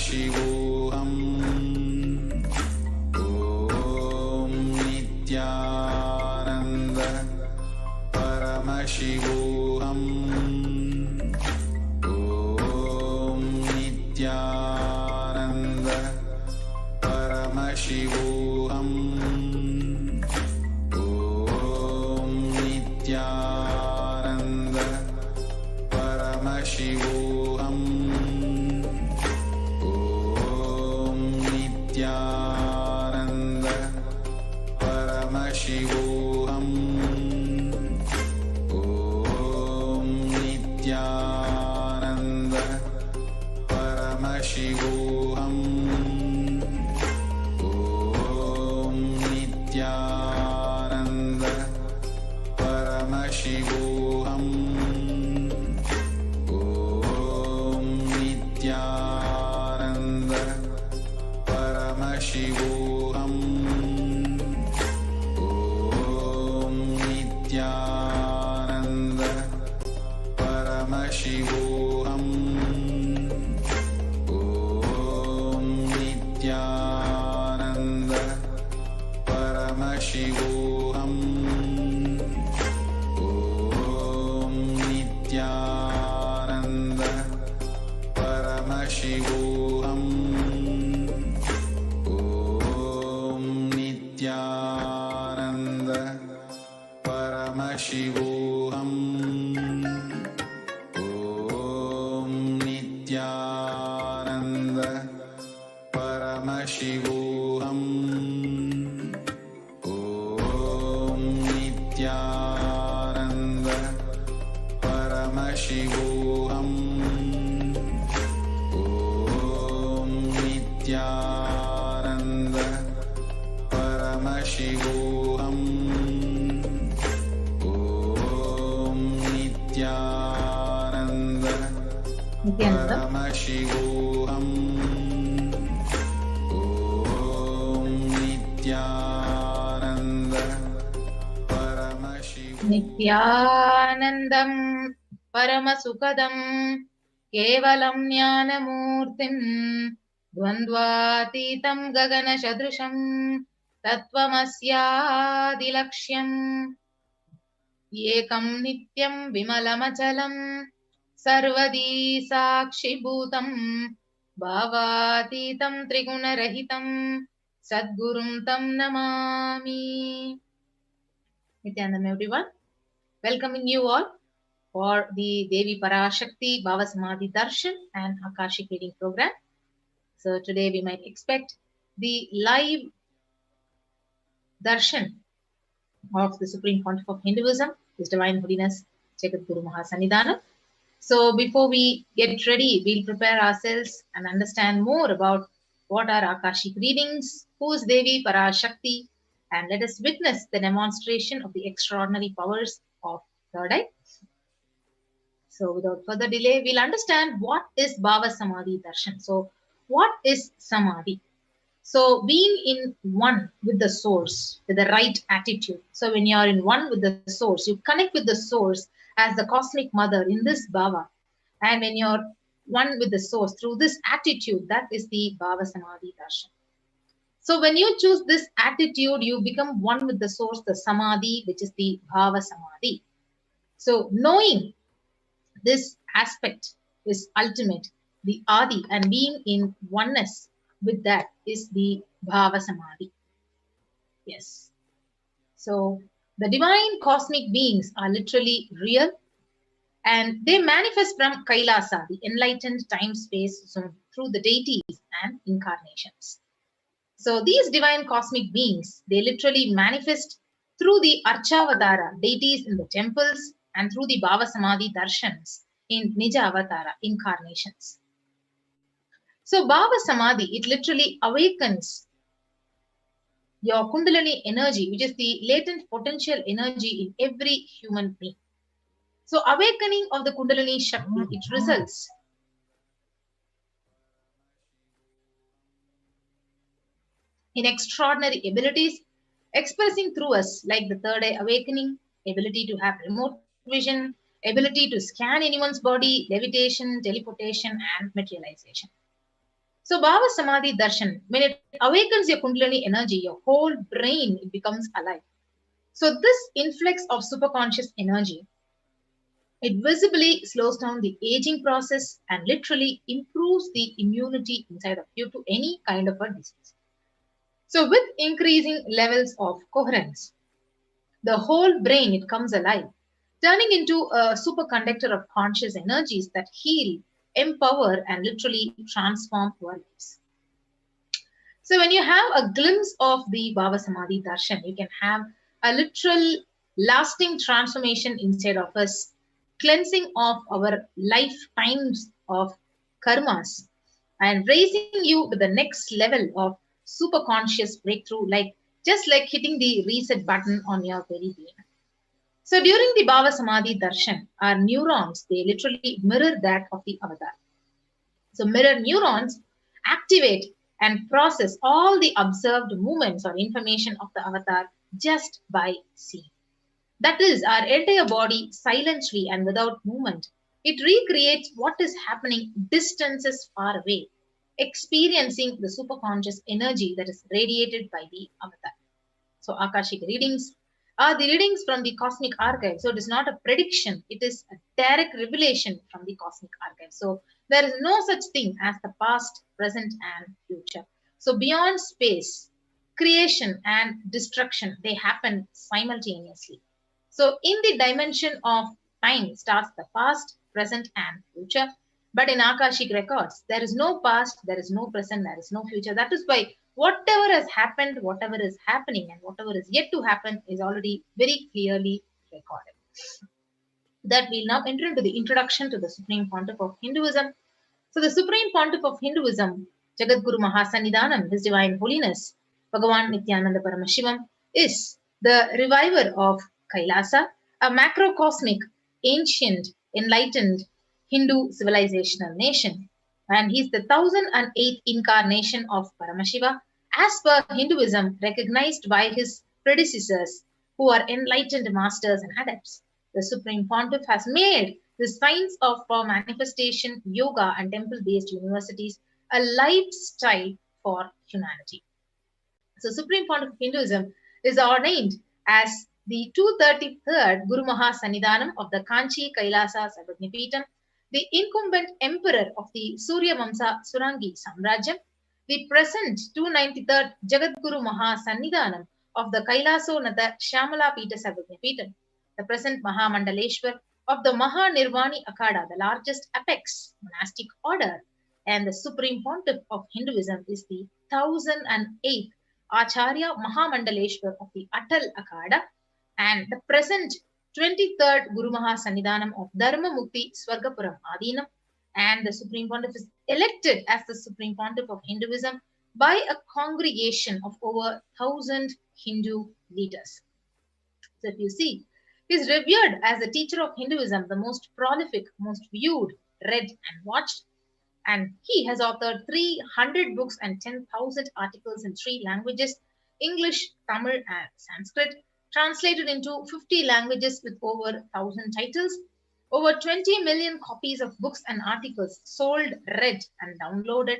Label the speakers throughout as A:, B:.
A: Paramashivoham. Om Nithyananda Paramashivoham. Om Nithyananda Paramashivoham. Om Nithyananda Paramashivoham. Om Nithyananda Paramashivoham. Om Nithyananda Paramashivoham. Om Nithyananda Paramashivoham. Om Nithyananda Paramashivoham. Om Nithyananda Paramashivoham. Om Nithyananda Paramashivoham. Om Nithyananda Paramashivoham. Om Nithyananda Paramashivoham. Om Nithyananda Paramashivoham. Om Nithyananda Paramashivoham. Om Nithyananda Paramashivoham. Om Nithyananda Paramashivoham. Om Nithyananda Paramashivoham.
B: Nithyanandam Paramasukadam Kevalam Jnanamurtim Dvandvatitam Gagana Shadrusham Tattvamasyaadilakshyam Ekam Nityam Vimalamachalam Sarvadi Sakshibhutam Bhavatitam Trigunarahitam Sadgurum Tam Namami. Nithyanandam, everyone. Welcoming you all for the Devi Parashakti Bhava Samadhi Darshan and Akashic reading program. So today we might expect the live darshan of the Supreme Pontiff of Hinduism, His Divine Holiness Jagadguru Mahasannidhanam. So before we get ready, we'll prepare ourselves and understand more about what are Akashic readings, who is Devi Parashakti, and let us witness the demonstration of the extraordinary powers of third eye. So without further delay, we'll understand what is Bhava Samadhi Darshan. So what is Samadhi? So being in one with the source, with the right attitude. So when you are in one with the source, you connect with the source as the cosmic mother in this Bhava. And when you're one with the source through this attitude, that is the Bhava Samadhi Darshan. So when you choose this attitude, you become one with the source, the Samadhi, which is the Bhava Samadhi. So knowing this aspect is ultimate, the Adi, and being in oneness with that is the Bhava Samadhi. Yes. So the divine cosmic beings are literally real, and they manifest from Kailasa, the enlightened time-space zone, through the deities and incarnations. So these divine cosmic beings, they literally manifest through the Archavatara, deities in the temples, and through the Bhava Samadhi Darshans in Nija Avatara, incarnations. So Bhava Samadhi, it literally awakens your Kundalini energy, which is the latent potential energy in every human being. So awakening of the Kundalini Shakti, it results in extraordinary abilities expressing through us, like the third eye awakening, ability to have remote vision, ability to scan anyone's body, levitation, teleportation, and materialization. So Bhava Samadhi Darshan, when it awakens your Kundalini energy, your whole brain it becomes alive. So this influx of superconscious energy, it visibly slows down the aging process and literally improves the immunity inside of you to any kind of a disease. So with increasing levels of coherence, the whole brain it comes alive, turning into a superconductor of conscious energies that heal, empower, and literally transform our lives. So when you have a glimpse of the Bhava Samadhi Darshan, you can have a literal lasting transformation inside of us, cleansing of our lifetimes of karmas and raising you to the next level of super conscious breakthrough, like just like hitting the reset button on your very brain. So during the Bhava Samadhi Darshan, our neurons, they literally mirror that of the avatar. So mirror neurons activate and process all the observed movements or information of the avatar just by seeing. That is, our entire body silently and without movement. It recreates what is happening distances far away, experiencing the superconscious energy that is radiated by the avatar. So Akashic readings are the readings from the cosmic archive. So it is not a prediction, it is a direct revelation from the cosmic archive. So there is no such thing as the past, present, and future. So beyond space, creation and destruction, they happen simultaneously. So in the dimension of time starts the past, present, and future. But in Akashic records, there is no past, there is no present, there is no future. That is why whatever has happened, whatever is happening, and whatever is yet to happen is already very clearly recorded. That we'll now enter into the introduction to the Supreme Pontiff of Hinduism. So the Supreme Pontiff of Hinduism, Jagadguru Mahasannidhanam, His Divine Holiness, Bhagavan Nithyananda Paramashivam, is the reviver of Kailasa, a macrocosmic, ancient, enlightened Hindu civilizational nation. And he's the 1008th incarnation of Paramashiva, as per Hinduism, recognized by his predecessors, who are enlightened masters and adepts. The Supreme Pontiff has made the science of manifestation, yoga, and temple-based universities a lifestyle for humanity. So Supreme Pontiff of Hinduism is ordained as the 233rd Guru Mahasannidhanam of the Kanchi Kailasa Sarvajnapeetham, the incumbent emperor of the Surya Vamsa Surangi Samrajyam, the present 293rd Jagadguru Mahasannidhanam of the Kailasonatha Shamala Peeta Sarvajnapeetham, the present Mahamandaleshwar of the Mahanirvani Akhada, the largest apex monastic order, and the Supreme Pontiff of Hinduism is the 1008th Acharya Mahamandaleshwar of the Atal Akhada, and the present 23rd Guru Mahasannidhanam of Dharma Mukti Swargapuram Adinam, and the Supreme Pontiff is elected as the Supreme Pontiff of Hinduism by a congregation of over 1,000 Hindu leaders. So if you see, he is revered as the teacher of Hinduism, the most prolific, most viewed, read and watched, and he has authored 300 books and 10,000 articles in 3 languages, English, Tamil, and Sanskrit, translated into 50 languages with over 1,000 titles, over 20 million copies of books and articles sold, read, and downloaded,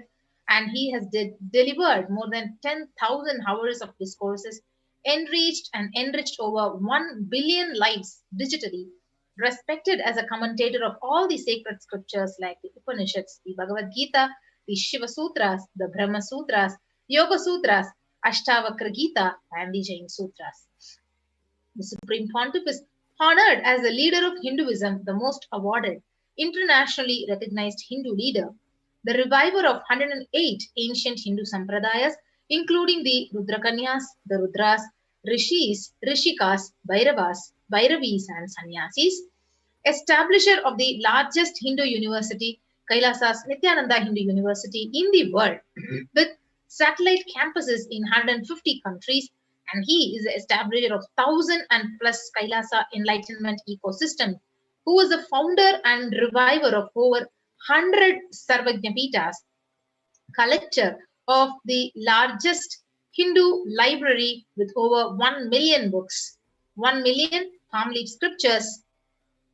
B: and he has delivered more than 10,000 hours of discourses, enriched and enriched over 1 billion lives digitally, respected as a commentator of all the sacred scriptures like the Upanishads, the Bhagavad Gita, the Shiva Sutras, the Brahma Sutras, Yoga Sutras, Ashtavakra Gita, and the Jain Sutras. The Supreme Pontiff is honored as the leader of Hinduism, the most awarded, internationally recognized Hindu leader, the reviver of 108 ancient Hindu sampradayas, including the Rudrakanyas, the Rudras, Rishis, Rishikas, Bhairavas, Bhairavis, and Sannyasis, establisher of the largest Hindu university, Kailasa's Nithyananda Hindu University in the world, with satellite campuses in 150 countries, and he is the establisher of 1,000 and plus Kailasa enlightenment ecosystem, who was the founder and reviver of over 100 Sarvajnapeethas, collector of the largest Hindu library with over 1 million books, 1 million palm leaf scriptures,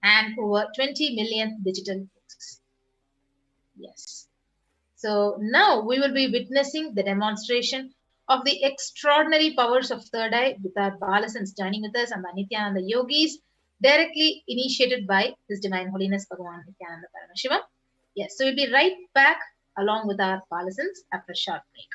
B: and over 20 million digital books. Yes. So now we will be witnessing the demonstration of the extraordinary powers of third eye with our Balasans joining with us and the Nithyananda yogis directly initiated by His Divine Holiness Bhagavan Nithyananda Paramashiva. Yes, so we'll be right back along with our Balasans after a short break.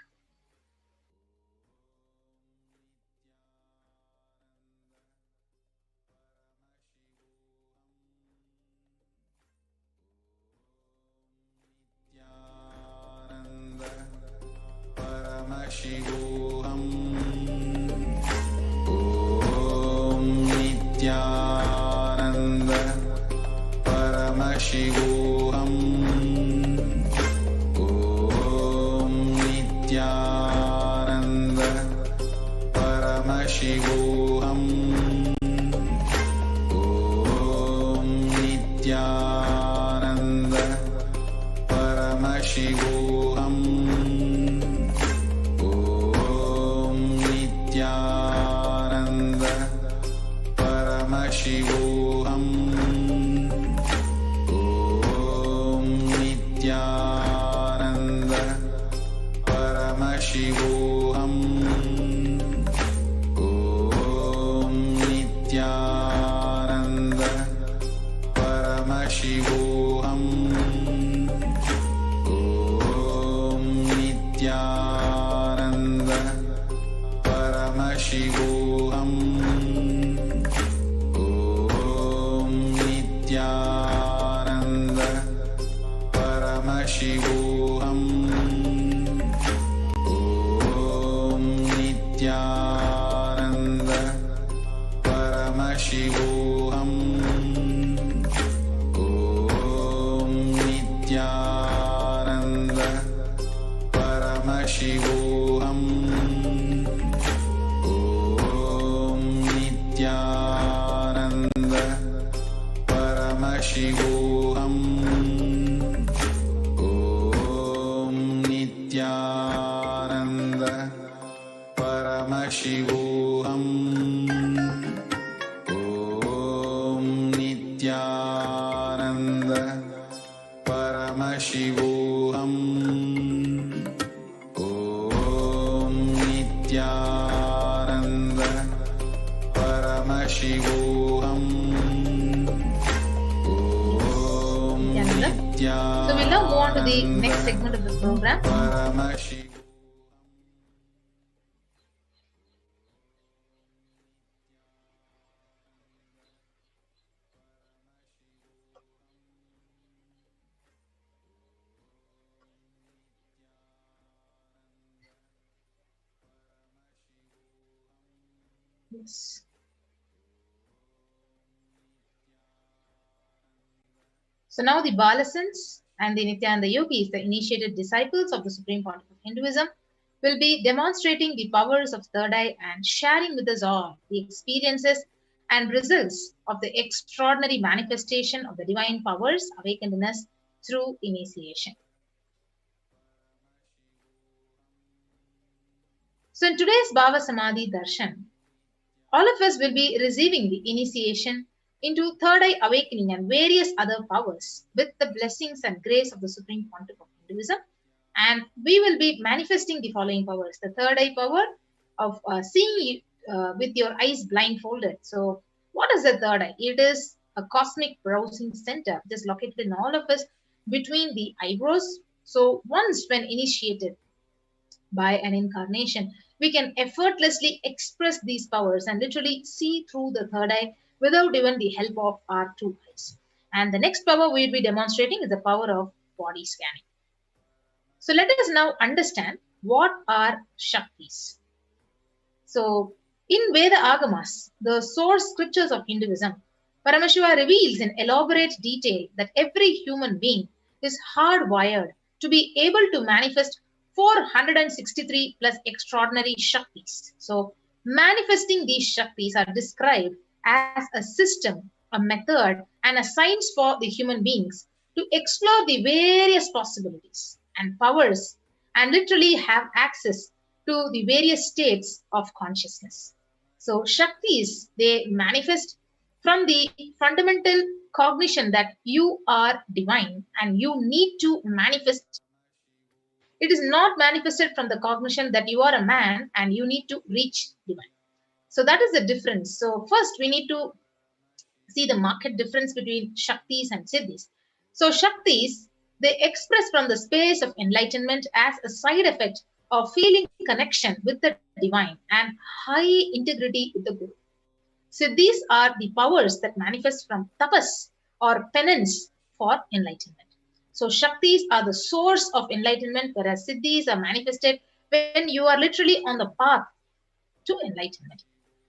A: Parashakti. Om Nithyananda Paramashivoham. Om Nithyananda Paramashivoham. Om Nithyananda Paramashivoham. Paramashivoham. Om Nithyananda Paramashivoham. Om Nithyananda Paramashivoham. Om Nithyananda Paramashivoham. Nithyananda Paramashivoham. Om Nithyananda Paramashivoham. Om Nithyananda Paramashivoham. Om Nithyananda Paramashivoham. Om Nithyananda Paramashivoham. Om Nithyananda Paramashivoham. Om Nithyananda Paramashivoham.
B: So we'll now move on to the next segment of the program. Yes. So now the Balasans and the Nithyananda yogis, the initiated disciples of the Supreme Pontiff of Hinduism, will be demonstrating the powers of third eye and sharing with us all the experiences and results of the extraordinary manifestation of the divine powers awakened in us through initiation. So in today's Bhava Samadhi Darshan, all of us will be receiving the initiation into third eye awakening and various other powers with the blessings and grace of the Supreme Pontiff of Hinduism. And we will be manifesting the following powers. The third eye power of seeing with your eyes blindfolded. So what is the third eye? It is a cosmic browsing center just located in all of us between the eyebrows. So once when initiated by an incarnation, we can effortlessly express these powers and literally see through the third eye without even the help of our two eyes. And the next power we'll be demonstrating is the power of body scanning. So let us now understand what are Shaktis. So in Veda Agamas, the source scriptures of Hinduism, Paramashiva reveals in elaborate detail that every human being is hardwired to be able to manifest 463 plus extraordinary Shaktis. So manifesting these Shaktis are described as a system, a method, and a science for the human beings to explore the various possibilities and powers and literally have access to the various states of consciousness. So Shaktis, they manifest from the fundamental cognition that you are divine and you need to manifest It is not manifested from the cognition that you are a man and you need to reach divine. So that is the difference. So first we need to see the marked difference between Shaktis and Siddhis. So Shaktis, they express from the space of enlightenment as a side effect of feeling connection with the divine and high integrity with the Guru. Siddhis are the powers that manifest from tapas or penance for enlightenment. So Shaktis are the source of enlightenment, whereas Siddhis are manifested when you are literally on the path to enlightenment.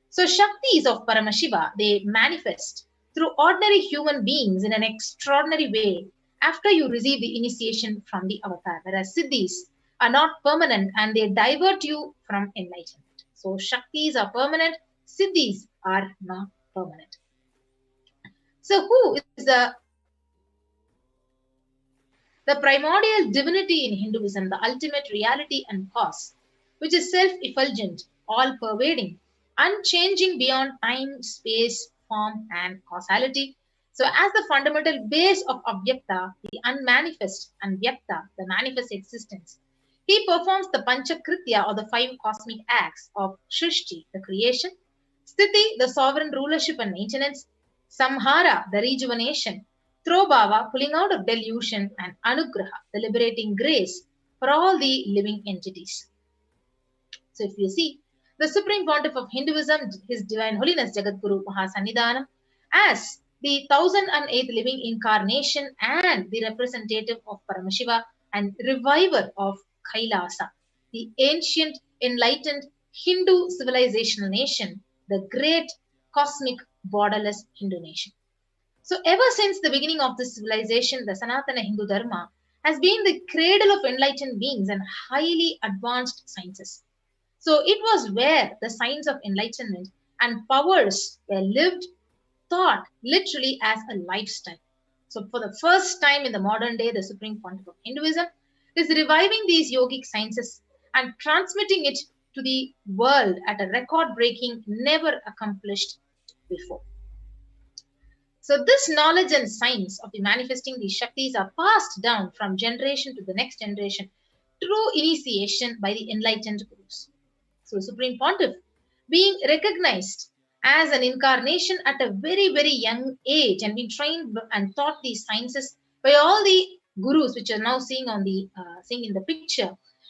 B: So Shaktis of Paramashiva, they manifest through ordinary human beings in an extraordinary way after you receive the initiation from the avatar, whereas Siddhis are not permanent and they divert you from enlightenment. So Shaktis are permanent, Siddhis are not permanent. So who is the primordial divinity in Hinduism, the ultimate reality and cause, which is self-effulgent, all-pervading, unchanging beyond time, space, form, and causality. So as the fundamental base of Avyakta, the unmanifest, and Vyakta, the manifest existence, he performs the Panchakritya or the 5 cosmic acts of Shrishti, the creation, Sthiti, the sovereign rulership and maintenance, Samhara, the rejuvenation, Throbhava, pulling out of delusion, and Anugraha, the liberating grace for all the living entities. So if you see, the Supreme Pontiff of Hinduism, His Divine Holiness Jagadguru Mahasannidhanam, as the 1008th living incarnation and the representative of Paramashiva and reviver of Kailasa, the ancient, enlightened Hindu civilizational nation, the great cosmic borderless Hindu nation. So ever since the beginning of this civilization, the Sanatana Hindu Dharma has been the cradle of enlightened beings and highly advanced sciences. So it was where the signs of enlightenment and powers were lived, taught literally as a lifestyle. So for the first time in the modern day, the Supreme Pontiff of Hinduism is reviving these yogic sciences and transmitting it to the world at a record-breaking, never accomplished before. So this knowledge and science of the manifesting these Shaktis are passed down from generation to the next generation through initiation by the enlightened Gurus. So Supreme Pontiff, being recognized as an incarnation at a very, very young age and being trained and taught these sciences by all the Gurus, which are now seeing in the picture.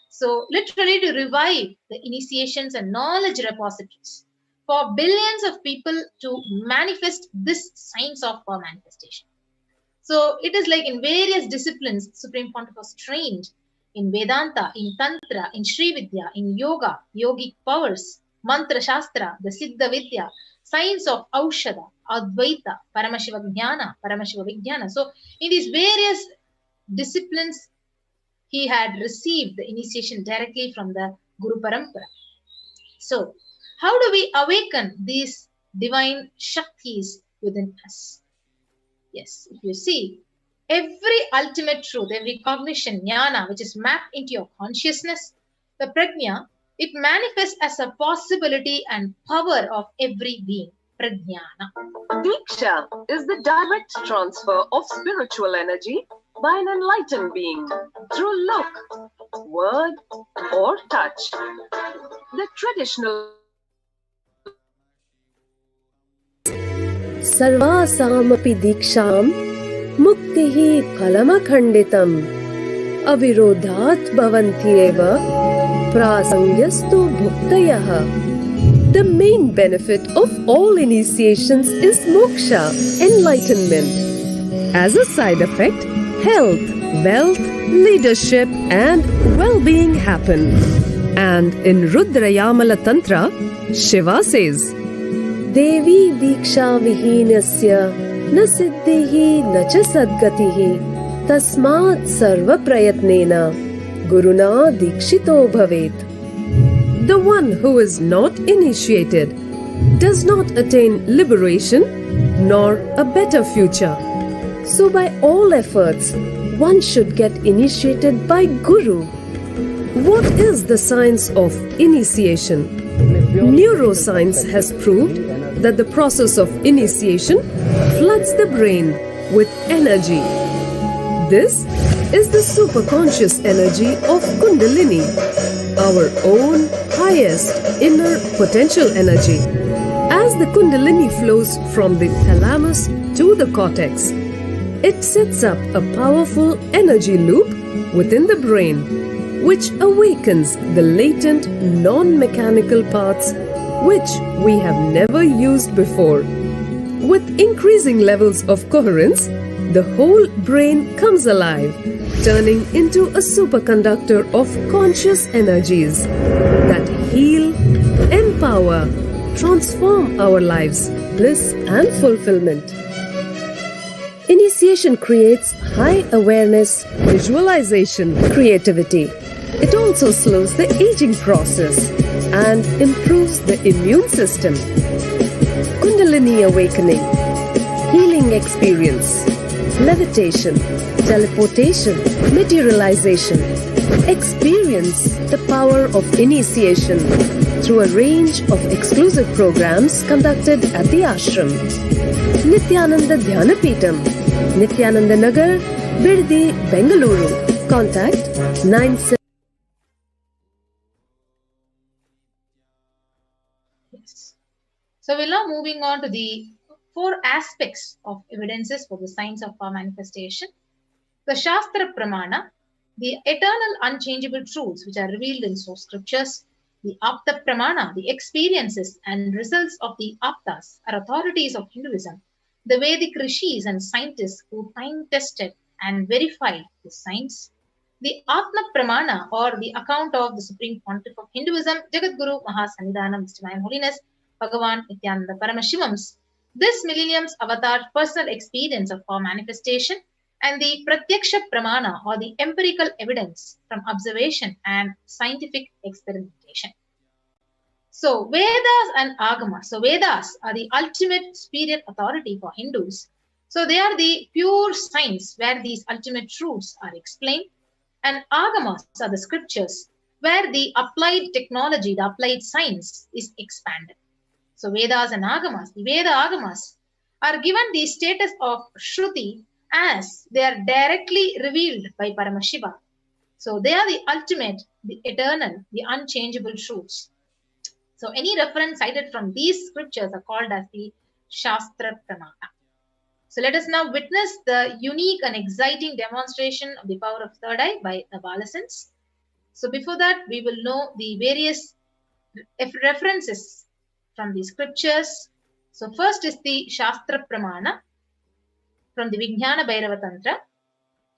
B: So literally to revive the initiations and knowledge repositories for billions of people to manifest this science of manifestation. So it is like in various disciplines, Supreme Pontiff was trained in Vedanta, in Tantra, in Sri Vidya, in Yoga, yogic powers, Mantra Shastra, the Siddha Vidya, science of Aushadha, Advaita, Paramashiva Jnana, Paramashiva Vijnana. So in these various disciplines, he had received the initiation directly from the Guru Parampara. So how do we awaken these divine Shaktis within us? Yes, if you see, every ultimate truth, every cognition, jnana, which is mapped into your consciousness, the prajna, it manifests as a possibility and power of every being, prajnana.
C: Diksha is the direct transfer of spiritual energy by an enlightened being through look, word, or touch. The traditional
D: सर्वासामपि दीक्षां मुक्तिः फलमखण्डितम् अविरोधात् भवन्त्येव प्रासङ्गस्तु भुक्तयः. The main benefit of all initiations is moksha, enlightenment. As a side effect, health, wealth, leadership and well-being happen. And in Rudrayamala Tantra, Shiva says, Devi diksha vihinasya na siddhihi na cha sadgatihi tasmat sarva prayatnena guruna dikshito bhavet. The one who is not initiated does not attain liberation nor a better future. So by all efforts, one should get initiated by Guru. What is the science of initiation? Neuroscience has proved that the process of initiation floods the brain with energy. This is the superconscious energy of Kundalini, our own highest inner potential energy. As the Kundalini flows from the thalamus to the cortex, it sets up a powerful energy loop within the brain, which awakens the latent non-mechanical parts which we have never used before. With increasing levels of coherence, the whole brain comes alive, turning into a superconductor of conscious energies that heal, empower, transform our lives, bliss and fulfillment. Initiation creates high awareness, visualization, creativity. It also slows the aging process and improves the immune system. Kundalini awakening, healing experience, levitation, teleportation, materialization. Experience the power of initiation through a range of exclusive programs conducted at the ashram. Nithyananda Dhyanapeetham, Nithyananda Nagar, Birdi, Bengaluru. Contact 97.
B: Yes. So we're now moving on to the 4 aspects of evidences for the signs of our manifestation. The Shastra Pramana, the eternal unchangeable truths which are revealed in source scriptures. The Apta Pramana, the experiences and results of the Aptas are authorities of Hinduism. The Vedic rishis and scientists who time-tested and verified the science. The Atma Pramana, or the account of the Supreme Pontiff of Hinduism, Jagadguru Mahasannidhanam, His Divine Holiness, Bhagavan Nithyananda Paramashivam's, this millennium's avatar personal experience of our manifestation, and the Pratyaksha Pramana, or the empirical evidence from observation and scientific experimentation. So Vedas and Agama. So Vedas are the ultimate superior authority for Hindus. So they are the pure science where these ultimate truths are explained. And Agamas are the scriptures where the applied technology, the applied science is expanded. So Vedas and Agamas, the Veda Agamas are given the status of Shruti as they are directly revealed by Paramashiva. So they are the ultimate, the eternal, the unchangeable truths. So any reference cited from these scriptures are called as the Shastra Pramana. So let us now witness the unique and exciting demonstration of the power of third eye by the adolescents. So before that, we will know the various references from the scriptures. So first is the Shastra Pramana from the Vijnana Bhairava Tantra.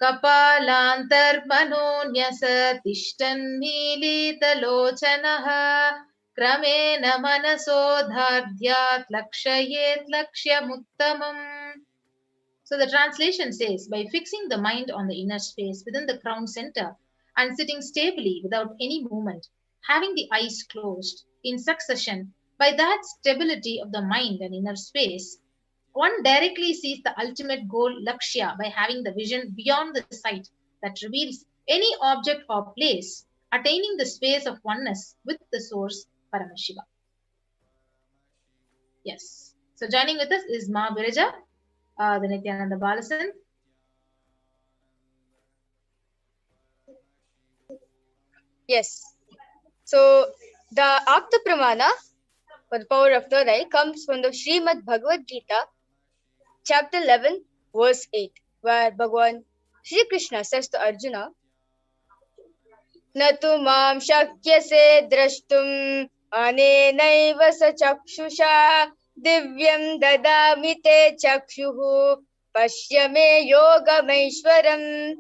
B: Kapalantar manonyasa tishtan milita lochanaha kramena manasodhardhyat lakshayet lakshyamuttamam. So the translation says, by fixing the mind on the inner space within the crown center and sitting stably without any movement, having the eyes closed in succession, by that stability of the mind and inner space, one directly sees the ultimate goal, Lakshya, by having the vision beyond the sight that reveals any object or place, attaining the space of oneness with the source, Paramashiva. Yes. So joining with us is Ma Birija, the Nithyananda Balasan.
E: Yes. So the Apta Pramana, for the power of third eye, comes from the Srimad Bhagavad Gita, chapter 11, verse 8, where Bhagavan Shri Krishna says to Arjuna, Natu mam shakyase drashtum anenaiva sa chakshusha divyam dadami te chakshuhu pashyame yogamaishwaram.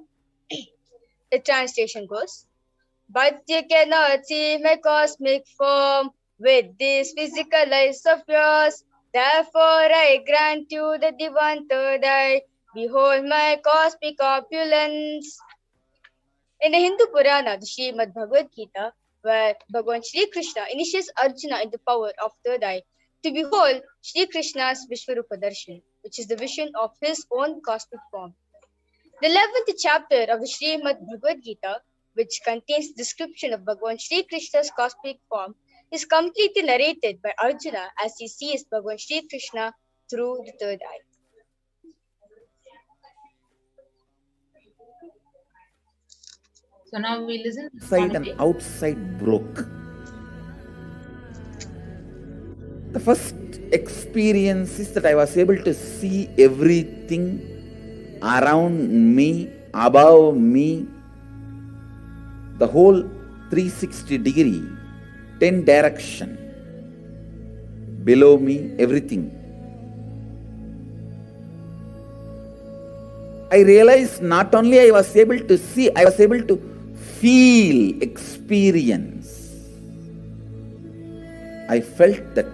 E: The translation goes, but you cannot see my cosmic form with these physical eyes of yours. Therefore I grant you the divine third eye. Behold my cosmic opulence. In the Hindu Purana, the Srimad Bhagavad Gita, where Bhagavan Shri Krishna initiates Arjuna in the power of third eye to behold Shri Krishna's Vishwarupa Darshan, which is the vision of his own cosmic form. The 11th chapter of the Srimad Bhagavad Gita, which contains description of Bhagavan Shri Krishna's cosmic form, is completely narrated by Arjuna as he sees Bhagavan Shri Krishna through the third eye.
B: So now we listen to
F: inside and
B: Manite.
F: outside broke. The first experience is that I was able to see everything around me, above me, the whole 360 degree, 10 direction, below me, everything. I realized not only I was able to see, I was able to feel, experience. I felt that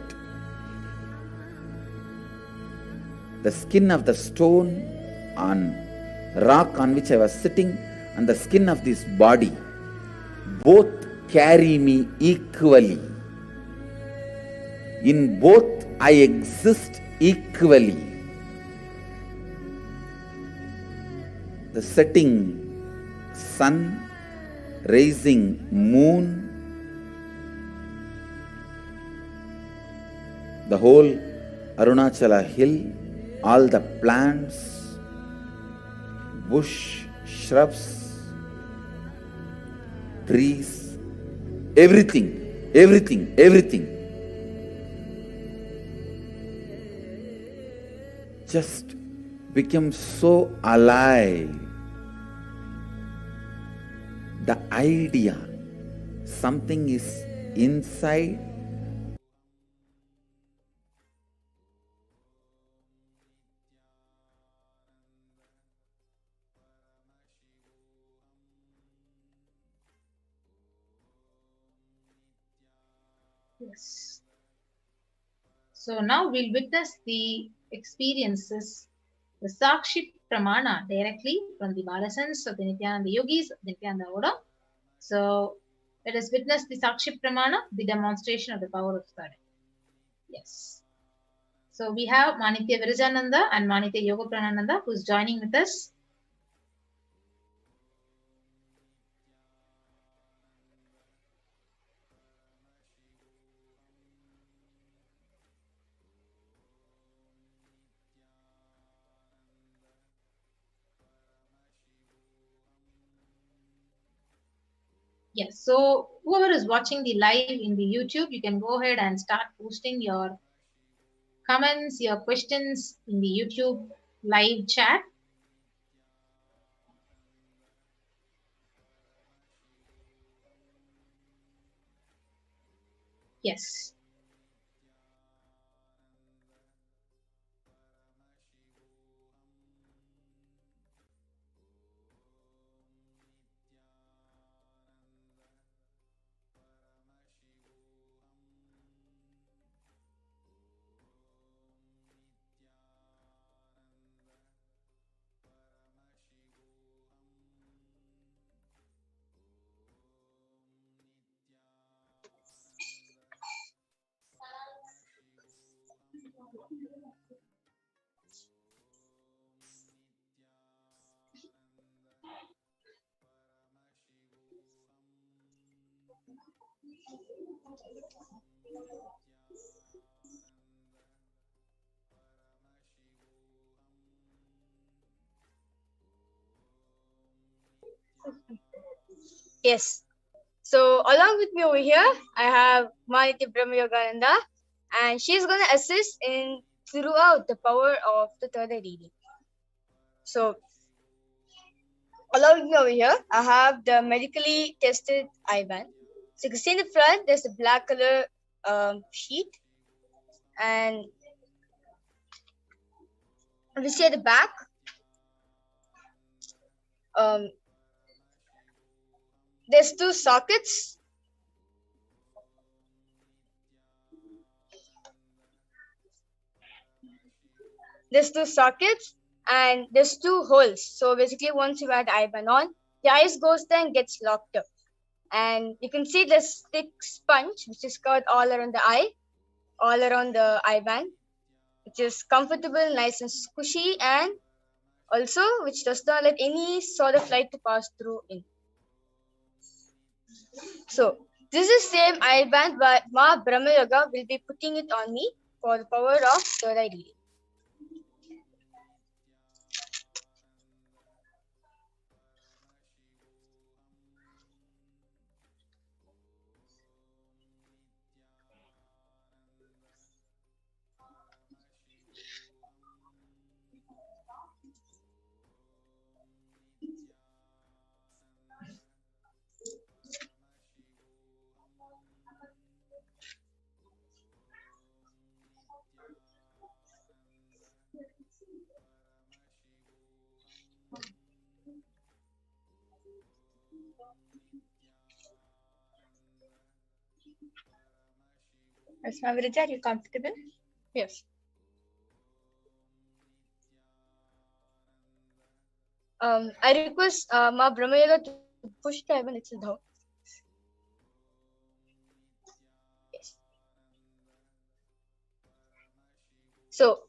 F: the skin of the stone on rock on which I was sitting and the skin of this body both carry me equally. In both I exist equally. The setting sun, rising moon, the whole Arunachala hill, all the plants, bush, shrubs, trees, everything. Just became so alive. The idea, something is inside.
B: Yes. So now we'll witness the experiences, the Sakshi Pramana directly from the Balasans of the Nithyananda Yogis of the Nithyananda Order. So let us witness the Sakshi Pramana, the demonstration of the power of Spirit. Yes. So we have Manitya Virajananda and Manitya Yoga Pranananda who is joining with us. Yes, so whoever is watching the live in the YouTube, you can go ahead and start posting your comments, your questions in the YouTube live chat. Yes.
E: Yes. So along with me over here, I have Manitya Brahma Yogananda, and she's going to assist in throughout the power of the third eye reading. So along with me over here, I have the medically tested eye band. So you can see in the front, there's a black color sheet, and if you see at the back, there's two sockets. There's two sockets and there's two holes. So basically, once you add eye band on, the eyes goes there and gets locked up. And you can see this thick sponge which is covered all around the eye, all around the eye band, which is comfortable, nice and squishy, and also which does not let any sort of light to pass through in. So this is same eye band, but Ma Brahma Yoga will be putting it on me for the power of third eye reading. Asmaviraj, are you comfortable?
C: Yes.
E: I request Ma Brahmayoga to push the heaven itself down. Yes. So,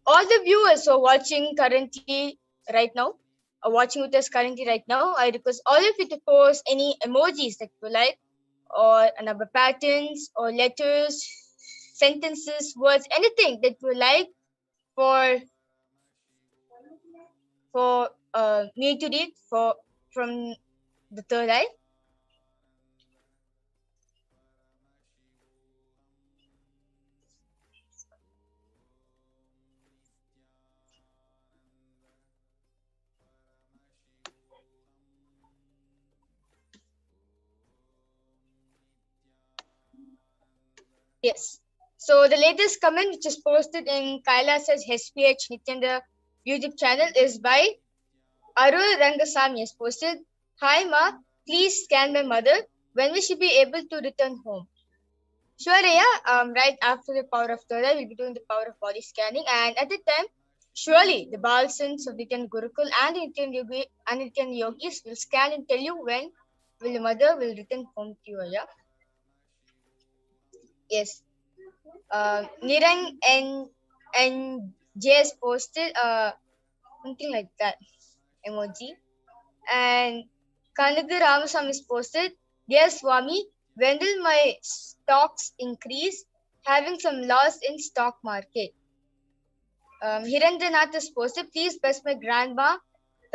E: all the viewers who are watching currently right now, are watching with us currently right now, I request all of you to post any emojis that you like, or number patterns, or letters, sentences, words, anything that you like for me to read from the third eye. Yes. So the latest comment which is posted in Kailasa's SPH Nithyananda YouTube channel is by Arul Rangasamy has posted, "Hi Ma, please scan my mother. When will she be able to return home?" Sure, yeah. Right after the power of Torah, we'll be doing the power of body scanning, and at the time, surely the Balsans of Nityan Gurukul and Nityan Yogis will scan and tell you when will the mother will return home to you, yeah. Yes. Nirang and JS posted something like that emoji, and Kanagar Ramasamy is posted, "Dear Swami, when will my stocks increase? Having some loss in stock market." Hirendranath is posted, "Please bless my grandma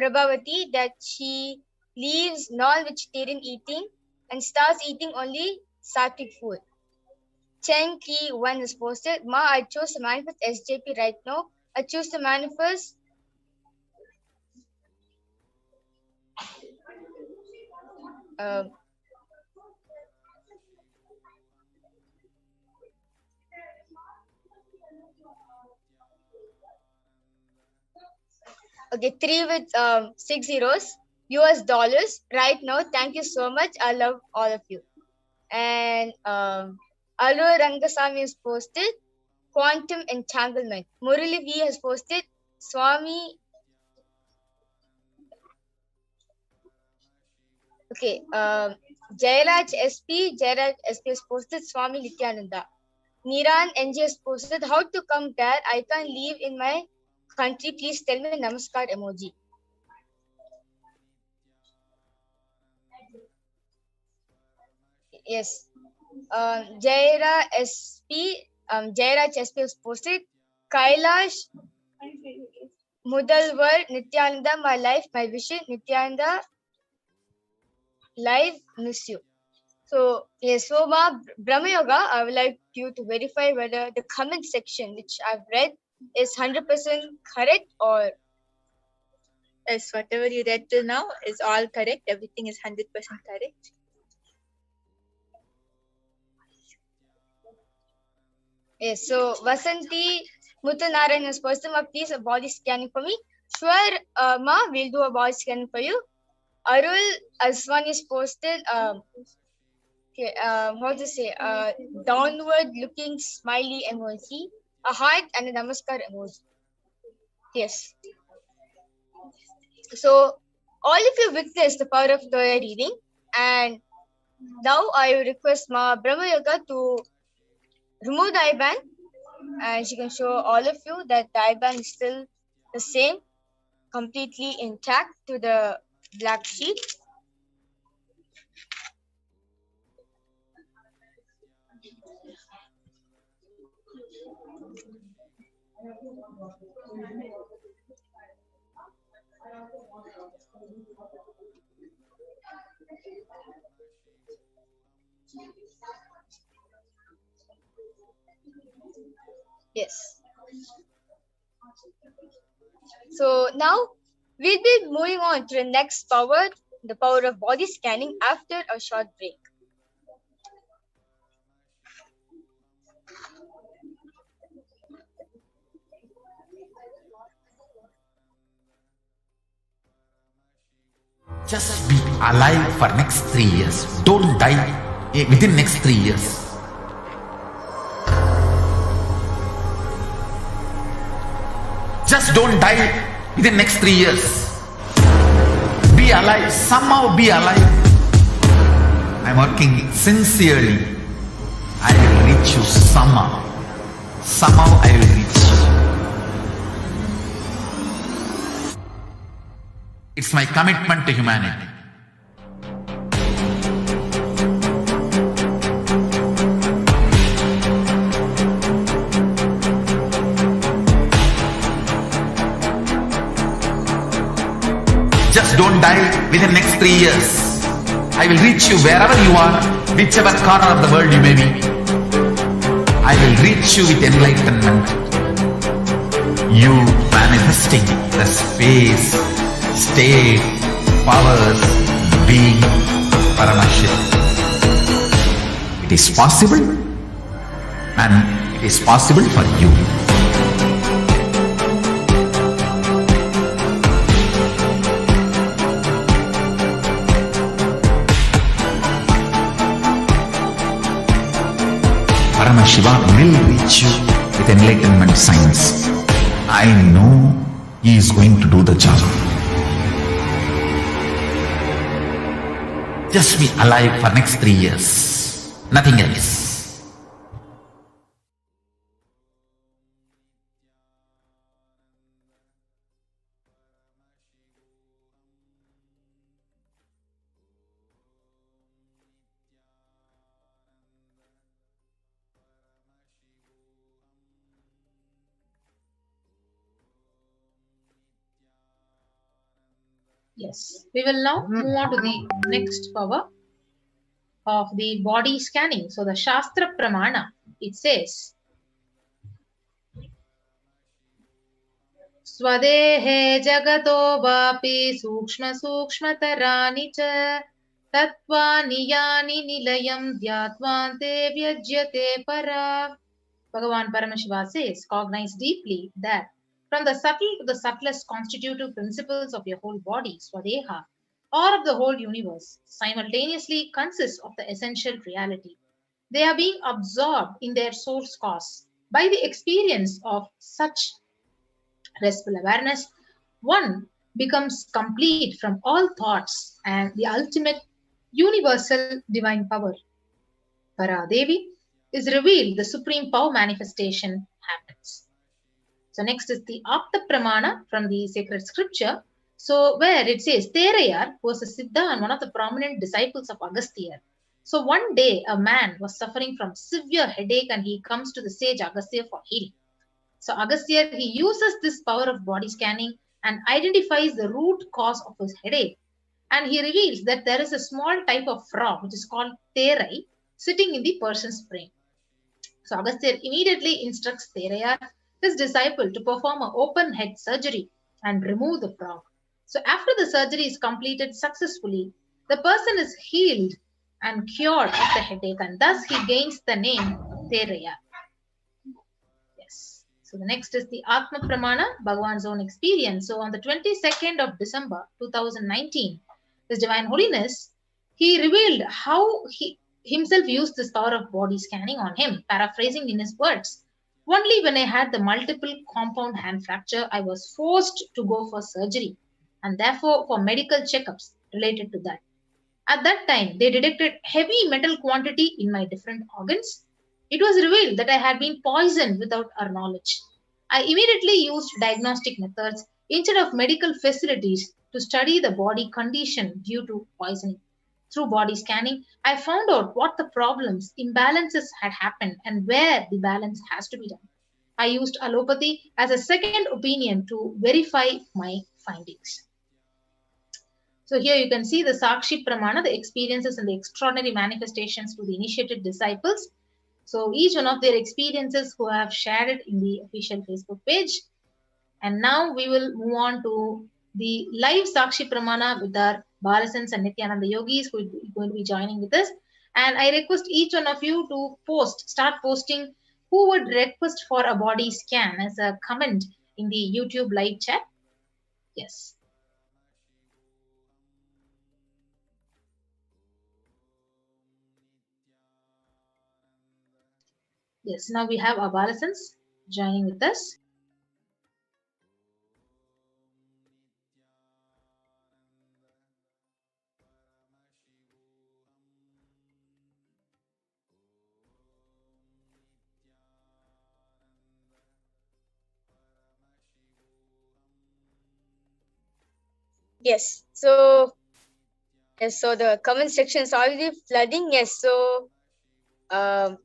E: Prabhavati that she leaves non-vegetarian eating and starts eating only sattvic food." Cheng Ki 1 is posted, "Ma, I chose to manifest SJP right now. I choose to manifest okay, 3 with 6 zeros, US dollars right now. Thank you so much. I love all of you." And Alu Rangasamy has posted, "Quantum entanglement." Murali V has posted, "Swami." Okay. Jairaj SP has posted, "Swami Nithyananda." Niran NG has posted, "How to come there? I can't live in my country. Please tell me." Namaskar emoji. Yes. Jairaj SP has posted, "Kailash Mudalwar Nithyananda, my life, my vision, Nithyananda, live, miss you." So, yes, so Ma Brahma Yoga, I would like you to verify whether the comment section which I've read is 100% correct, or
B: Yes, whatever you read till now is all correct. Everything is 100% correct.
E: yes. So Vasanti Muthanarayan has posted, "Ma, please a body scanning for me." Sure, Ma, we'll do a body scanning for you. Arul Aswan is posted, okay, what to say, downward looking smiley emoji, a heart and a namaskar emoji. Yes. So all of you witnessed the power of Toya reading, and now I request Ma Brahma Yoga to remove the IBAN, and she can show all of you that the IBAN is still the same, completely intact to the black sheet. Yes. So now we'll be moving on to the next power, the power of body scanning, after a short break.
G: Just be alive for next 3 years. Don't die within next 3 years. Just don't die within next 3 years. Be alive, somehow be alive. I'm working sincerely. I will reach you somehow. Somehow I will reach you. It's my commitment to humanity. Just don't die within next 3 years. I will reach you wherever you are, whichever corner of the world you may be. I will reach you with enlightenment. You manifesting the space, state, powers, being, Parashakti. It is possible, and it is possible for you. Shiva will reach you with enlightenment science. I know he is going to do the job. Just be alive for next 3 years. Nothing else.
B: Yes, we will now move on to the next power of the body scanning. So the Shastra Pramana, it says, Swadehe jagato vapi sukshma sukshmatarani cha tatvani yani nilayam dhyattvante vyajyate para. Bhagavan Paramashiva says, cognize deeply that from the subtle to the subtlest constitutive principles of your whole body, Swadeha, or of the whole universe, simultaneously consists of the essential reality. They are being absorbed in their source cause. By the experience of such restful awareness, one becomes complete from all thoughts and the ultimate universal divine power, Para Devi, is revealed. The supreme power manifestation happens. So next is the Apta Pramana from the sacred scripture. So where it says, Terayar was a Siddha and one of the prominent disciples of Agastya. So one day a man was suffering from severe headache and he comes to the sage Agastya for healing. So Agastya, he uses this power of body scanning and identifies the root cause of his headache. And he reveals that there is a small type of frog which is called Terai sitting in the person's brain. So Agastya immediately instructs Terayar, his disciple, to perform an open head surgery and remove the frog. So after the surgery is completed successfully, the person is healed and cured of the headache, and thus he gains the name Terayar. Yes. So the next is the Atma Pramana, Bhagavan's own experience. So on the 22nd of December 2019, His Divine Holiness, he revealed how he himself used this power of body scanning on him, paraphrasing in his words. Only when I had the multiple compound hand fracture, I was forced to go for surgery and therefore for medical checkups related to that. At that time, they detected heavy metal quantity in my different organs. It was revealed that I had been poisoned without our knowledge. I immediately used diagnostic methods instead of medical facilities to study the body condition due to poisoning. Through body scanning, I found out what the problems, imbalances had happened and where the balance has to be done. I used allopathy as a second opinion to verify my findings. So here you can see the Sakshi Pramana, the experiences and the extraordinary manifestations to the initiated disciples. So each one of their experiences who have shared it in the official Facebook page. And now we will move on to the live Sakshi Pramana with our Balasans and Nithyananda Yogis who are going to be joining with us. And I request each one of you to start posting who would request for a body scan as a comment in the YouTube live chat. Yes. Yes, now we have our Balasans joining with us.
E: Yes. So the comment section is already flooding. Yes. So um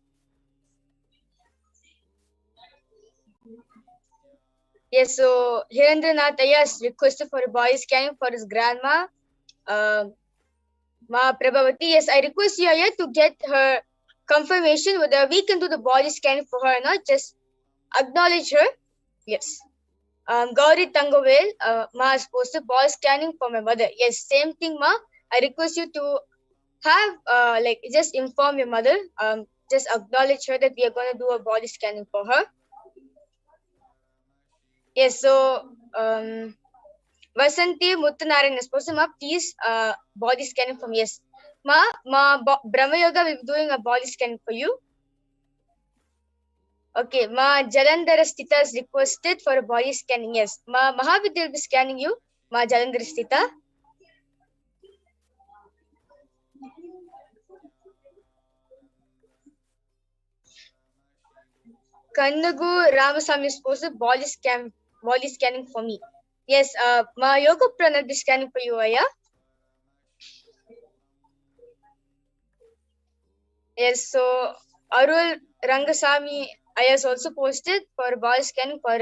E: yes. So Hirendranath Ayya's requested for a body scanning for his grandma, Ma Prabhavati. Yes, I request you Ayya to get her confirmation whether we can do the body scanning for her or not. Just acknowledge her. Yes. Gauri Tangavel, Ma is posted body scanning for my mother. Yes, same thing, Ma. I request you to have just inform your mother. Just acknowledge her that we are going to do a body scanning for her. Yes, so Vasanti Muttanarayan is posted, Ma, please body scanning for me. Yes, Ma Brahma Yoga will be doing a body scanning for you. Okay, Ma Jalandhara Stita is requested for a body scanning. Yes, Ma Mahavidya will be scanning you. Ma Jalandhara Stita. Kannagu Ramasamy is posted body scanning for me. Yes, Ma Yoga Prana will be scanning for you, Ayya. Yes, so Arul Rangasamy Ayya is also posted for body scanning for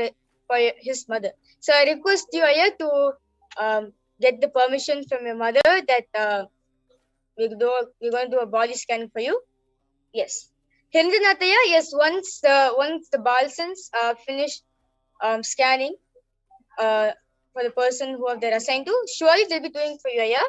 E: his mother. So I request you, Ayya, to get the permission from your mother that we're going to do a body scanning for you. Yes. Hindranath Ayya, yes, once the Balsans finish scanning for the person who they're assigned to, surely they'll be doing for you, Ayya.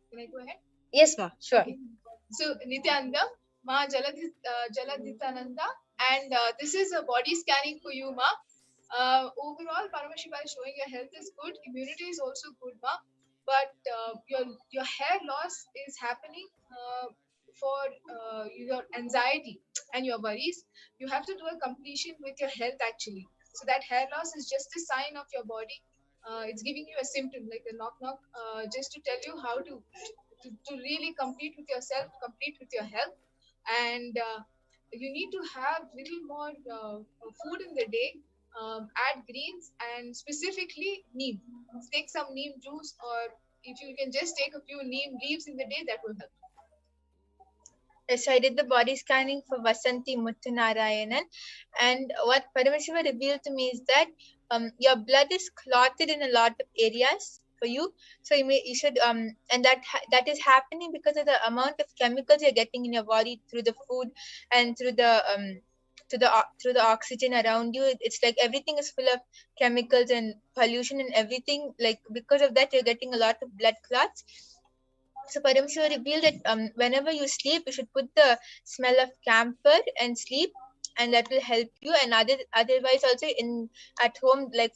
H: Can I go ahead?
E: Yes, Ma, sure.
H: So Nithyananda, Ma Jaladithananda, and this is a body scanning for you, Ma. Overall, Paramashiva is showing your health is good, immunity is also good, Ma. But your hair loss is happening for your anxiety and your worries. You have to do a completion with your health actually. So that hair loss is just a sign of your body. It's giving you a symptom like a knock knock, just to tell you how to really complete with yourself, complete with your health, and you need to have little more food in the day. Add greens and specifically neem. Take some neem juice, or if you can just take a few neem leaves in the day, that will help.
I: So I did the body scanning for Vasanti Muttanarayanan, and what Paramashiva revealed to me is that your blood is clotted in a lot of areas for you. So you should and that is happening because of the amount of chemicals you're getting in your body through the food and through the oxygen around you. It's like everything is full of chemicals and pollution and everything. Like because of that, you're getting a lot of blood clots. So Parameshwar revealed that whenever you sleep, you should put the smell of camphor and sleep, and that will help you. And otherwise also at home, like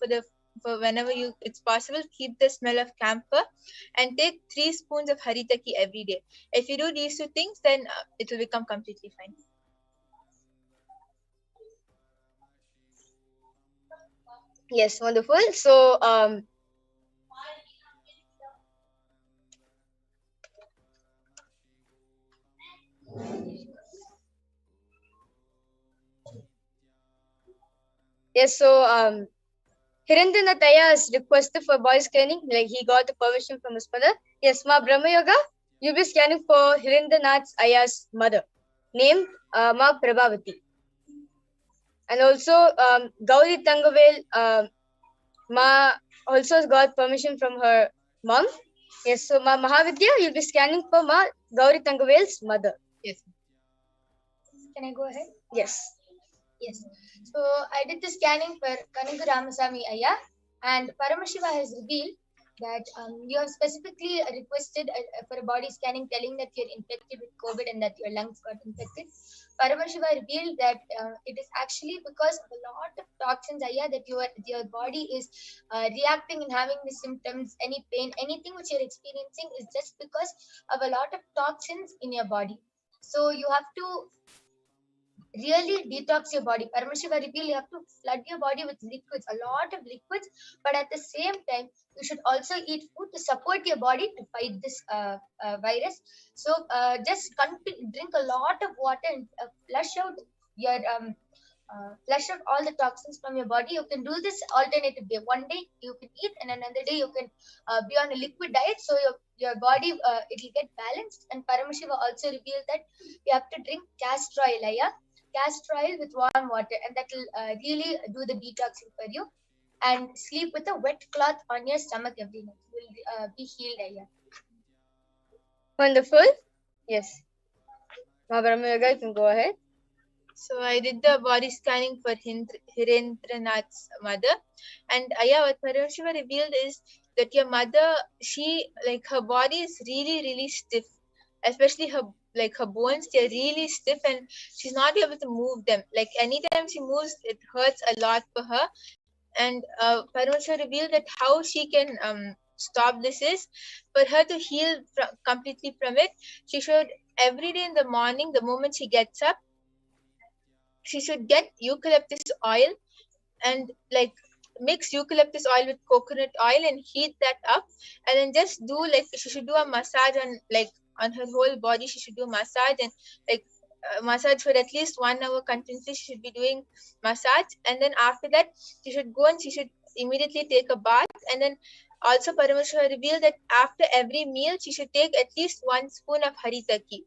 I: for whenever it's possible, keep the smell of camphor and take 3 spoons of haritaki every day. If you do these 2 things, then it will become completely fine.
E: Yes, wonderful. So yes, so Hirendranath Ayya is requested for body scanning. Like he got the permission from his mother. Yes, Ma Brahma Yoga, you'll be scanning for Hirendranath Ayya's mother, named Ma Prabhavati. And also Gauri Tangavel, Ma also got permission from her mom. Yes, so Ma Mahavidya, you'll be scanning for Ma Gauri Tangavel's mother.
H: Yes.
I: Can I go ahead?
E: Yes.
I: Yes. So I did the scanning for Kannagu Ramasamy Ayya, and Paramashiva has revealed
E: that you have specifically requested for a body scanning telling that you're infected with COVID and that your lungs got infected. Paramashiva revealed that it is actually because of a lot of toxins, Aya, that your body is reacting and having the symptoms, any pain, anything which you're experiencing is just because of a lot of toxins in your body. So you have to really detox your body. Paramashiva revealed you have to flood your body with liquids, a lot of liquids, but at the same time, you should also eat food to support your body to fight this virus. So just drink a lot of water and flush out your flush out all the toxins from your body. You can do this alternative day. One day you can eat, and another day you can be on a liquid diet. So your body it will get balanced. And Paramashiva also revealed that you have to drink castor oil, Aya. Castor oil with warm water, and that will really do the detoxing for you. And sleep with a wet cloth on your stomach every night. You will be healed, Aya. Wonderful. Yes. Mahamari, you can go ahead.
I: So I did the body scanning for Hirendranath's mother, and Aya, what Parashakti revealed is that your mother, she her body is really stiff, especially her bones. They're really stiff, and she's not able to move them. Like anytime she moves, it hurts a lot for her. And Parashakti revealed that how she can stop this is for her to heal completely from it. She should every day in the morning, the moment she gets up, she should get eucalyptus oil and mix eucalyptus oil with coconut oil and heat that up, and then just do she should do a massage on her whole body. She should do a massage and massage for at least 1 hour continuously. She should be doing massage, and then after that she should go and she should immediately take a bath. And then also Paramashiva revealed that after every meal she should take at least 1 spoon of haritaki,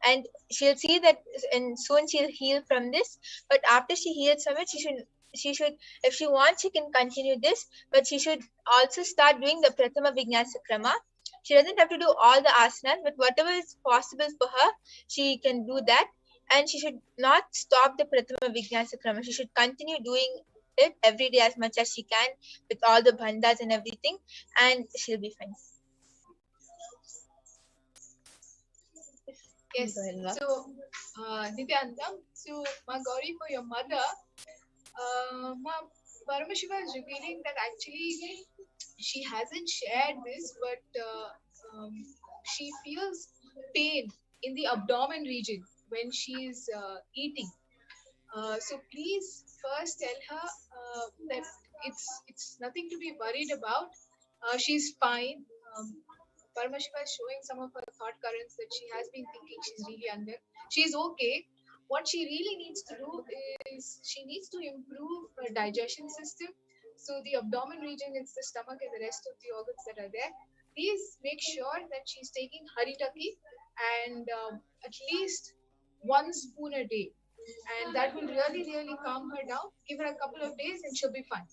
I: and she'll see that, and soon she'll heal from this. But after she heals from it, she should, if she wants, she can continue this, but she should also start doing the Prathama Vinyasa Krama. She doesn't have to do all the asanas, but whatever is possible for her, she can do that. And she should not stop the Prathama Vinyasa Krama. She should continue doing it every day as much as she can with all the bandhas and everything, and she'll be fine.
H: Yes. So, Nithyananda, so Ma Gauri, for your mother, Ma Paramashiva is revealing that actually she hasn't shared this, but she feels pain in the abdomen region when she is eating. So please first tell her that it's nothing to be worried about. She's fine. Paramashiva is showing some of her thought currents that she has been thinking she's really under. She's okay. What she really needs to do is she needs to improve her digestion system. So the abdomen region is the stomach and the rest of the organs that are there. Please make sure that she's taking haritaki and at least 1 spoon a day. And that will really calm her down. Give her a couple of days and she'll be fine.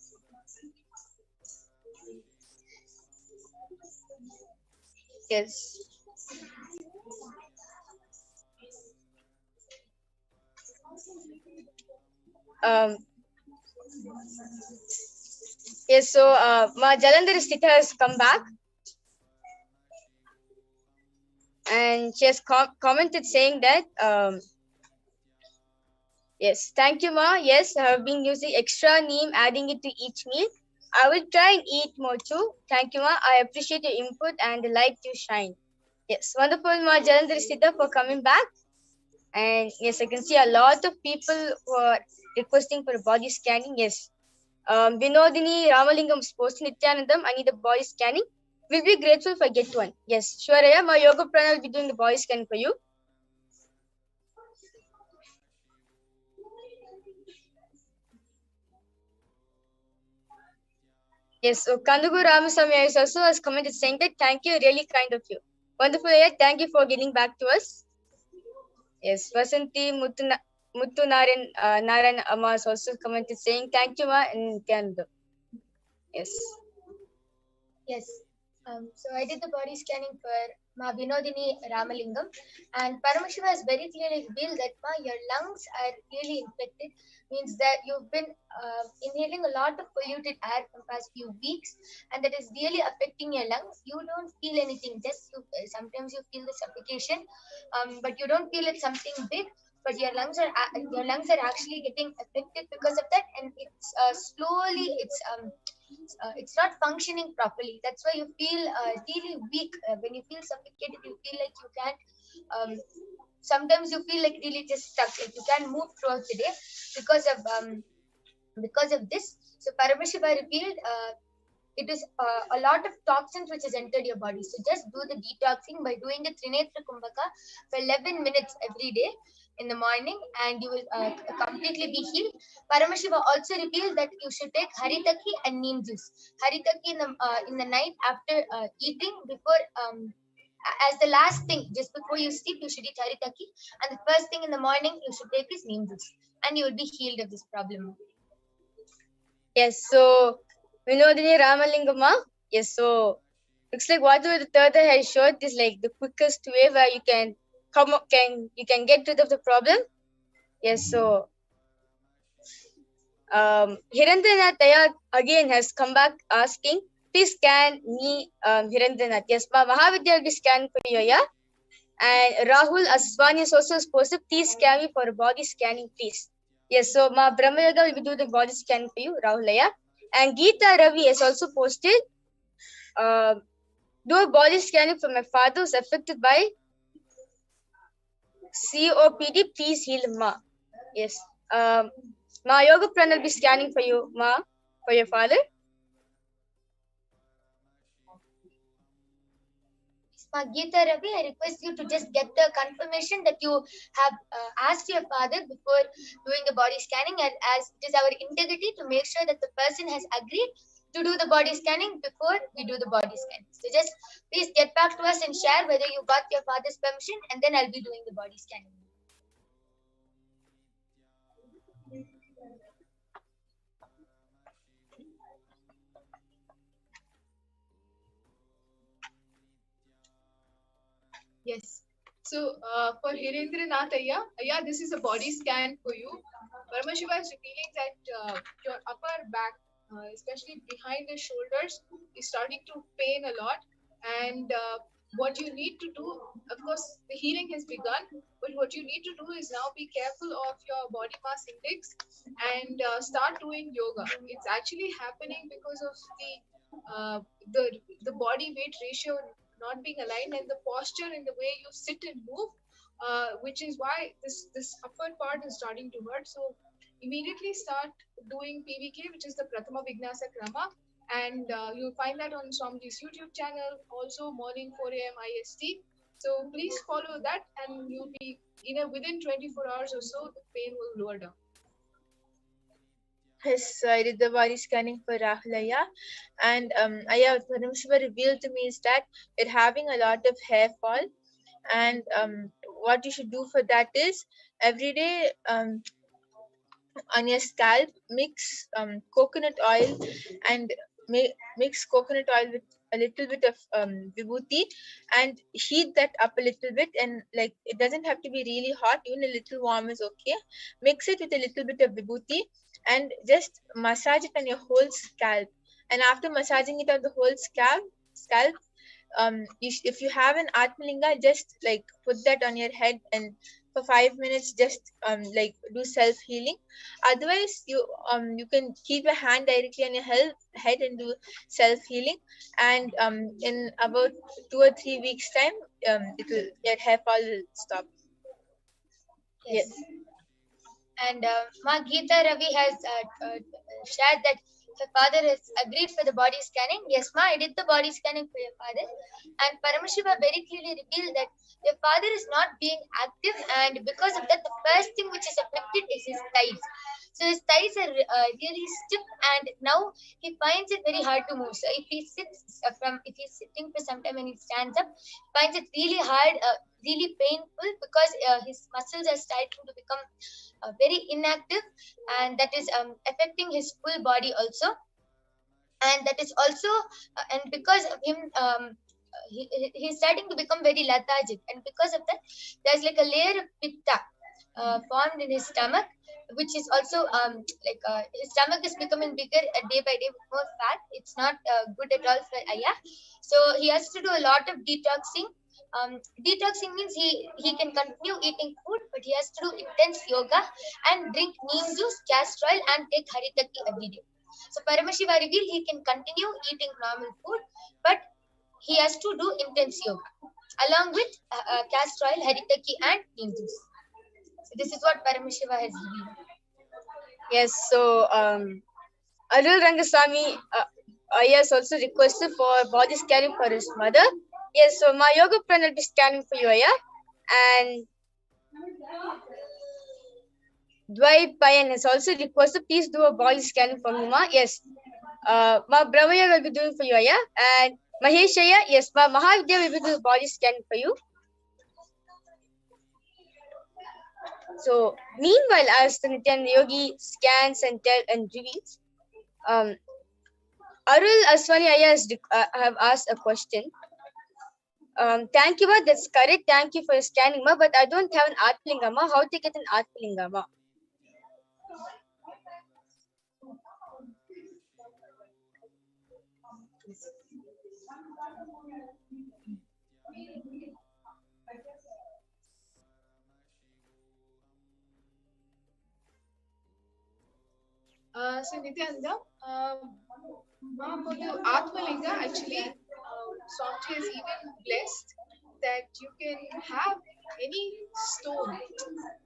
E: Yes. Yes, so Ma Jalandhar Sthita has come back. And she has commented saying that, yes, thank you, Ma. Yes, I have been using extra neem, adding it to each meal. I will try and eat more too. Thank you, Ma. I appreciate your input and the light you shine. Yes, wonderful, Ma Jalandhar Sthita, for coming back. And yes, I can see a lot of people who are requesting for body scanning. Yes, Vinodini Ramalingam is posting Nithyanandam. I need a body scanning. We'll be grateful if I get one. Yes, sure, Aya. My yoga prana will be doing the body scan for you. Yes, so Kandugu Ramasamy is also has commented saying that thank you, really kind of you. Wonderful, Aya. Thank you for getting back to us. Yes, Vasanti Muttu Narayan Amma has also commented saying thank you, Ma, and Nithyananda. Yes. Yes. So I did the body scanning for Ma Vinodini Ramalingam, and Paramashiva has very clearly revealed that your lungs are really infected, means that you've been inhaling a lot of polluted air for past few weeks, and that is really affecting your lungs. You don't feel anything, just sometimes you feel the suffocation, but you don't feel it's something big. But your lungs are actually getting affected because of that, and it's slowly it's not functioning properly. That's why you feel really weak. When you feel suffocated, you feel like you can't. Sometimes you feel like really just stuck, like you can't move throughout the day because of this. So Paramashiva revealed it is a lot of toxins which has entered your body. So just do the detoxing by doing the Trinetra Kumbhaka for 11 minutes every day in the morning, and you will completely be healed. Paramashiva also revealed that you should take haritaki and neem juice. Haritaki in the night after eating, before as the last thing, just before you sleep, you should eat haritaki, and the first thing in the morning you should take is neem juice, and you will be healed of this problem.
J: Yes, so Vinodini Ramalingama. Yes, so looks like whatever the third eye has showed is like the quickest way where you can get rid of the problem. Yes, so Hirandranath again has come back asking, please scan me Hirandranath. Yes, Ma Mahavidya will be scanned for you, yeah. And Rahul Aswani is also posted, please scan me for a body scanning, please. Yes, so Ma Brahmayaga will be doing the body scan for you, Rahul, yeah. And Geeta Ravi has also posted, do a body scanning for my father who's affected by COPD, please heal Ma. Yes. Ma Yoga Pran will be scanning for you, Ma, for your father.
E: Ma Geeta Ravi, I request you to just get the confirmation that you have asked your father before doing the body scanning, and as it is our integrity to make sure that the person has agreed to do the body scanning before we do the body scanning. So just please get back to us and share whether you got your father's permission, and then I'll be doing the body scanning.
H: Yes. So for Hirendranath Ayya, this is a body scan for you. Paramashiva is revealing that your upper back, especially behind the shoulders, is starting to pain a lot. And what you need to do, of course, the healing has begun, but what you need to do is now be careful of your body mass index and start doing yoga. It's actually happening because of the body weight ratio not being aligned, and the posture and the way you sit and move, which is why this upper part is starting to hurt. So immediately start doing PVK, which is the Prathama Vignasa Krama, and you'll find that on Swamiji's YouTube channel, also morning 4 AM IST. So please follow that, and you'll be within 24 hours or so, the pain will lower down.
I: Yes, I did the body scanning for Rahulaya, and Paramashiva revealed to me is that you're having a lot of hair fall, and what you should do for that is every day on your scalp mix coconut oil and mix coconut oil with a little bit of vibhuti and heat that up a little bit, and like it doesn't have to be really hot, even a little warm is okay. Mix it with a little bit of vibhuti and just massage it on your whole scalp, and after massaging it on the whole scalp, if you have an Atmalinga, just like put that on your head and for 5 minutes just like do self-healing. Otherwise you can keep your hand directly on your head and do self-healing, and in about 2 or 3 weeks time your hair fall will stop. Yes.
E: And Ma Geeta Ravi has shared that her father has agreed for the body scanning. Yes, Ma, I did the body scanning for your father. And Paramashiva very clearly revealed that your father is not being active, and because of that, the first thing which is affected is his thighs. So his thighs are really stiff, and now he finds it very hard to move. So if he sits if he's sitting for some time and he stands up, he finds it really hard, really painful, because his muscles are starting to become very inactive, and that is affecting his full body also. And that is also and because of him
J: he's starting to become very lethargic, and because of that, there's like a layer of pitta formed in his stomach, which is also his stomach is becoming bigger day by day with more fat. It's not good at all for Aya. So he has to do a lot of detoxing. Detoxing means he can continue eating food, but he has to do intense yoga and drink neem juice, castor oil, and take haritaki every day. So Paramashiva revealed he can continue eating normal food, but he has to do intense yoga along with castor oil, haritaki, and neem juice. So this is what Paramashiva has revealed.
E: Yes, so Arul Rangaswamy is also requested for body scanning for his mother. Yes, so my yoga friend will be scanning for you, Aya. And Dwight Payan has also requested, please do a body scanning for me, Ma. Yes. Ma Brahmaya will be doing for you, Aya. And Mahesh Aya, yes, Ma Mahavidya will be doing body scanning for you. So, meanwhile, as the Nithyananda Yogi scans and reveals, Arul Aswani Aya have asked a question. Thank you, Ma. That's correct. Thank you for scanning, Ma. But I don't have an Atmalinga, Ma. How to get an Atmalinga, Ma?
H: So Nithyananda, for the Atmalinga, actually, Swamiji is even blessed that you can have any stone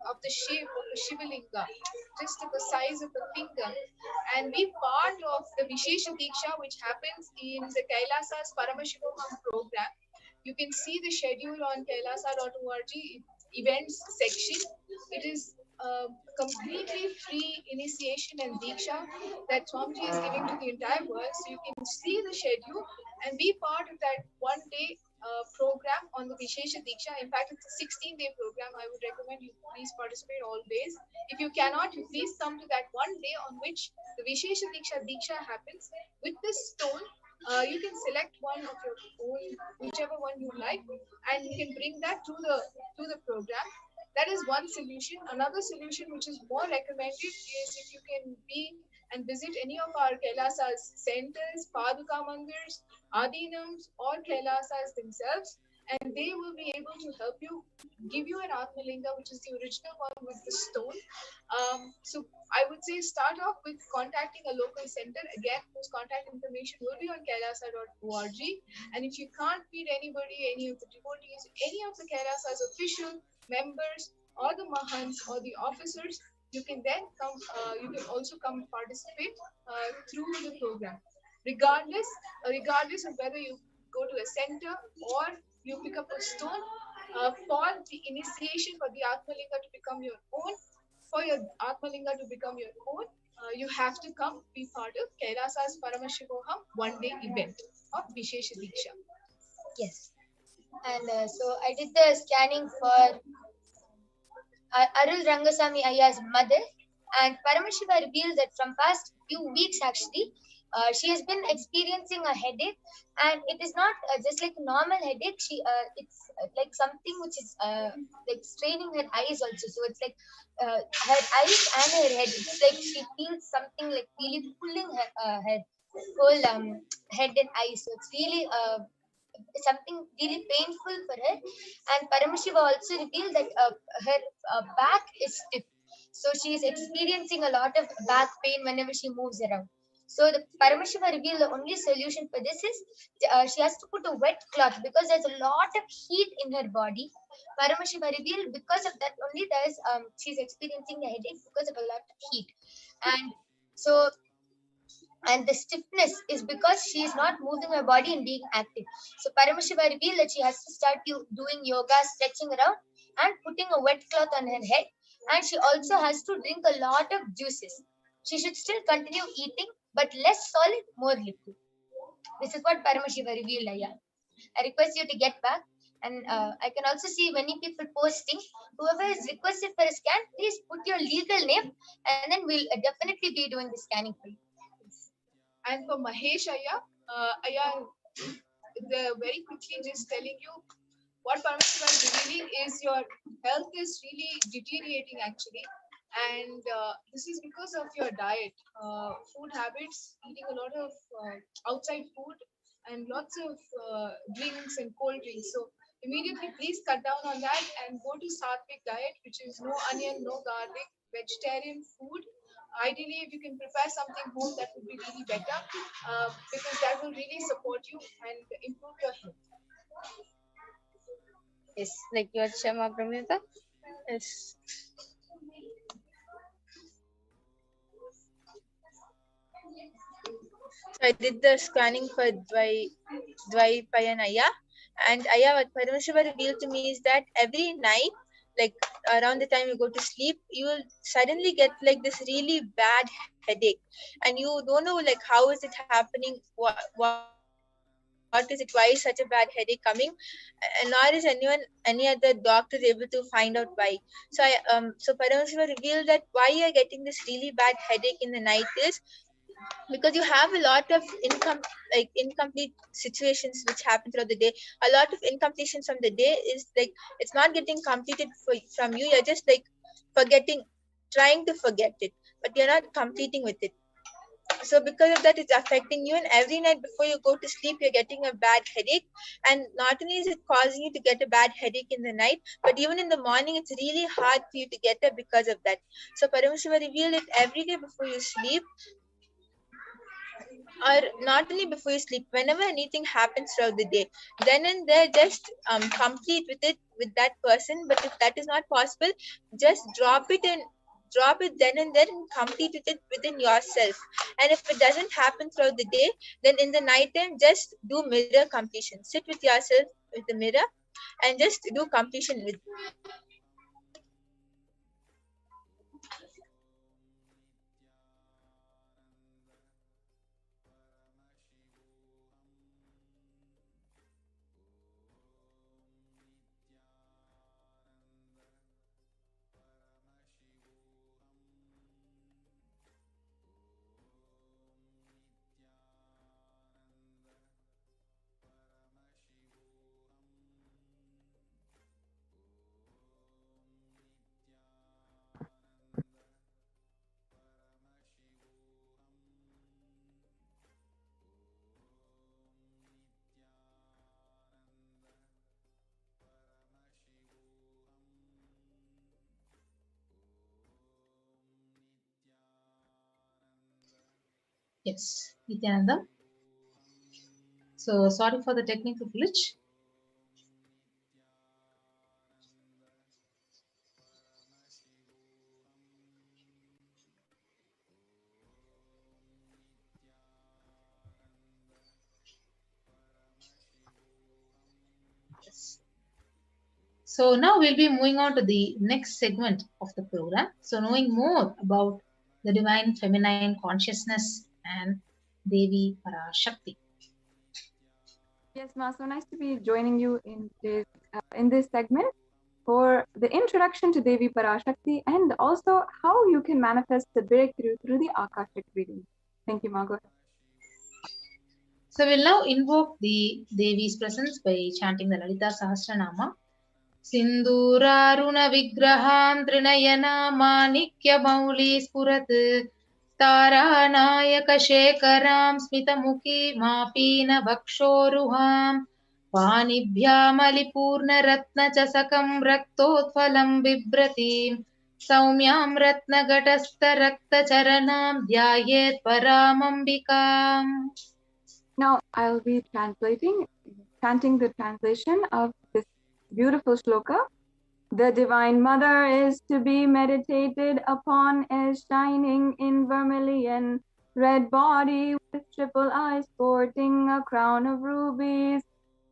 H: of the shape of a Shivalinga, just of the size of a finger, and be part of the Vishesha Diksha, which happens in the Kailasa's Paramashivoham program. You can see the schedule on kailasa.org events section. It is completely free initiation and diksha that Swamiji is giving to the entire world. So you can see the schedule and be part of that one-day program on the Vishesha Diksha. In fact, it's a 16-day program. I would recommend you please participate always. If you cannot, you please come to that one day on which the Vishesha Diksha happens. With this stone, you can select one of your own, whichever one you like, and you can bring that to the program. That is one solution. Another solution which is more recommended is if you can be and visit any of our Kailasa's centers, Paduka Mandirs, Adinams, or Kailasas themselves, and they will be able to help you, give you an Atmalinga, which is the original one with the stone. So I would say start off with contacting a local center. Again, whose contact information will be on kailasa.org. And if you can't meet anybody, any of the devotees, any of the Kailasa's official members or the Mahants or the officers, you can then come, you can also come participate through the program. Regardless of whether you go to a center or you pick up a stone, for the initiation, for the Atmalinga to become your own, for your Atmalinga to become your own, you have to come be part of Kailasa's Paramashivoham one-day event of Vishesha Diksha.
J: Yes. And so I did the scanning for Arul Rangaswamy Aya's mother, and Paramashiva revealed that from past few weeks actually, she has been experiencing a headache, and it is not just like a normal headache. It's like something which is like straining her eyes also. So it's like her eyes and her head. It's like she feels something like really pulling her whole head and eyes. So it's really something really painful for her. And Paramashiva also revealed that her back is stiff. So she is experiencing a lot of back pain whenever she moves around. So the Paramashiva revealed the only solution for this is she has to put a wet cloth because there's a lot of heat in her body. Paramashiva revealed because of that only she's experiencing a headache because of a lot of heat. And the stiffness is because she is not moving her body and being active. So Paramashiva revealed that she has to start doing yoga, stretching around, and putting a wet cloth on her head. And she also has to drink a lot of juices. She should still continue eating, but less solid, more liquid. This is what Paramashiva revealed, Aya. I request you to get back. And I can also see many people posting. Whoever is requested for a scan, please put your legal name, and then we'll definitely be doing the scanning for you.
H: And for Mahesh Aya, they're very quickly just telling you what Paramahansa is revealing is your health is really deteriorating actually, and this is because of your diet, food habits, eating a lot of outside food, and lots of drinks and cold drinks. So immediately, please cut down on that and go to Sattvic diet, which is no onion, no garlic, vegetarian food. Ideally, if you can prepare something home, that would be really better because that will really support you and improve your health.
J: Yes, like your Shama Pramita.
I: Yes. So I did the scanning for Dvaipayan Aya, and Aya, what Parameshwar revealed to me is that every night, like around the time you go to sleep, you will suddenly get like this really bad headache, and you don't know like how is it happening, what is it, why is such a bad headache coming, and nor is any other doctor able to find out why. So Parameshwar revealed that why you are getting this really bad headache in the night is because you have a lot of incomplete situations which happen throughout the day. A lot of incompletions from the day is like it's not getting completed from you. You're just like trying to forget it, but you're not completing with it. So because of that, it's affecting you, and every night before you go to sleep, you're getting a bad headache. And not only is it causing you to get a bad headache in the night, but even in the morning, it's really hard for you to get up because of that. So Parameshwar revealed it every day before you sleep, or not only before you sleep, whenever anything happens throughout the day, then and there just complete with it with that person. But if that is not possible, just drop it then and there and complete with it within yourself. And if it doesn't happen throughout the day, then in the night time just do mirror completion. Sit with yourself with the mirror and just do completion with.
B: Yes, Nithyananda. So sorry for the technical glitch. Yes. So now we'll be moving on to the next segment of the program. So knowing more about the divine feminine consciousness and Devi Parashakti.
K: Yes, Ma, so nice to be joining you in this segment for the introduction to Devi Parashakti and also how you can manifest the breakthrough through the Akashic reading. Thank you, Ma. Go ahead.
B: So we'll now invoke the Devi's presence by chanting the Lalita Sahasranama. Sinduraruna Vigraham Trinayana Manikya Mauli Spurat Taranayaka Shekaram Smitamuki Mapina Vakshoruham Panibhyamalipurna Ratna Chasakam Raktotphalam Bibratim Saumyam Ratna Gatastha Rakta Charanam Dhyayet Paramambikam.
K: Now I'll be chanting the translation of this beautiful shloka. The Divine Mother is to be meditated upon as shining in vermilion, red body with triple eyes sporting a crown of rubies,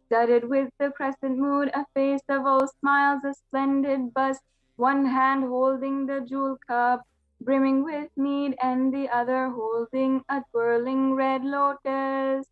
K: studded with the crescent moon, a face of all smiles, a splendid bust, one hand holding the jewel cup, brimming with mead, and the other holding a twirling red lotus.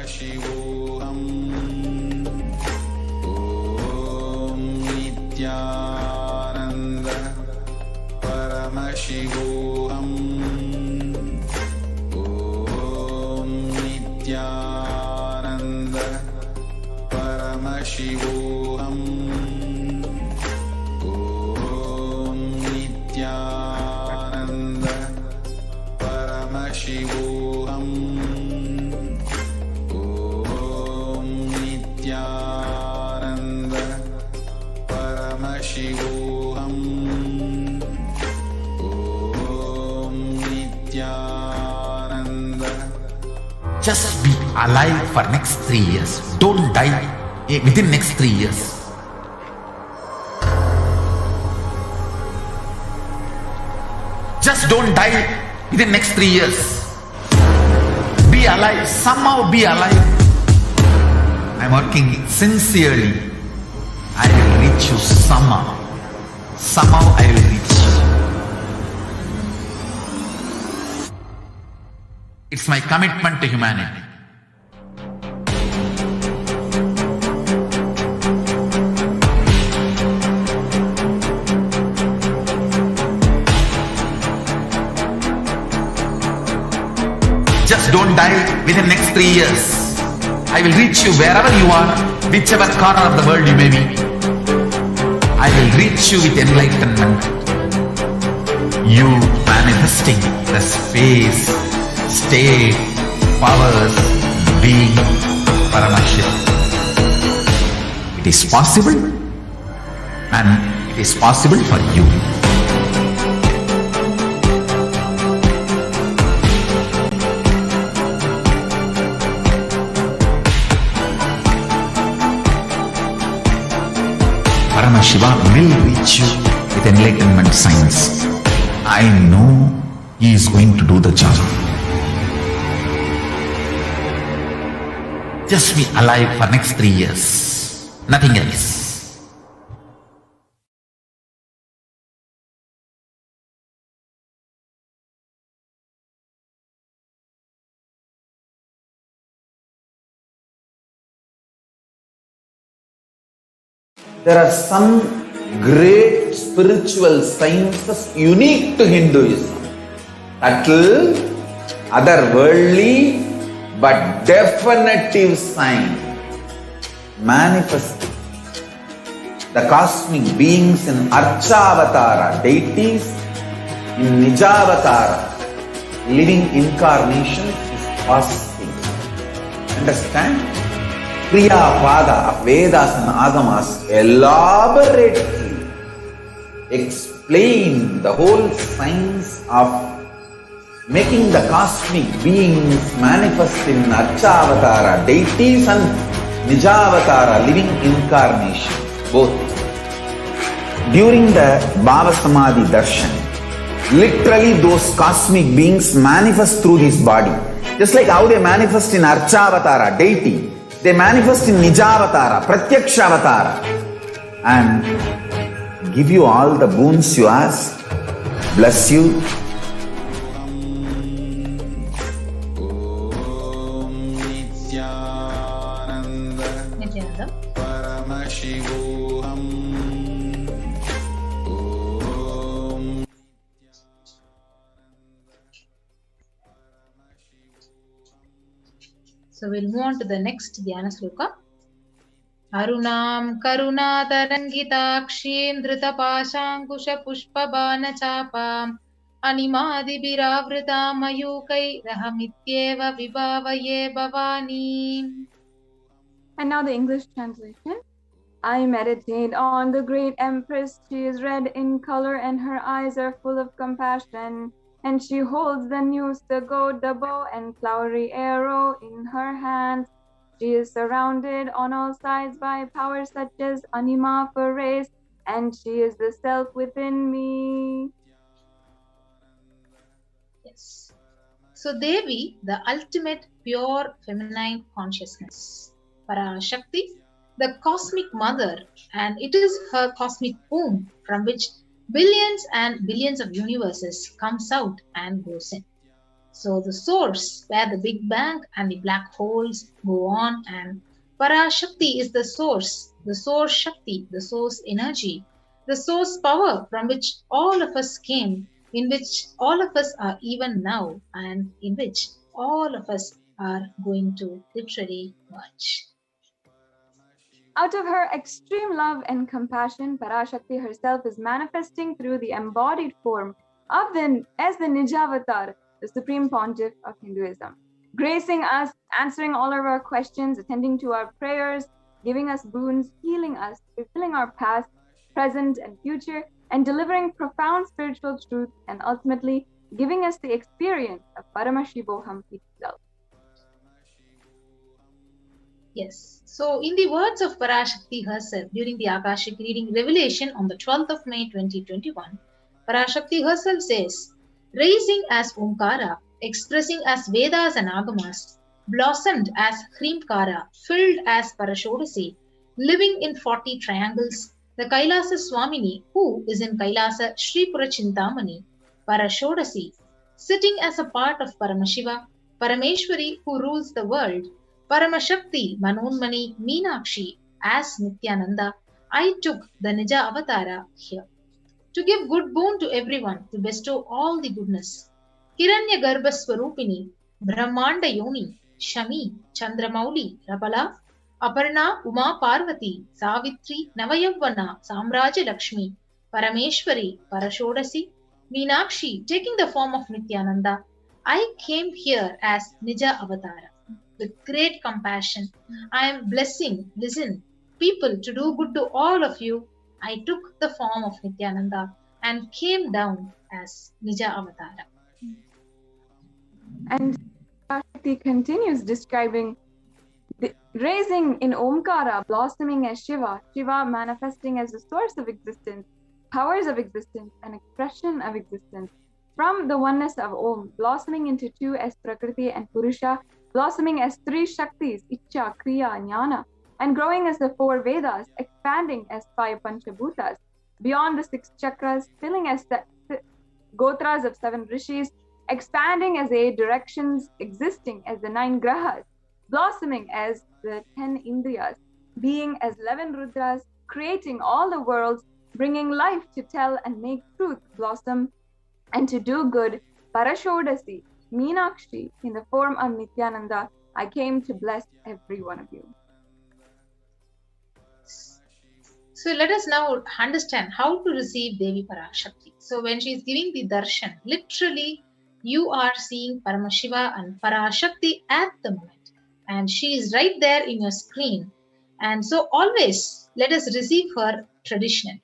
A: Shivoham. Om Nithyananda Paramashivoham. Om Nithyananda Paramashivoham. Om Nithyananda Paramashivoham. Om Nithyananda Paramashivoham. Om Nithyananda.
G: Just be alive for next 3 years. Don't die within next 3 years. Just don't die within next 3 years. Be alive. Somehow be alive. I'm working sincerely. I will reach you somehow. Somehow I will reach you. It's my commitment to humanity. Just don't die within next 3 years. I will reach you wherever you are, whichever corner of the world you may be. I will reach you with enlightenment. You manifesting the space, state, powers, being, Parashakti. It is possible, and it is possible for you. Paramashiva will reach you with enlightenment science. I know he is going to do the job. Just be alive for next 3 years. Nothing else.
F: There are some great spiritual sciences unique to Hinduism. Subtle, otherworldly, but definitive sign. Manifesting the cosmic beings in Archavatara, deities in Nijavatara, living incarnations is possible. Understand? Kriya Pada of Vedas and Agamas elaborately explain the whole science of making the cosmic beings manifest in Archavatara, deities and Nijavatara, living incarnation, both. During the Bhava Samadhi Darshan, literally those cosmic beings manifest through this body. Just like how they manifest in Archavatara, deity, they manifest in Nijavatara, Pratyakshavatara, and give you all the boons you ask, bless you.
B: Nithyananda.
A: Paramashivoham. Om
B: So we'll move on to the next Dhyana Sloka. Arunam karuna tarangitakshim dhritapashankusha pushpabana chapam animadi biravrita mayukai rahamityeva vibhavaye bhavani.
K: And now the English translation. I meditate on the great Empress. She is red in color and her eyes are full of compassion. And she holds the news, the goad, the bow, and flowery arrow in her hands. She is surrounded on all sides by powers such as Anima for race, and she is the self within me.
B: Yes. So Devi, the ultimate pure feminine consciousness. Parashakti, the cosmic mother, and it is her cosmic womb from which billions and billions of universes comes out and goes in. So the source where the Big Bang and the black holes go on, and Parashakti is the source Shakti, the source energy, the source power from which all of us came, in which all of us are even now, and in which all of us are going to literally merge.
K: Out of her extreme love and compassion, Parashakti herself is manifesting through the embodied form of as the Nijavatar, the Supreme Pontiff of Hinduism, gracing us, answering all of our questions, attending to our prayers, giving us boons, healing us, fulfilling our past, present, and future, and delivering profound spiritual truth, and ultimately giving us the experience of Paramashivoham itself.
B: Yes. So, in the words of Parashakti herself during the Akashic reading revelation on the 12th of May 2021, Parashakti herself says, "Rising as Omkara, expressing as Vedas and Agamas, blossomed as Hrimkara, filled as Parashodasi, living in 40 triangles, the Kailasa Swamini, who is in Kailasa Shripura Chintamani, Parashodasi, sitting as a part of Paramashiva, Parameshwari, who rules the world, Paramashakti, Manonmani, Meenakshi, as Nithyananda, I took the Nija Avatara here. To give good boon to everyone, to bestow all the goodness. Hiranya Garbha Swarupini, Brahmanda Yoni, Shami, Chandramauli, Rabala, Aparna, Uma Parvati, Savitri, Navayavana, Samraja Lakshmi, Parameshwari, Parashodasi, Meenakshi, taking the form of Nithyananda, I came here as Nija Avatara. With great compassion, I am blessing, people to do good to all of you. I took the form of Nithyananda and came down as Nija Avatara."
K: And Parashakti continues describing the raising in Omkara, blossoming as Shiva, Shiva manifesting as the source of existence, powers of existence, and expression of existence. From the oneness of Om, blossoming into two as Prakriti and Purusha, blossoming as three Shaktis, Icha, Kriya, Jnana, and growing as the four Vedas, expanding as 5 Panchabhutas, beyond the 6 chakras, filling as the Gotras of 7 Rishis, expanding as 8 directions, existing as the 9 Grahas, blossoming as the 10 Indriyas, being as 11 Rudras, creating all the worlds, bringing life to tell and make truth blossom, and to do good, Parashodasi, Meenakshi, in the form of Nithyananda, I came to bless every one of you.
B: So let us now understand how to receive Devi Parashakti. So when she is giving the darshan, literally you are seeing Paramashiva and Parashakti at the moment. And she is right there in your screen. And so always let us receive her traditionally.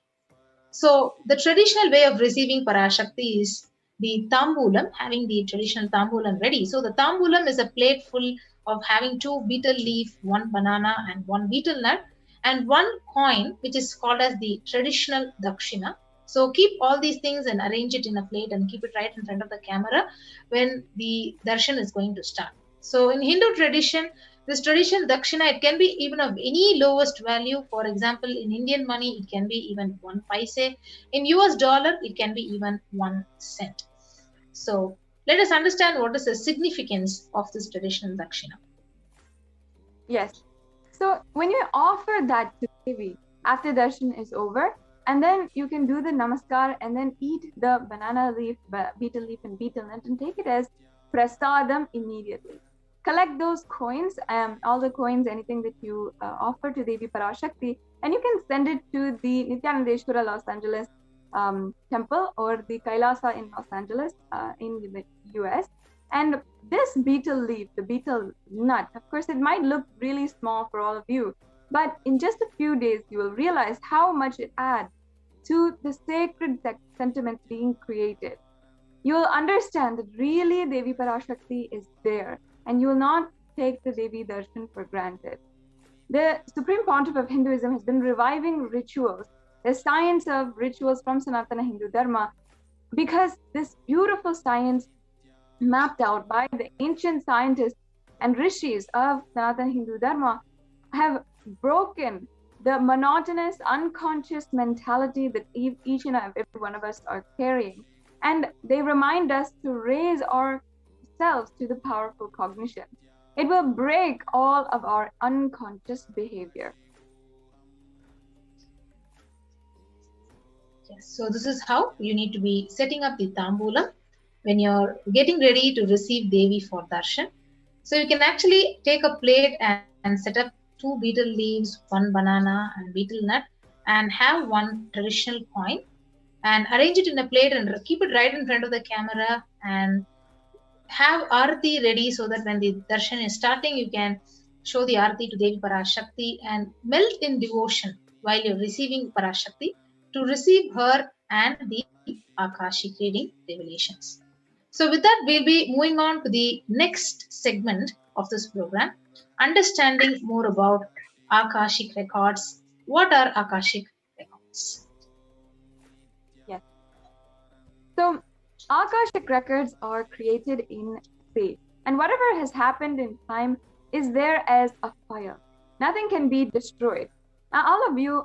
B: So the traditional way of receiving Parashakti is the tambulam, having the traditional tambulam ready. So the tambulam is a plate full of having 2 betel leaf, 1 banana and 1 betel nut, and 1 coin, which is called as the traditional dakshina. So keep all these things and arrange it in a plate and keep it right in front of the camera when the darshan is going to start. So in Hindu tradition, this traditional dakshina, it can be even of any lowest value. For example, in Indian money, it can be even 1 paise. In US dollar, it can be even 1 cent. So let us understand what is the significance of this traditional dakshina.
K: Yes. So when you offer that to Devi after darshan is over, and then you can do the namaskar and then eat the banana leaf, betel leaf and betel nut and take it as prasadam immediately. Collect those coins, all the coins, anything that you offer to Devi Parashakti, and you can send it to the Nithyanandeshwara Los Angeles temple or the Kailasa in Los Angeles in the US. And this betel leaf, the betel nut, of course, it might look really small for all of you, but in just a few days, you will realize how much it adds to the sacred sentiments being created. You will understand that really Devi Parashakti is there, and you will not take the Devi Darshan for granted. The Supreme Pontiff of Hinduism has been reviving rituals, the science of rituals from Sanatana Hindu Dharma, because this beautiful science mapped out by the ancient scientists and rishis of Sanatana Hindu Dharma have broken the monotonous, unconscious mentality that each and every one of us are carrying. And they remind us to raise our ourselves to the powerful cognition. It will break all of our unconscious behavior.
B: Yes, so this is how you need to be setting up the tambulam when you're getting ready to receive Devi for darshan. So you can actually take a plate and set up 2 betel leaves, 1 banana and betel nut, and have 1 traditional coin, and arrange it in a plate and keep it right in front of the camera, and have arati ready so that when the darshan is starting, you can show the arati to Devi Parashakti and melt in devotion while you're receiving Parashakti to receive her and the Akashic reading revelations. So with that, we'll be moving on to the next segment of this program, understanding more about Akashic records. What are Akashic records?
K: Yes. So Akashic records are created in space, and whatever has happened in time is there as a fire. Nothing can be destroyed. Now,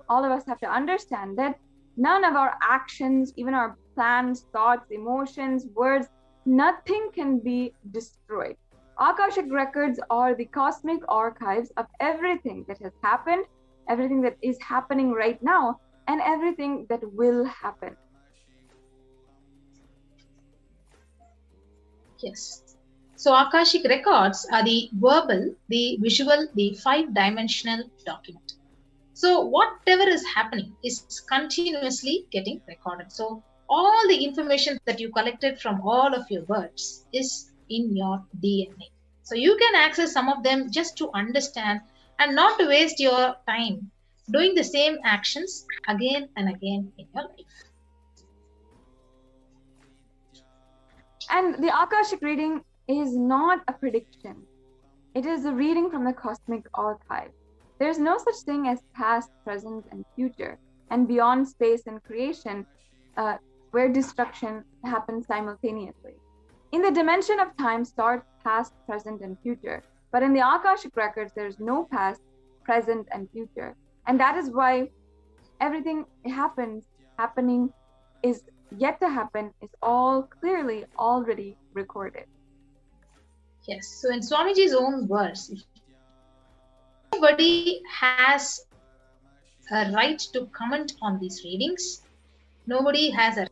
K: all of us have to understand that none of our actions, even our plans, thoughts, emotions, words, nothing can be destroyed. Akashic records are the cosmic archives of everything that has happened, everything that is happening right now, and everything that will happen.
B: Yes. So Akashic records are the verbal, the visual, the 5-dimensional document. So whatever is happening is continuously getting recorded. So all the information that you collected from all of your words is in your DNA. So you can access some of them just to understand and not to waste your time doing the same actions again and again in your life.
K: And the Akashic reading is not a prediction. It is a reading from the cosmic archive. There's no such thing as past, present, and future, and beyond space and creation, where destruction happens simultaneously. In the dimension of time starts past, present, and future. But in the Akashic records, there's no past, present, and future. And that is why everything happening is yet to happen, is all clearly already recorded.
B: Yes. So in Swamiji's own words, nobody has a right to comment on these readings. Nobody has a right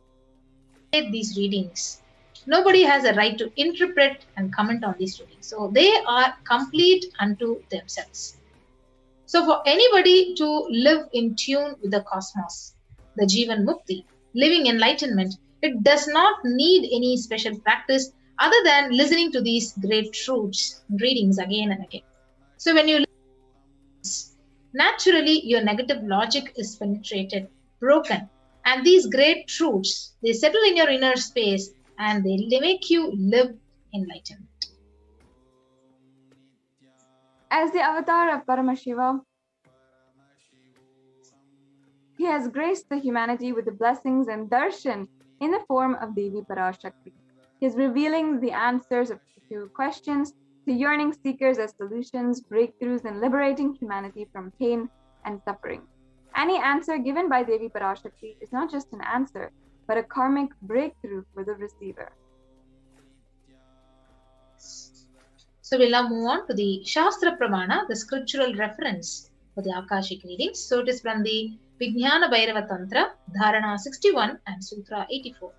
B: to read these readings. Nobody has a right to interpret and comment on these readings. So they are complete unto themselves. So for anybody to live in tune with the cosmos, the Jivan Mukti, living enlightenment, it does not need any special practice other than listening to these great truths, readings again and again. So when you listen, naturally your negative logic is penetrated, broken, and these great truths, they settle in your inner space and they make you live enlightenment.
K: As the avatar of Paramashiva, he has graced the humanity with the blessings and darshan in the form of Devi Parashakti. He is revealing the answers to questions to yearning seekers as solutions, breakthroughs, and liberating humanity from pain and suffering. Any answer given by Devi Parashakti is not just an answer, but a karmic breakthrough for the receiver.
B: So we'll now move on to the Shastra Pramana, the scriptural reference for the Akashic readings. So it is from the Vijnana Bhairava Tantra, Dharana 61 and Sutra 84.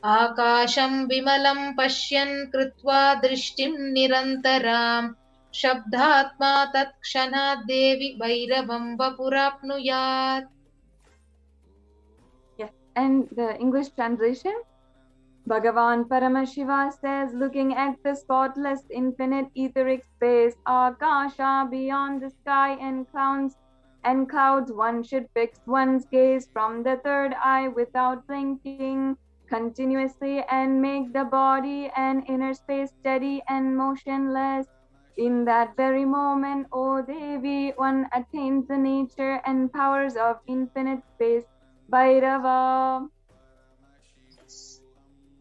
B: Akasham Vimalam Pashyan Kritva Drishtim Nirantaram Shabdhatma Tat Kshanat Devi Bhairavam Vapurapnuyat.
K: Yes, and the English translation, Bhagavan Paramashiva says, looking at the spotless infinite etheric space, Akasha, beyond the sky and clouds, one should fix one's gaze from the third eye without blinking continuously and make the body and inner space steady and motionless. In that very moment, O Devi, one attains the nature and powers of infinite space, Bhairava.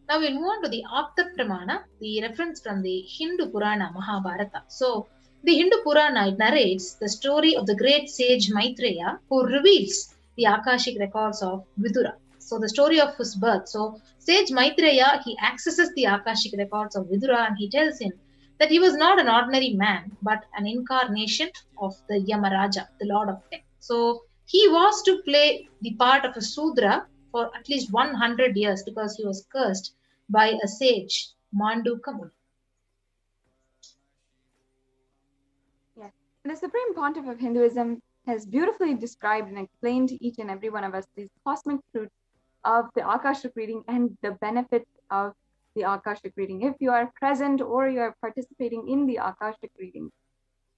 B: Now we'll move on to the Apta Pramana, the reference from the Hindu Purana Mahabharata. So the Hindu Purana, it narrates the story of the great sage Maitreya, who reveals the Akashic records of Vidura. So the story of his birth. So sage Maitreya, he accesses the Akashic records of Vidura and he tells him that he was not an ordinary man, but an incarnation of the Yamaraja, the Lord of Death. So he was to play the part of a Sudra for at least 100 years because he was cursed by a sage, Manduka Muni.
K: Yes. The Supreme Pontiff of Hinduism has beautifully described and explained to each and every one of us these cosmic truths of the Akashic reading and the benefits of the Akashic reading if you are present or you are participating in the Akashic reading.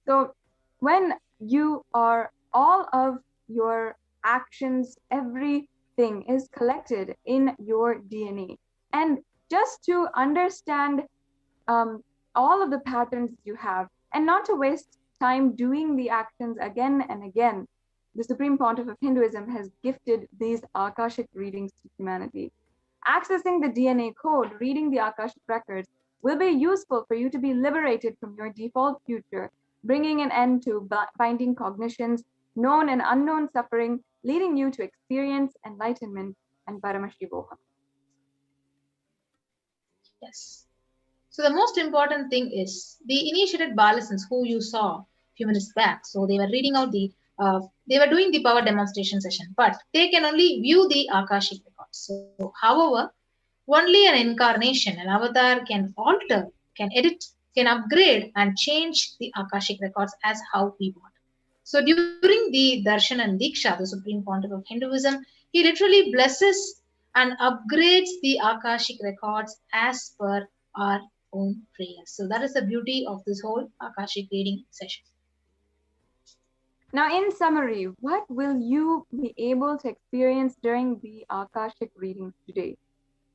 K: So when you are, all of your actions, everything is collected in your DNA. And just to understand all of the patterns you have and not to waste time doing the actions again and again, the Supreme Pontiff of Hinduism has gifted these Akashic readings to humanity. Accessing the DNA code, reading the Akashic records will be useful for you to be liberated from your default future, bringing an end to binding cognitions, known and unknown suffering, leading you to experience enlightenment and Paramashivoham.
B: Yes. So the most important thing is the initiated Balasans who you saw a few minutes back. So they were reading out they were doing the power demonstration session, but they can only view the Akashic records. So, however, only an incarnation, an avatar can alter, can edit, can upgrade and change the Akashic records as how we want. So during the Darshan and Diksha, the Supreme Pontiff of Hinduism, he literally blesses and upgrades the Akashic records as per our own prayers. So that is the beauty of this whole Akashic reading session.
K: Now, in summary, what will you be able to experience during the Akashic reading today?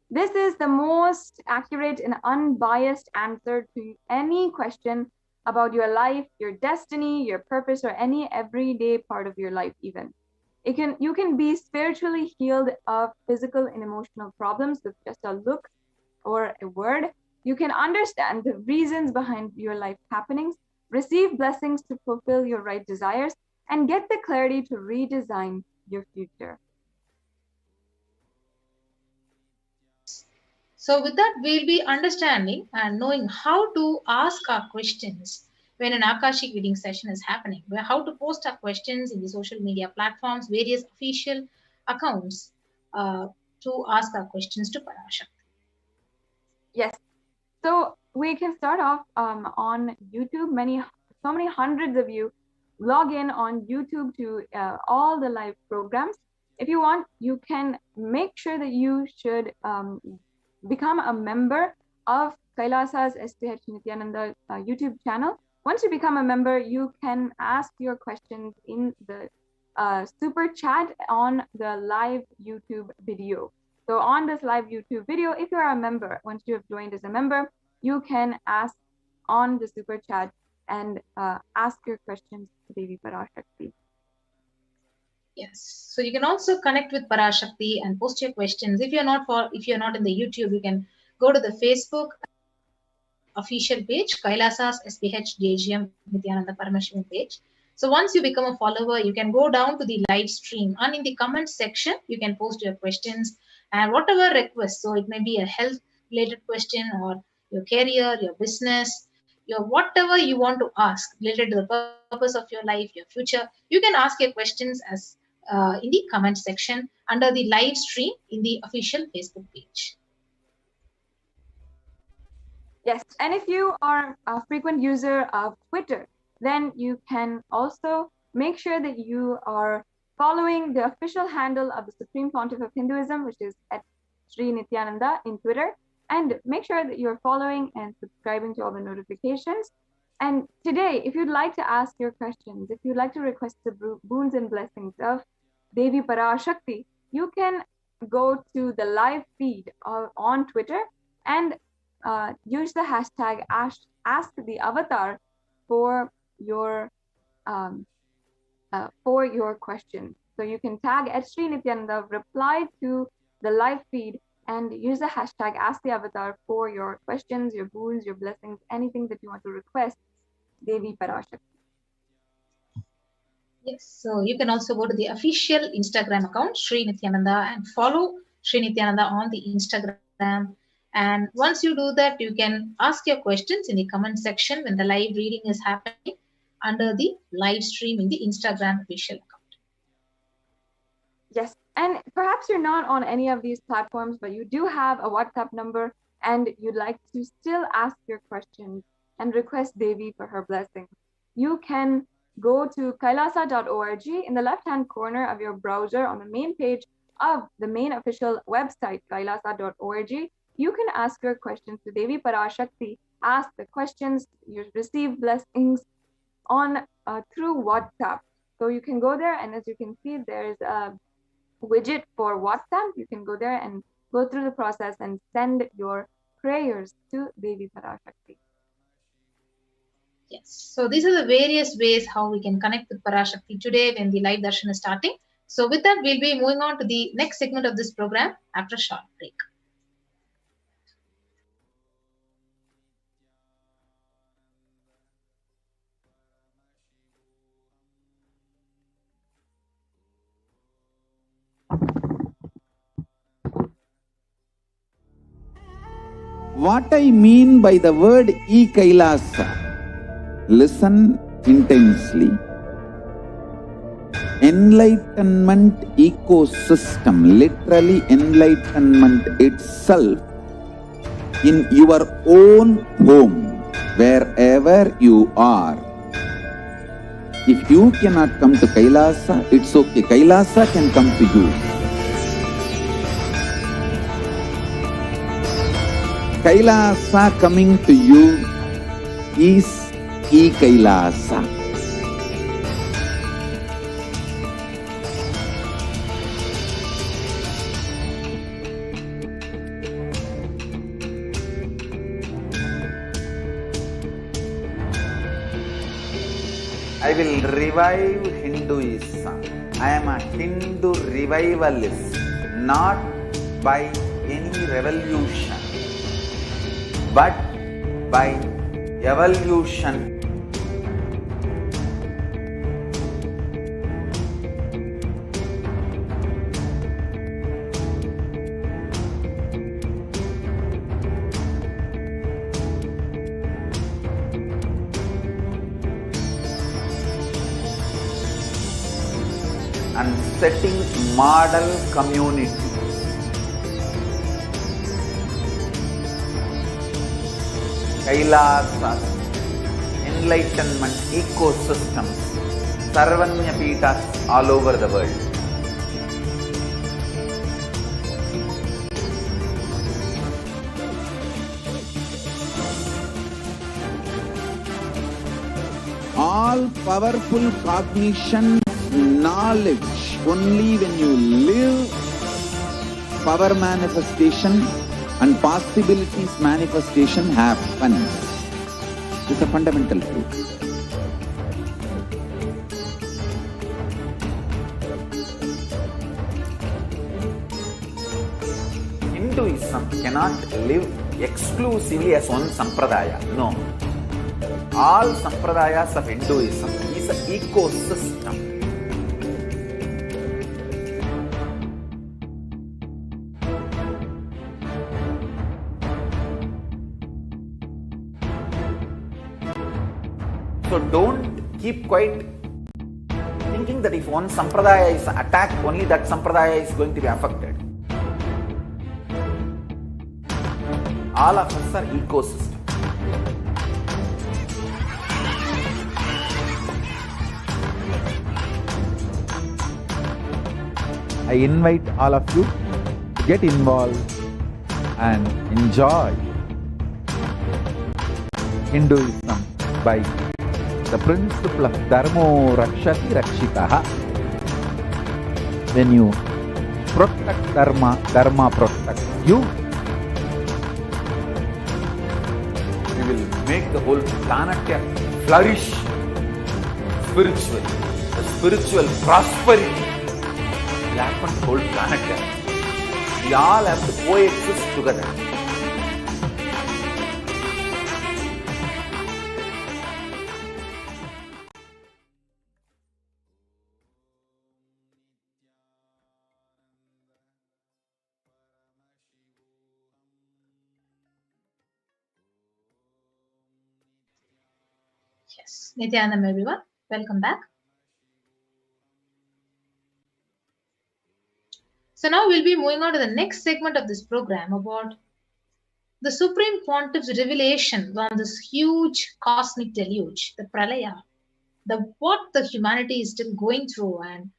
K: This is the most accurate and unbiased answer to any question about your life, your destiny, your purpose, or any everyday part of your life even. You can be spiritually healed of physical and emotional problems with just a look or a word. You can understand the reasons behind your life happenings, receive blessings to fulfill your right desires, and get the clarity to redesign your future.
B: So with that, we'll be understanding and knowing how to ask our questions when an Akashic reading session is happening, where how to post our questions in the social media platforms, various official accounts to ask our questions to Parashakti.
K: Yes. So we can start off on YouTube. So many hundreds of you log in on YouTube to all the live programs. If you want, you can make sure that you should become a member of Kailasa's SPH Nithyananda YouTube channel. Once you become a member, you can ask your questions in the super chat on the live YouTube video. So on this live YouTube video, if you are a member, once you have joined as a member, you can ask on the super chat and ask your questions to Devi Parashakti.
B: Yes. So you can also connect with Parashakti and post your questions. If you're not in the YouTube, you can go to the Facebook official page, Kailasa's SPH JGM Nithyananda Paramashivan page. So once you become a follower, you can go down to the live stream and in the comment section, you can post your questions and whatever requests. So it may be a health related question or your career, your business, your whatever you want to ask related to the purpose of your life, your future. You can ask your questions as in the comment section under the live stream in the official Facebook page.
K: Yes, and if you are a frequent user of Twitter, then you can also make sure that you are following the official handle of the Supreme Pontiff of Hinduism, which is at Sri Nithyananda in Twitter, and make sure that you're following and subscribing to all the notifications. And today, if you'd like to ask your questions, if you'd like to request the boons and blessings of Devi Parashakti, you can go to the live feed on Twitter and use the hashtag #AskTheAvatar for your question. So you can tag at Sri Nithyananda, reply to the live feed, and use the hashtag #AskTheAvatar for your questions, your boons, your blessings, anything that you want to request Devi Parashakti.
B: Yes, so you can also go to the official Instagram account, Sri Nithyananda, and follow Sri Nithyananda on the Instagram. And once you do that, you can ask your questions in the comment section when the live reading is happening under the live stream in the Instagram official account.
K: Yes, and perhaps you're not on any of these platforms, but you do have a WhatsApp number and you'd like to still ask your questions and request Devi for her blessings. You can go to kailasa.org in the left-hand corner of your browser on the main page of the main official website, kailasa.org. You can ask your questions to Devi Parashakti. Ask the questions, you receive blessings on through WhatsApp. So you can go there, and as you can see, there's a widget for WhatsApp. You can go there and go through the process and send your prayers to Devi Parashakti.
B: Yes, so these are the various ways how we can connect with Parashakti today when the live darshan is starting. So with that, we'll be moving on to the next segment of this program after a short break.
F: What I mean by the word e-Kailasa, listen intensely. Enlightenment ecosystem, literally enlightenment itself, in your own home, wherever you are. If you cannot come to Kailasa, it's okay. Kailasa can come to you. Kailasa coming to you is e-Kailasa. I will revive Hinduism. I am a Hindu revivalist, not by any revolution, but by evolution. And setting model community. Kailasas, enlightenment ecosystems, Sarvanya Peethas all over the world. All powerful cognition, knowledge, only when you live, power manifestation and possibilities manifestation happens. It's a fundamental truth. Hinduism cannot live exclusively as one sampradaya. No. All sampradayas of Hinduism is an ecosystem. So don't keep quiet thinking that if one sampradaya is attacked, only that sampradaya is going to be affected. All of us are ecosystem. I invite all of you to get involved and enjoy Hinduism by the principle of Dharmo Rakshati Rakshitaha. When you protect Dharma, Dharma protects you. We will make the whole planet flourish spiritually. The spiritual prosperity will happen to the whole planet. We all have to coexist together.
B: Yes. Nithyananda, everyone. Welcome back. So now we'll be moving on to the next segment of this program about the Supreme Pontiff's revelation on this huge cosmic deluge, the Pralaya, what the humanity is still going through, and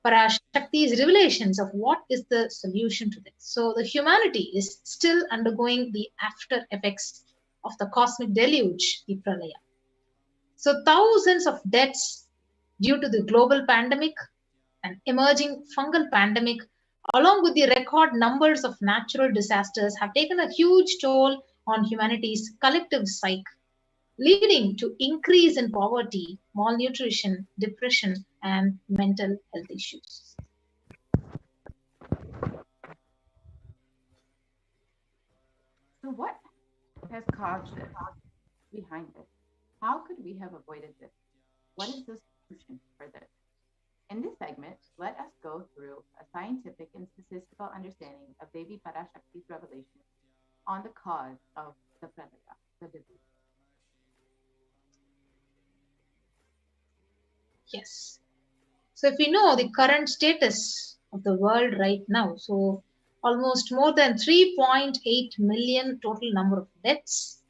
B: Parashakti's revelations of what is the solution to this. So the humanity is still undergoing the after effects of the cosmic deluge, the Pralaya. So thousands of deaths due to the global pandemic and emerging fungal pandemic, along with the record numbers of natural disasters, have taken a huge toll on humanity's collective psyche, leading to increase in poverty, malnutrition, depression, and mental health issues.
L: So what has caused this behind this? How could we have avoided this? What is the solution for this? In this segment, let us go through a scientific and statistical understanding of Devi Parashakti's revelation on the cause of the Pralaya, the disease.
B: Yes. So if we know the current status of the world right now, so almost more than 3.8 million total number of deaths,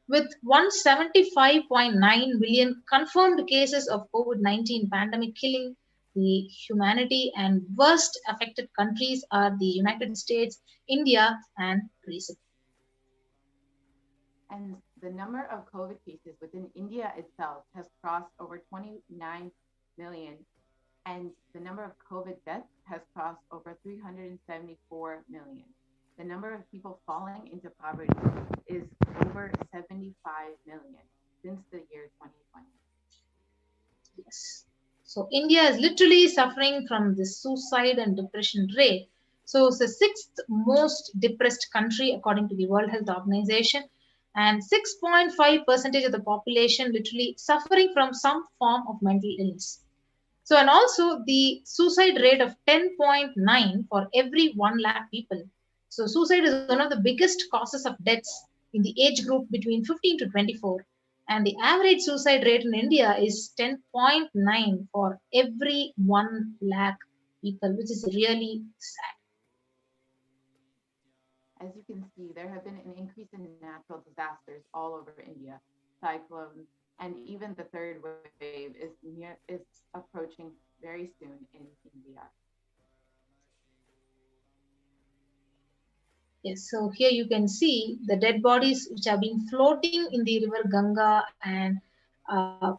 B: with 175.9 million confirmed cases of COVID-19 pandemic killing the humanity, and worst affected countries are the United States, India, and Brazil.
L: And the number of COVID cases within India itself has crossed over 29 million, and the number of COVID deaths has crossed over 374 million. The number of people falling into poverty is over 75 million since the year 2020.
B: Yes. So India is literally suffering from this suicide and depression rate. So it's the 6th most depressed country according to the World Health Organization, and 6.5% of the population literally suffering from some form of mental illness. So, and also the suicide rate of 10.9 for every 1 lakh people. So suicide is one of the biggest causes of deaths in the age group between 15 to 24. And the average suicide rate in India is 10.9 for every 1 lakh people, which is really sad.
L: As you can see, there have been an increase in natural disasters all over India. Cyclones, and even the third wave is approaching very soon in India.
B: Yes, so here you can see the dead bodies which have been floating in the river Ganga and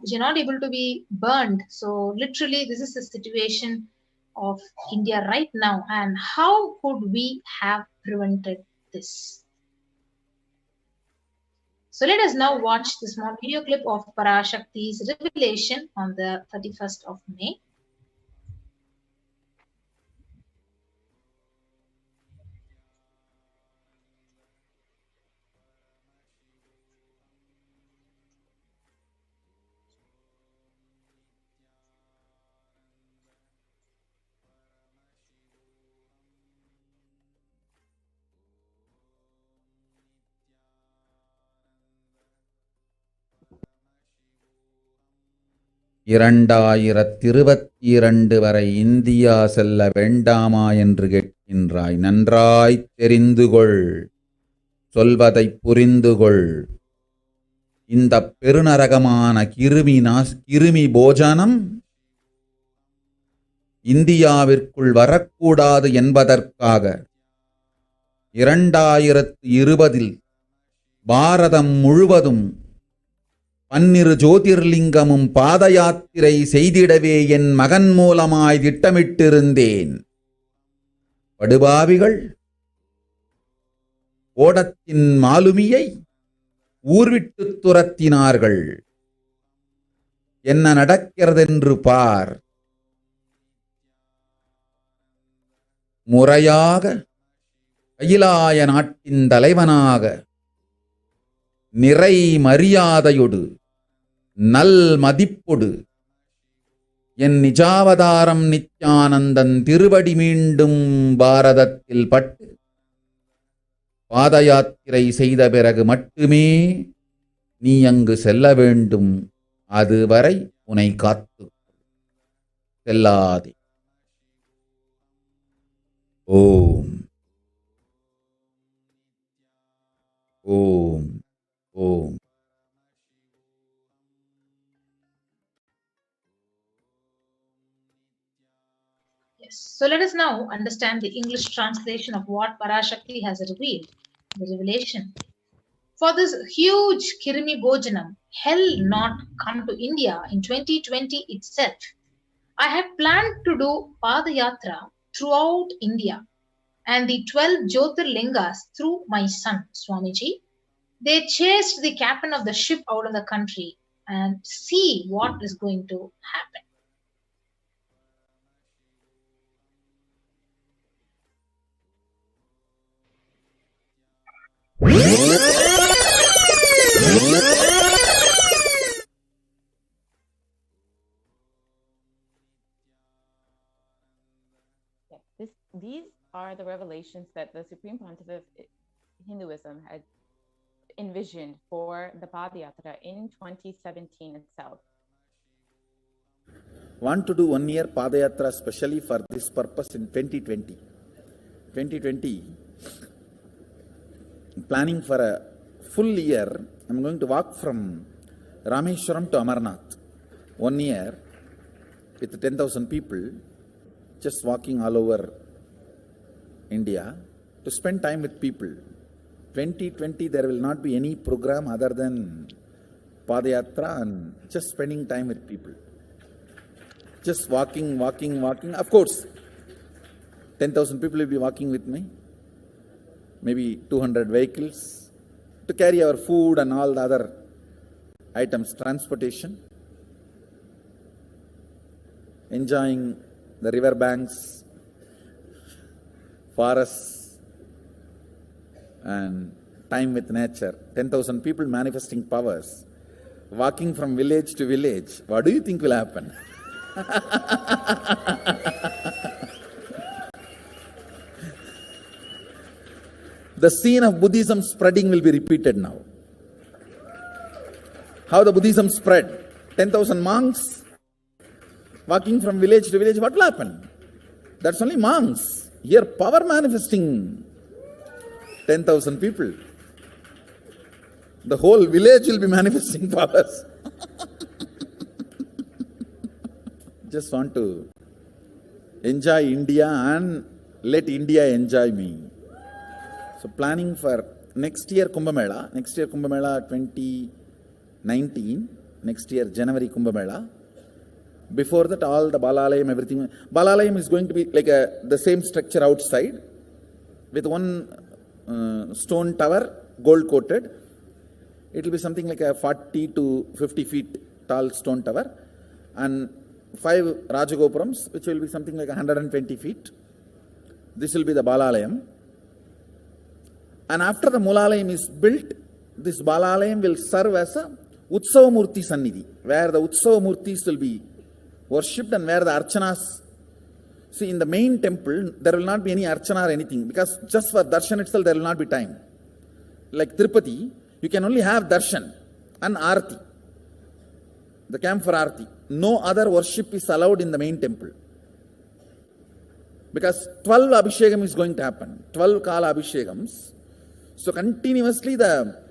B: which are not able to be burned. So literally this is the situation of India right now, and how could we have prevented this? So let us now watch the small video clip of Parashakti's revelation on the 31st of May.
F: இரண்டாயிரத்திருபத்திரண்டு வரை India செல்ல வேண்டாமா என்று கேட்கின்றாய். நன்றாய்த் தெரிந்துகொள், சொல்வதைப் புரிந்துகொள். இந்த பெருநரகமான கிருமி போஜனம் இந்தியாவிற்குள் வரக்கூடாது என்பதற்காக 2020 பாரதம் முழுவதும் 12 ஜோதிர்லிங்கமும் பாத யாத்திரை செய்திடவே என் மகன் மூலமாய் திட்டமிட்டிருந்தேன். படுபாவிகள் ஓடத்தின் மாலுமியை ஊர்விட்டு துரத்தினார்கள். என்ன நடக்கிறதென்று பார். முறையாக கைலாய நாட்டின் தலைவனாக நிறை மரியாதையொடு நல் மதிப்பொடு என் நிஜாவதாரம் நித்யானந்தன் திருவடி மீண்டும் பாரதத்தில் பட்டு பாத யாத்திரை செய்த பிறகு மட்டுமே நீ அங்கு செல்ல வேண்டும், அதுவரை உன்னை காத்து செல்லாதே. ஓம் ஓம் ஓம்.
B: Yes. So let us now understand the English translation of what Parashakti has revealed, the revelation. For this huge Kirimi Bojanam, hell not come to India in 2020 itself. I had planned to do Padayatra throughout India and the 12 Jyotirlingas through my son, Swamiji. They chased the captain of the ship out of the country and see what is going to happen.
L: These are the revelations that the Supreme Pontiff of Hinduism had envisioned for the Padayatra in 2017 itself.
F: Want to do 1 year Padayatra specially for this purpose in 2020. 2020, planning for a full year. I'm going to walk from Rameshwaram to Amarnath. 1 year with 10,000 people, just walking all over India to spend time with people. 2020, there will not be any program other than Padayatra and just spending time with people. Just walking. Of course, 10,000 people will be walking with me. Maybe 200 vehicles to carry our food and all the other items, transportation. Enjoying the river banks, forests, and time with nature. 10,000 people manifesting powers, walking from village to village. What do you think will happen? The scene of Buddhism spreading will be repeated now. How the Buddhism spread? 10,000 monks walking from village to village. What will happen? That's only monks. Here, power manifesting 10,000 people. The whole village will be manifesting powers. Just want to enjoy India and let India enjoy me. So planning for next year Kumbh Mela. Next year Kumbh Mela 2019. Next year January Kumbh Mela. Before that, all the Balalayam, everything. Balalayam is going to be like the same structure outside with one stone tower, gold coated. It will be something like a 40 to 50 feet tall stone tower and 5 Rajagopurams, which will be something like 120 feet. This will be the Balalayam. And after the Mulalayam is built, this Balalayam will serve as a Utsava Murti Sannidhi, where the Utsava Murtis will be worshipped and where the Archanas. See, in the main temple, there will not be any Archana or anything, because just for Darshan itself, there will not be time. Like Tirupati, you can only have Darshan and Arti, the camp for Arti. No other worship is allowed in the main temple. Because 12 Abhishekam is going to happen, 12 Kala Abhishekams. So continuously the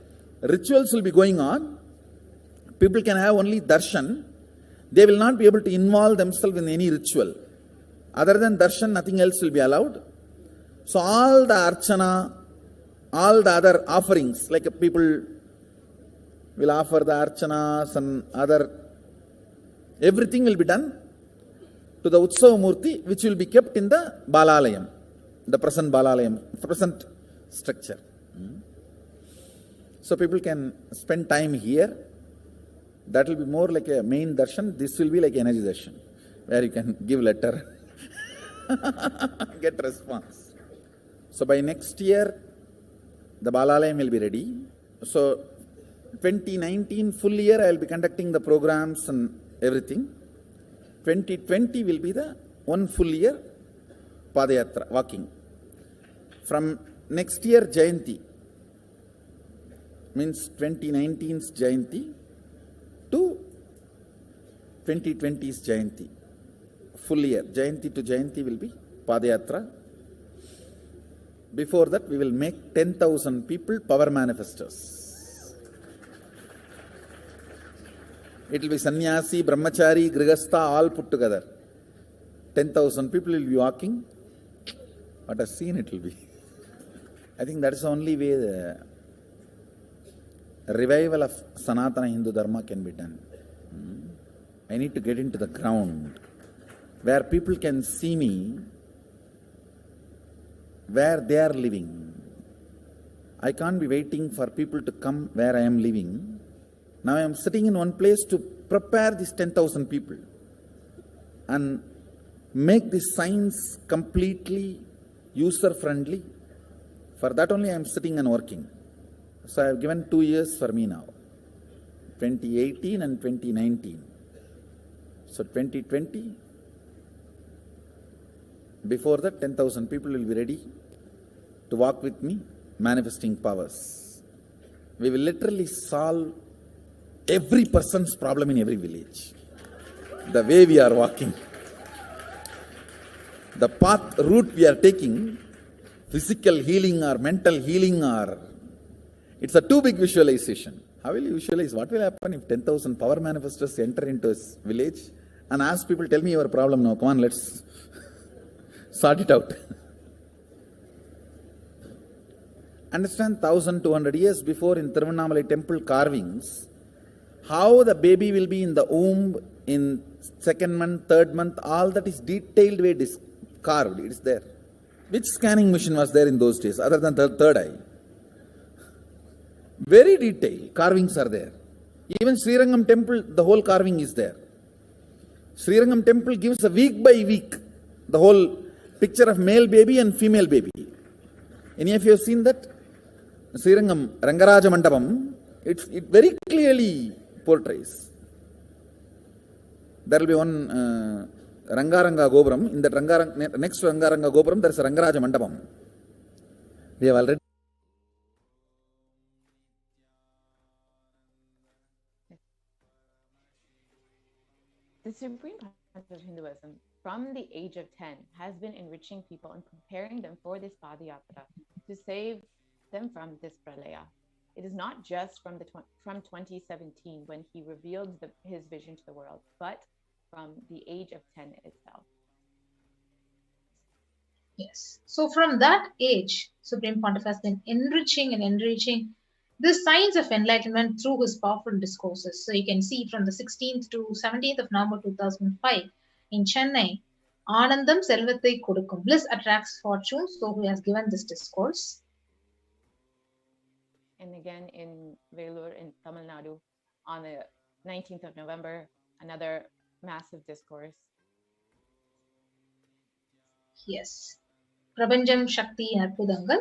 F: rituals will be going on. People can have only Darshan. They will not be able to involve themselves in any ritual. Other than Darshan, nothing else will be allowed. So all the Archana, all the other offerings, like people will offer the Archanas and other, everything will be done to the Utsava Murti, which will be kept in the Balalayam, the present Balalayam, present structure. So people can spend time here. That will be more like a main darshan. This will be like energy darshan, where you can give letter, get response. So by next year, the Balalayam will be ready. So 2019 full year, I will be conducting the programs and everything. 2020 will be the one full year Padayatra, walking. From next year, Jayanti, means 2019's Jayanti to 2020's Jayanti. Full year. Jayanti to Jayanti will be Padayatra. Before that, we will make 10,000 people power manifestors. It will be sannyasi, brahmachari, grihastha, all put together. 10,000 people will be walking. What a scene it will be. I think that is the only way the revival of Sanatana Hindu Dharma can be done. I need to get into the ground where people can see me, where they are living. I can't be waiting for people to come where I am living. Now I am sitting in one place to prepare these 10,000 people and make this science completely user-friendly. For that only I am sitting and working. So I have given 2 years for me now, 2018 and 2019. So 2020, before that 10,000 people will be ready to walk with me, manifesting powers. We will literally solve every person's problem in every village. The way we are walking, the path, route we are taking, physical healing or mental healing, or it's a too big visualization. How will you visualize? What will happen if 10,000 power manifestors enter into a village and ask people, tell me your problem now, come on, let's sort it out. Understand, 1,200 years before in Tiruvannamalai temple carvings, how the baby will be in the womb in 2nd month, 3rd month, all that is detailed way carved, it is there. Which scanning machine was there in those days other than the third eye? Very detailed carvings are there. Even Srirangam temple, the whole carving is there. Srirangam temple gives a week by week the whole picture of male baby and female baby. Any of you have seen that? Srirangam Rangaraja Mandapam, it very clearly portrays. There will be one Rangaranga Gopuram. In that next to Rangaranga Gopuram, there is a Rangaraja Mandapam. We have already.
L: The Supreme Concept of Hinduism, from the age of 10, has been enriching people and preparing them for this Padayatra to save them from this pralaya. It is not just from 2017 when he revealed his vision to the world, but from the age of 10 itself.
B: Yes. So from that age, Supreme Pontiff has been enriching the science of enlightenment through his powerful discourses. So you can see from the 16th to 17th of November 2005 in Chennai, Anandam Selvathai Kodukkum, bliss attracts fortune. So he has given this discourse.
L: And again in Vellore in Tamil Nadu on the 19th of November, another massive discourse.
B: Yes. Prabhanjam Shakti Arpudangal.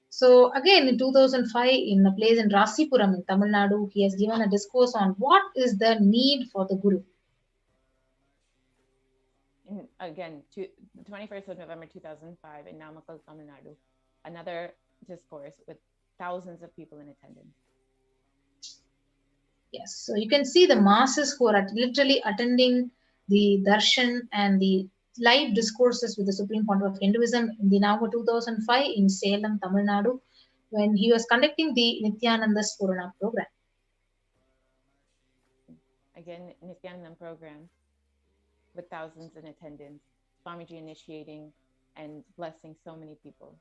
B: So again in 2005 in a place in Rasipuram in Tamil Nadu, he has given a discourse on what is the need for the Guru.
L: And again, the 21st of November 2005 in Namakkal, Tamil Nadu, another discourse with thousands of people in attendance.
B: Yes, so you can see the masses who are literally attending the darshan and the live discourses with the Supreme Pontiff of Hinduism in the November 2005 in Salem, Tamil Nadu, when he was conducting the Nithyananda Satsang program.
L: Again, Nithyananda program with thousands in attendance, Swamiji initiating and blessing so many people.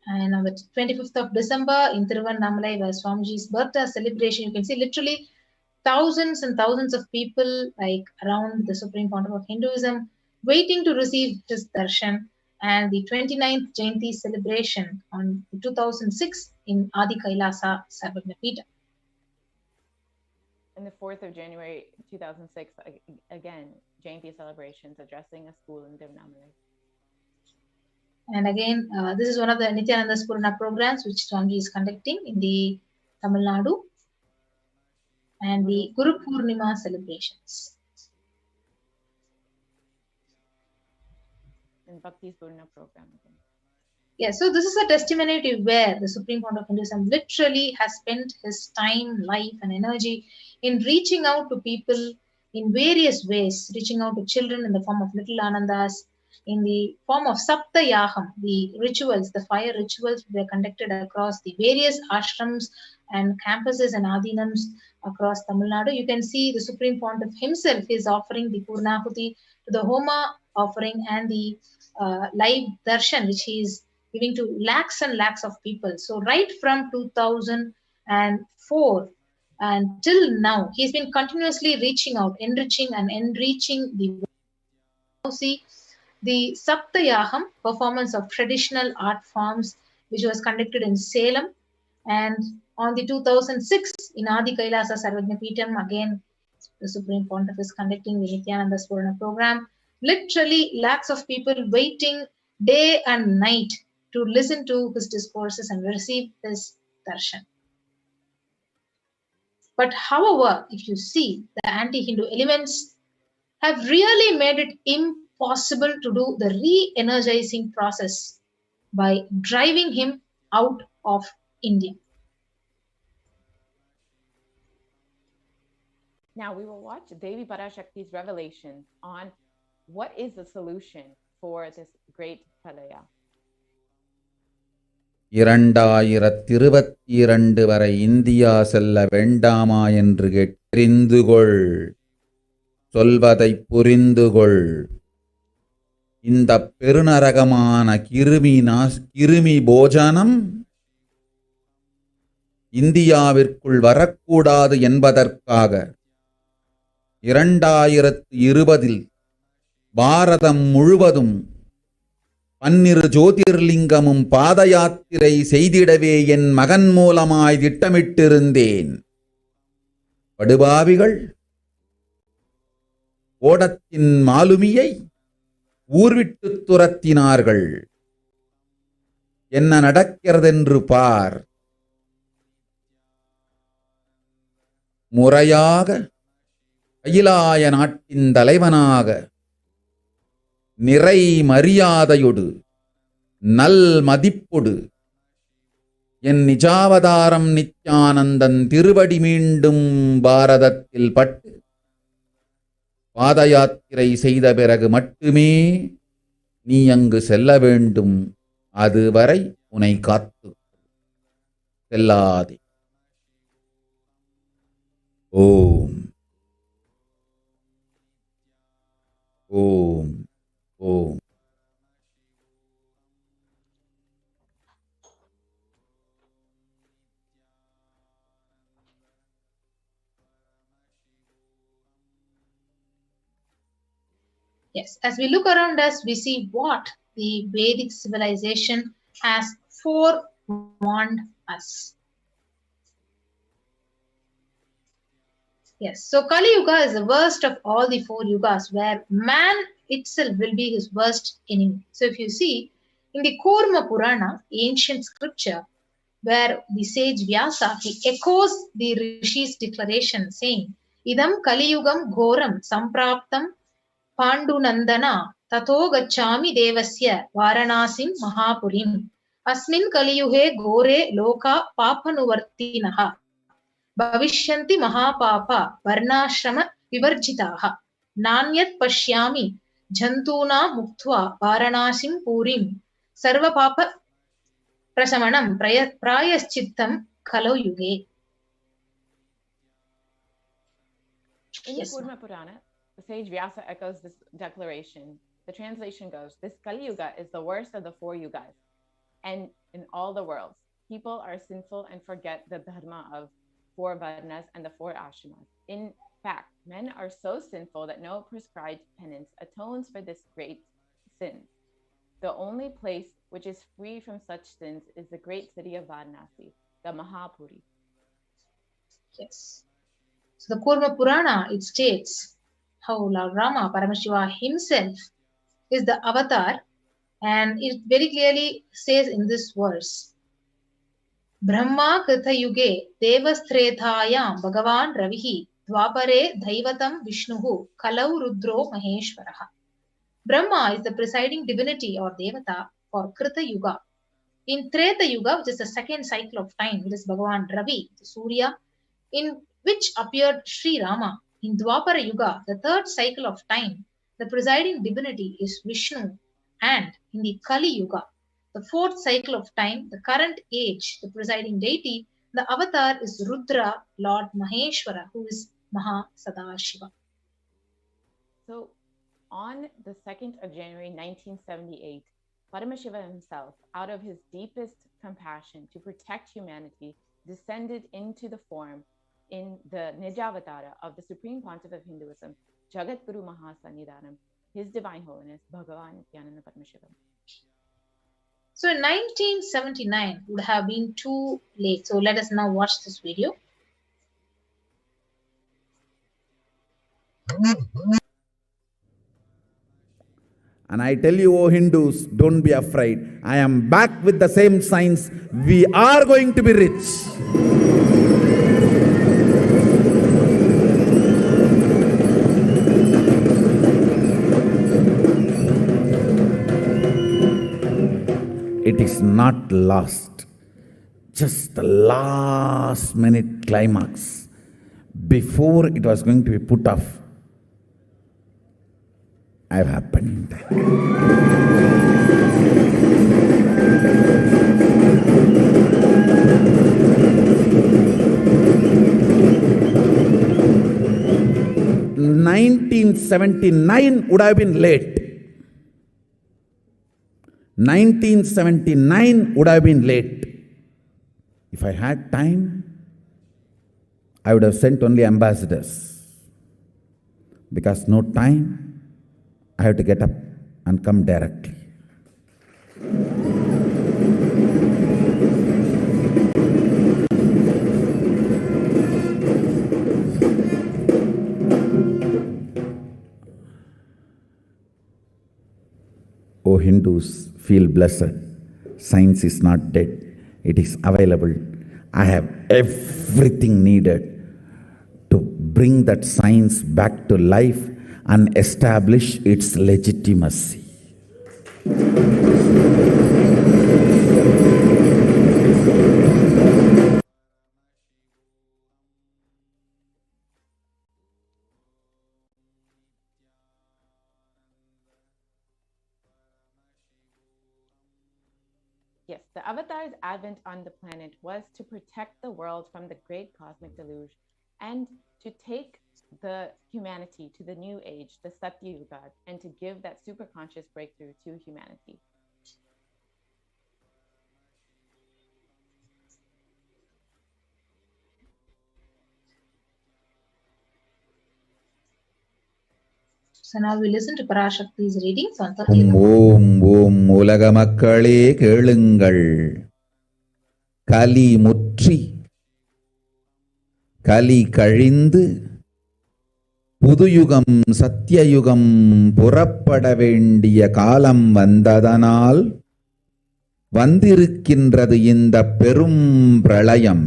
B: And on the 25th of December in Tiruvannamalai, where Swamiji's birthday celebration, you can see literally thousands and thousands of people like around the Supreme Pontiff of Hinduism waiting to receive his darshan, and the 29th Jayanti celebration on 2006 in Adi Kailasa Sarvagna Peetham.
L: And the 4th of January 2006, again, Jayanti celebrations addressing a school in Tiruvannamalai.
B: And again, this is one of the Nithyananda Satsang programs which Swamiji is conducting in the Tamil Nadu, and the Guru Purnima celebrations.
L: And Bhakti's Purna program again.
B: Yes, so this is a testimony to where the Supreme Fount of Hinduism literally has spent his time, life, and energy in reaching out to people in various ways, reaching out to children in the form of little Anandas, in the form of Saptayaham, the rituals, the fire rituals were conducted across the various ashrams and campuses and adinams across Tamil Nadu. You can see the Supreme Fount of himself is offering the Purnahuti to the Homa offering and the live darshan, which he is giving to lakhs and lakhs of people. So right from 2004 and till now, he's been continuously reaching out, enriching and enriching the world. Now see the Saptayaham performance of traditional art forms, which was conducted in Salem, and on the 2006 in Adi Kailasa Sarvajna Peetham, again the Supreme Pontiff is conducting the Nithyananda Satsang program. Literally lakhs of people waiting day and night to listen to his discourses and receive his darshan. But however, if you see, the anti-Hindu elements have really made it impossible to do the re-energizing process by driving him out of India.
L: Now we will watch Devi Parashakti's revelations on what is the solution for this great Pralaya.
F: 2022 வரை India செல்ல வேண்டாமா என்று தெரிந்துகொள், சொல்வதை புரிந்துகொள். இந்த பெருநரகமான கிருமி போஜனம் இந்தியாவிற்குள் வரக்கூடாது என்பதற்காக 2020 பாரதம் முழுவதும் 12 ஜோதிர்லிங்கமும் பாத யாத்திரை செய்திடவே என் மகன் மூலமாய் திட்டமிட்டிருந்தேன். படுபாவிகள் ஓடத்தின் மாலுமியை ஊர்விட்டு துரத்தினார்கள். என்ன நடக்கிறதென்று பார். முறையாக கைலாய நாட்டின் தலைவனாக நிறை மரியாதையொடு நல் மதிப்பொடு என் நிஜாவதாரம் நித்யானந்தன் திருவடி மீண்டும் பாரதத்தில் பட்டு பாத யாத்திரை செய்த பிறகு மட்டுமே நீ அங்கு செல்ல வேண்டும். அதுவரை உன்னை காத்து செல்லாதே. ஓம் ஓம் ஓம்.
B: Yes, as we look around us, we see what the Vedic civilization has forewarned us. Yes, so Kali Yuga is the worst of all the 4 yugas, where man itself will be his worst enemy. So if you see in the Kurma Purana, ancient scripture, where the sage Vyasa, he echoes the Rishi's declaration saying, Idam Kali Yugam Ghoram Sampraptam Pandunandana Tato Gachami Devasya Varanasim Mahapurim Asmin Kaliyuhe Gore Loka Papanuvartinaha Bhavishyanti Mahapapa Varnashrama Vivarjitaha Nanyat Pashyami Jantuna Muktva Varanasim Purim Sarva Papa Prasamanam Prayaschittam Kalau Yuge.
L: In the Kurma Purana, the sage Vyasa echoes this declaration. The translation goes, this Kali Yuga is the worst of the 4 yugas. And in all the worlds, people are sinful and forget the dharma of 4 varnas and the 4 ashramas. In fact, men are so sinful that no prescribed penance atones for this great sin. The only place which is free from such sins is the great city of Varanasi, the Mahapuri.
B: Yes. So the Kurma Purana, it states how Lord Rama, Paramashiva himself, is the avatar, and it very clearly says in this verse, Brahma Krita Yuge Devasthrethayam Bhagavan Ravihi Dwapare Daivatam Vishnuhu Kalau Rudro Maheshwaraha. Brahma is the presiding divinity or Devata for Krita Yuga, In Treta Yuga, which is the second cycle of time, it is Bhagavan Ravi, the Surya, in which appeared Sri Rama. In Dwapara Yuga, the third cycle of time, the presiding divinity is Vishnu. And in the Kali Yuga, the fourth cycle of time, the current age, the presiding deity, the avatar is Rudra, Lord Maheshwara, who is Maha Sadashiva.
L: So, on the 2nd of January 1978, Paramashiva himself, out of his deepest compassion to protect humanity, descended into the form in the Nijavatara of the Supreme Pontiff of Hinduism, Jagat Guru Mahasannidhanam, His Divine Holiness, Bhagavan Nithyananda Satsang.
B: So in 1979 would have been too late. So let us now watch this video.
F: And I tell you, O Hindus, don't be afraid. I am back with the same signs. We are going to be rich. It is not lost. Just the last minute climax. Before it was going to be put off, have happened. (1979) would have been late. 1979 would have been late. If I had time, I would have sent only ambassadors. Because no time, I have to get up and come directly. O Hindus, feel blessed. Science is not dead. It is available. I have everything needed to bring that science back to life and establish its legitimacy.
L: Yes, the Avatar's advent on the planet was to protect the world from the great cosmic deluge and to take the humanity to the new age, the Satya Yuga, and to give that superconscious breakthrough to humanity.
B: So now we listen to Parashakti's readings on Satya
F: Om Om உலக மக்களே கேளுங்கள். கலி முற்றி கலி கழிந்து புதுயுகம் சத்தியயுகம் புறப்பட வேண்டிய காலம் வந்ததனால் வந்திருக்கின்றது இந்த பெரும் பிரளயம்.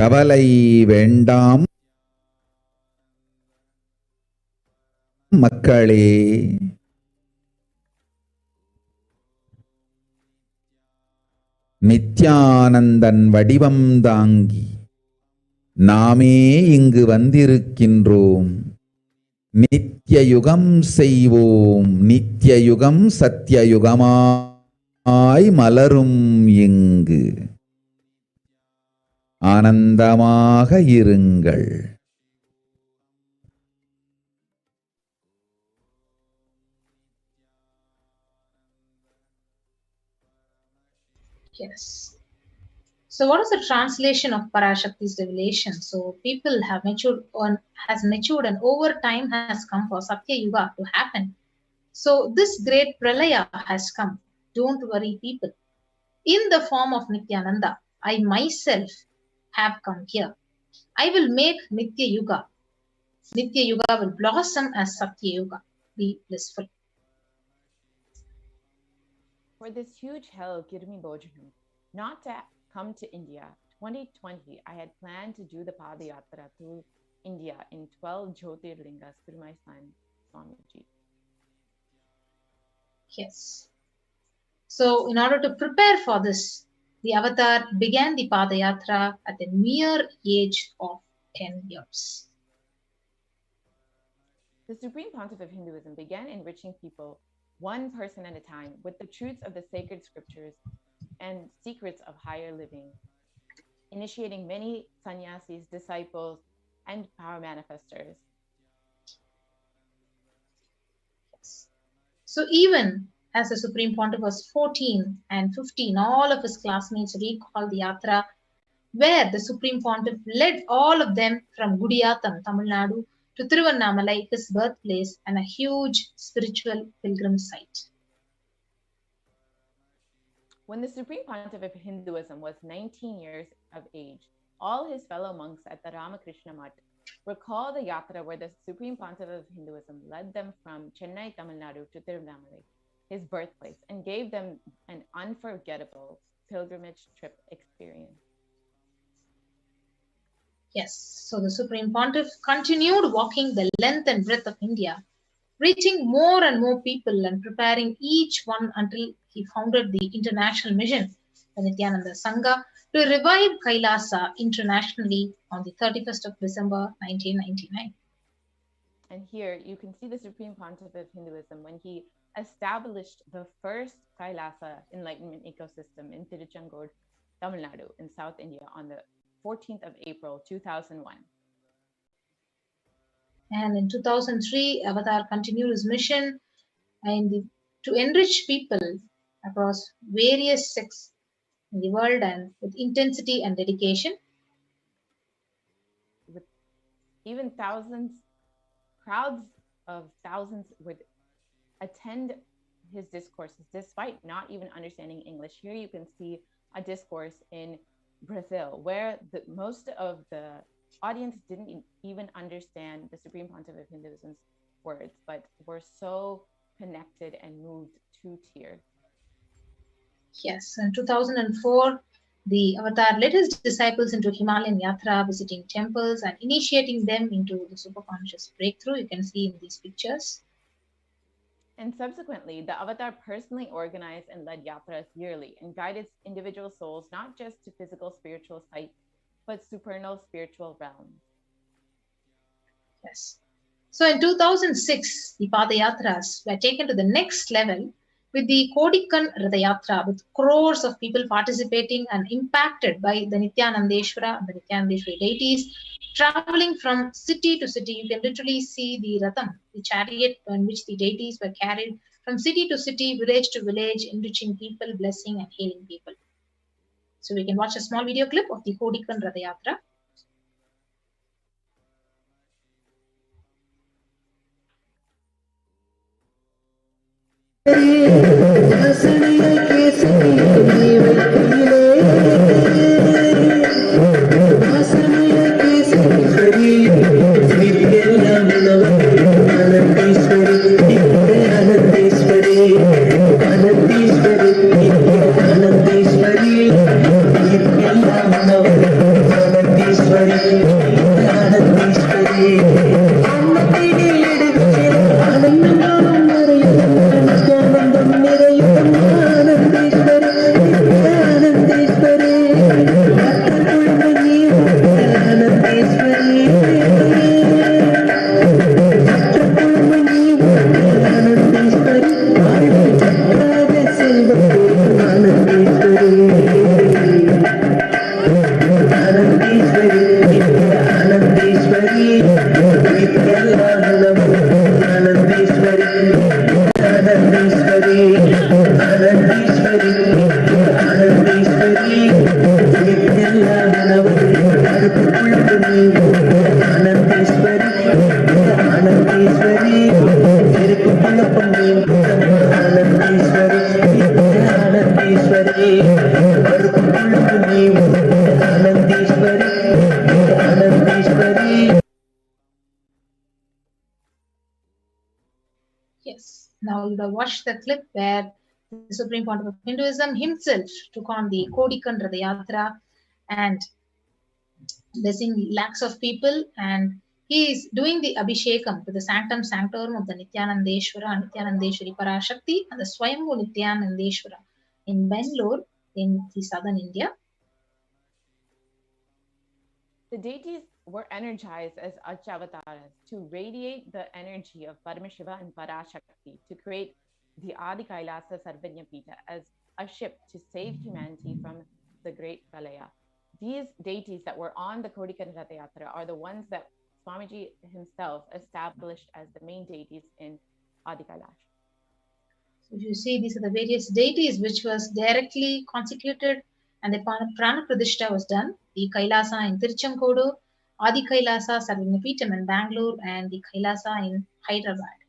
F: கவலை வேண்டாம் மக்களே. நித்யானந்தன் வடிவம் தாங்கி நாமே இங்கு வந்திருக்கின்றோம். நித்யயுகம் செய்வோம். நித்யயுகம் சத்யயுகமாய் மலரும் இங்கு. ஆனந்தமாக இருங்கள்.
B: Yes. So what is the translation of Parashakti's revelation? So people have matured and over time has come for Satya Yuga to happen. So this great pralaya has come. Don't worry, people. In the form of Nithyananda, I myself have come here. I will make Nitya Yuga. Nitya Yuga will blossom as Satya Yuga. Be blissful.
L: For this huge hell, Kirmi Bojanam, not to come to India, 2020, I had planned to do the Padayatra through India in 12 Jyotirlingas through my son, Swamiji.
B: Yes. So, in order to prepare for this, the avatar began the Padayatra at the mere age of 10 years.
L: The Supreme Pontiff of Hinduism began enriching people one person at a time with the truths of the sacred scriptures and secrets of higher living, initiating many sannyasis, disciples, and power manifestors.
B: Yes. So even as the Supreme Pontiff was 14 and 15, all of his classmates recalled the yatra where the Supreme Pontiff led all of them from Gudiyatham, Tamil Nadu, to Tiruvannamalai, his birthplace, and a huge spiritual pilgrim site.
L: When the Supreme Pontiff of Hinduism was 19 years of age, all his fellow monks at the Ramakrishna Mutt recall the yatra where the Supreme Pontiff of Hinduism led them from Chennai, Tamil Nadu to Tiruvannamalai, his birthplace, and gave them an unforgettable pilgrimage trip experience.
B: Yes, so the Supreme Pontiff continued walking the length and breadth of India, reaching more and more people and preparing each one until he founded the international mission, the Nithyananda Sangha, to revive Kailasa internationally on the 31st of December 1999.
L: And here you can see the Supreme Pontiff of Hinduism when he established the first Kailasa enlightenment ecosystem in Tiruchengood, Tamil Nadu, in South India on the 14th of April 2001.
B: And in 2003, Avatar continued his mission to enrich people across various sects in the world and with intensity and dedication.
L: With even crowds of thousands would attend his discourses despite not even understanding English. Here you can see a discourse in Brazil where most of the audience didn't even understand the Supreme Pontiff of Hinduism's words, but were so connected and moved to tears.
B: Yes, in 2004, the Avatar led his disciples into Himalayan Yatra, visiting temples and initiating them into the superconscious breakthrough. You can see in these pictures.
L: And subsequently, the Avatar personally organized and led yatras yearly and guided individual souls not just to physical spiritual sites, but supernal spiritual realms.
B: Yes. So in 2006, the Padayatras were taken to the next level with the Kodikan Radayatra, with crores of people participating and impacted by the Nithyanandeshwara and the Nithyanandeshwari deities, traveling from city to city. You can literally see the Ratham, the chariot on which the deities were carried from city to city, village to village, enriching people, blessing and healing people. So we can watch a small video clip of the Kodikan Radayatra. Yes, now you have watched the clip where the Supreme Pontiff of Hinduism himself took on the Kodikan Radayatra and blessing lakhs of people and he is doing the Abhishekam to the Sanctum Sanctorum of the Nithyanandeshwara, Nithyanandeshwari Parashakti, and the Swayambhu Nithyanandeshwara in Bangalore in the southern India.
L: The deities were energized as Achavataras to radiate the energy of Paramashiva and Parashakti to create the Adi Kailasa Sarvanya Pita as a ship to save humanity from the great Pralaya. These deities that were on the Kodikan Ratha Yatra are the ones that Swamiji himself established as the main deities in Adi Kailash.
B: So you see, these are the various deities which was directly consecrated, and the Prana Pradishta was done. The Kailasa in Tiruchankodu, Adi Kailasa Sarvanyapeetham in Bangalore, and the Kailasa in Hyderabad.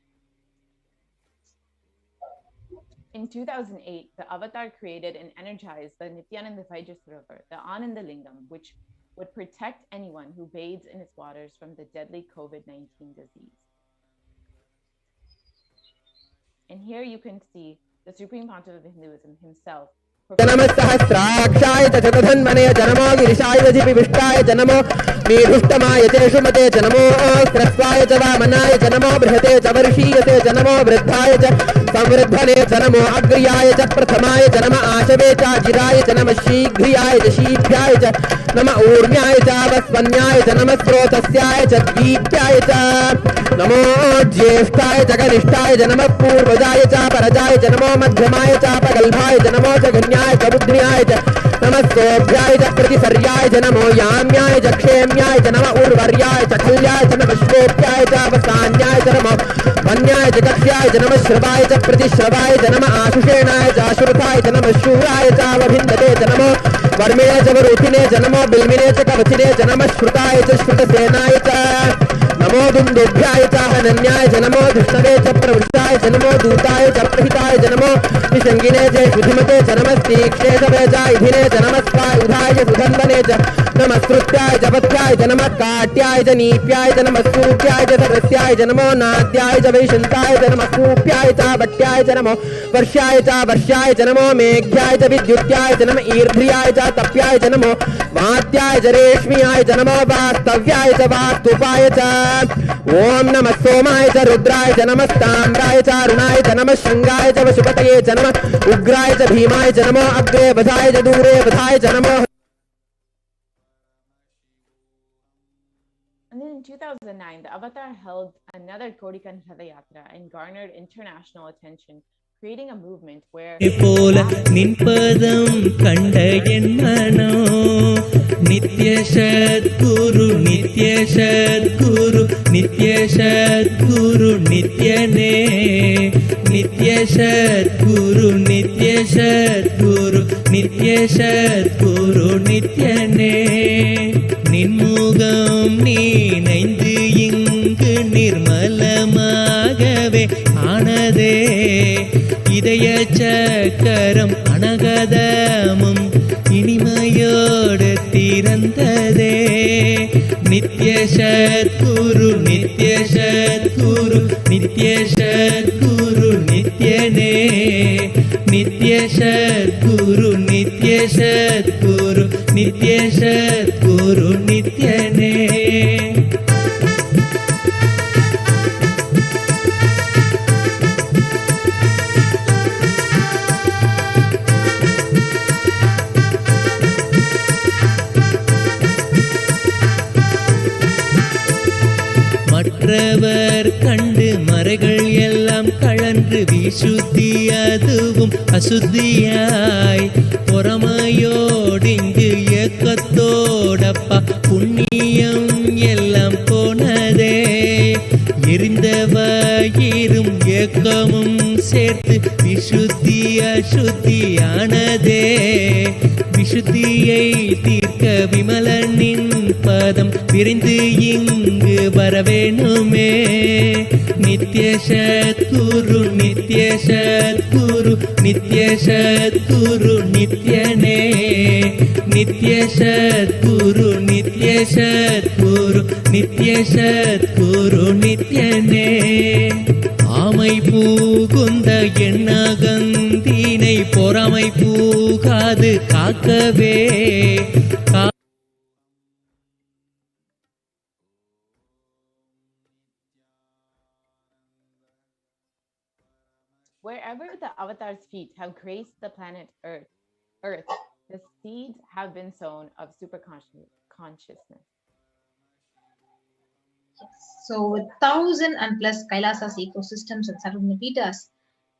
L: In 2008, the Avatar created and energized the Nithyananda Satsang, the Ananda Lingam, which would protect anyone who bathes in its waters from the deadly COVID-19 disease. And here you can see the Supreme Pontiff of Hinduism himself.
M: जनमस्सहस्राक्षाय च चतुर्धन्वने जनमो गिरिशाय विष्टाय जनमो मीढुष्टमाय च शुमते जनमो स्रस्वाय च वामनाय जनमो बृहते च वर्षीयते जनमो वृद्धाय च संवृद्धने जनमो अग्र्याय च प्रथमाय जनम आशवे च जिराय जनम शीघ्रियाय च शीघ्राय च नम ऊर्म्याय च वस्वन्याय च नम स्रोतस्याय च दीप्याय च नमो ज्येष्ठाय च कनिष्ठाय च नमः पूर्वजाय च परजाय च नमो मध्यमाय च प्रगल्भाय च नमो च गण्याय च बुद्ध्याय च नमस्तोभ्याय च प्रतिसर्याय च नमो याम्याय च क्षेम्याय च नमः उर्वर्याय च खल्याय च नमः श्लोक्याय च अवसान्याय च नमो वन्याय च कक्ष्याय च नमः श्रवाय च प्रतिश्रवाय च नमः आशुषेणाय च आशुरथाय च नमः शूराय च अवभिन्दते च नमो वर्मिणे च वरुथिने च नमो बिल्मिने च कवचिने च नमः श्रुताय च श्रुतसेनाय च नमो दुन्दुभ्याय च हनन्याय च नमो धृष्णवे च प्रवृष्टाय च नमो दूताय च प्रहिताय च नमो निषङ्गिने च शुधिमते च नमस्तीक्ष्णे च वेजायुधिने च नमस्कायुधाय च सुधन्वने च नमस्कृत्याय च पथ्याय च नमः काट्याय च नीप्याय च नमः सूप्याय च सरस्याय च नमो नाद्याय च वैशन्ताय च नमः कूप्याय च भट्याय च नमो वर्ष्याय च नमो मेघ्याय च विद्युत्याय च नमः ईर्ध्याय च तप्याय च नमो वात्याय च रेश्म्याय च नमो वास्तव्याय च वास्तुपाय च ओम नमः सोमाय च रुद्राय च नमस्ताम्राय च अरुणाय च नमः शृंगाय च वशुपतये च नमः उग्राय च भीमाय च नमो अग्रे वधाय च दूरे वधाय च नमो.
L: And then in 2009, the Avatar held another Kodikan Ratha Yatra and garnered international attention, creating a movement where
N: Nitya Sadguru, Nitya Sadguru, Nitya Sadguru, Nityane, Nitya Sadguru, Nitya Sadguru, Nitya Sadguru, Nityane. நின்முகம் நீ நைந்து இங்கு நிர்மலமாகவே ஆனதே இதய சக்கரம் அனகதமும் இனிமையோடு திறந்ததே நித்ய சத்குரு நித்ய சத்குரு நித்ய சத்குரு நித்யனே நித்ய சத்குரு நித்ய சத்குரு நித்ய சத்குரு நித்யனே. மற்றவர் கண்டு மறைகள் எல்லாம் கழன்று விசுத்தி அதுவும் அசுத்தியாய் பொறாமையோடிங்கு ஏக்கத்தோடப்பா புண்ணியம் எல்லாம் போனதே எரிந்தவயிரும் ஏக்கமும் சேர்த்து விசுத்தி அசுத்தியானதே விசுத்தியை தீர்க்க விமலனின் பதம் விரைந்து இங்கு வரவேணுமே நித்ய சத்குரு நித்ய சத்குரு நித்ய சத்குரு நித்யனே நித்ய சத்குரு நித்ய சத்குரு நித்ய சத்குரு நித்யனே. ஆமை பூகுந்த எண்ணகந்தினை பொறாமை பூகாது காக்கவே
L: wherever the avatar's feet have graced the planet Earth, the seeds have been sown of super consciousness.
B: So with 1,000 and plus Kailasas ecosystems and Sarvagnapitas,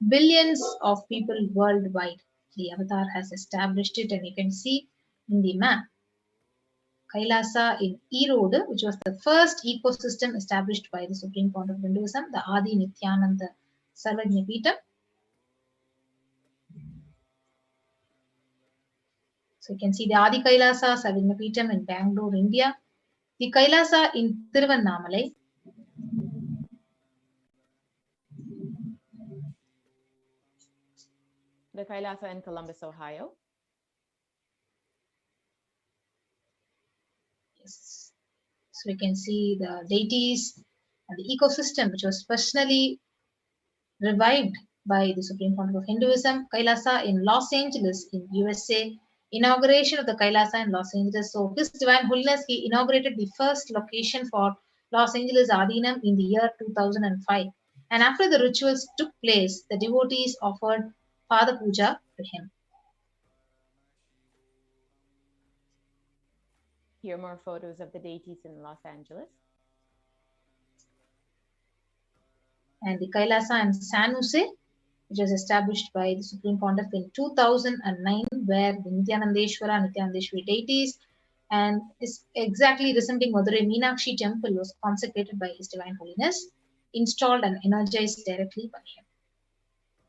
B: billions of people worldwide, the avatar has established it, and you can see in the map Kailasa in Erode, which was the first ecosystem established by the Supreme Founder of Hinduism, the Adi Nithyananda Satsang. So you can see the Adi Kailasa Satsang in Bangalore, India, the Kailasa in Tiruvannamalai,
L: the Kailasa in Columbus, Ohio.
B: Yes. So we can see the deities and the ecosystem which was personally revived by the Supreme Founder of Hinduism. Kailasa in Los Angeles in USA, inauguration of the Kailasa in Los Angeles. So His Divine Holiness, he inaugurated the first location for Los Angeles Adinam in the year 2005. And after the rituals took place, the devotees offered Pada Puja to him.
L: Here are more photos of the deities in Los Angeles.
B: And the Kailasa in San Jose, which was established by the Supreme Pontiff in 2009, where the Nithyanandeshwari deities and is exactly resembling Madurai Meenakshi temple was consecrated by His Divine Holiness, installed and energized directly by him.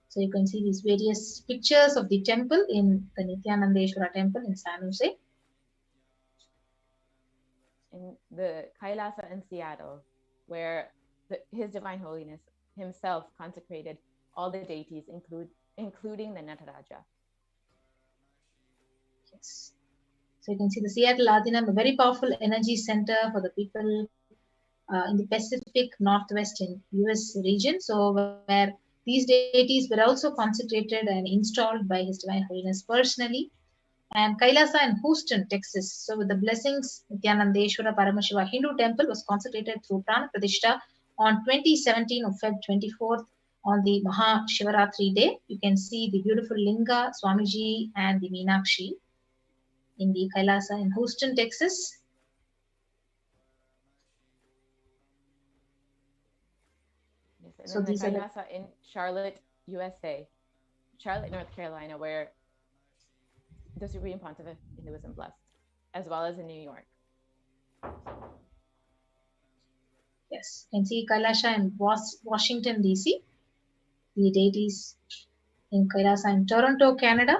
B: So you can see these various pictures of the temple in the Nithyanandeshwara temple in San Jose.
L: In the Kailasa in Seattle, where His Divine Holiness himself consecrated all the deities, including the Nataraja.
B: Yes. So you can see the Seattle Adinam, a very powerful energy center for the people in the Pacific Northwest in US region. So where these deities were also consecrated and installed by His Divine Holiness personally. And Kailasa in Houston, Texas. So with the blessings, Nithyanandeshwara Paramashiva Hindu temple was consecrated through Prana Pradishta on 2017 of Feb 24th on the Maha Shivaratri day. You can see the beautiful Linga, Swamiji and the Meenakshi in the Kailasa in Houston, Texas.
L: Yes, and so then the Kailasa in Charlotte, USA, Charlotte, North Carolina, where the Supreme Pontiff of Hinduism blessed, as well as in New York.
B: Yes, you can see Kailasa in Washington, D.C., the deities in Kailasa in Toronto, Canada.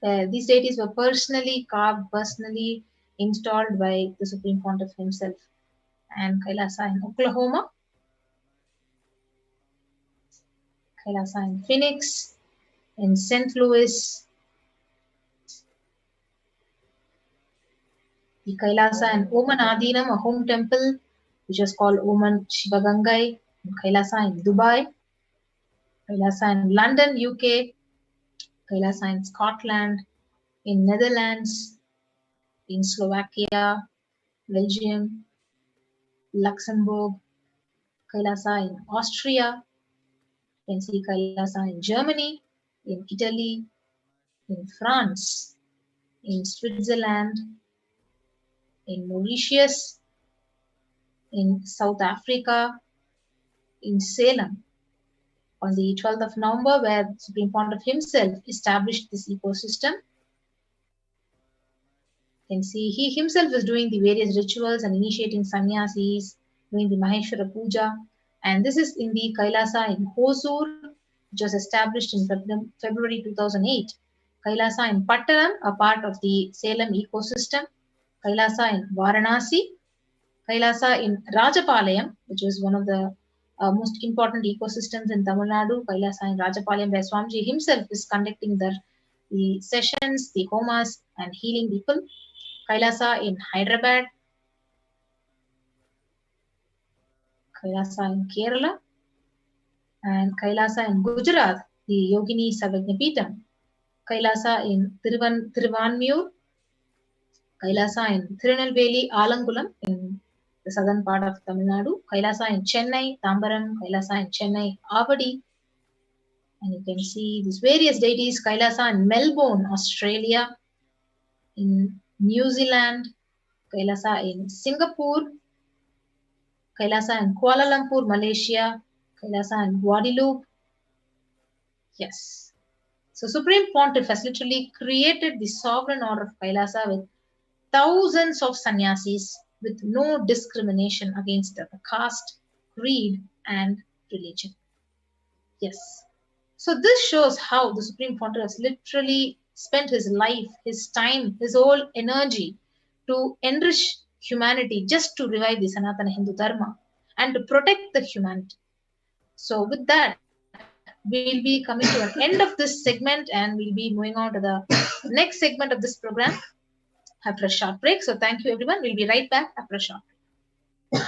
B: These deities were personally carved, personally installed by the Supreme Pontiff himself. And Kailasa in Oklahoma, Kailasa in Phoenix, in St. Louis, the Kailasa in Oman Adinam, a home temple, which was called Oman Shivagangai, Kailasa in Dubai, Kailasa in London, UK, Kailasa in Scotland, in Netherlands, in Slovakia, Belgium, Luxembourg, Kailasa in Austria. You can see Kailasa in Germany, in Italy, in France, in Switzerland, in Mauritius, in South Africa, in Salem, on the 12th of November, where Supreme Pontiff himself established this ecosystem. You can see he himself is doing the various rituals and initiating sannyasis, doing the Maheshwara Puja. And this is in the Kailasa in Hosur, which was established in February 2008. Kailasa in Pattanam, a part of the Salem ecosystem. Kailasa in Varanasi. Kailasa in Rajapalayam, which is one of the most important ecosystems in Tamil Nadu. Kailasa in Rajapalayam, where Swamiji himself is conducting the sessions, the homas, and healing people. Kailasa in Hyderabad. Kailasa in Kerala. And Kailasa in Gujarat, the Yogini Sarvagnapitam. Kailasa in Thiruvanmiyur. Kailasa in Tirunelveli Alangulam in the the southern part of Tamil Nadu, Kailasa in Chennai, Tambaram, Kailasa in Chennai, Avadi. And you can see these various deities, Kailasa in Melbourne, Australia, in New Zealand, Kailasa in Singapore, Kailasa in Kuala Lumpur, Malaysia, Kailasa in Guadeloupe. Yes. So Supreme Pontiff has literally created the sovereign order of Kailasa with thousands of sannyasis with no discrimination against the caste, creed, and religion. Yes. So this shows how the Supreme Pontiff has literally spent his life, his time, his whole energy to enrich humanity just to revive the Sanatana Hindu Dharma and to protect the humanity. So with that, we'll be coming to an end of this segment and we'll be moving on to the next segment of this program after a short break. So thank you everyone. We'll be right back after a short break.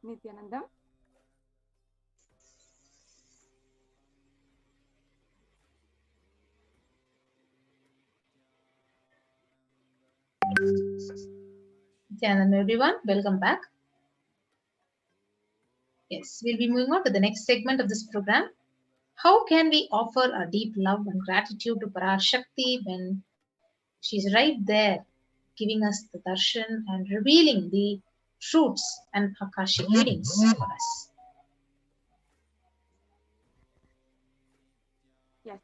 K: Nithyananda.
B: Nithyananda, everyone, welcome back. Yes, we'll be moving on to the next segment of this program. How can we offer our deep love and gratitude to Parashakti when she's right there giving us the darshan and revealing the truths and Akashic readings for us?
K: Yes.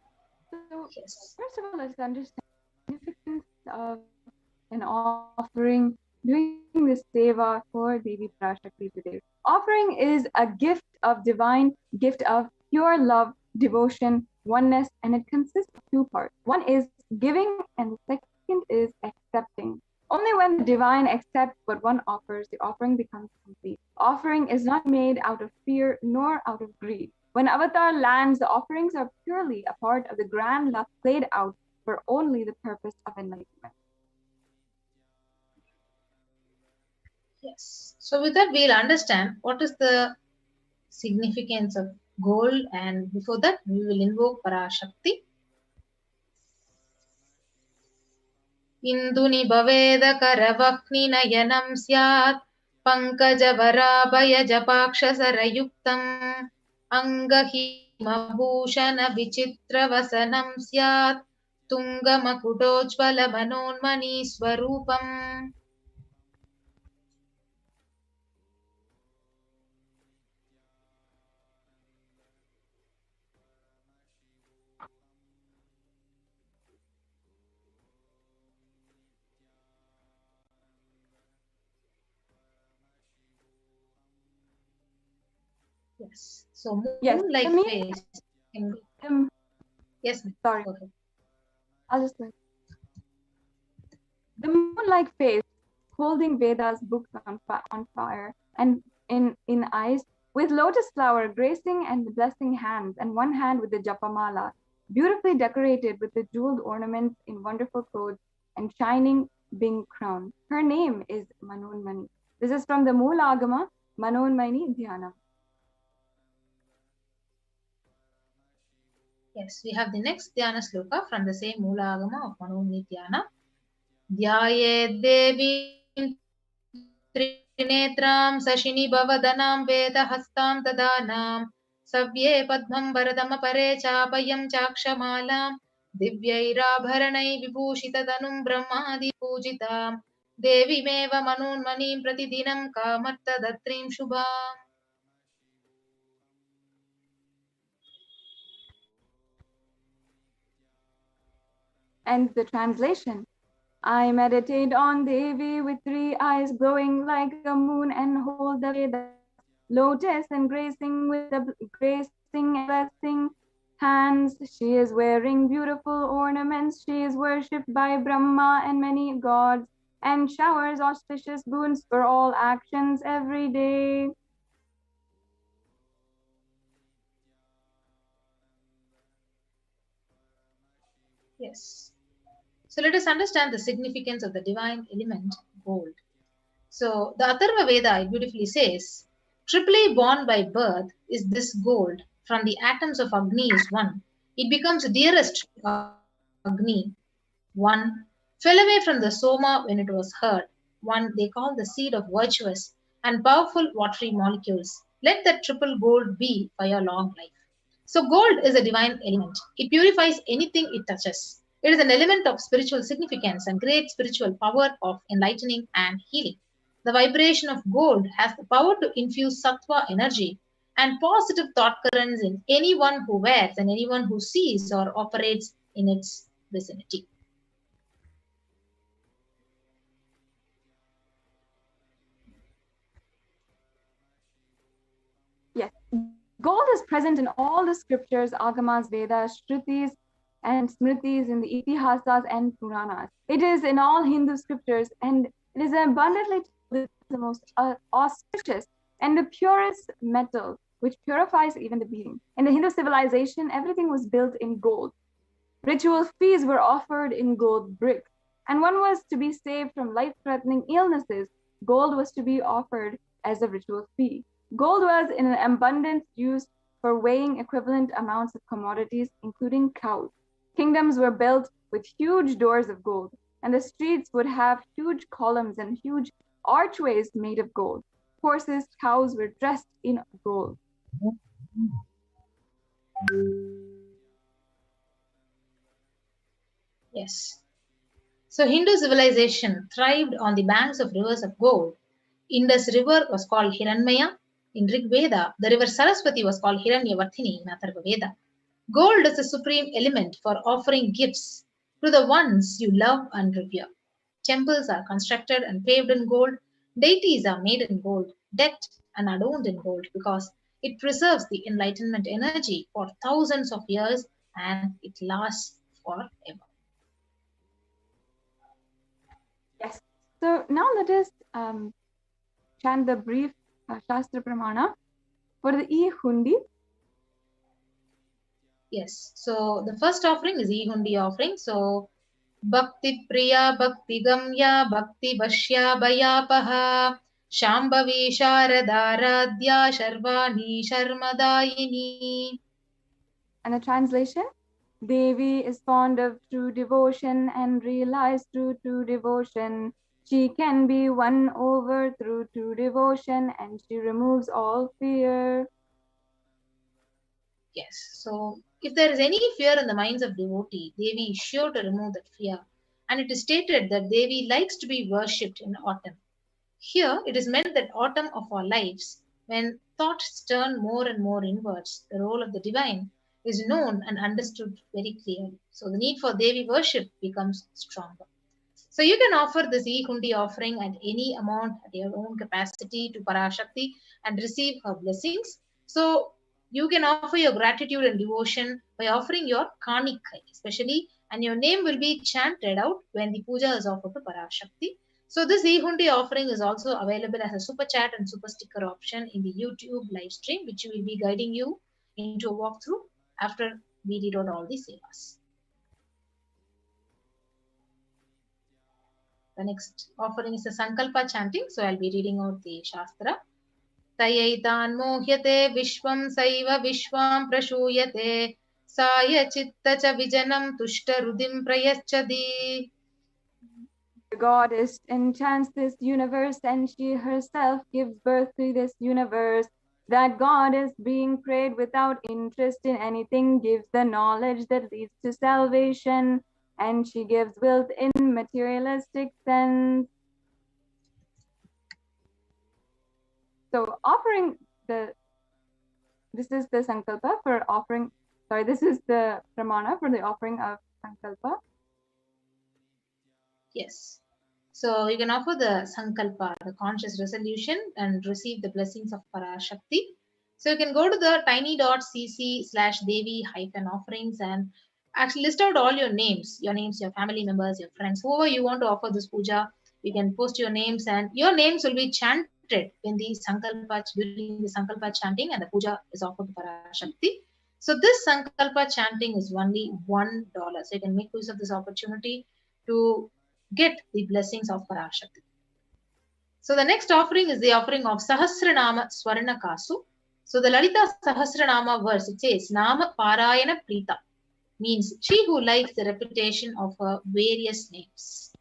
K: So, first of all, let's understand the significance of an offering, doing this seva for Devi Parashakti today. Offering is a gift of divine, gift of pure love, devotion, oneness, and it consists of two parts. One is giving, and the second is accepting. Only when the divine accepts what one offers, the offering becomes complete. Offering is not made out of fear nor out of greed. When Avatar lands, the offerings are purely a part of the grand love played out for only the purpose of enlightenment.
B: Yes. So with that, we'll understand what is the significance of gold, and before that, we will invoke Parashakti. Induni baveda karavakni nayanam syat pankaja varabhaya japaksha sarayuktam angahima bhushana vichitra vasanam syat tunga makutojvala manonmani swarupam. Yes. So moon-like face. Yes.
K: Sorry.
B: Okay.
K: I'll just say. The moon-like face, holding Veda's books on fire, and in eyes, with lotus flower gracing and blessing hands, and one hand with the japamala, beautifully decorated with the jeweled ornaments in wonderful clothes and shining Bing crown. Her name is Manonmani. This is from the Moola Agama, Manonmani Dhyana.
B: Yes, we have the next Dhyana sloka from the same Moola Agama of Manonmani Dhyana. Dhyaye Devi Trinetram Sashini Bhavadanam Veda Hastam Tadanam Savye Padmam Varadama Pare Chapayam Chakshamalam Divyairabharanai Vibhushita Danum Brahmadi Pujitam Devi Meva Manonmanim Pratidinam Kamarta Datrim Shubham.
K: And the translation. I meditate on Devi with 3 eyes glowing like a moon and hold the Veda lotus and gracing with the gracing blessing hands. She is wearing beautiful ornaments. She is worshipped by Brahma and many gods and showers auspicious boons for all actions every day.
B: Yes. So let us understand the significance of the divine element gold. So the Atharva Veda, it beautifully says, triply born by birth is this gold. From the atoms of Agni is one. It becomes dearest to Agni. One fell away from the Soma when it was heard. One they call the seed of virtuous and powerful watery molecules. Let that triple gold be for your long life. So gold is a divine element. It purifies anything it touches. It is an element of spiritual significance and great spiritual power of enlightening and healing. The vibration of gold has the power to infuse sattva energy and positive thought currents in anyone who wears and anyone who sees or operates in its vicinity.
K: Yes, gold is present in all the scriptures, Agamas, Vedas, Shrutis, and Smritis, in the Itihasas and Puranas. It is in all Hindu scriptures, and it is abundantly the most auspicious and the purest metal, which purifies even the being. In the Hindu civilization, everything was built in gold. Ritual feasts were offered in gold bricks, and one was to be saved from life-threatening illnesses. Gold was to be offered as a ritual fee. Gold was in abundance used for weighing equivalent amounts of commodities, including cows. Kingdoms were built with huge doors of gold, and the streets would have huge columns and huge archways made of gold. Horses, cows were dressed in gold.
B: Yes. So Hindu civilization thrived on the banks of rivers of gold. Indus River was called Hiranmaya. In Rig Veda, the river Saraswati was called Hiranyavarthini in Atharva Veda. Gold is the supreme element for offering gifts to the ones you love and revere. Temples are constructed and paved in gold. Deities are made in gold, decked and adorned in gold because it preserves the enlightenment energy for thousands of years and it lasts forever.
K: Yes. So now let us chant the brief Shastra Pramana for the E-Hundi.
B: Yes. So the first offering is E-Hundi offering. So Bhakti Priya Bhakti Gamya Bhakti Bhashya Bhayapaha Shambhavi Sharadaradhya Sharvani Sharmadayini.
K: And the translation? Devi is fond of true devotion and realized through true devotion. She can be won over through true devotion and she removes all fear.
B: Yes. So if there is any fear in the minds of devotee, Devi is sure to remove that fear. And it is stated that Devi likes to be worshipped in autumn. Here it is meant that autumn of our lives, when thoughts turn more and more inwards, the role of the divine is known and understood very clearly. So the need for Devi worship becomes stronger. So you can offer this E-Hundi offering at any amount at your own capacity to Parashakti and receive her blessings. So you can offer your gratitude and devotion by offering your Kanikai, especially, and your name will be chanted out when the puja is offered to Parashakti. So this E-Hundi offering is also available as a super chat and super sticker option in the YouTube live stream, which will be guiding you into a walkthrough after we read out all the sevas. The next offering is the Sankalpa chanting. So I'll be reading out the Shastra. Tayaitan mohyate vishwam saiva vishwam prashuyate saya chitta cha vijanam tushta rudim prayaschadi.
K: The goddess enchants this universe and she herself gives birth to this universe. That goddess, being prayed without interest in anything, gives the knowledge that leads to salvation, and she gives wealth in materialistic sense. So this is the Sankalpa for offering, this is the Pramana for the offering of Sankalpa.
B: Yes. So you can offer the Sankalpa, the conscious resolution, and receive the blessings of Parashakti. So you can go to the tiny.cc/Devi-offerings and actually list out all your names, your family members, your friends, whoever you want to offer this puja. You can post your names and your names will be chanted in the Sankalpa, during the Sankalpa chanting, and the puja is offered to Parashakti. So this Sankalpa chanting is only $1. So you can make use of this opportunity to get the blessings of Parashakti. So the next offering is the offering of Sahasranama Swarna Kasu. So the Lalita Sahasranama verse, it says, Nama Parayana Prita, means she who likes the repetition of her various names.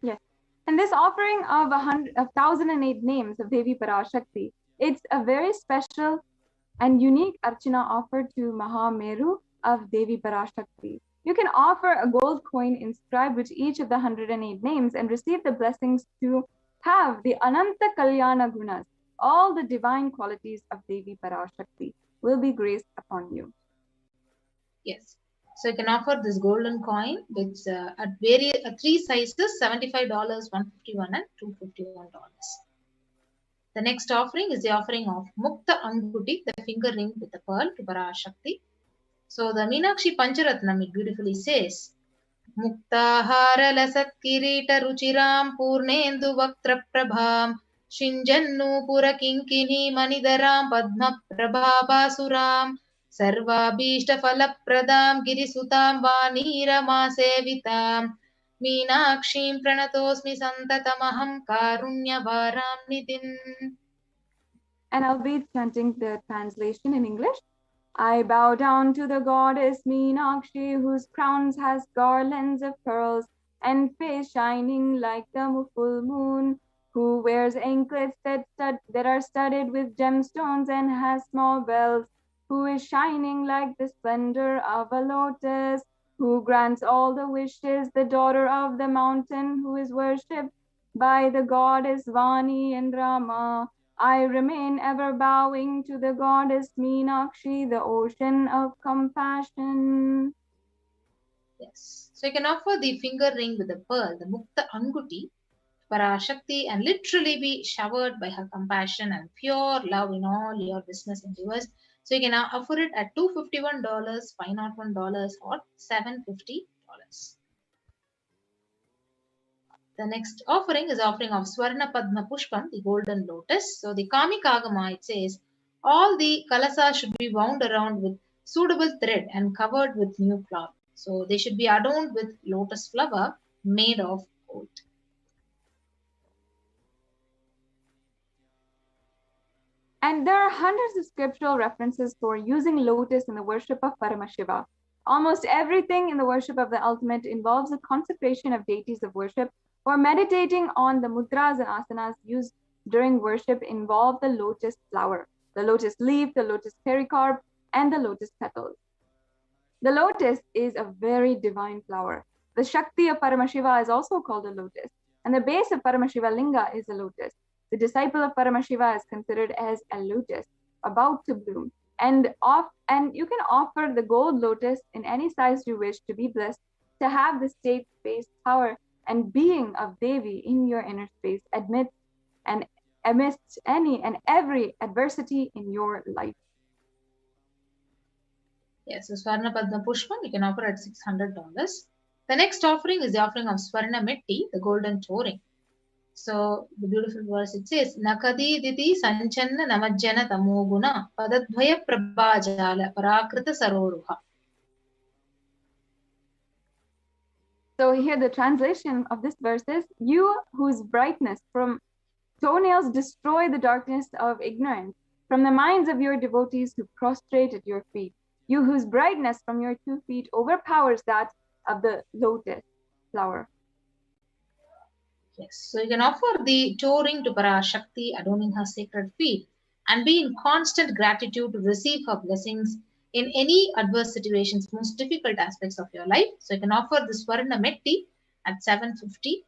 K: Yes. And this offering of 1008 names of Devi Parashakti, it's a very special and unique Archana offered to Mahameru of Devi Parashakti. You can offer a gold coin inscribed with each of the 108 names and receive the blessings to have the Ananta Kalyana Gunas. All the divine qualities of Devi Parashakti will be graced upon you.
B: Yes. So you can offer this golden coin, which at various 3 sizes, $75, $151, and $251. The next offering is the offering of Mukta Anguti, the finger ring with a pearl, to Parashakti. So the Meenakshi Pancharatnam, it beautifully says, Muktahara lasat kirita ruchiram purnendu vaktra prabham shinjannu pura kinkini manidaram padma prabhabasuram sarvabhishta falapradam girisutam vanirama sevitam Meenakshim pranatosmi santatamaham karunyavaram nidin.
K: And I'll be chanting the translation in English. I bow down to the goddess Meenakshi, whose crowns has garlands of pearls and face shining like the full moon, who wears anklets that are studded with gemstones and has small bells, who is shining like the splendor of a lotus, who grants all the wishes, the daughter of the mountain, who is worshipped by the goddess Vani and Rama. I remain ever bowing to the goddess Meenakshi, the ocean of compassion.
B: Yes. So you can offer the finger ring with the pearl, the Mukta Anguti, Parashakti, and literally be showered by her compassion and pure love in all your business endeavors. So you can now offer it at $251, $501, or $750. The next offering is offering of Swarna Padma Pushpam, the golden lotus. So the Kamika Agama, it says, all the kalasas should be wound around with suitable thread and covered with new cloth. So they should be adorned with lotus flower made of gold.
K: And there are hundreds of scriptural references for using lotus in the worship of Paramashiva. Almost everything in the worship of the ultimate involves a consecration of deities of worship, or meditating on the mudras and asanas used during worship involve the lotus flower, the lotus leaf, the lotus pericarp, and the lotus petals. The lotus is a very divine flower. The Shakti of Paramashiva is also called a lotus, and the base of Paramashiva Linga is a lotus. The disciple of Paramashiva is considered as a lotus, about to bloom. And you can offer the gold lotus in any size you wish to be blessed, to have the state, space, power, and being of Devi in your inner space amidst any and every adversity in your life.
B: Yes, so Swarna Padma Pushpam you can offer at $600. The next offering is the offering of Swarna Metti, the golden touring. So the beautiful verse, it says, Nakadi diti sanchanna namajjana tamoguna padadvaya prabhajala parakrita saroruha.
K: So here the translation of this verse is, you whose brightness from toenails destroy the darkness of ignorance, from the minds of your devotees who prostrate at your feet, you whose brightness from your 2 feet overpowers that of the lotus flower.
B: Yes, so you can offer the touring to Parashakti, adorning her sacred feet, and be in constant gratitude to receive her blessings in any adverse situations, most difficult aspects of your life. So you can offer the Swarna Metti at $750.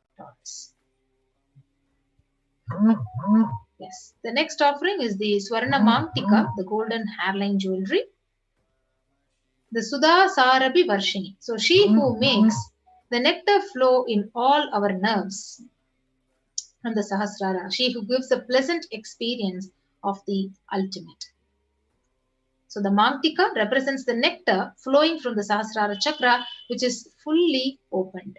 B: Yes, the next offering is the Swarna Mangtika, the golden hairline jewelry. The Sudha Sarabi Varshini. So she who makes the nectar flow in all our nerves from the Sahasrara, she who gives a pleasant experience of the ultimate. So the Mangtika represents the nectar flowing from the Sahasrara chakra, which is fully opened.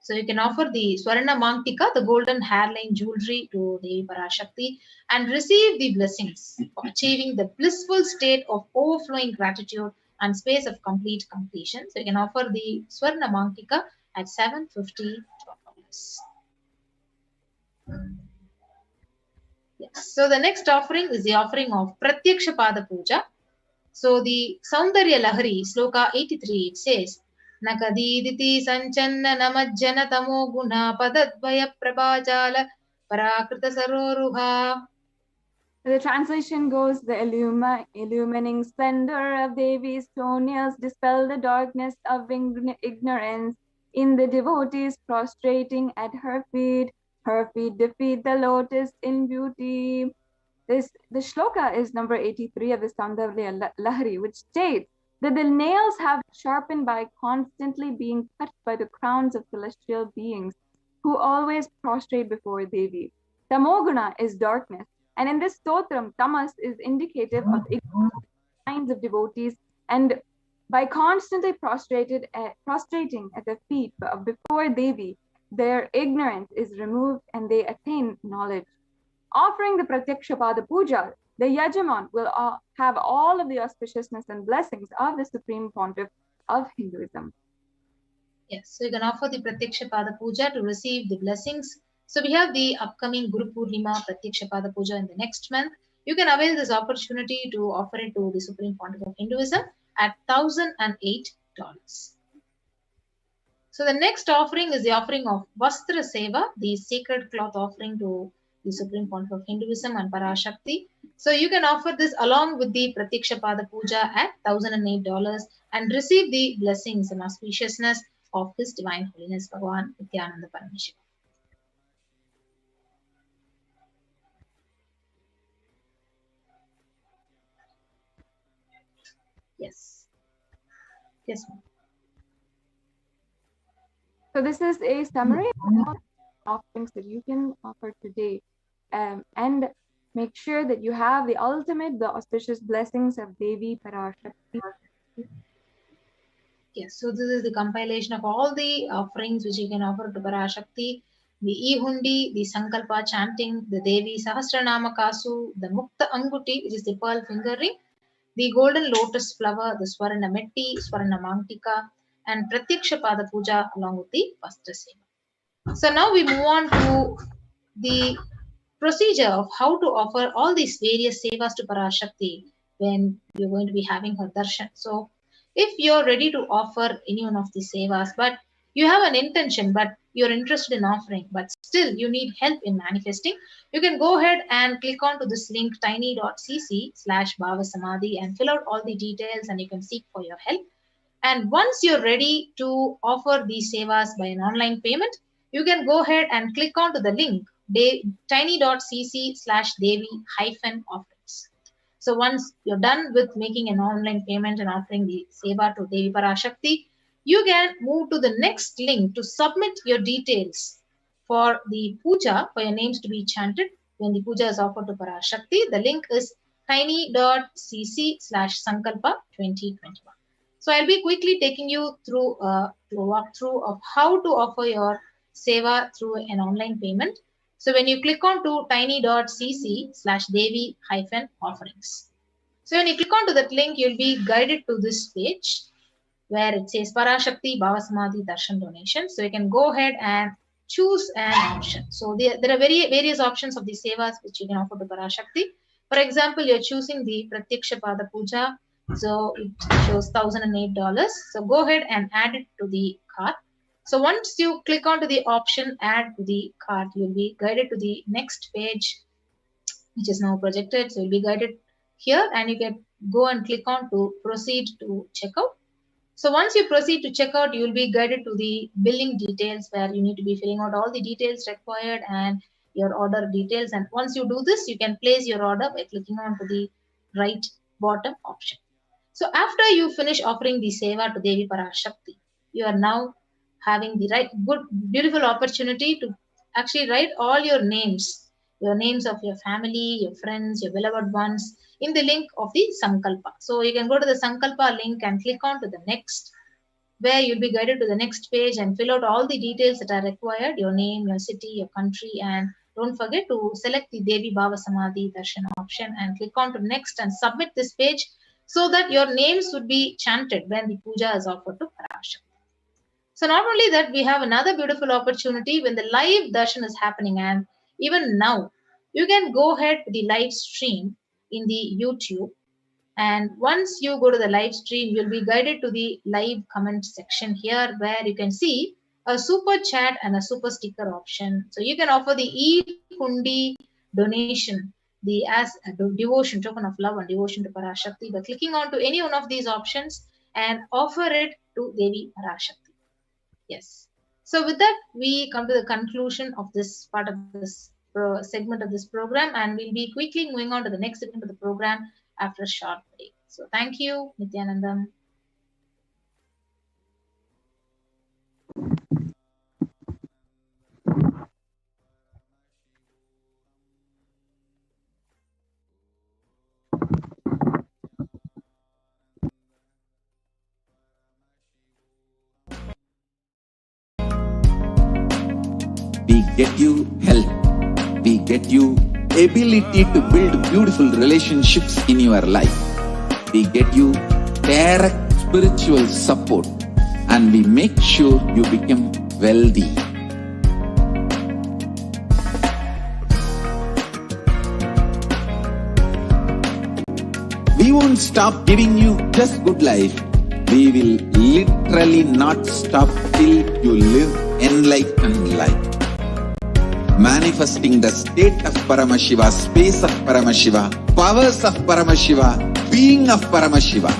B: So you can offer the Swarna Mangtika, the golden hairline jewelry, to Devi Parashakti and receive the blessings for achieving the blissful state of overflowing gratitude and space of complete completion. So you can offer the Swarna Mangtika at $750. Yes. So the next offering is the offering of Pratyaksha Pada Puja. So the Saundarya Lahari, Sloka 83, it says, Nakadiditi sanchanna namajjana tamo guna padadvaya prabhajala parakrita saroruha.
K: The translation goes, the illumining splendor of Devi's toenails dispel the darkness of ignorance in the devotees prostrating at her feet. Her feet defeat the lotus in beauty. The shloka is number 83 of the Saundarya Lahari, which states that the nails have sharpened by constantly being touched by the crowns of celestial beings who always prostrate before Devi. Tamoguna is darkness, and in this stotram, tamas is indicative of signs of devotees, and by constantly prostrating at the feet before Devi, their ignorance is removed and they attain knowledge. offering the Pratyakshapada Puja, the Yajaman will have all of the auspiciousness and blessings of the Supreme Pontiff of Hinduism.
B: Yes, so you can offer the Pratyakshapada Puja to receive the blessings. So we have the upcoming Guru Purnima Pratyakshapada Puja in the next month. You can avail this opportunity to offer it to the Supreme Pontiff of Hinduism at $1,008. So the next offering is the offering of Vastra Seva, the sacred cloth offering to the Supreme Pontiff of Hinduism and Parashakti. So you can offer this along with the Pratyakshapada Puja at $1,008 and receive the blessings and auspiciousness of His Divine Holiness Bhagavan Nithyananda Satsang. Yes. Yes, ma'am.
K: So this is a summary of offerings that you can offer today, and make sure that you have the auspicious blessings of Devi Parashakti.
B: Yes, so this is the compilation of all the offerings which you can offer to Parashakti, the E-Hundi, the Sankalpa chanting, the Devi Sahasranama Kasu, the Mukta Anguti, which is the pearl finger ring, the golden lotus flower, the Swarna Metti, Swarna Mangtika, and Pratyakshapada Puja along with the Vastra Seva. So now we move on to the procedure of how to offer all these various sevas to Parashakti when you're going to be having her darshan. So if you're ready to offer any one of these sevas, but you have an intention, but you're interested in offering, but still you need help in manifesting, you can go ahead and click on to this link tiny.cc/bhavasamadhi and fill out all the details and you can seek for your help. And once you're ready to offer these sevas by an online payment, you can go ahead and click on to the link tiny.cc/devi-offerings. So once you're done with making an online payment and offering the seva to Devi Parashakti, you can move to the next link to submit your details for the puja, for your names to be chanted when the puja is offered to Parashakti. The link is tiny.cc/sankalpa 2021. So I'll be quickly taking you through a walkthrough of how to offer your seva through an online payment. So when you click on to tiny.cc/devi-offerings. So when you click on to that link, you'll be guided to this page where it says Parashakti Bhavasamadhi Darshan Donation. So you can go ahead and choose an option. So there are various options of the sevas which you can offer to Parashakti. For example, you're choosing the Pratyakshapada Puja. So it shows $1,008. So go ahead and add it to the cart. So once you click onto the option add to the cart, you'll be guided to the next page, which is now projected. So you'll be guided here and you can go and click on to proceed to checkout. So once you proceed to checkout, you will be guided to the billing details where you need to be filling out all the details required and your order details. And once you do this, you can place your order by clicking on to the right bottom option. So after you finish offering the seva to Devi Parashakti, you are now having the beautiful opportunity to actually write all your names of your family, your friends, your beloved ones in the link of the Sankalpa. So you can go to the Sankalpa link and click on to the next, where you'll be guided to the next page and fill out all the details that are required, your name, your city, your country, and don't forget to select the Devi Bhavasamadhi Darshan option and click on to next and submit this page so that your names would be chanted when the puja is offered to Parashakti. So not only that, we have another beautiful opportunity when the live darshan is happening, and even now you can go ahead to the live stream in the YouTube, and once you go to the live stream, you'll be guided to the live comment section here where you can see a super chat and a super sticker option. So you can offer the e-hundi donation, as a devotion, token of love and devotion to Parashakti by clicking on to any one of these options and offer it to Devi Parashakti. Yes. So with that, we come to the conclusion of this part of this segment of this program, and we'll be quickly moving on to the next segment of the program after a short break. So thank you, Nithyanandam.
F: We get you help. We get you ability to build beautiful relationships in your life. We get you direct spiritual support and we make sure you become wealthy. We won't stop giving you just good life. We will literally not stop till you live enlightened life. Manifesting the state of Paramashiva, space of Paramashiva, powers of Paramashiva, being of Paramashiva.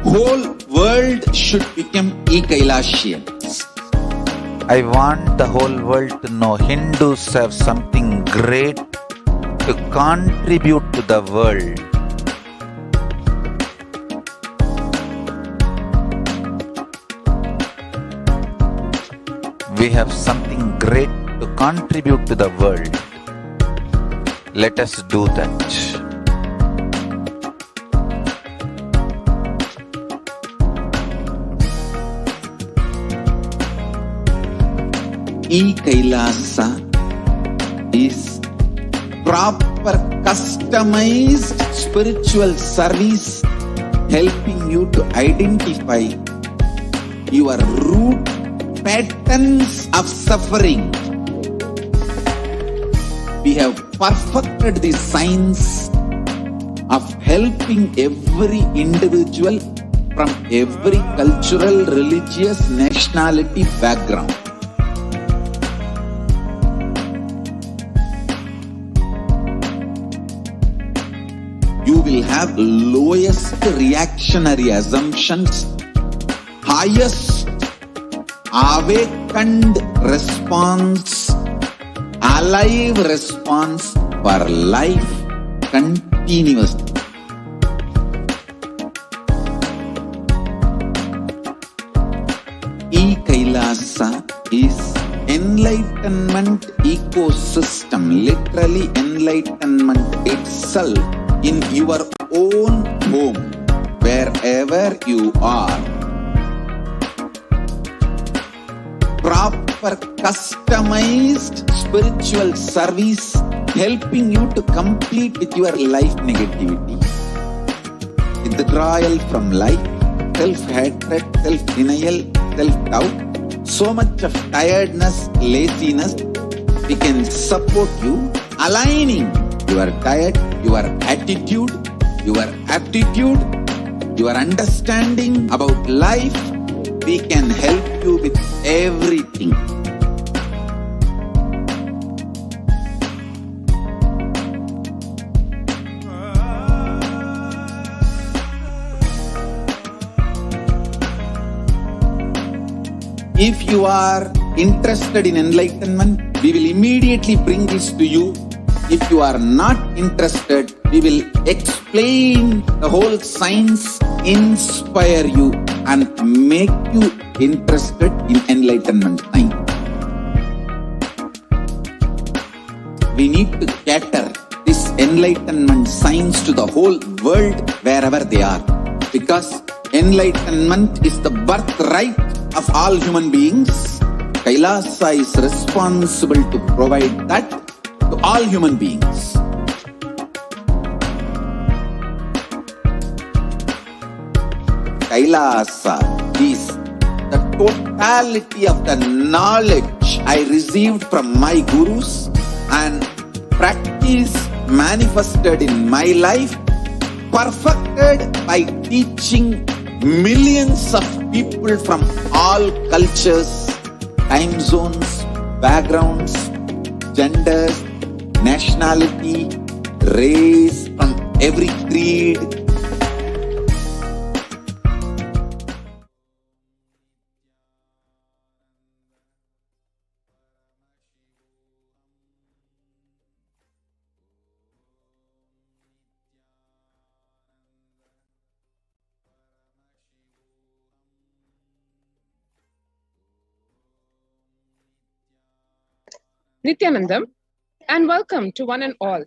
F: Whole world should become e-Kailashians. I want the whole world to know Hindus have something great to contribute to the world. We have something great to contribute to the world. Let us do that. E-Kailasa is proper customized spiritual service helping you to identify your root patterns of suffering. We have perfected the science of helping every individual from every cultural, religious, nationality background. You will have lowest reactionary assumptions, highest awakened response, alive response for life continuously. E-Kailasa is enlightenment ecosystem, literally enlightenment itself in your own home, wherever you are. Proper customized spiritual service helping you to complete with your life negativity. Withdrawal from life, self-hatred, self-denial, self-doubt, so much of tiredness, laziness. We can support you aligning your diet, your attitude, your aptitude, your understanding about life. We can help you with everything. If you are interested in enlightenment, we will immediately bring this to you. If you are not interested, we will explain the whole science, inspire you and make you interested in enlightenment science. We need to cater this enlightenment science to the whole world wherever they are, because enlightenment is the birthright of all human beings. Kailasa is responsible to provide that to all human beings. Kailasa is the totality of the knowledge I received from my gurus and practice manifested in my life, perfected by teaching millions of people from all cultures, time zones, backgrounds, genders, nationality, race, from every creed.
O: Nithyanandam, and welcome to one and all.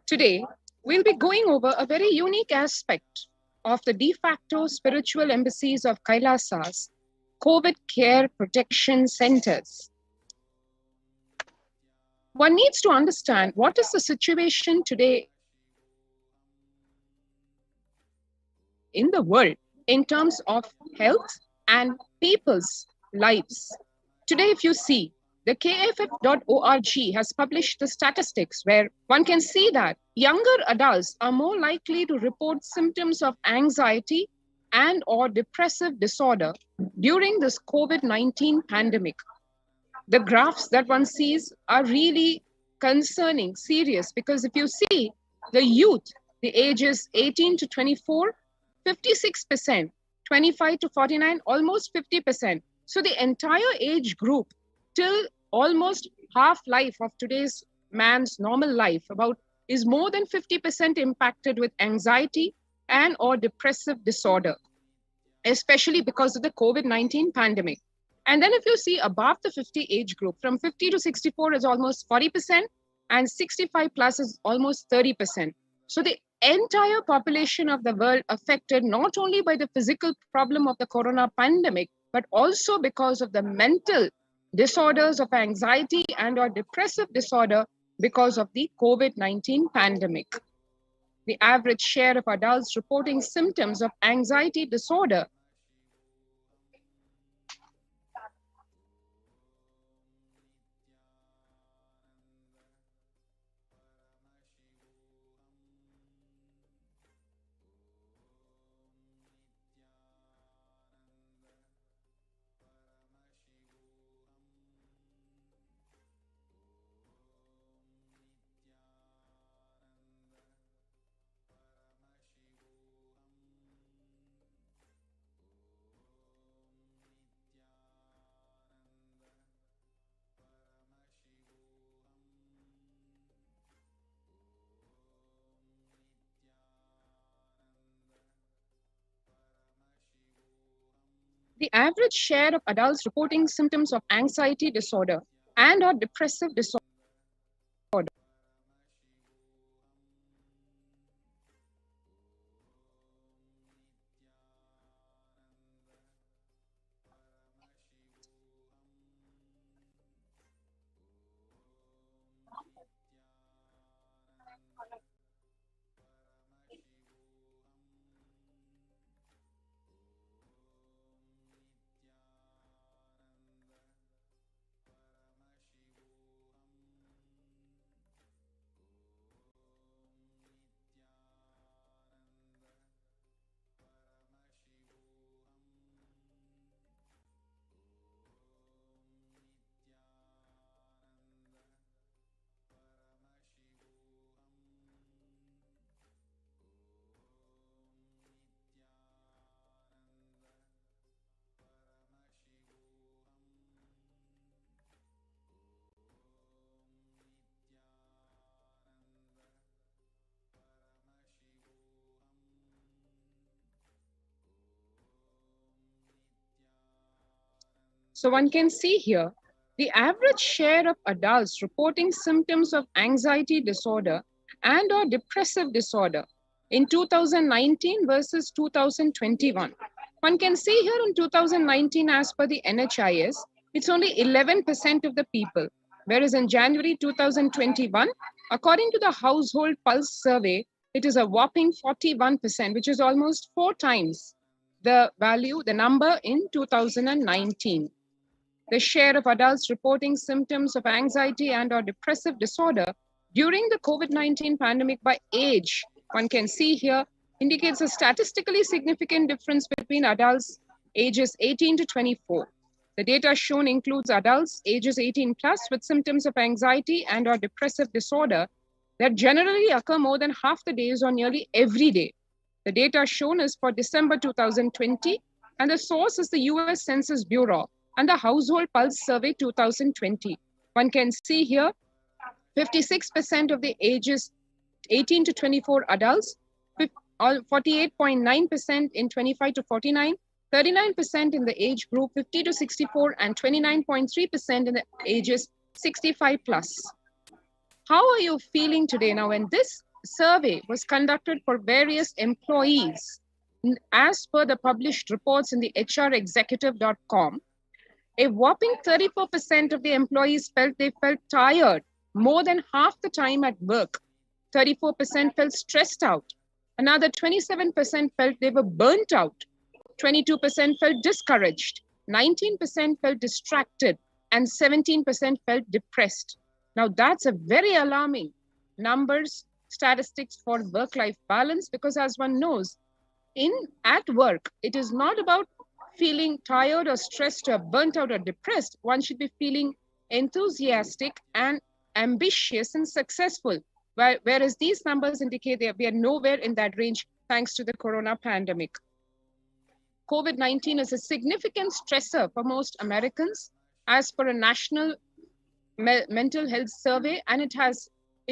O: Today, we'll be going over a very unique aspect of the de facto spiritual embassies of Kailasas, COVID care protection centers. One needs to understand what is the situation today in the world in terms of health and people's lives. Today, if you see, the kff.org has published the statistics where one can see that younger adults are more likely to report symptoms of anxiety and or depressive disorder during this COVID-19 pandemic. The graphs that one sees are really concerning, serious, because if you see the youth, the ages 18 to 24, 56%, 25 to 49, almost 50%. So the entire age group till almost half life of today's man's normal life is more than 50% impacted with anxiety and or depressive disorder, especially because of the COVID-19 pandemic. And then if you see above the 50 age group, from 50 to 64 is almost 40%, and 65 plus is almost 30%. So the entire population of the world affected not only by the physical problem of the corona pandemic, but also because of the mental disorders of anxiety and or depressive disorder because of the COVID-19 pandemic. The average share of adults reporting symptoms of anxiety disorder the average share of adults reporting symptoms of anxiety disorder and or depressive disorder So one can see here, the average share of adults reporting symptoms of anxiety disorder and or depressive disorder in 2019 versus 2021. One can see here in 2019, as per the NHIS, it's only 11% of the people, whereas in January 2021, according to the Household Pulse Survey, it is a whopping 41%, which is almost 4 times the number in 2019. The share of adults reporting symptoms of anxiety and or depressive disorder during the COVID-19 pandemic by age, one can see here, indicates a statistically significant difference between adults ages 18 to 24. The data shown includes adults ages 18 plus with symptoms of anxiety and or depressive disorder that generally occur more than half the days or nearly every day. The data shown is for December 2020, and the source is the US Census Bureau and the Household Pulse Survey 2020. One can see here, 56% of the ages 18 to 24 adults, 48.9% in 25 to 49, 39% in the age group 50 to 64, and 29.3% in the ages 65 plus. How are you feeling today now? And this survey was conducted for various employees. As per the published reports in the hrexecutive.com, a whopping 34% of the employees felt they felt tired more than half the time at work. 34% felt stressed out. Another 27% felt they were burnt out. 22% felt discouraged. 19% felt distracted. And 17% felt depressed. Now that's a very alarming statistics for work-life balance, because as one knows, at work, it is not about feeling tired or stressed or burnt out or depressed. One should be feeling enthusiastic and ambitious and successful. Whereas these numbers indicate that we are nowhere in that range thanks to the corona pandemic. COVID-19 is a significant stressor for most Americans as per a national mental health survey, and it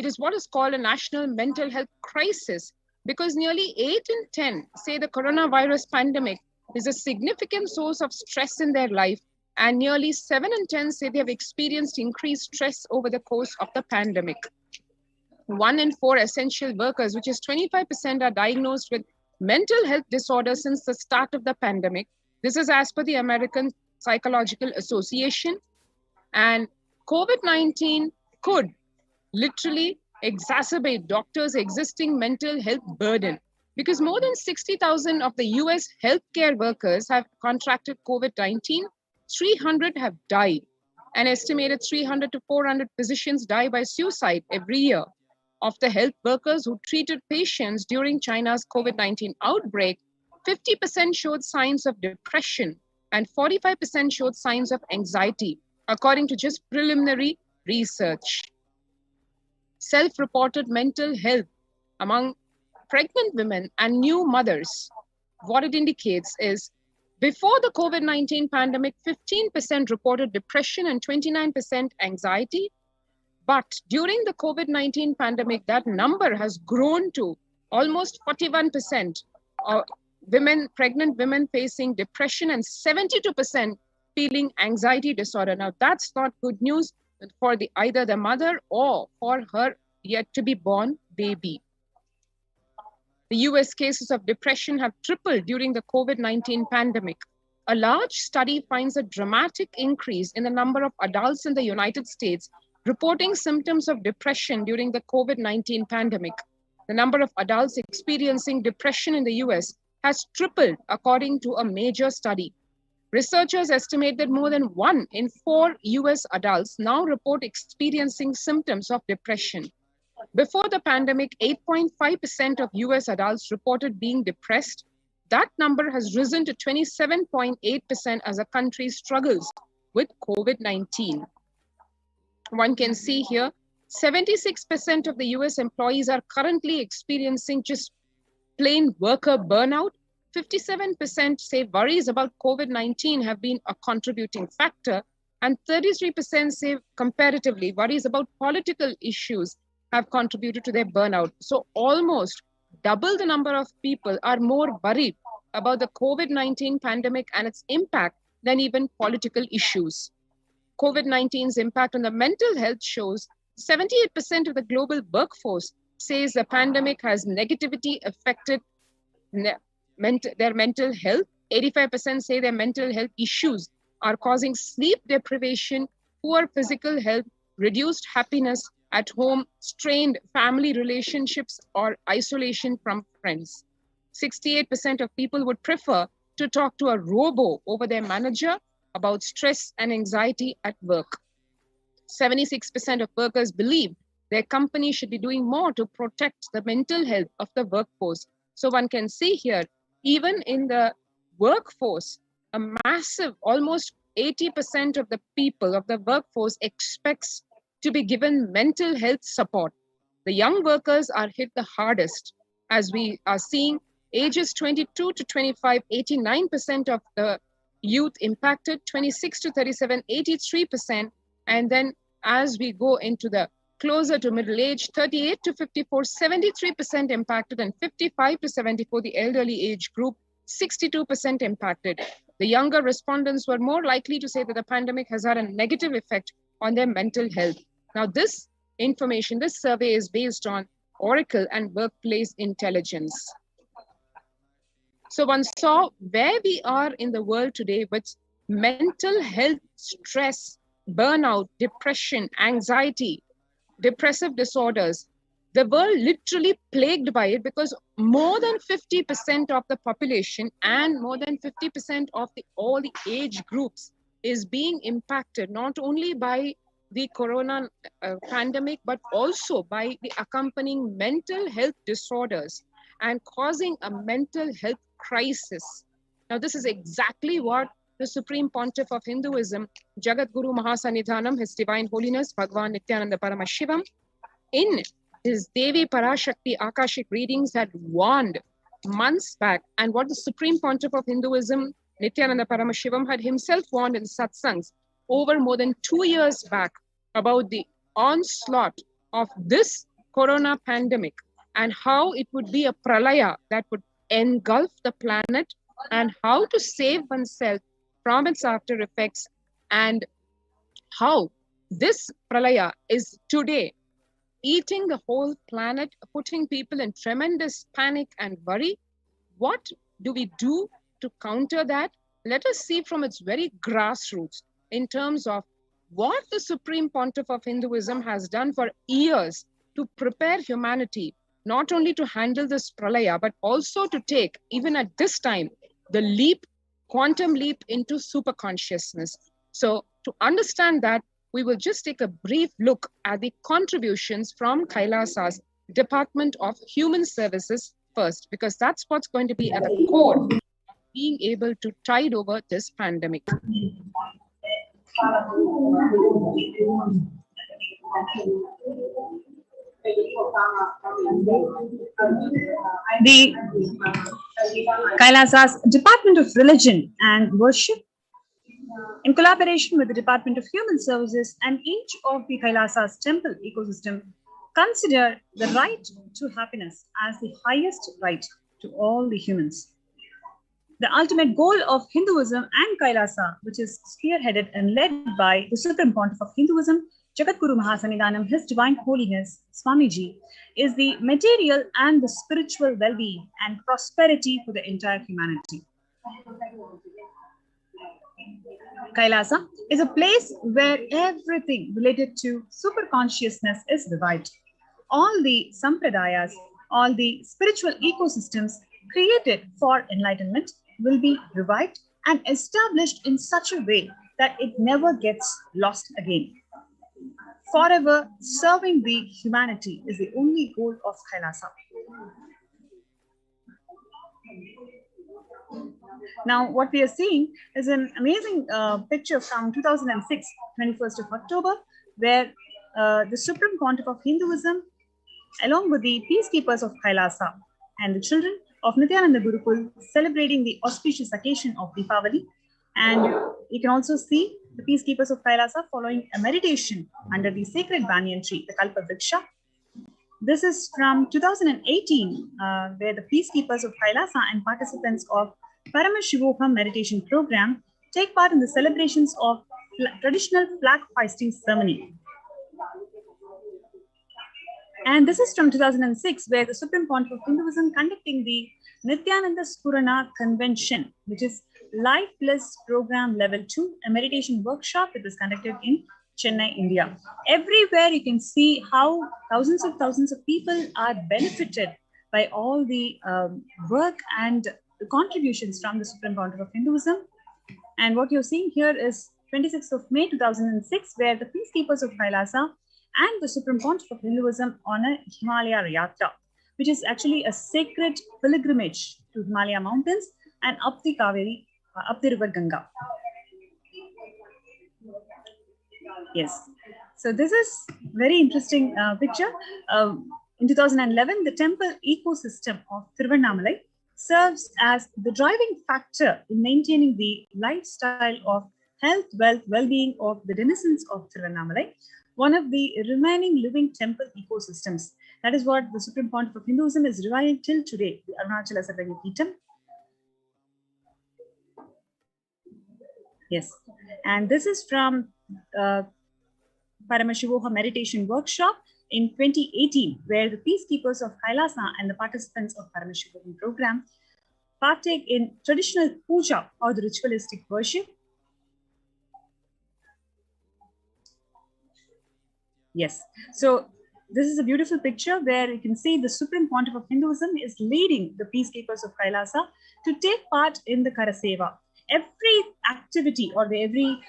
O: is what is called a national mental health crisis, because nearly 8 in 10 say the coronavirus pandemic is a significant source of stress in their life, and nearly 7 in 10 say they have experienced increased stress over the course of the pandemic. 1 in 4 essential workers, which is 25%, are diagnosed with mental health disorders since the start of the pandemic. This is as per the American Psychological Association. And COVID-19 could literally exacerbate doctors' existing mental health burden, because more than 60,000 of the US healthcare workers have contracted COVID-19. 300 have died. An estimated 300 to 400 physicians die by suicide every year. Of the health workers who treated patients during China's COVID-19 outbreak, 50% showed signs of depression and 45% showed signs of anxiety, according to just preliminary research. Self-reported mental health among pregnant women and new mothers, what it indicates is, before the COVID-19 pandemic, 15% reported depression and 29% anxiety. But during the COVID-19 pandemic, that number has grown to almost 41% of pregnant women facing depression and 72% feeling anxiety disorder. Now, that's not good news for either the mother or for her yet to be born baby. The US cases of depression have tripled during the COVID-19 pandemic. A large study finds a dramatic increase in the number of adults in the United States reporting symptoms of depression during the COVID-19 pandemic. The number of adults experiencing depression in the US has tripled, according to a major study. Researchers estimate that more than 1 in 4 US adults now report experiencing symptoms of depression. Before the pandemic, 8.5% of US adults reported being depressed. That number has risen to 27.8% as the country struggles with COVID-19. One can see here, 76% of the US employees are currently experiencing just plain worker burnout. 57% say worries about COVID-19 have been a contributing factor, and 33% say comparatively worries about political issues have contributed to their burnout. So almost double the number of people are more worried about the COVID-19 pandemic and its impact than even political issues. COVID-19's impact on the mental health shows 78% of the global workforce says the pandemic has negatively affected their mental health. 85% say their mental health issues are causing sleep deprivation, poor physical health, reduced happiness at home, strained family relationships, or isolation from friends. 68% of people would prefer to talk to a robo over their manager about stress and anxiety at work. 76% of workers believe their company should be doing more to protect the mental health of the workforce. So one can see here, even in the workforce, a massive, almost 80% of the people of the workforce expects to be given mental health support. The young workers are hit the hardest. As we are seeing, ages 22 to 25, 89% of the youth impacted, 26 to 37, 83%. And then as we go into the closer to middle age, 38 to 54, 73% impacted, and 55 to 74, the elderly age group, 62% impacted. The younger respondents were more likely to say that the pandemic has had a negative effect on their mental health. Now, this information, this survey is based on oracle and workplace intelligence. So one saw where we are in the world today with mental health, stress, burnout, depression, anxiety, depressive disorders. The world literally plagued by it because more than 50% of the population and more than 50% of all the age groups is being impacted not only by the corona pandemic, but also by the accompanying mental health disorders and causing a mental health crisis. Now, this is exactly what the Supreme Pontiff of Hinduism, Jagat Guru Mahasannidhanam, His Divine Holiness, Bhagavan Nithyananda Paramashivam, in his Devi Parashakti Akashic readings had warned months back, and what the Supreme Pontiff of Hinduism, Nithyananda Paramashivam, had himself warned in satsangs over more than 2 years back about the onslaught of this corona pandemic and how it would be a pralaya that would engulf the planet, and how to save oneself from its after effects, and how this pralaya is today eating the whole planet, putting people in tremendous panic and worry. What do we do to counter that? Let us see from its very grassroots in terms of what the Supreme Pontiff of Hinduism has done for years to prepare humanity, not only to handle this pralaya, but also to take, even at this time, the leap, quantum leap into super consciousness. So to understand that, we will just take a brief look at the contributions from Kailasa's Department of Human Services first, because that's what's going to be at the core of being able to tide over this pandemic.
P: The Kailasa's Department of Religion and Worship, in collaboration with the Department of Human Services and each of the Kailasa's temple ecosystem, consider the right to happiness as the highest right to all the humans. The ultimate goal of Hinduism and Kailasa, which is spearheaded and led by the Supreme Pontiff of Hinduism, Jagat Guru Mahasannidhanam, His Divine Holiness, Swamiji, is the material and the spiritual well-being and prosperity for the entire humanity. Kailasa is a place where everything related to super consciousness is revived. All the sampradayas, all the spiritual ecosystems created for enlightenment will be revived and established in such a way that it never gets lost again. Forever serving the humanity is the only goal of Kailasa. Now, what we are seeing is an amazing picture from 2006, 21st of October, where the Supreme Pontiff of Hinduism, along with the peacekeepers of Kailasa and the children of Nithyananda Gurukul, celebrating the auspicious occasion of Deepavali. And you can also see the peacekeepers of Kailasa following a meditation under the sacred banyan tree, the Kalpa Vriksha. This is from 2018, where the peacekeepers of Kailasa and participants of Paramashivoham meditation program take part in the celebrations of traditional flag hoisting ceremony. And this is from 2006, where the Supreme Pontiff of Hinduism conducting the Nithyananda Spurana Convention, which is Life Bliss Program Level 2, a meditation workshop that was conducted in Chennai, India. Everywhere you can see how thousands of people are benefited by all the work and the contributions from the Supreme Pontiff of Hinduism. And what you're seeing here is 26th of May 2006, where the peacekeepers of Kailasa and the Supreme Pontiff of Hinduism on a Himalaya Yatra, which is actually a sacred pilgrimage to Himalaya mountains and up the Kaveri, up the river Ganga. Yes, so this is very interesting picture. In 2011, the temple ecosystem of Tiruvannamalai serves as the driving factor in maintaining the lifestyle of health, wealth, well-being of the denizens of Tiruvannamalai, one of the remaining living temple ecosystems. That is what the Supreme Pontiff of Hinduism is reviving till today, the Arunachala Sarvagi Peetham. Yes, and this is from Paramashivoha meditation workshop in 2018, where the peacekeepers of Kailasa and the participants of Parashakti program partake in traditional puja or the ritualistic worship. Yes, so this is a beautiful picture where you can see the Supreme Pontiff of Hinduism is leading the peacekeepers of Kailasa to take part in the Karaseva. Every activity or every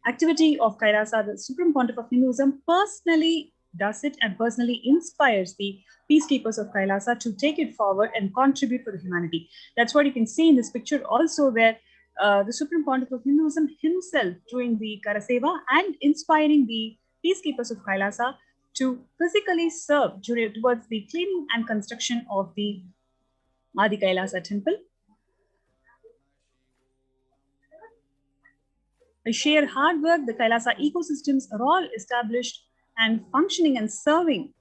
P: activity of Kailasa, the Supreme Pontiff of Hinduism personally does it and personally inspires the peacekeepers of Kailasa to take it forward and contribute for the humanity. That's what you can see in this picture also, where the Supreme Pontiff of Hinduism himself doing the Karaseva and inspiring the peacekeepers of Kailasa to physically serve towards the cleaning and construction of the Adi Kailasa temple. By sheer hard work, the Kailasa ecosystems are all established and functioning and serving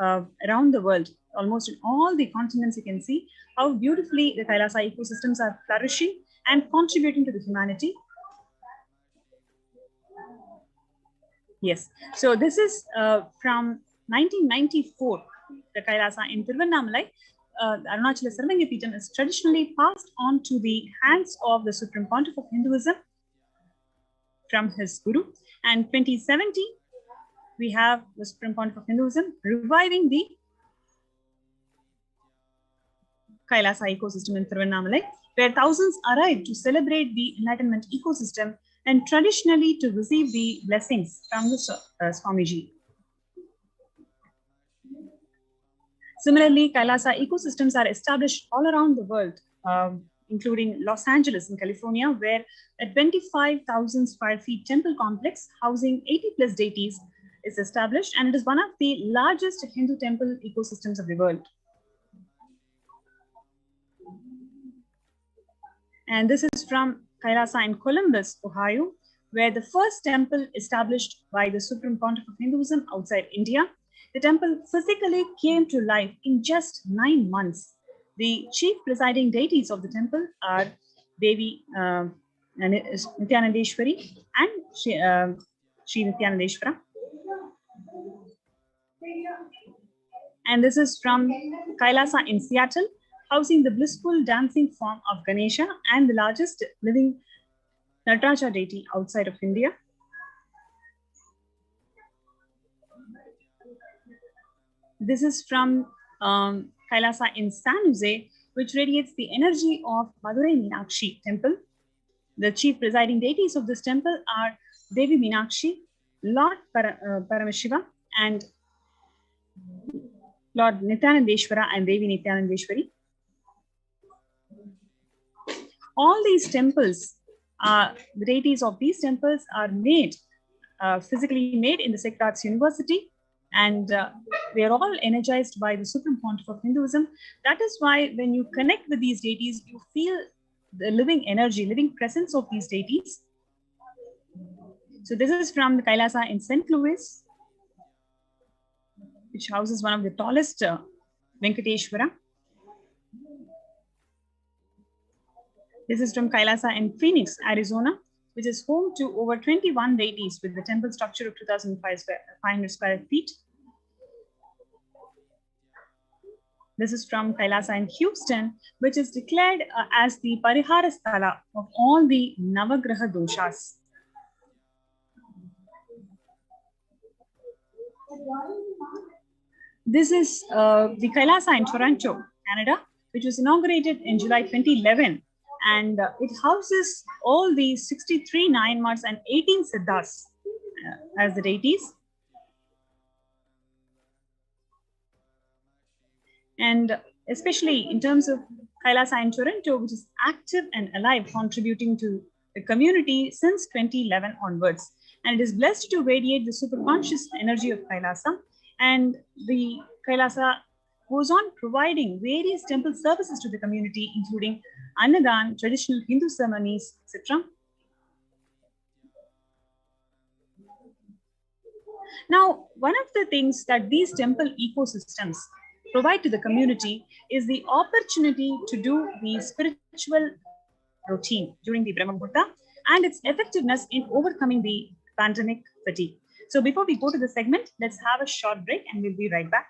P: around the world. Almost in all the continents, you can see how beautifully the Kailasa ecosystems are flourishing and contributing to the humanity. Yes, so this is from 1994, the Kailasa in Tiruvannamalai. Arunachala Sarvangapeetham is traditionally passed on to the hands of the Supreme Pontiff of Hinduism from his Guru. And 2017, we have the Supreme Pontiff of Hinduism reviving the Kailasa ecosystem in Tiruvannamalai, where thousands arrive to celebrate the enlightenment ecosystem and traditionally to receive the blessings from the Swamiji. Similarly, Kailasa ecosystems are established all around the world, including Los Angeles in California, where a 25,000 square feet temple complex housing 80 plus deities is established, and it is one of the largest Hindu temple ecosystems of the world. And this is from Kailasa in Columbus, Ohio, where the first temple established by the Supreme Pontiff of Hinduism outside India. The temple physically came to life in just 9 months. The chief presiding deities of the temple are Devi Nithyanandeshwari and Sri Nithyanandeshwara. And this is from Kailasa in Seattle, housing the blissful dancing form of Ganesha and the largest living Nataraja deity outside of India. This is from Kailasa in San Jose, which radiates the energy of Madurai Meenakshi temple. The chief presiding deities of this temple are Devi Meenakshi, Lord Paramashiva, and Lord Nithyanandeshwara and Devi Nithyanandeshwari. All these temples, the deities of these temples are made, physically made in the Sacred Arts University, and they are all energized by the Supreme Pontiff of Hinduism. That is why when you connect with these deities, you feel the living energy, living presence of these deities. So this is from the Kailasa in St. Louis, which houses one of the tallest Venkateshwara. This is from Kailasa in Phoenix, Arizona, which is home to over 21 deities with the temple structure of 2,500 square feet. This is from Kailasa in Houston, which is declared as the Parihara Sthala of all the Navagraha doshas. This is the Kailasa in Toronto, Canada, which was inaugurated in July 2011. And it houses all the 63 Nayanmars and 18 Siddhas as the deities. And especially in terms of Kailasa in Toronto, which is active and alive, contributing to the community since 2011 onwards. And it is blessed to radiate the superconscious energy of Kailasa. And the Kailasa goes on providing various temple services to the community, including Annadan, traditional Hindu ceremonies, etc. Now, one of the things that these temple ecosystems provide to the community is the opportunity to do the spiritual routine during the Brahma Muhurta and its effectiveness in overcoming the pandemic fatigue. So before we go to the segment, let's have a short break and we'll be right back.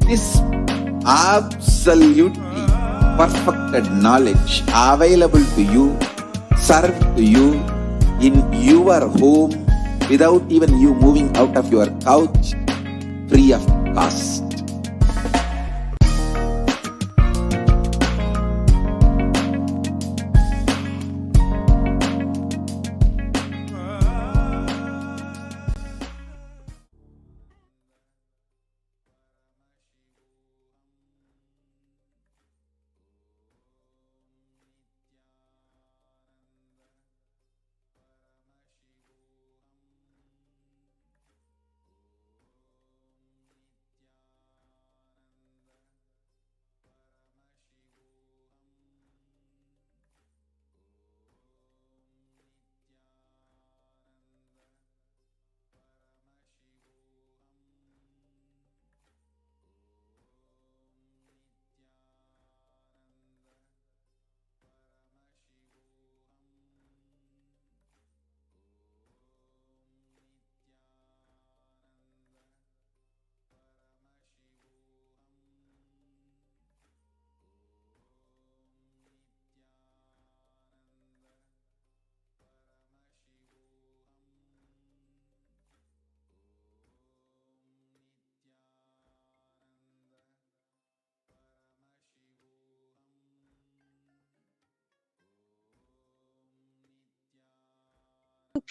F: This absolutely perfected knowledge available to you, served to you in your home without even you moving out of your couch, free of cost.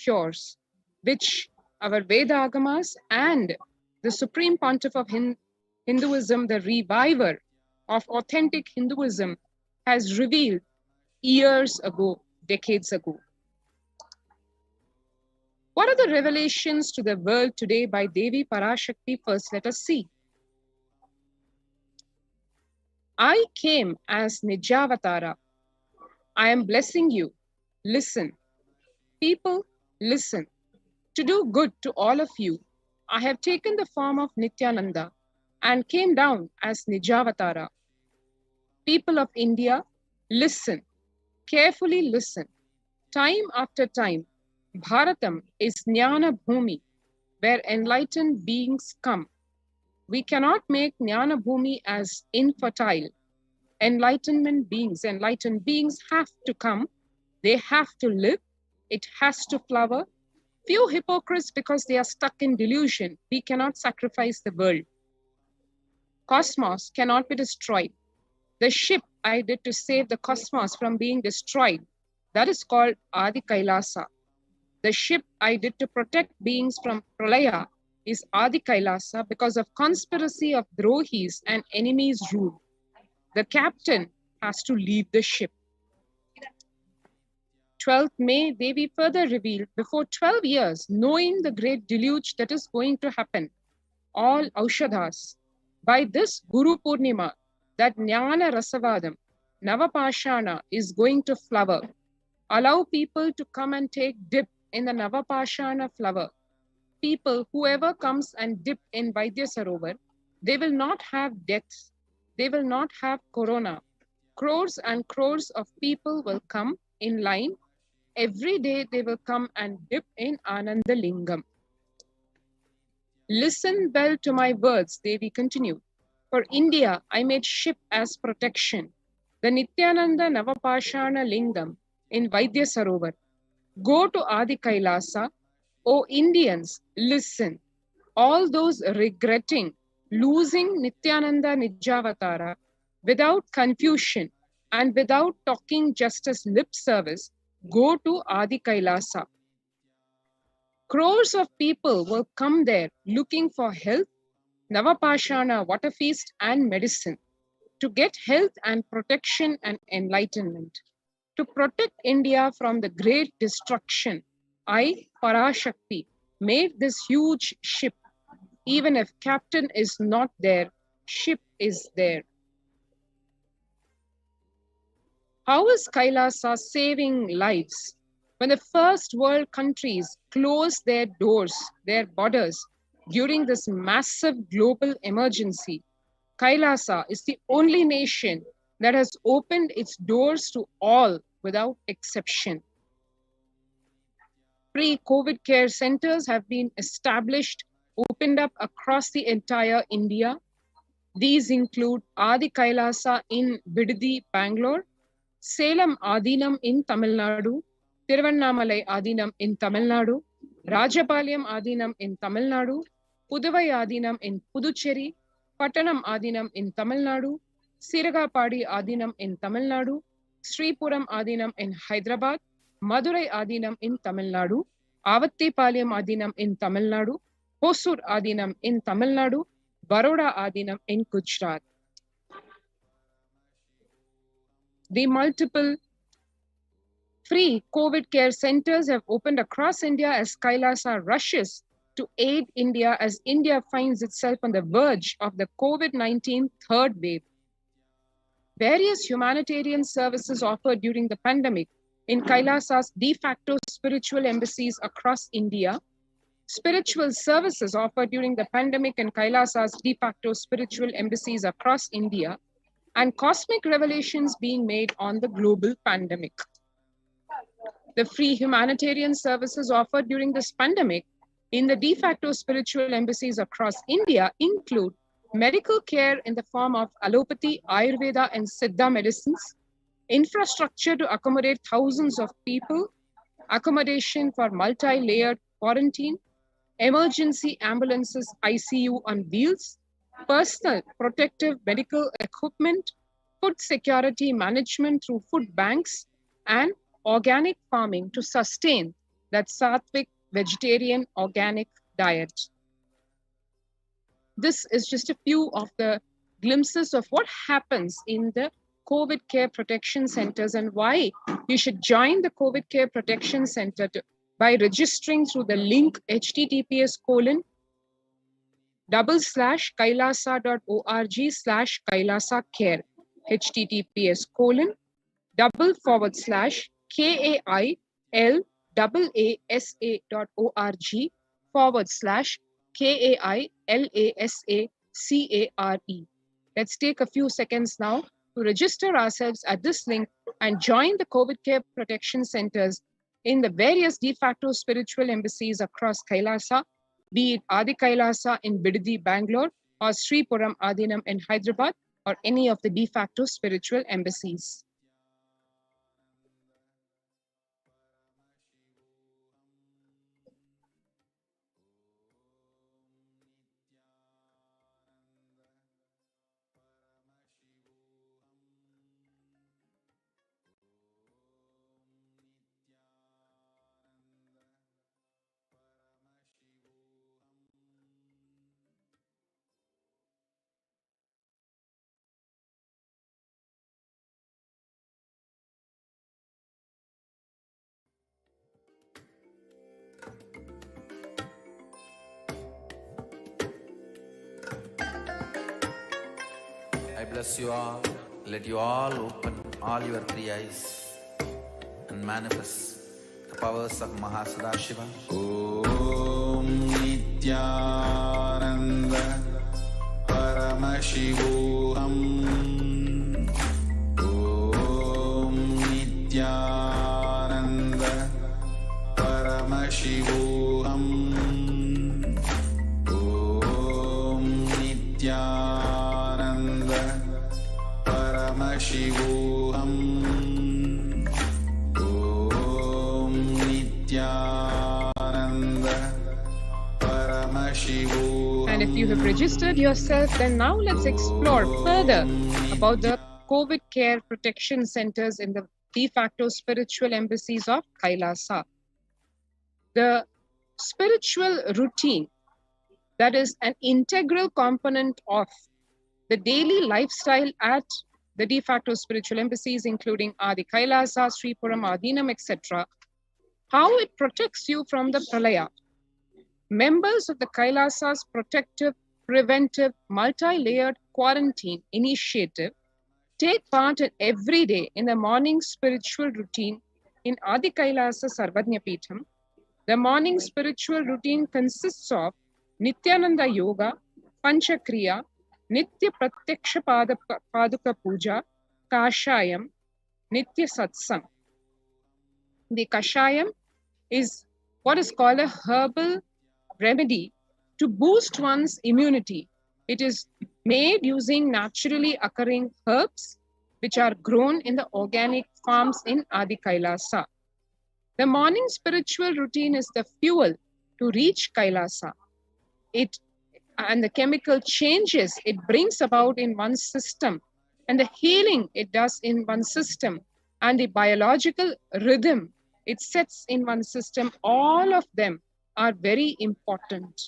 O: Cures, which our Veda Agamas and the Supreme Pontiff of Hinduism, the reviver of authentic Hinduism, has revealed years ago, decades ago. What are the revelations to the world today by Devi Parashakti? First, let us see. I came as Nijavatara. I am blessing you. Listen. People, listen. To do good to all of you, I have taken the form of Nithyananda and came down as Nijavatara. People of India, listen. Carefully listen. Time after time, Bharatam is Jnana Bhumi, where enlightened beings come. We cannot make Jnana Bhumi as infertile. Enlightened beings have to come. They have to live. It has to flower. Few hypocrites because they are stuck in delusion. We cannot sacrifice the world. Cosmos cannot be destroyed. The ship I did to save the cosmos from being destroyed, that is called Adi Kailasa. The ship I did to protect beings from Pralaya is Adi Kailasa because of conspiracy of Drohis and enemies' rule. The captain has to leave the ship. 12th May, Devi further revealed, before 12 years, knowing the great deluge that is going to happen, all Aushadhas, by this Guru Purnima, that Jnana Rasavadam, Navapashana is going to flower. Allow people to come and take dip in the Navapashana flower. People, whoever comes and dip in Vaidya Sarovar, they will not have deaths. They will not have corona. Crores and crores of people will come in line. Every day they will come and dip in Ananda Lingam. Listen well to my words, Devi continued. For India, I made ship as protection. The Nithyananda Navapashana Lingam in Vaidya Sarovar. Go to Adi Kailasa. O Indians, listen. All those regretting losing Nithyananda Nijavatara without confusion and without talking just as lip service, go to Adi Kailasa. Crores of people will come there looking for health, Navapashana water feast and medicine to get health and protection and enlightenment. To protect India from the great destruction, I, Parashakti, made this huge ship. Even if captain is not there, ship is there. How is Kailasa saving lives? When the first world countries closed their doors, their borders, during this massive global emergency, Kailasa is the only nation that has opened its doors to all without exception. Pre-COVID care centers have been established, opened up across the entire India. These include Adi Kailasa in Bidadi, Bangalore, Salem Adinam in Tamil Nadu, Tiruvannamalai Adinam in Tamil Nadu, Rajapalayam Adinam in Tamil Nadu, Puduvai Adinam in Puducherry, Pattanam Adinam in Tamil Nadu, Siragapadi Adinam in Tamil Nadu, Sripuram Adinam in Hyderabad, Madurai Adinam in Tamil Nadu, Avattipalayam Adinam in Tamil Nadu, Hosur Adinam in Tamil Nadu, Baroda Adinam in Gujarat. The multiple free COVID care centers have opened across India as Kailasa rushes to aid India as India finds itself on the verge of the COVID-19 third wave. Various humanitarian services offered during the pandemic in Kailasa's de facto spiritual embassies across India, spiritual services offered during the pandemic in Kailasa's de facto spiritual embassies across India, and cosmic revelations being made on the global pandemic. The free humanitarian services offered during this pandemic in the de facto spiritual embassies across India include medical care in the form of allopathy, Ayurveda, and Siddha medicines, infrastructure to accommodate thousands of people, accommodation for multi-layered quarantine, emergency ambulances, ICU on wheels, personal protective medical equipment, food security management through food banks, and organic farming to sustain that sattvic vegetarian organic diet. This is just a few of the glimpses of what happens in the COVID care protection centers and why you should join the COVID care protection center by registering through the link https://kailasa.org/kailasa-care, https://kailasa.org/kailasa-care. Let's take a few seconds now to register ourselves at this link and join the COVID care protection centers in the various de facto spiritual embassies across Kailasa, be it Adi Kailasa in Bidadi, Bangalore, or Sripuram Adinam in Hyderabad, or any of the de facto spiritual embassies.
G: I bless you all. Let you all open all your three eyes and manifest the powers of Mahasadashiva.
A: Om Nithyananda Paramashivoham. Om Nithyananda Paramashivoham. Om Nithyananda Paramashivoham. Om Nithyananda Paramashivoham.
O: And if you have registered yourself, then now let's explore further about the COVID care protection centers in the de facto spiritual embassies of Kailasa. The spiritual routine that is an integral component of the daily lifestyle at the de facto spiritual embassies, including Adi Kailasa, Sripuram, Adinam, etc., how it protects you from the pralaya. Members of the Kailasa's protective, preventive, multi-layered quarantine initiative take part every day in the morning spiritual routine in Adi Kailasa Sarvajna Peetham. The morning spiritual routine consists of Nithyananda Yoga, Panchakriya, Nitya Pratyaksha Paduka Puja, Kashayam, Nitya Satsang. The Kashayam is what is called a herbal remedy to boost one's immunity. It is made using naturally occurring herbs which are grown in the organic farms in Adi Kailasa. The morning spiritual routine is the fuel to reach Kailasa. And the chemical changes it brings about in one's system, and the healing it does in one's system, and the biological rhythm it sets in one's system, all of them are very important.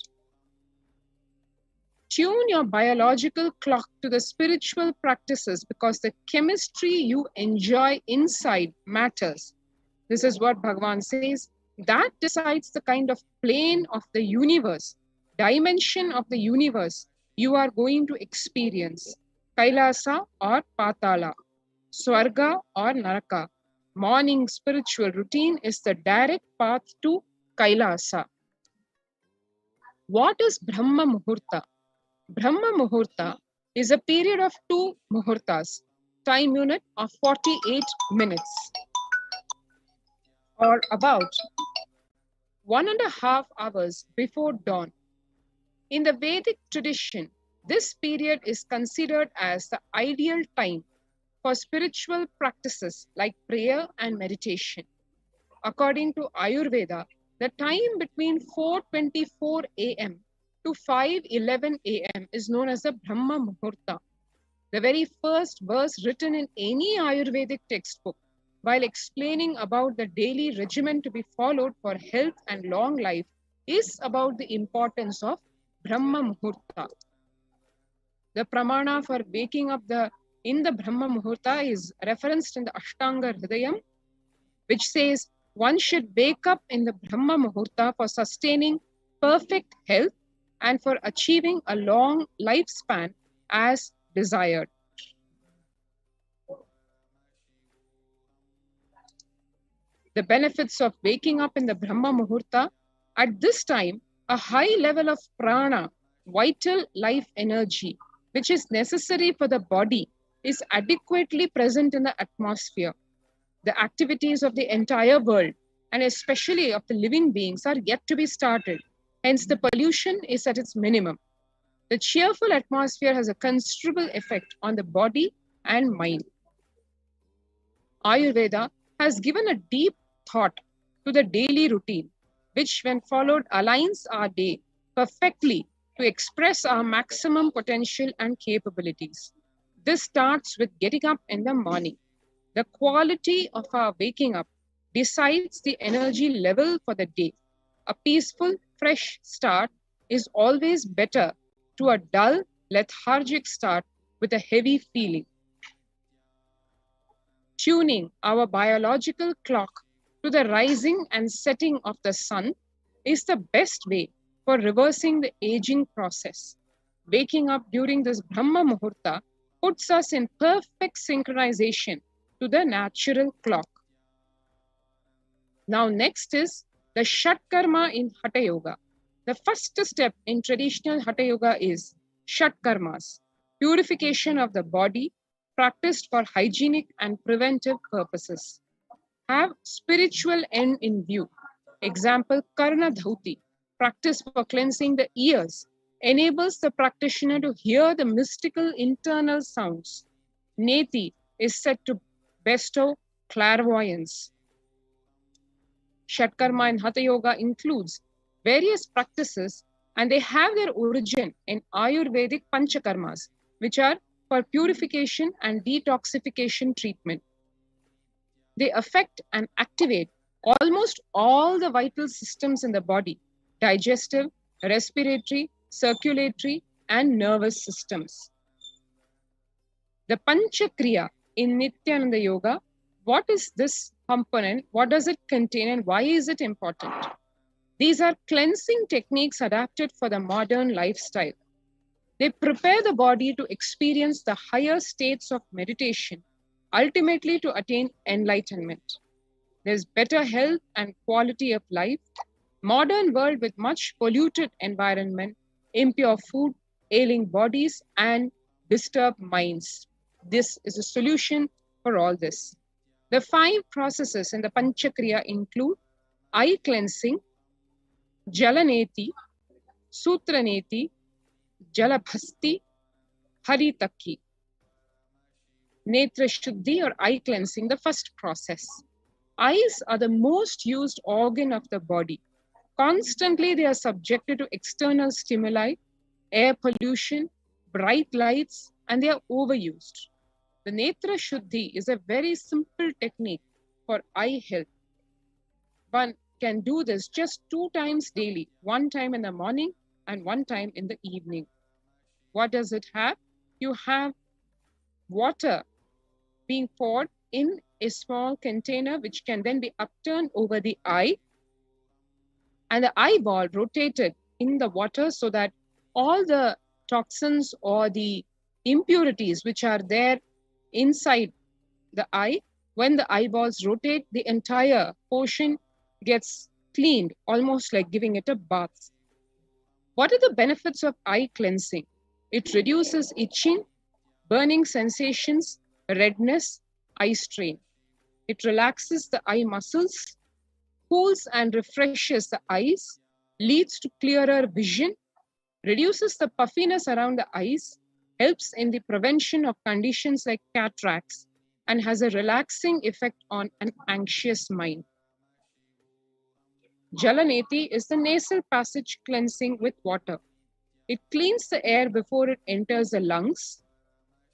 O: Tune your biological clock to the spiritual practices because the chemistry you enjoy inside matters. This is what Bhagavan says. That decides the kind of plane of the universe, dimension of the universe you are going to experience. Kailasa or Patala, Swarga or Naraka. Morning spiritual routine is the direct path to Kailasa. What is Brahma Muhurta? Brahma Muhurta is a period of 2 Muhurtas, time unit of 48 minutes, or about 1.5 hours before dawn. In the Vedic tradition, this period is considered as the ideal time for spiritual practices like prayer and meditation. According to Ayurveda, the time between 4:24 a.m. to 5:11 a.m. is known as the Brahma Muhurta. The very first verse written in any Ayurvedic textbook while explaining about the daily regimen to be followed for health and long life is about the importance of Brahma Muhurta. The pramana for waking up in the Brahma Muhurta is referenced in the Ashtanga Hridayam, which says one should wake up in the Brahma Muhurta for sustaining perfect health and for achieving a long lifespan as desired. The benefits of waking up in the Brahma Muhurta: at this time, a high level of prana, vital life energy, which is necessary for the body, is adequately present in the atmosphere. The activities of the entire world, and especially of the living beings, are yet to be started. Hence, the pollution is at its minimum. The cheerful atmosphere has a considerable effect on the body and mind. Ayurveda has given a deep thought to the daily routine, which when followed aligns our day perfectly to express our maximum potential and capabilities. This starts with getting up in the morning. The quality of our waking up decides the energy level for the day. A peaceful, fresh start is always better to a dull, lethargic start with a heavy feeling. Tuning our biological clock to the rising and setting of the sun is the best way for reversing the aging process. Waking up during this Brahma Muhurta puts us in perfect synchronization to the natural clock. Now next is the Shat Karma in Hatha Yoga. The first step in traditional Hatha Yoga is Shat Karmas, purification of the body, practiced for hygienic and preventive purposes. Have spiritual end in view. Example, Karna Dhauti, practice for cleansing the ears, enables the practitioner to hear the mystical internal sounds. Neti is said to bestow clairvoyance. Shatkarma in Hatha Yoga includes various practices, and they have their origin in Ayurvedic Panchakarmas, which are for purification and detoxification treatment. They affect and activate almost all the vital systems in the body: digestive, respiratory, circulatory, and nervous systems. The Panchakriya in Nithyananda Yoga, what is this component? What does it contain and why is it important? These are cleansing techniques adapted for the modern lifestyle. They prepare the body to experience the higher states of meditation, ultimately to attain enlightenment. There's better health and quality of life. Modern world with much polluted environment, impure food, ailing bodies, and disturbed minds. This is a solution for all this. The 5 processes in the Panchakriya include eye cleansing, Jalaneti, Sutraneti, Jalabhasti, Haritakki. Netra Shuddhi or eye cleansing, the first process. Eyes are the most used organ of the body. Constantly they are subjected to external stimuli, air pollution, bright lights, and they are overused. The Netra Shuddhi is a very simple technique for eye health. One can do this just 2 times daily, 1 time in the morning and 1 time in the evening. What does it have? You have water being poured in a small container, which can then be upturned over the eye, and the eyeball rotated in the water so that all the toxins or the impurities which are there inside the eye, when the eyeballs rotate, the entire portion gets cleaned, almost like giving it a bath. What are the benefits of eye cleansing? It reduces itching, burning sensations, redness, eye strain. It relaxes the eye muscles, cools and refreshes the eyes, leads to clearer vision, reduces the puffiness around the eyes, helps in the prevention of conditions like cataracts, and has a relaxing effect on an anxious mind. Jalaneti is the nasal passage cleansing with water. It cleans the air before it enters the lungs.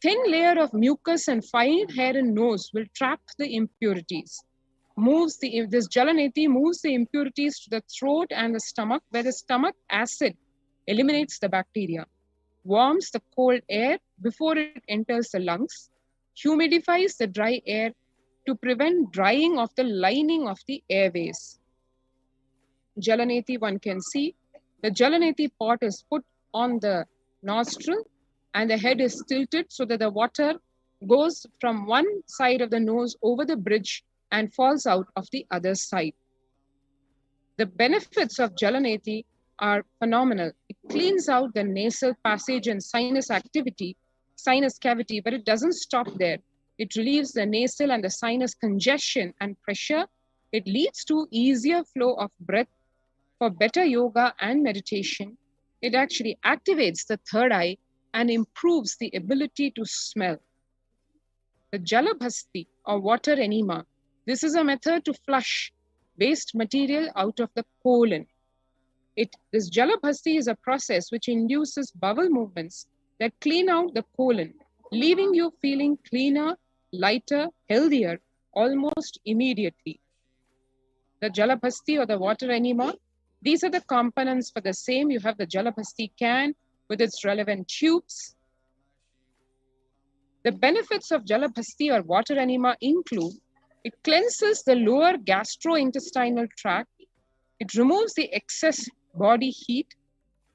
O: Thin layer of mucus and fine hair and nose will trap the impurities. This Jalaneti moves the impurities to the throat and the stomach, where the stomach acid eliminates the bacteria, warms the cold air before it enters the lungs, humidifies the dry air to prevent drying of the lining of the airways. Jalaneti, one can see, the Jalaneti pot is put on the nostril and the head is tilted so that the water goes from one side of the nose over the bridge and falls out of the other side. The benefits of Jalaneti are phenomenal. It cleans out the nasal passage and sinus cavity, but it doesn't stop there. It relieves the nasal and the sinus congestion and pressure. It leads to easier flow of breath for better yoga and meditation. It actually activates the third eye and improves the ability to smell. The Jalabhasti or water enema, this is a method to flush waste material out of the colon. This Jalabhasti is a process which induces bowel movements that clean out the colon, leaving you feeling cleaner, lighter, healthier almost immediately. The Jalabhasti or the water enema, these are the components for the same. You have the Jalabhasti can with its relevant tubes. The benefits of Jalabhasti or water enema include: it cleanses the lower gastrointestinal tract, it removes the excess body heat,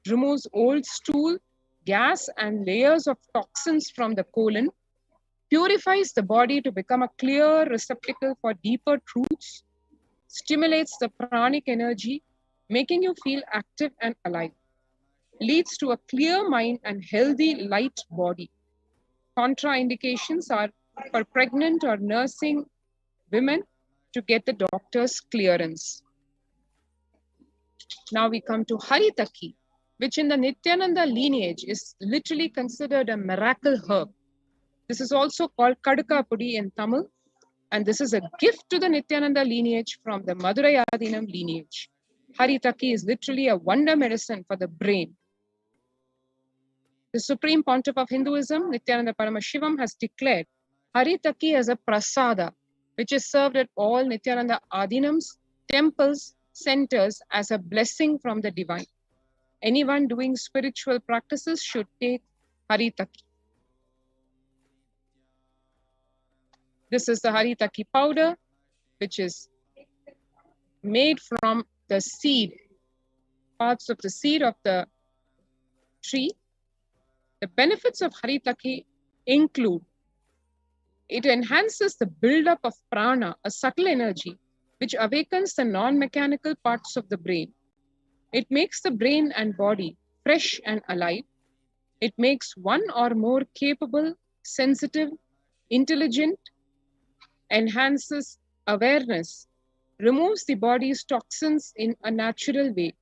O: removes old stool, gas and layers of toxins from the colon, purifies the body to become a clear receptacle for deeper truths, stimulates the pranic energy, making you feel active and alive. Leads to a clear mind and healthy light body. Contraindications are for pregnant or nursing women to get the doctor's clearance. Now we come to Haritaki, which in the Nithyananda lineage is literally considered a miracle herb. This is also called Kadaka Pudi in Tamil, and this is a gift to the Nithyananda lineage from the Madurai Adinam lineage. Haritaki is literally a wonder medicine for the brain. The Supreme Pontiff of Hinduism, Nithyananda Paramashivam, has declared Haritaki as a prasada, which is served at all Nithyananda Adinams, temples, centers as a blessing from the divine. Anyone doing spiritual practices should take Haritaki. This is the Haritaki powder, which is made from the seed, parts of the seed of the tree. The benefits of Haritaki include it enhances the buildup of prana, a subtle energy, which awakens the non-mechanical parts of the brain. It makes the brain and body fresh and alive. It makes one or more capable, sensitive, intelligent, enhances awareness, removes the body's toxins in a natural way,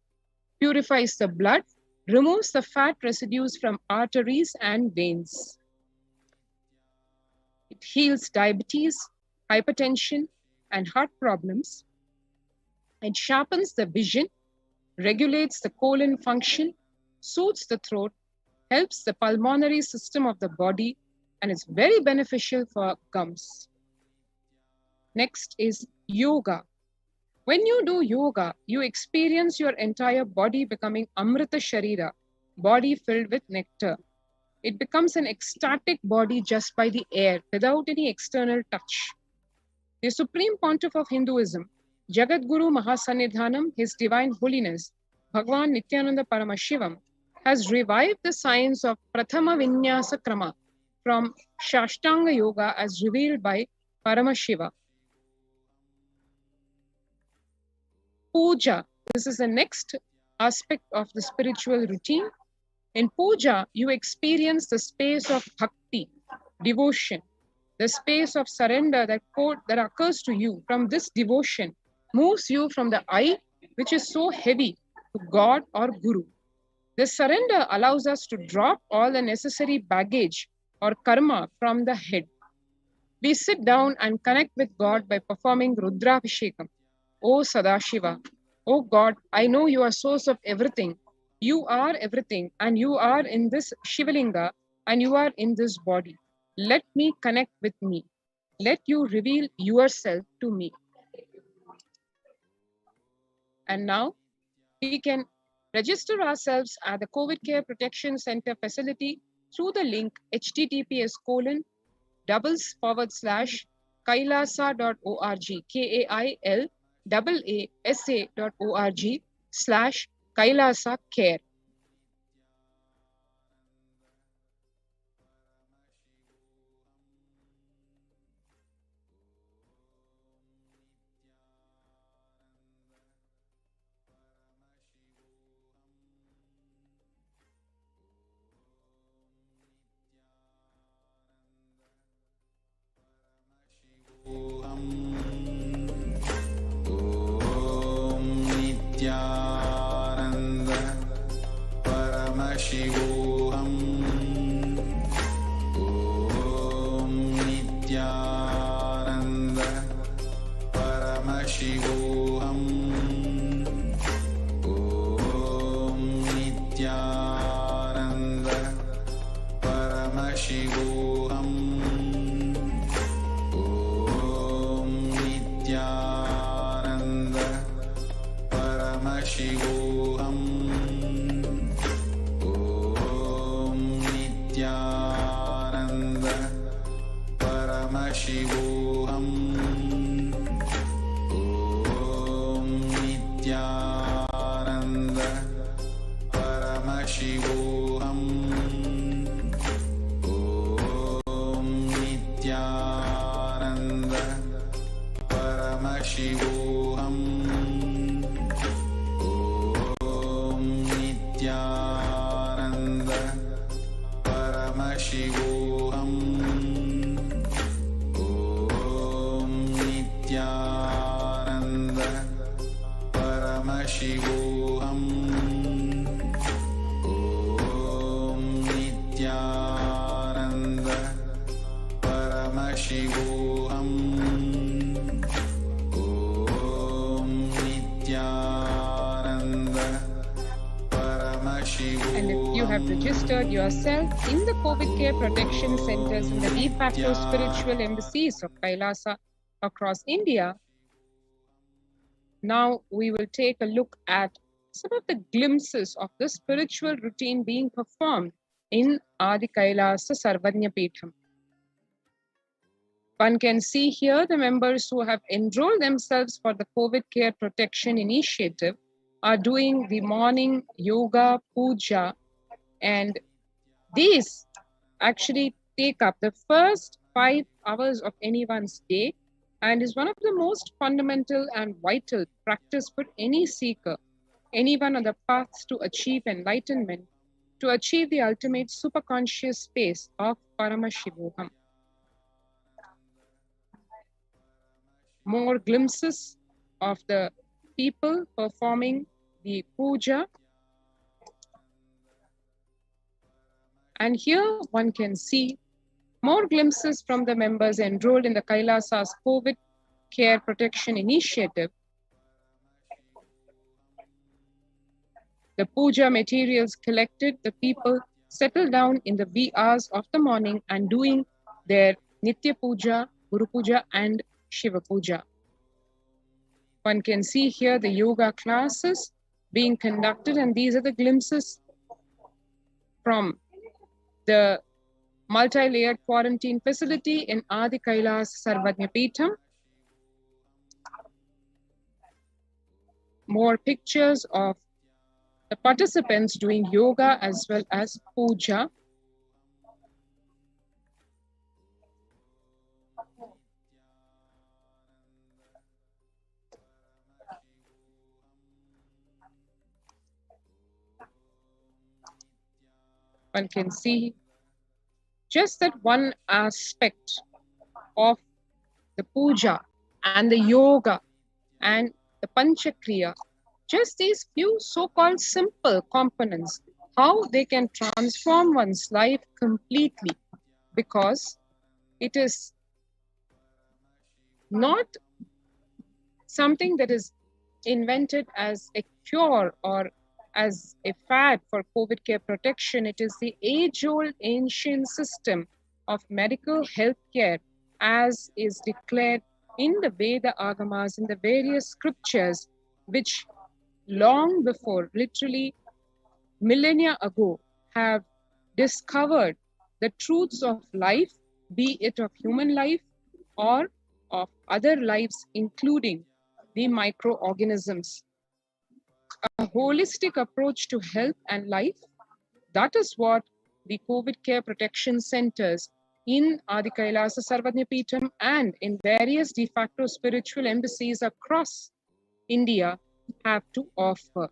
O: purifies the blood, removes the fat residues from arteries and veins. It heals diabetes, hypertension, and heart problems. It sharpens the vision, regulates the colon function, soothes the throat, helps the pulmonary system of the body, and is very beneficial for gums. Next is yoga. When you do yoga, you experience your entire body becoming Amrita Sharira, body filled with nectar. It becomes an ecstatic body just by the air, without any external touch. The Supreme Pontiff of Hinduism, Jagadguru Mahasannidhanam, His Divine Holiness, Bhagwan Nithyananda Paramashivam, has revived the science of Prathama Vinyasa Krama from Shashtanga Yoga as revealed by Paramashiva. Puja. This is the next aspect of the spiritual routine. In puja, you experience the space of bhakti, devotion, the space of surrender that occurs to you from this devotion moves you from the I, which is so heavy, to God or Guru. This surrender allows us to drop all the necessary baggage or karma from the head. We sit down and connect with God by performing Rudrabhishekam. O Sadashiva, O God, I know you are source of everything. You are everything, and you are in this Shivalinga, and you are in this body. Let me connect with me. Let you reveal yourself to me. And now, we can register ourselves at the COVID Care Protection Center facility through the link https://kailasa.org, KAILASA.org/Kailasa Care.
A: Nithyananda Paramashivoham. Om Nithyananda Paramashivoham. Om Nithyananda Paramashivoham. Om Nithyananda Paramashivoham. Om Nithyananda Paramashivoham. Om Nithyananda Paramashivoham. Om Nithyananda Paramashivoham.
O: And if you have registered yourself in the COVID care protection centers in the de facto spiritual embassies of Kailasa across India, now we will take a look at some of the glimpses of the spiritual routine being performed in Adi Kailasa Sarvanya Peetham. One can see here the members who have enrolled themselves for the COVID care protection initiative are doing the morning yoga, puja, and these actually take up the first 5 hours of anyone's day and is one of the most fundamental and vital practice for any seeker, anyone on the path to achieve enlightenment, to achieve the ultimate superconscious space of Paramashivoham. More glimpses of the people performing the puja. And here one can see more glimpses from the members enrolled in the Kailasa's COVID Care Protection Initiative. The puja materials collected, the people settle down in the wee hours of the morning and doing their Nitya Puja, Guru Puja and Shiva Puja. One can see here the yoga classes being conducted, and these are the glimpses from the multi-layered quarantine facility in Adi Kailas Sarvanya Peetham. More pictures of the participants doing yoga as well as puja. One can see just that one aspect of the puja and the yoga and the panchakriya, just these few so-called simple components, how they can transform one's life completely, because it is not something that is invented as a cure or as a fad for COVID care protection. It is the age-old ancient system of medical health care as is declared in the Veda Agamas, in the various scriptures, which long before, literally millennia ago, have discovered the truths of life, be it of human life or of other lives, including the microorganisms. A holistic approach to health and life, that is what the COVID care protection centers in Adi Kailasa Sarvanya Peetham and in various de facto spiritual embassies across India have to offer.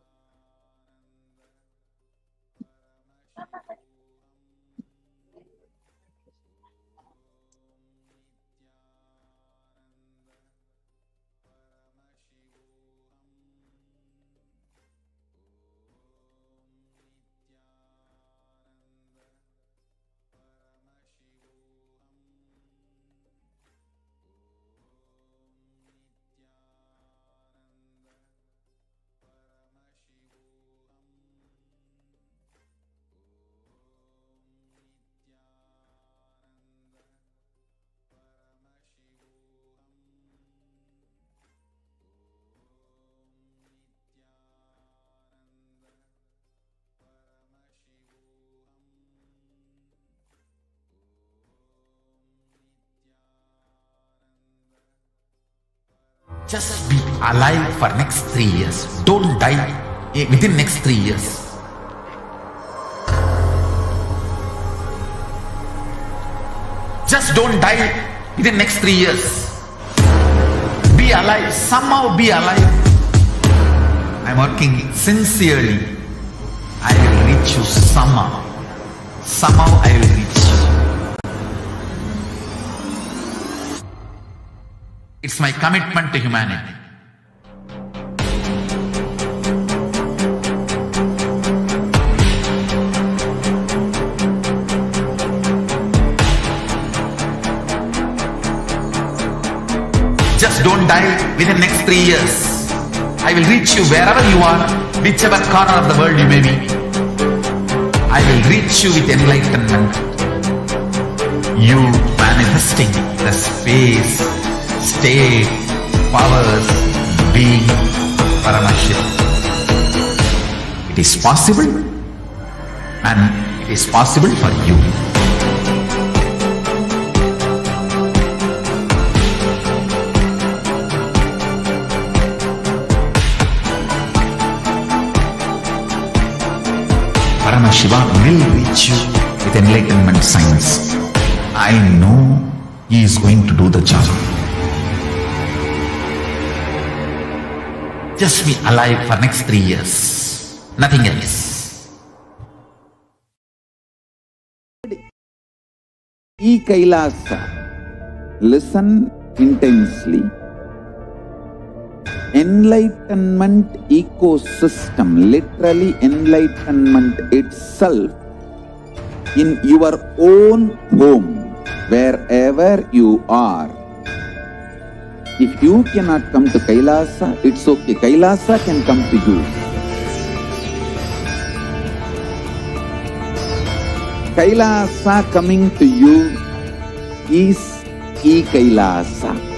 G: Just be alive for next 3 years. Don't die within next 3 years. Just don't die within next 3 years. Be alive. Somehow be alive. I'm working sincerely. I will reach you somehow. Somehow I will reach you. It's my commitment to humanity. Just don't die within next 3 years. I will reach you wherever you are, whichever corner of the world you may be. reach you with enlightenment. You manifesting the space, state, powers, being Parashakti. It is possible, and it is possible for you. Shiva will reach you with enlightenment science. I know he is going to do the job. Just be alive for next 3 years. Nothing else.
F: E Kailasa. Listen intensely. Enlightenment ecosystem, literally enlightenment itself, in your own home, wherever you are. If you cannot come to Kailasa, it's okay. Kailasa can come to you. Kailasa coming to you is E-Kailasa.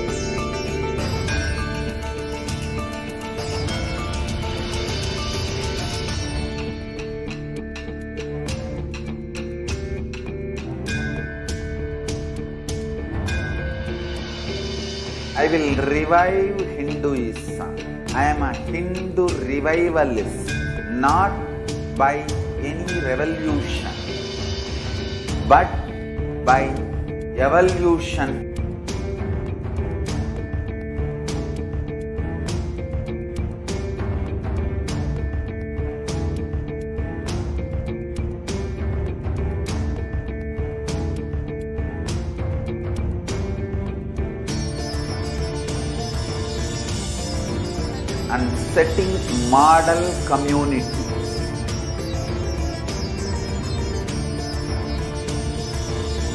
F: I will revive Hinduism. I am a Hindu revivalist, not by any revolution, but by evolution. And setting model community.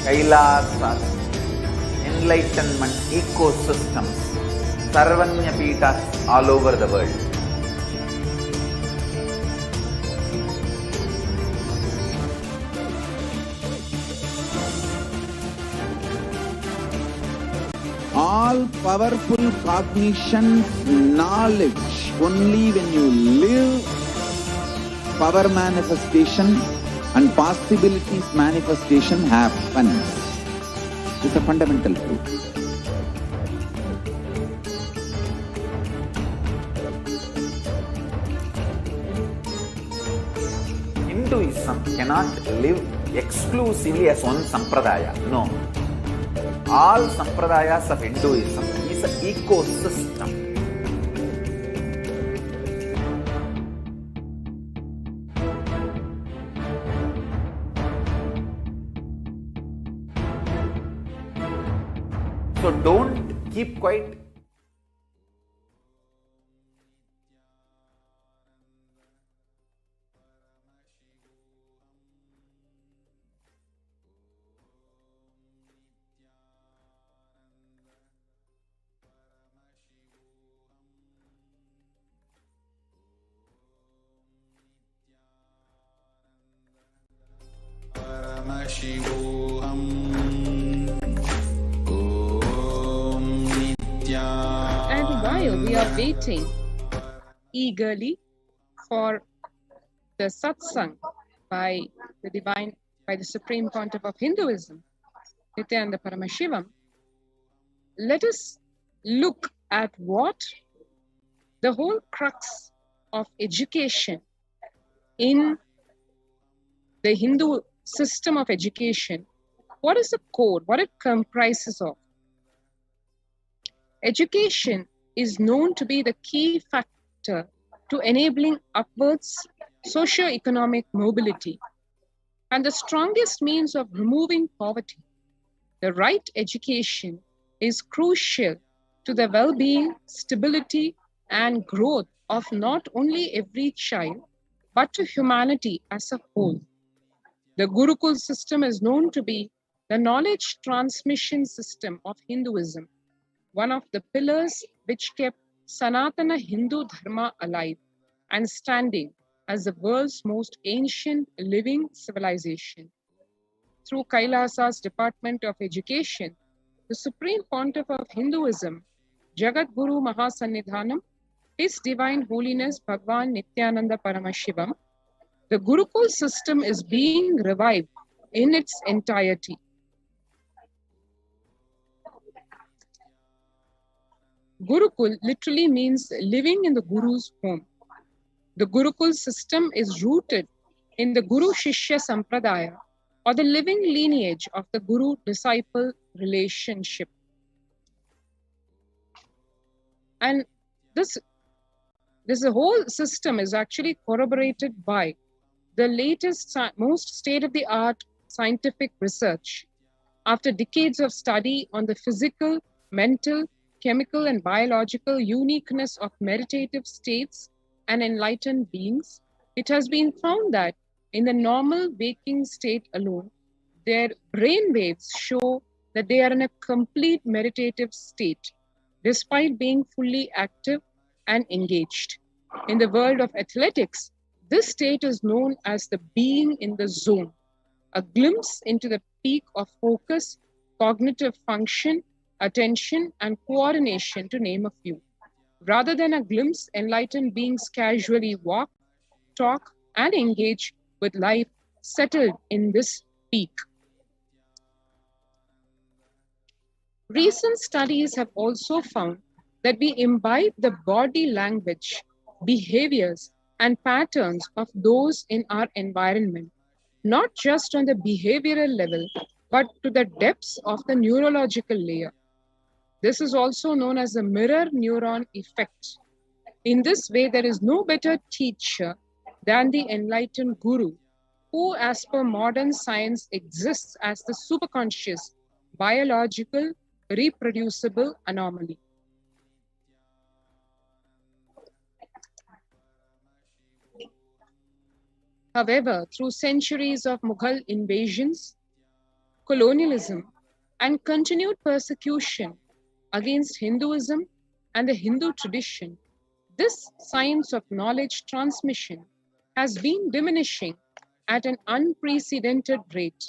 F: Kailasas, enlightenment ecosystems, Sarvanya Pitas all over the world. All powerful cognition, knowledge, only when you live, power manifestation and possibilities manifestation happens. It's a fundamental truth. Hinduism cannot live exclusively as one sampradaya. No. All sampradayas of Hinduism is an ecosystem. So don't keep quiet.
O: And while we are waiting eagerly for the satsang by the Supreme Pontiff of Hinduism, Nithyananda Paramashivam, let us look at what the whole crux of education in the Hindu system of education, what is the core, what it comprises of. Education is known to be the key factor to enabling upwards socio-economic mobility and the strongest means of removing poverty. The right education is crucial to the well-being, stability, and growth of not only every child, but to humanity as a whole. The Gurukul system is known to be the knowledge transmission system of Hinduism, one of the pillars which kept Sanatana Hindu Dharma alive and standing as the world's most ancient living civilization. Through Kailasa's Department of Education, the Supreme Pontiff of Hinduism, Jagat Guru Mahasannidhanam, His Divine Holiness Bhagwan Nithyananda Paramashivam, the Gurukul system is being revived in its entirety. Gurukul literally means living in the Guru's home. The Gurukul system is rooted in the Guru Shishya Sampradaya, or the living lineage of the Guru-disciple relationship. And this whole system is actually corroborated by the latest, most state-of-the-art scientific research. After decades of study on the physical, mental, chemical, and biological uniqueness of meditative states and enlightened beings, it has been found that in the normal waking state alone, their brain waves show that they are in a complete meditative state, despite being fully active and engaged. In the world of athletics, this state is known as the being in the zone, a glimpse into the peak of focus, cognitive function, attention, and coordination, to name a few. Rather than a glimpse, enlightened beings casually walk, talk, and engage with life settled in this peak. Recent studies have also found that we imbibe the body language, behaviors, and patterns of those in our environment, not just on the behavioral level, but to the depths of the neurological layer. This is also known as the mirror neuron effect. In this way, there is no better teacher than the enlightened Guru, who, as per modern science, exists as the superconscious, biological, reproducible anomaly. However, through centuries of Mughal invasions, colonialism, and continued persecution against Hinduism and the Hindu tradition, this science of knowledge transmission has been diminishing at an unprecedented rate.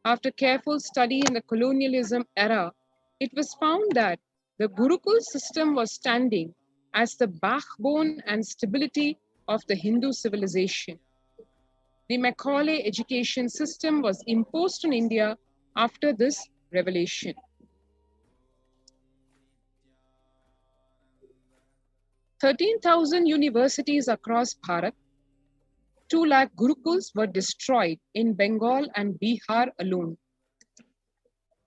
O: After careful study in the colonialism era, it was found that the Gurukul system was standing as the backbone and stability of the Hindu civilization. The Macaulay education system was imposed on India after this revelation. "13,000 universities across Bharat, 2 lakh Gurukuls were destroyed in Bengal and Bihar alone.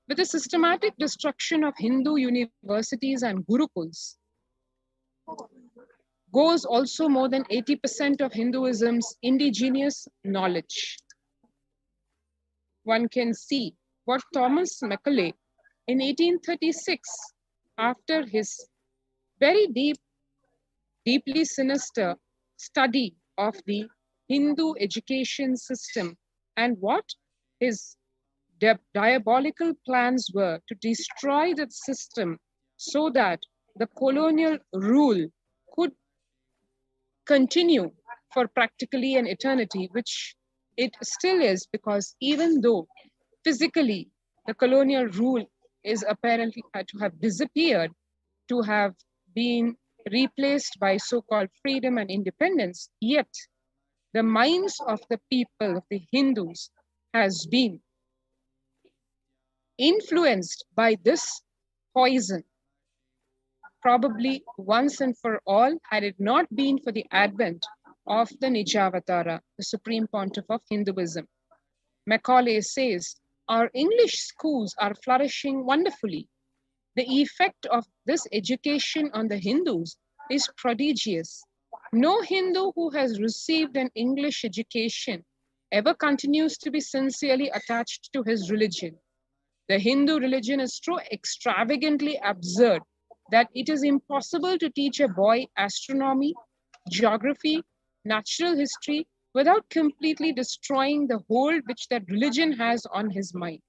O: With the systematic destruction of Hindu universities and Gurukuls, goes also more than 80% of Hinduism's indigenous knowledge. One can see what Thomas Macaulay in 1836, after his very deeply sinister study of the Hindu education system and what his diabolical plans were to destroy the system so that the colonial rule could continue for practically an eternity, which it still is, because even though physically the colonial rule is apparently to have disappeared, to have been replaced by so-called freedom and independence, yet the minds of the people, of the Hindus, has been influenced by this poison, probably once and for all, had it not been for the advent of the Nijavatara, the Supreme Pontiff of Hinduism. Macaulay says, "Our English schools are flourishing wonderfully. The effect of this education on the Hindus is prodigious. No Hindu who has received an English education ever continues to be sincerely attached to his religion. The Hindu religion is so extravagantly absurd that it is impossible to teach a boy astronomy, geography, natural history without completely destroying the hold which that religion has on his mind.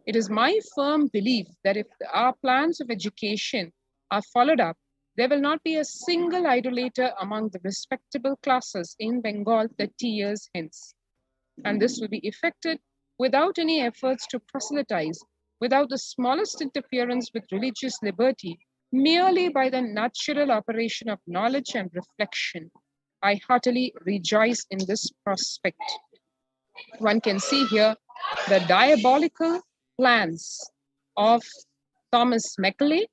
O: It is my firm belief that if our plans of education are followed up, There will not be a single idolater among the respectable classes in Bengal 30 years hence. And this will be effected without any efforts to proselytize, without the smallest interference with religious liberty, merely by the natural operation of knowledge and reflection. I heartily rejoice in this prospect. One can see here the diabolical plans of Thomas Macaulay,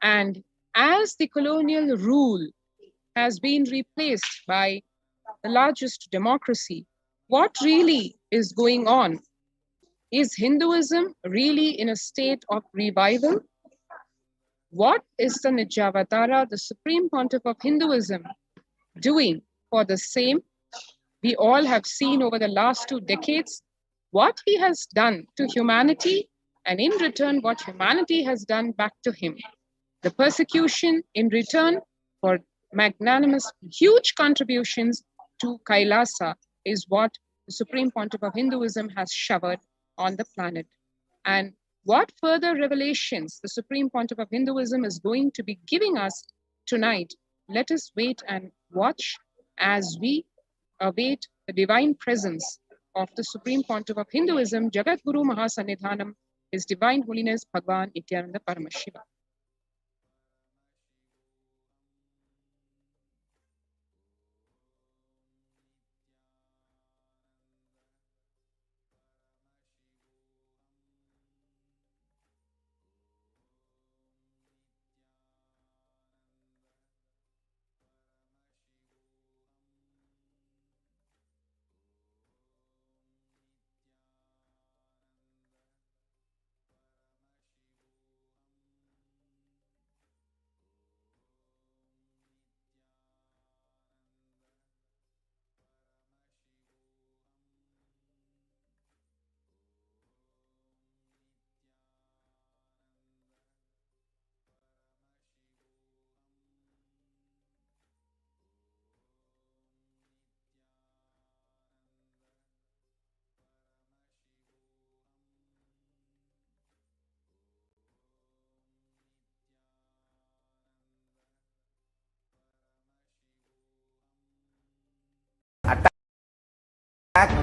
O: and as the colonial rule has been replaced by the largest democracy, what really is going on? Is Hinduism really in a state of revival? What is the Nijavatara, the Supreme Pontiff of Hinduism, doing for the same? We all have seen over the last 2 decades what he has done to humanity, and in return what humanity has done back to him. The persecution in return for magnanimous, huge contributions to Kailasa is what the Supreme Pontiff of Hinduism has showered on the planet. And what further revelations the Supreme Pontiff of Hinduism is going to be giving us tonight, let us wait and watch as we await the divine presence of the Supreme Pontiff of Hinduism, Jagat Guru Mahasannidhanam, His Divine Holiness Bhagavan Nithyananda Paramashiva.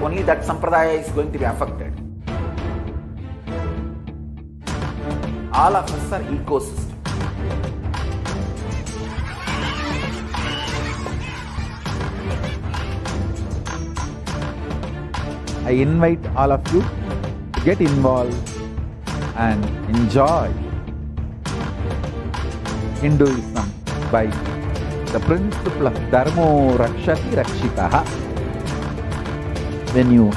F: Only that sampradaya is going to be affected. All of us are ecosystem.
Q: I invite all of you to get involved and enjoy Hinduism by the principle of Dharmo Rakshati Rakshitaha. When you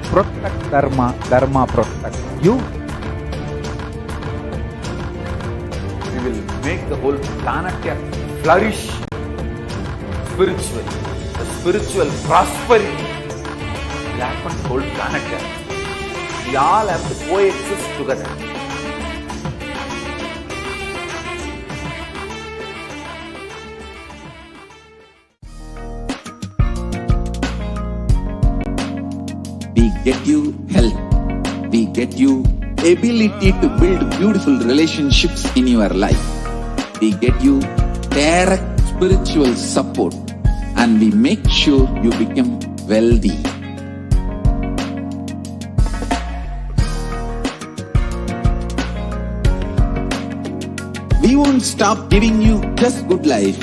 Q: protect Dharma, Dharma protects you.
F: We will make the whole planet flourish spiritually. The spiritual prosperity will happen to the whole planet. We all have to coexist together.
R: We get you health. We get you ability to build beautiful relationships in your life. We get you direct spiritual support, and we make sure you become wealthy. We won't stop giving you just good life.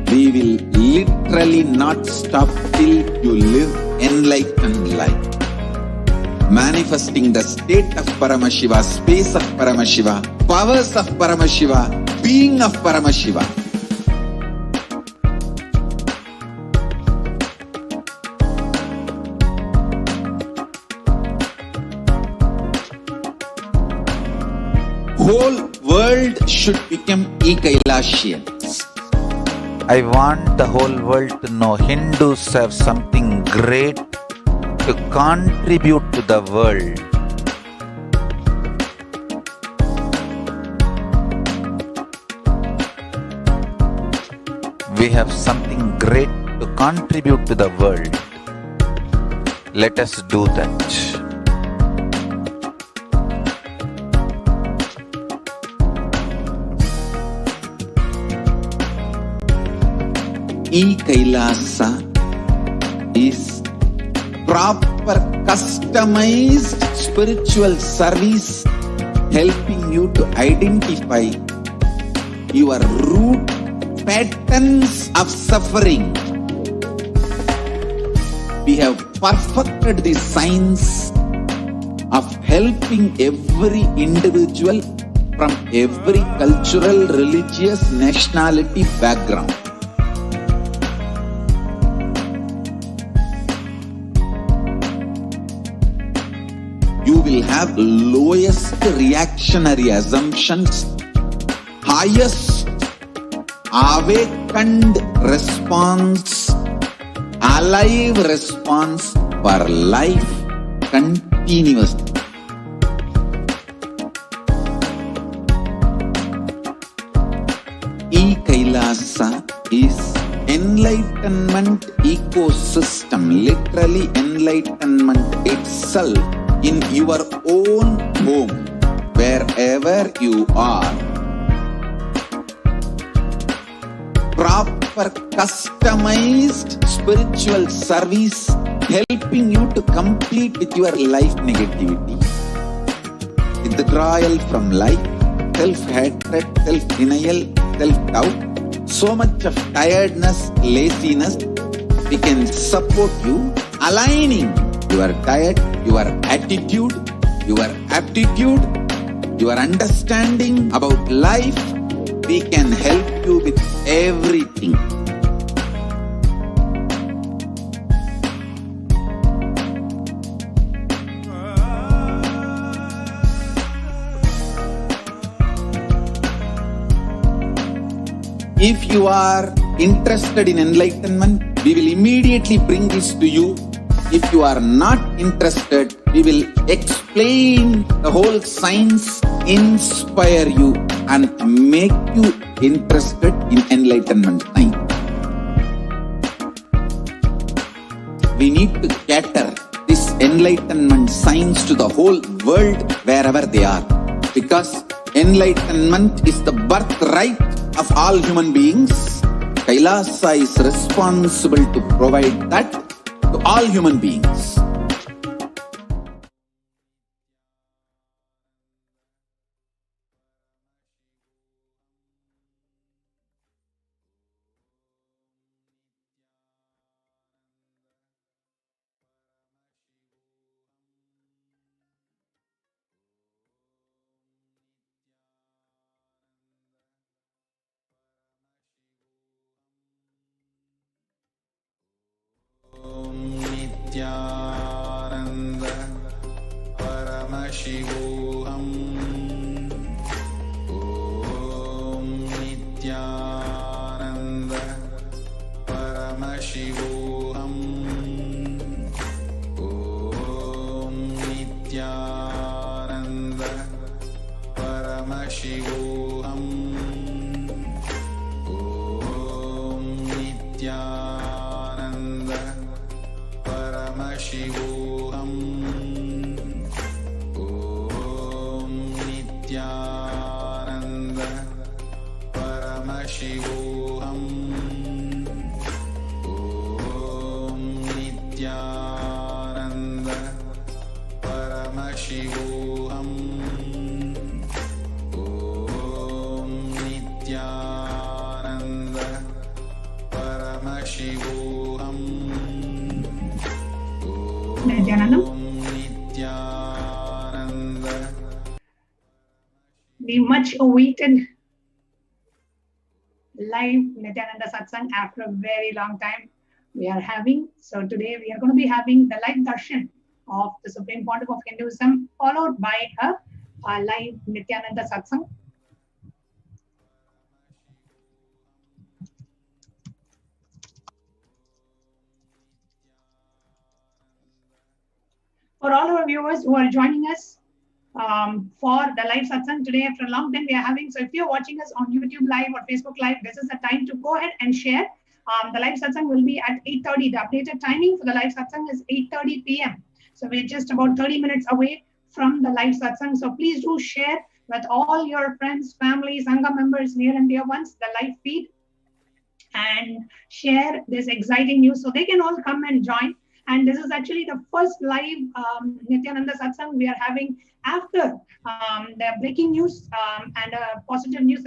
R: We will literally not stop till you live enlightened life. Manifesting the state of Paramashiva, space of Paramashiva, powers of Paramashiva, being of Paramashiva. Whole world should become e-Kailashians.
Q: I want the whole world to know Hindus have something great to contribute to the world. We have something great to contribute to the world. Let us do that.
R: E-Kailasa is proper customized spiritual service helping you to identify your root patterns of suffering. We have perfected the science of helping every individual from every cultural, religious, nationality background. You will have lowest reactionary assumptions, highest awakened response, alive response for life continuously. E-Kailasa is enlightenment ecosystem, literally enlightenment itself in your own home, wherever you are. Proper customized spiritual service helping you to complete with your life negativity, withdrawal from life, self-hatred, self-denial, self-doubt, so much of tiredness, laziness. We can support you aligning your diet, your attitude, your aptitude, your understanding about life. We can help you with everything. If you are interested in enlightenment, we will immediately bring this to you. If you are not interested, we will explain the whole science, inspire you and make you interested in enlightenment time. We need to cater this enlightenment science to the whole world wherever they are, because enlightenment is the birthright of all human beings. Kailasa is responsible to provide that to all human beings.
A: Nithyananda Paramashivoham. Om Nithyananda Paramashivoham. Om Nithyananda Paramashivoham. Om Nithyananda Paramashivoham. Om Nithyananda Paramashivoham. Om Nithyananda Paramashivoham. Om Nithyananda Paramashivoham.
P: Nithyananda. The much awaited live Nithyananda Satsang after a very long time we are having. So today we are going to be having the live darshan of the Supreme Pontiff of Hinduism, followed by a live Nithyananda Satsang. For all our viewers who are joining us for the live satsang today after a long time we are having. So if you're watching us on YouTube Live or Facebook Live, this is the time to go ahead and share. The live satsang will be at 8:30. The updated timing for the live satsang is 8:30 p.m. So we're just about 30 minutes away from the live satsang. So please do share with all your friends, family, Sangha members, near and dear ones, the live feed.
S: and share this exciting news. So they can all come and join. And this is actually the first live Nithyananda Satsang we are having after the breaking news and positive news.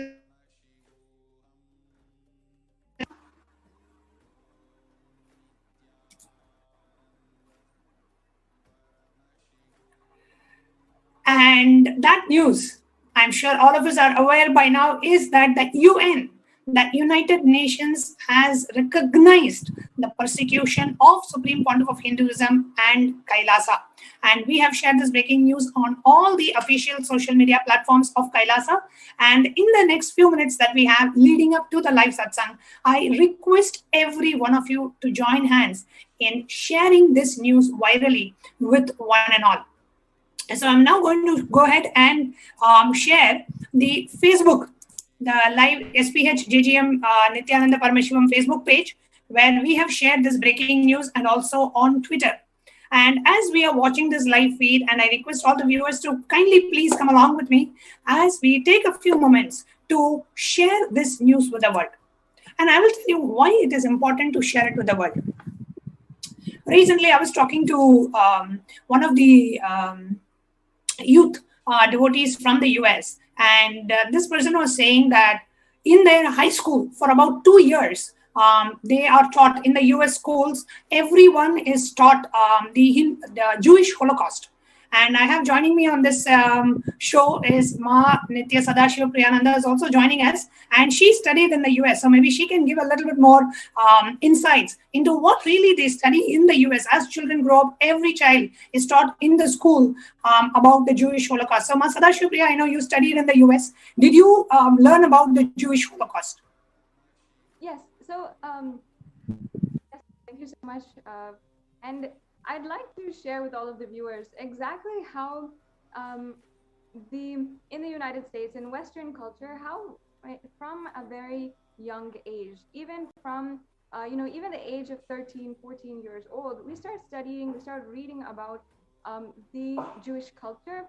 S: And that news, I'm sure all of us are aware by now, is that the UN, the United Nations, has recognized the persecution of Supreme Pontiff of Hinduism and Kailasa. And we have shared this breaking news on all the official social media platforms of Kailasa. And in the next few minutes that we have leading up to the live satsang, I request every one of you to join hands in sharing this news virally with one and all. So I'm now going to go ahead and share the Facebook, the live SPH JGM Nithyananda Parameshivam Facebook page, where we have shared this breaking news, and also on Twitter. And as we are watching this live feed, and I request all the viewers to kindly please come along with me as we take a few moments to share this news with the world. And I will tell you why it is important to share it with the world. Recently, I was talking to one of the youth devotees from the US, and this person was saying that in their high school for about 2 years, they are taught in the US schools, everyone is taught the Jewish Holocaust. And I have joining me on this show is Ma Nitya Sadashiva Priyananda is also joining us, and she studied in the US. So maybe she can give a little bit more insights into what really they study in the US. As children grow up, every child is taught in the school about the Jewish Holocaust. So Ma Sadashiva Priya, I know you studied in the US. Did you learn about the Jewish Holocaust?
K: Yes. So yes, thank you so much. And I'd like to share with all of the viewers exactly how in the United States, in Western culture, how from a very young age, even from even the age of 13, 14 years old, we start studying, we start reading about the Jewish culture,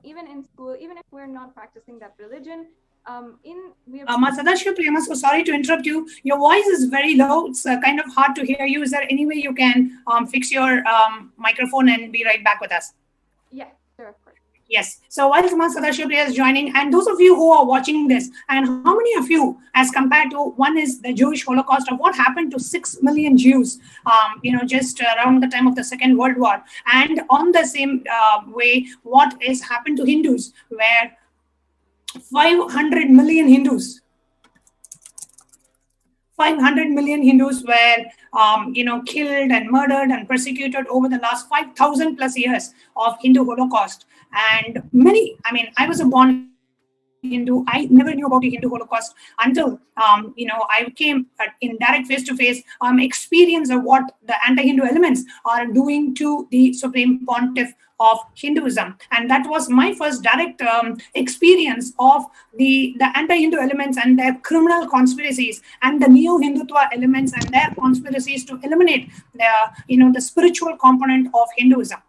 K: even in school, even if we're not practicing that religion.
S: Sadashiva Priyama, so sorry to interrupt you. Your voice is very low. It's kind of hard to hear you. Is there any way you can fix your microphone and be right back with us?
K: Yeah, sure, of course.
S: Yes. So while Sadashiva Priya is joining, and those of you who are watching this, and how many of you, as compared to one is the Jewish Holocaust of what happened to 6 million Jews, just around the time of the Second World War, and on the same way, what is happened to Hindus, where 500 million Hindus were, killed and murdered and persecuted over the last 5,000 plus years of Hindu Holocaust. And many, I was a born Hindu. I never knew about the Hindu Holocaust until, I came in direct face-to-face experience of what the anti-Hindu elements are doing to the Supreme Pontiff of Hinduism. And that was my first direct experience of the anti-Hindu elements and their criminal conspiracies, and the neo-Hindutva elements and their conspiracies to eliminate the spiritual component of Hinduism.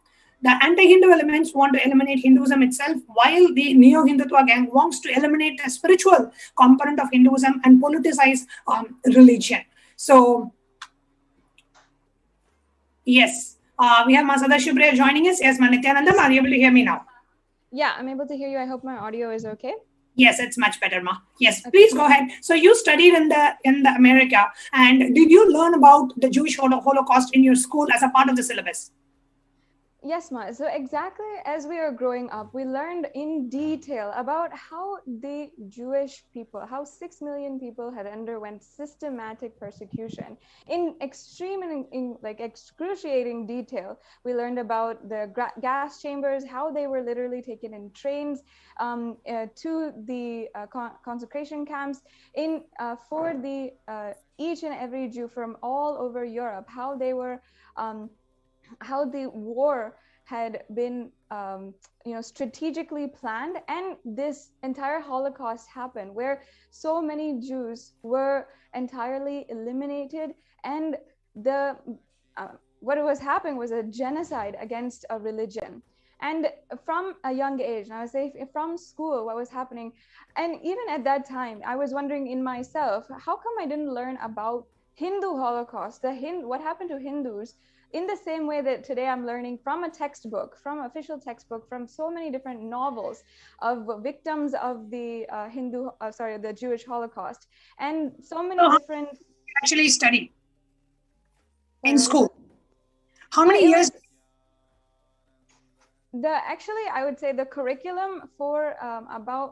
S: The anti-Hindu elements want to eliminate Hinduism itself, while the neo-Hindutva gang wants to eliminate the spiritual component of Hinduism and politicize religion. So, yes, we have Ma Sadashiva Priya joining us. Yes, Ma Nithyananda, are you able to hear me now?
K: Yeah, I'm able to hear you. I hope my audio is okay.
S: Yes, it's much better, Ma. Yes, okay. Please go ahead. So you studied in the America, and did you learn about the Jewish Holocaust in your school as a part of the syllabus?
K: Yes, Ma. So exactly as we are growing up, we learned in detail about how the Jewish people, how 6 million people had underwent systematic persecution in extreme and in like excruciating detail. We learned about the gas chambers, how they were literally taken in trains to the concentration camps for the each and every Jew from all over Europe, how they were how the war had been strategically planned, and this entire Holocaust happened where so many Jews were entirely eliminated, and what was happening was a genocide against a religion. And from a young age, I would say from school, what was happening, and even at that time, I was wondering in myself, how come I didn't learn about Hindu Holocaust, what happened to Hindus, in the same way that today I'm learning from a textbook, from official textbook, from so many different novels of victims of the the Jewish Holocaust, and so many different.
S: Actually, study in school. How many years?
K: Actually, I would say the curriculum for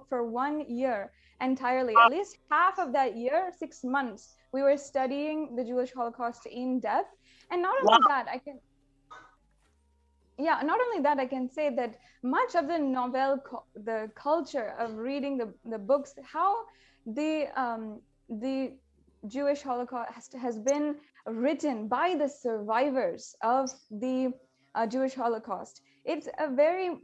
K: 1 year entirely, at least half of that year, 6 months, we were studying the Jewish Holocaust in depth. And not only that, not only that, I can say that much of the novel, the culture of reading the books, how the Jewish Holocaust has been written by the survivors of the Jewish Holocaust. It's a very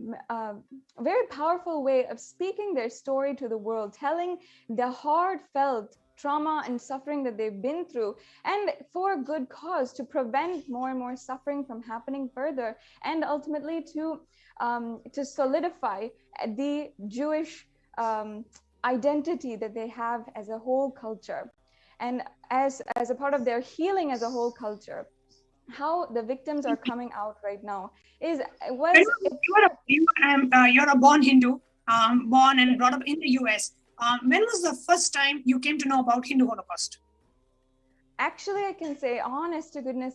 K: powerful way of speaking their story to the world, telling the heartfelt trauma and suffering that they've been through, and for good cause, to prevent more and more suffering from happening further, and ultimately to solidify the Jewish identity that they have as a whole culture, and as a part of their healing as a whole culture. How the victims are coming out right now you're
S: a born Hindu, born and brought up in the US. When was the first time you came to know about Hindu Holocaust?
K: Actually, I can say, honest to goodness,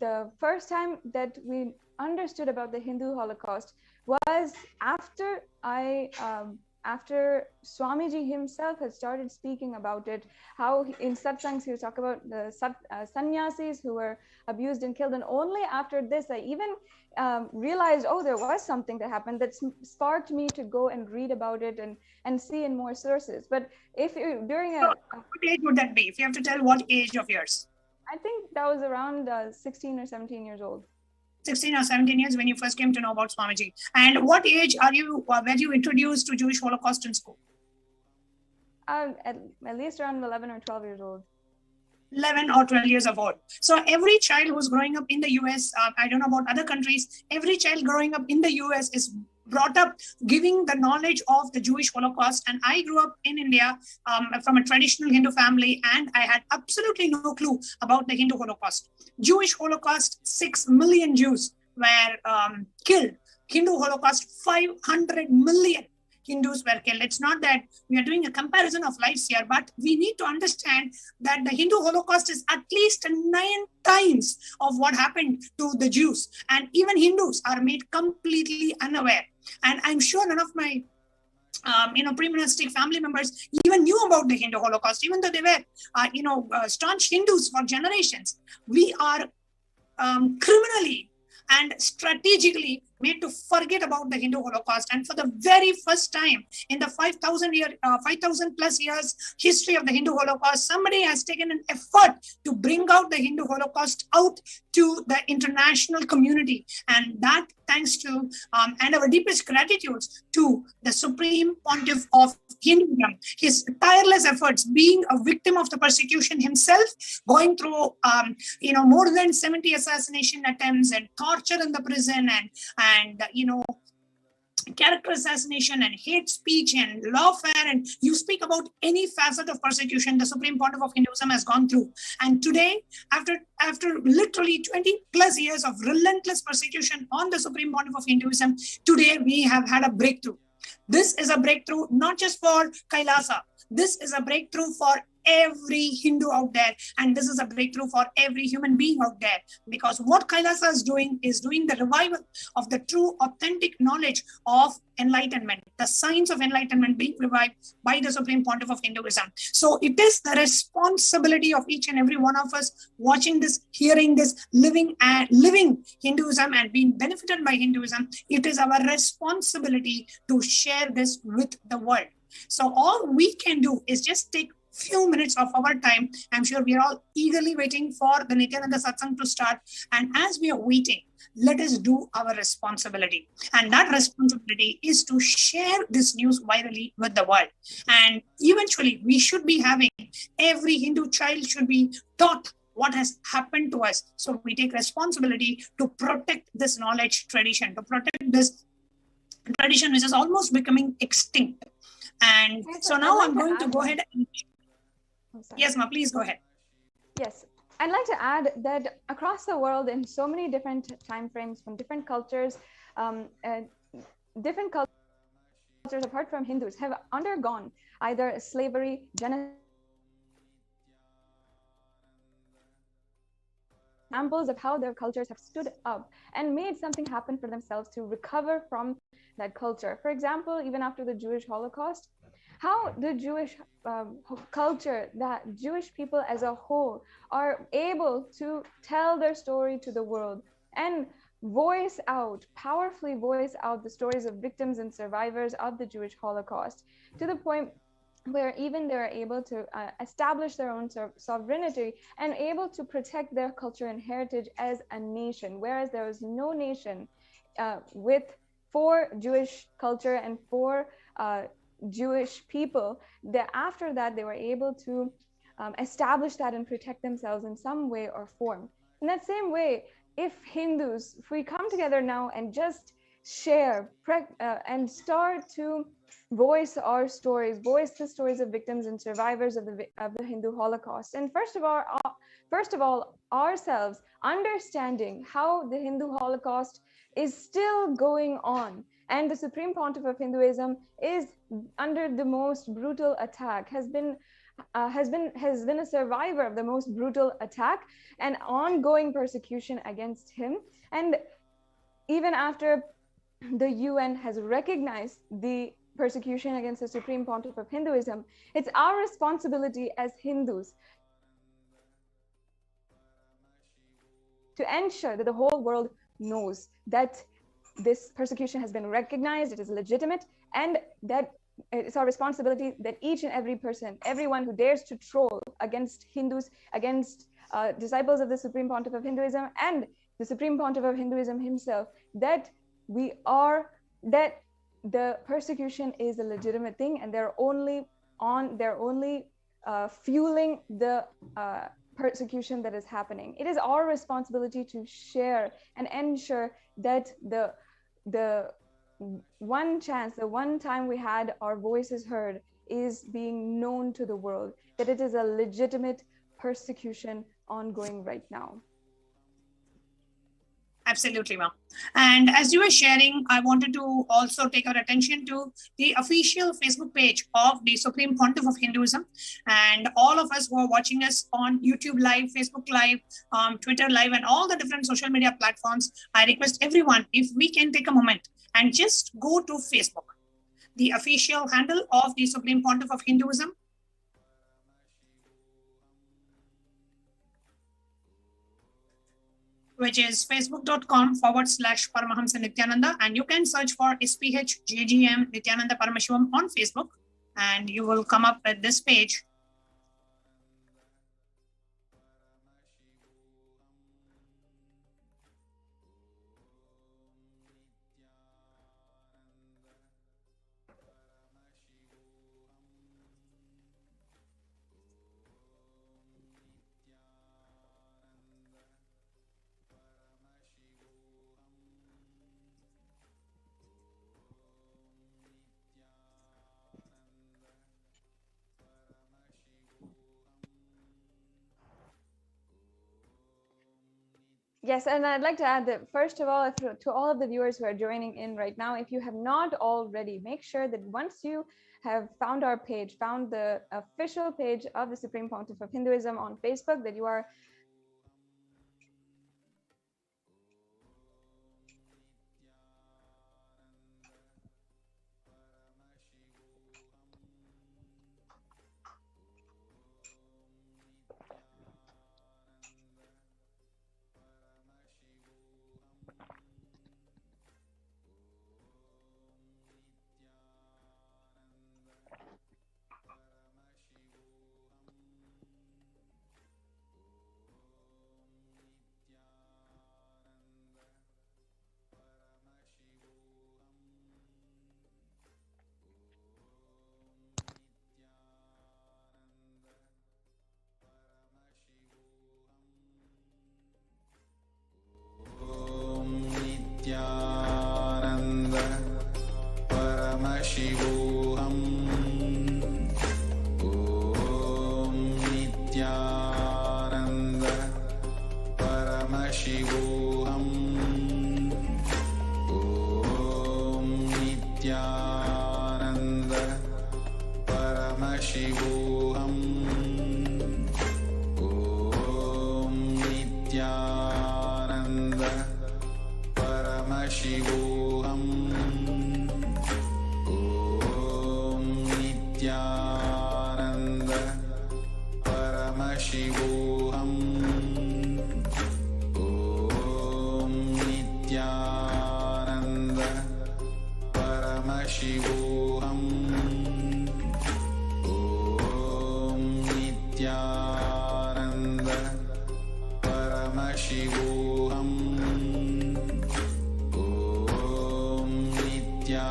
K: the first time that we understood about the Hindu Holocaust was after after Swamiji himself had started speaking about it, how in satsangs he would talk about the sannyasis who were abused and killed. And only after this, I even realized, there was something that happened that sparked me to go and read about it and see in more sources. But if you what
S: age would that be? If you have to tell, what age of yours?
K: I think that was around 16 or 17 years old.
S: 16 or 17 years when you first came to know about Swamiji. And what age were you introduced to Jewish Holocaust in school?
K: At least around 11 or 12 years old.
S: 11 or 12 years of old. So every child who's growing up in the US, I don't know about other countries, every child growing up in the US is brought up giving the knowledge of the Jewish Holocaust. And I grew up in India from a traditional Hindu family, and I had absolutely no clue about the Hindu Holocaust. Jewish Holocaust, 6 million Jews were killed. Hindu Holocaust, 500 million Hindus were killed. It's not that we are doing a comparison of lives here, but we need to understand that the Hindu Holocaust is at least 9 times of what happened to the Jews. And even Hindus are made completely unaware. And I'm sure none of my pre-monastic family members even knew about the Hindu Holocaust, even though they were, staunch Hindus for generations. We are criminally and strategically made to forget about the Hindu Holocaust. And for the very first time in the 5,000 plus years history of the Hindu Holocaust, somebody has taken an effort to bring out the Hindu Holocaust out to the international community. And that thanks to, and our deepest gratitude to the Supreme Pontiff of Hinduism, his tireless efforts, being a victim of the persecution himself, going through, more than 70 assassination attempts and torture in the prison and character assassination and hate speech and lawfare, and you speak about any facet of persecution the Supreme Pontiff of Hinduism has gone through. And today, after literally 20 plus years of relentless persecution on the Supreme Pontiff of Hinduism, today we have had a breakthrough. This is a breakthrough not just for Kailasa. This is a breakthrough for every Hindu out there, and this is a breakthrough for every human being out there, because what Kailasa is doing the revival of the true authentic knowledge of enlightenment, the science of enlightenment being revived by the Supreme Pontiff of Hinduism. So it is the responsibility of each and every one of us watching this, hearing this, living Hinduism and being benefited by Hinduism. It is our responsibility to share this with the world. So all we can do is just take few minutes of our time. I'm sure we are all eagerly waiting for the Nithyananda Satsang to start. And as we are waiting, let us do our responsibility. And that responsibility is to share this news virally with the world. And eventually, we should be having, every Hindu child should be taught what has happened to us. So we take responsibility to protect this knowledge tradition, to protect this tradition which is almost becoming extinct. And so now I'm going to go ahead and... Yes, ma, please go ahead.
K: Yes, I'd like to add that across the world, in so many different time frames, from different cultures, different cultures apart from Hindus have undergone either slavery, genocide, examples of how their cultures have stood up and made something happen for themselves to recover from that culture. For example, even after the Jewish Holocaust, how the Jewish culture, that Jewish people as a whole are able to tell their story to the world and voice out, powerfully voice out the stories of victims and survivors of the Jewish Holocaust, to the point where even they're able to establish their own sovereignty and able to protect their culture and heritage as a nation, whereas there was no nation for Jewish culture and for Jewish people. That after that they were able to establish that and protect themselves in some way or form. In that same way, if Hindus, if we come together now and just share and start to voice our stories, voice the stories of victims and survivors of the Hindu Holocaust, and first of all ourselves understanding how the Hindu Holocaust is still going on, and the Supreme Pontiff of Hinduism is under the most brutal attack, has been a survivor of the most brutal attack and ongoing persecution against him. And even after the UN has recognized the persecution against the Supreme Pontiff of Hinduism, it's our responsibility as Hindus to ensure that the whole world knows that this persecution has been recognized, it is legitimate, and that it's our responsibility that each and every person, everyone who dares to troll against Hindus, against disciples of the Supreme Pontiff of Hinduism and the Supreme Pontiff of Hinduism himself, that the persecution is a legitimate thing, and they're only fueling the persecution that is happening. It is our responsibility to share and ensure that the one chance, the one time we had our voices heard is being known to the world, that it is a legitimate persecution ongoing right now.
S: Absolutely, ma'am. And as you were sharing, I wanted to also take our attention to the official Facebook page of the Supreme Pontiff of Hinduism. And all of us who are watching us on YouTube Live, Facebook Live, Twitter Live, and all the different social media platforms, I request everyone, if we can take a moment and just go to Facebook, the official handle of the Supreme Pontiff of Hinduism, which is facebook.com/Paramahamsa Nithyananda, and you can search for SPH Nithyananda Paramashivam on Facebook, and you will come up with this page.
K: Yes, and I'd like to add that, first of all, to all of the viewers who are joining in right now, if you have not already, make sure that once you have found our page, found the official page of the Supreme Pontiff of Hinduism on Facebook, that you are
A: Paramashivoham. Om Nithyananda Paramashivoham. Om Nithyananda Paramashivoham. Om Nithyananda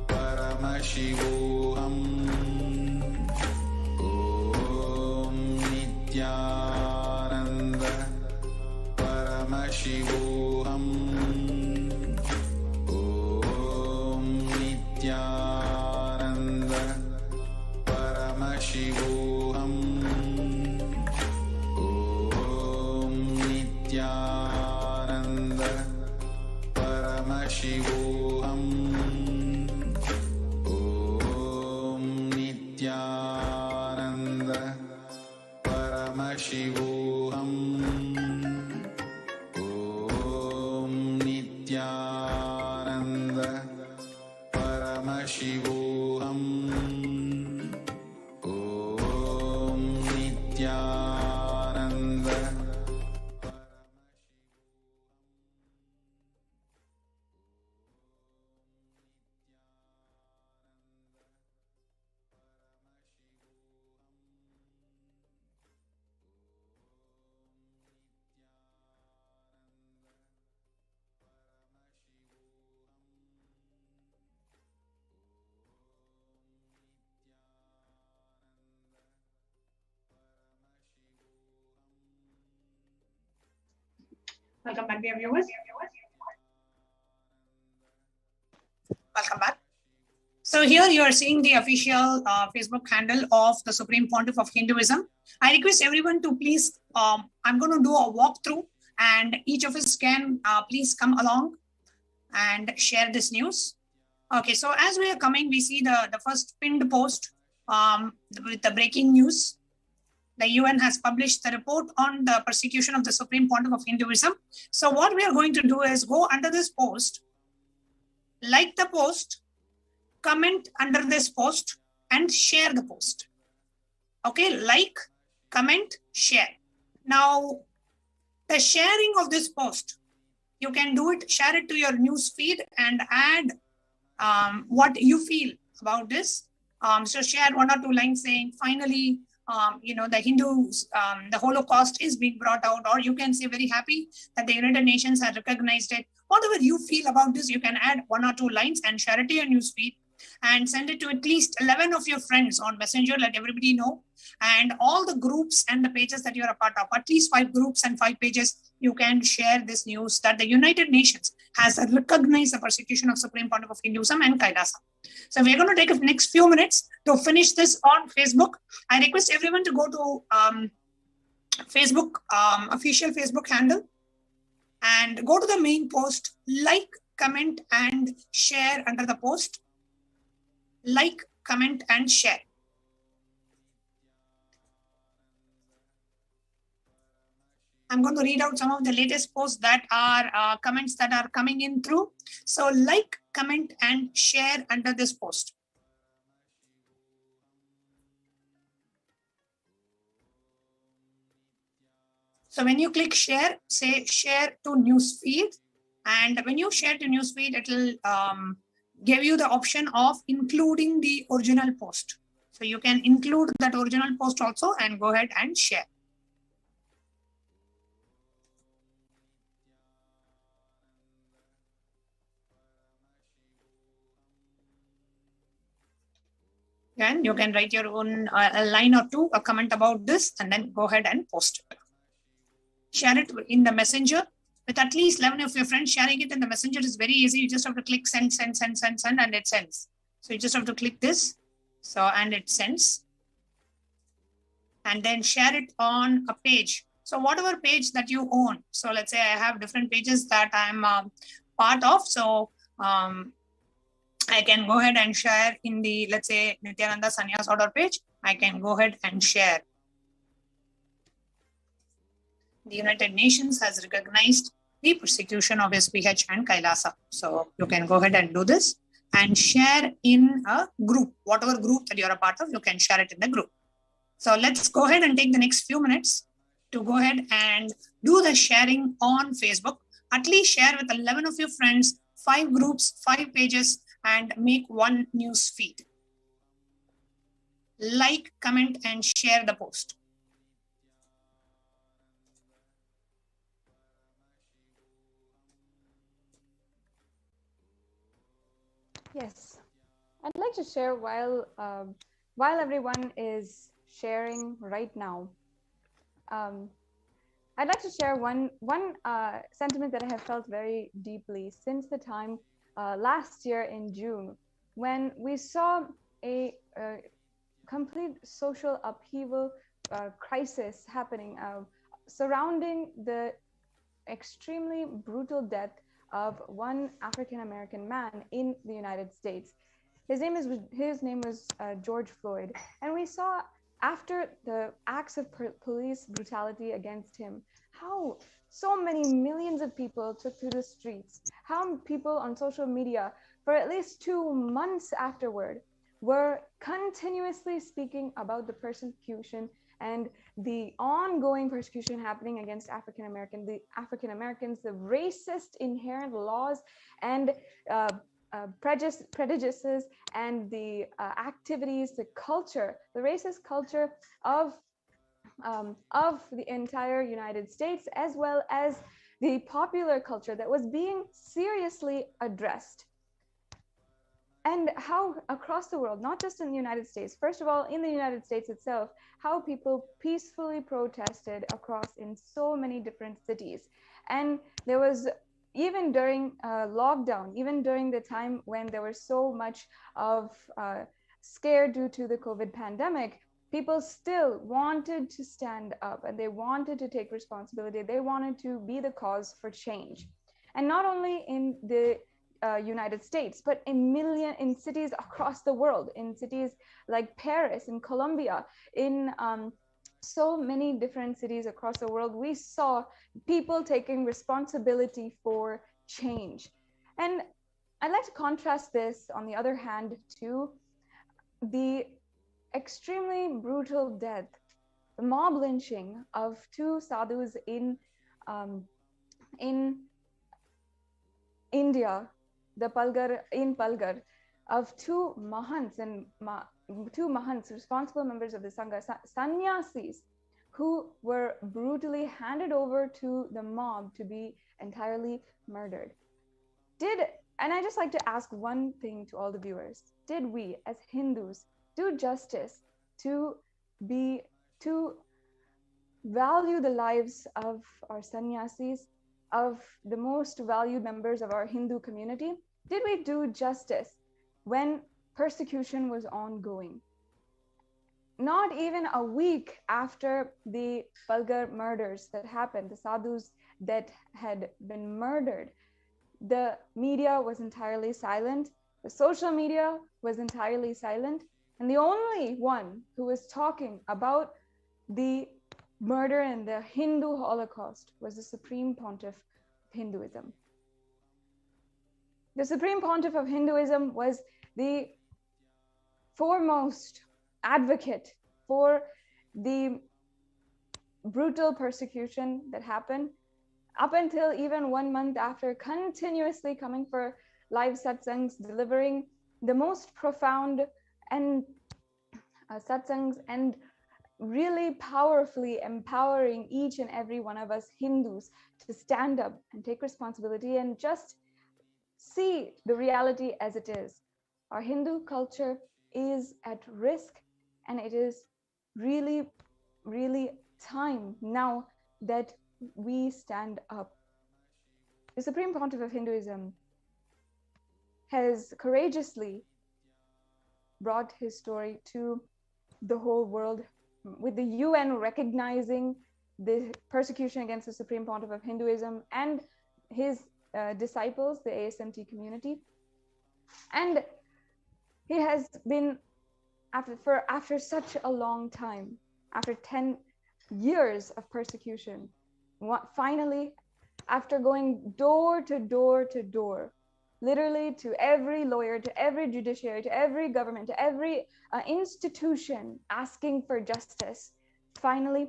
A: Paramashivoham. Om Nithyananda Paramashivoham. Om Nithyananda Paramashivoham. Om Nithyananda Paramashivoham. Om Nithyananda Paramashivoham. Om Nithyananda Paramashivoham. Om Nithyananda.
S: Welcome back, dear viewers. Welcome back. So here you are seeing the official Facebook handle of the Supreme Pontiff of Hinduism. I request everyone to please, I'm going to do a walkthrough and each of us can please come along and share this news. Okay, so as we are coming, we see the first pinned post with the breaking news. The UN has published the report on the persecution of the Supreme Pontiff of Hinduism. So what we are going to do is go under this post, like the post, comment under this post, and share the post. Okay, like, comment, share. Now, the sharing of this post, you can do it, share it to your news feed and add what you feel about this. So share 1 or 2 lines saying, finally, the Hindus, the Holocaust is being brought out, or you can say very happy that the United Nations has recognized it. Whatever you feel about this, you can add 1 or 2 lines and share it to your newsfeed and send it to at least 11 of your friends on Messenger, let everybody know. And all the groups and the pages that you're a part of, at least 5 groups and 5 pages, you can share this news that the United Nations has recognized the persecution of Supreme Pontiff of Hinduism and Kailasa. So we're going to take the next few minutes to finish this on Facebook. I request everyone to go to Facebook, official Facebook handle, and go to the main post, like, comment, and share under the post. Like, comment, and share. I'm going to read out some of the latest posts that are comments that are coming in through. So like, comment, and share under this post. So when you click share, say share to newsfeed. And when you share to newsfeed, it will give you the option of including the original post. So you can include that original post also and go ahead and share. And you can write your own a line or 2, a comment about this, and then go ahead and post it. Share it in the messenger with at least 11 of your friends. Sharing it in the messenger is very easy. You just have to click send, send, send, send, send, and it sends. So you just have to click this. So, and it sends. And then share it on a page. So whatever page that you own. So let's say I have different pages that I'm part of. So I can go ahead and share in the, let's say, Nithyananda Sannyas order page. I can go ahead and share. The United Nations has recognized the persecution of SPH and Kailasa. So you can go ahead and do this and share in a group. Whatever group that you're a part of, you can share it in the group. So let's go ahead and take the next few minutes to go ahead and do the sharing on Facebook. At least share with 11 of your friends, 5 groups, 5 pages, and make one news feed. Like, comment, and share the post.
K: Yes, I'd like to share while everyone is sharing right now. I'd like to share one sentiment that I have felt very deeply since the time last year in June, when we saw a complete social upheaval crisis happening surrounding the extremely brutal death of one African-American man in the United States. His name was George Floyd, and we saw after the acts of police brutality against him, how so many millions of people took to the streets, how people on social media for at least 2 months afterward were continuously speaking about the persecution and the ongoing persecution happening against African Americans, the racist inherent laws and prejudices and the activities, the culture, the racist culture of the entire United States, as well as the popular culture that was being seriously addressed. And how across the world, not just in the United States, first of all, in the United States itself, how people peacefully protested across in so many different cities. And there was, even during lockdown, even during the time when there was so much of scare due to the COVID pandemic, people still wanted to stand up and they wanted to take responsibility. They wanted to be the cause for change. And not only in the United States, but in cities across the world, in cities like Paris, in Colombia, in so many different cities across the world, we saw people taking responsibility for change. And I'd like to contrast this, on the other hand, to the extremely brutal death, the mob lynching of 2 sadhus in India, in Palghar, of 2 mahants and 2 mahants, responsible members of the Sangha, sannyasis, who were brutally handed over to the mob to be entirely murdered. And I just like to ask one thing to all the viewers: did we as Hindus do justice to value the lives of our sannyasis, of the most valued members of our Hindu community? Did we do justice when persecution was ongoing? Not even a week after the Palghar murders that happened, the sadhus that had been murdered, the media was entirely silent, the social media was entirely silent, and the only one who was talking about the murder and the Hindu Holocaust was the Supreme Pontiff of Hinduism. The Supreme Pontiff of Hinduism was the foremost advocate for the brutal persecution that happened, up until even 1 month after, continuously coming for live satsangs, delivering the most profound and satsangs, and really powerfully empowering each and every one of us Hindus to stand up and take responsibility and just see the reality as it is. Our Hindu culture is at risk, and it is really, really time now that we stand up. The Supreme Pontiff of Hinduism has courageously brought his story to the whole world, with the UN recognizing the persecution against the Supreme Pontiff of Hinduism and his disciples, the ASMT community. And he has been, after such a long time, after 10 years of persecution, finally, after going door to door to door, literally to every lawyer, to every judiciary, to every government, to every institution asking for justice. Finally,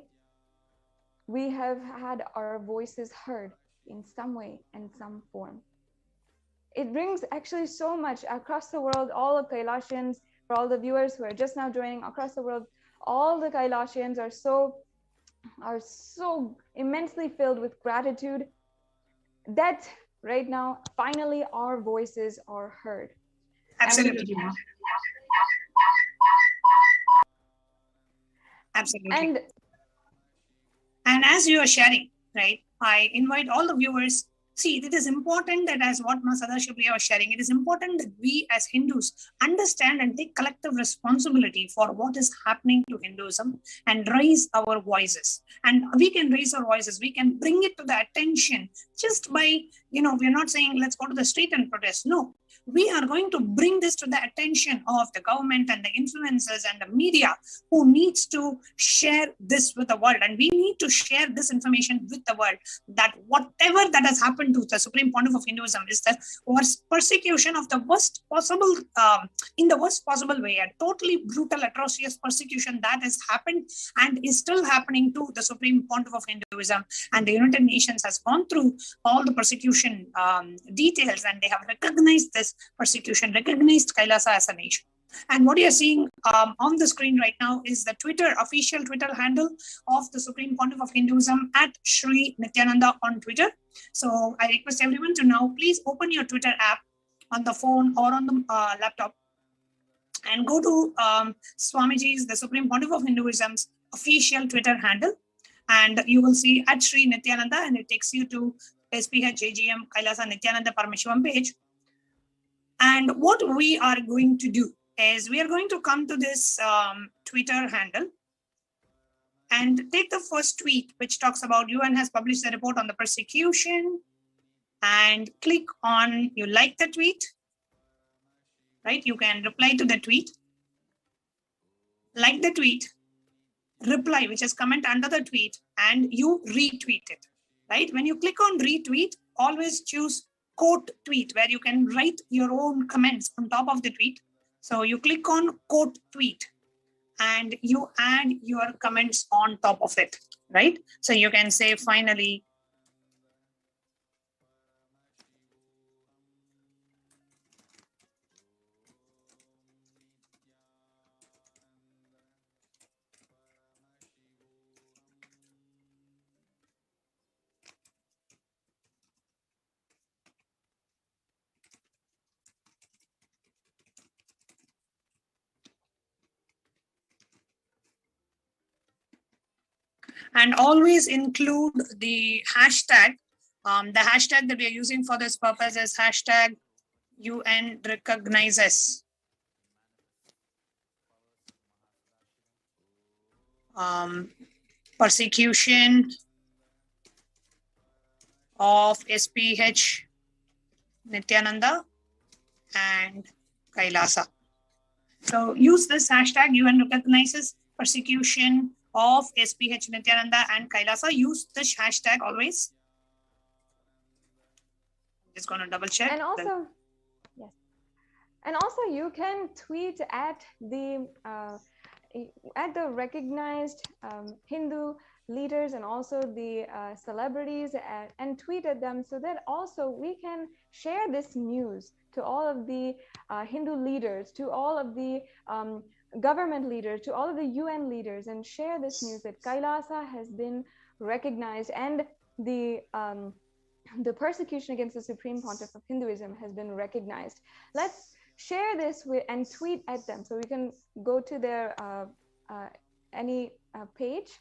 K: we have had our voices heard in some way and some form. It brings actually so much across the world, all of Kailashians, for all the viewers who are just now joining across the world, all the Kailashians are so immensely filled with gratitude that right now, finally, our voices are heard.
S: Absolutely. Absolutely. And as you are sharing, right, I invite all the viewers. See, it is important that, as what Sadashiv was sharing, it is important that we as Hindus understand and take collective responsibility for what is happening to Hinduism and raise our voices. And we can raise our voices, we can bring it to the attention just by, we're not saying let's go to the street and protest. No, we are going to bring this to the attention of the government and the influencers and the media who needs to share this with the world. And we need to share this information with the world, that whatever that has happened to the Supreme Pontiff of Hinduism is the worst persecution of the worst possible, in the worst possible way, a totally brutal, atrocious persecution that has happened and is still happening to the Supreme Pontiff of Hinduism. And the United Nations has gone through all the persecution details, and they have recognized this persecution, recognized Kailasa as a nation. And what you're seeing on the screen right now is the official Twitter handle of the Supreme Pontiff of Hinduism at Sri Nithyananda on Twitter. So I request everyone to now please open your Twitter app on the phone or on the laptop and go to Swamiji's, the Supreme Pontiff of Hinduism's official Twitter handle. And you will see at Sri Nithyananda, and it takes you to SPH JGM Kailasa Nithyananda Parameshivam page. And what we are going to do is we are going to come to this Twitter handle and take the first tweet, which talks about UN has published a report on the persecution, and click on, you like the tweet, right? You can reply to the tweet, like the tweet, reply, which is comment under the tweet, and you retweet it, right? When you click on retweet, always choose quote tweet, where you can write your own comments on top of the tweet. So you click on quote tweet and you add your comments on top of it, right? So you can say, finally, and always include the hashtag. The hashtag that we are using for this purpose is hashtag UN recognizes persecution of SPH Nithyananda and Kailasa. So use this hashtag UN recognizes persecution of SPH Nithyananda and Kailasa. Use this hashtag always. I'm just going to double check.
K: And also, yes. And also you can tweet at the recognized Hindu leaders and also the celebrities and tweet at them, so that also we can share this news to all of the Hindu leaders, to all of the government leaders, to all of the UN leaders, and share this news that Kailasa has been recognized and the persecution against the Supreme Pontiff of Hinduism has been recognized. Let's share this and tweet at them. So we can go to their any page.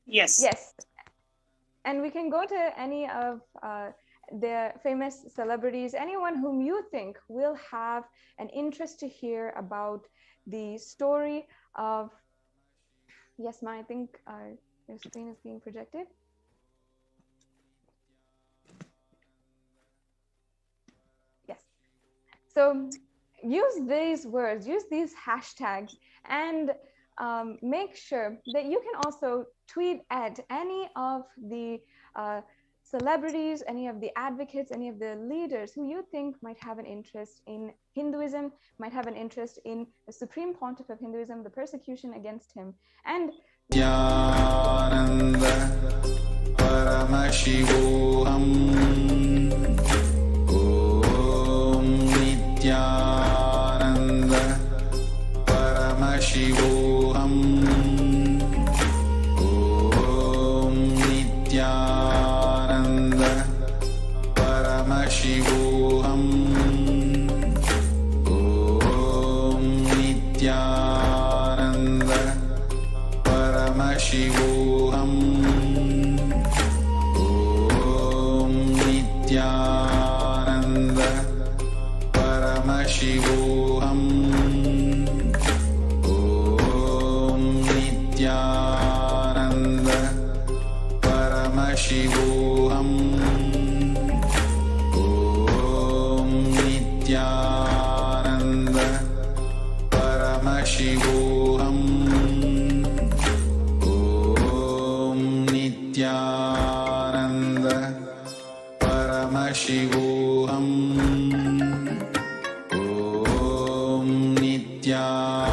S: Yes.
K: Yes. And we can go to any of the famous celebrities, anyone whom you think will have an interest to hear about the story of, yes, Ma, I think your screen is being projected. Yes. So use these words, use these hashtags, and make sure that you can also tweet at any of the celebrities, any of the advocates, any of the leaders who you think might have an interest in Hinduism, might have an interest in the Supreme Pontiff of Hinduism, the persecution against him, and
A: Nithyananda Paramashivoham Om Nithyananda Paramashivoham Om Nithyananda Paramashivoham Om Nithyananda Paramashivoham Om Nithyananda Paramashivoham Om Nithyananda Paramashivoham Om Nithyananda Paramashivoham Om Nithyananda Paramashivoham Om Nithyananda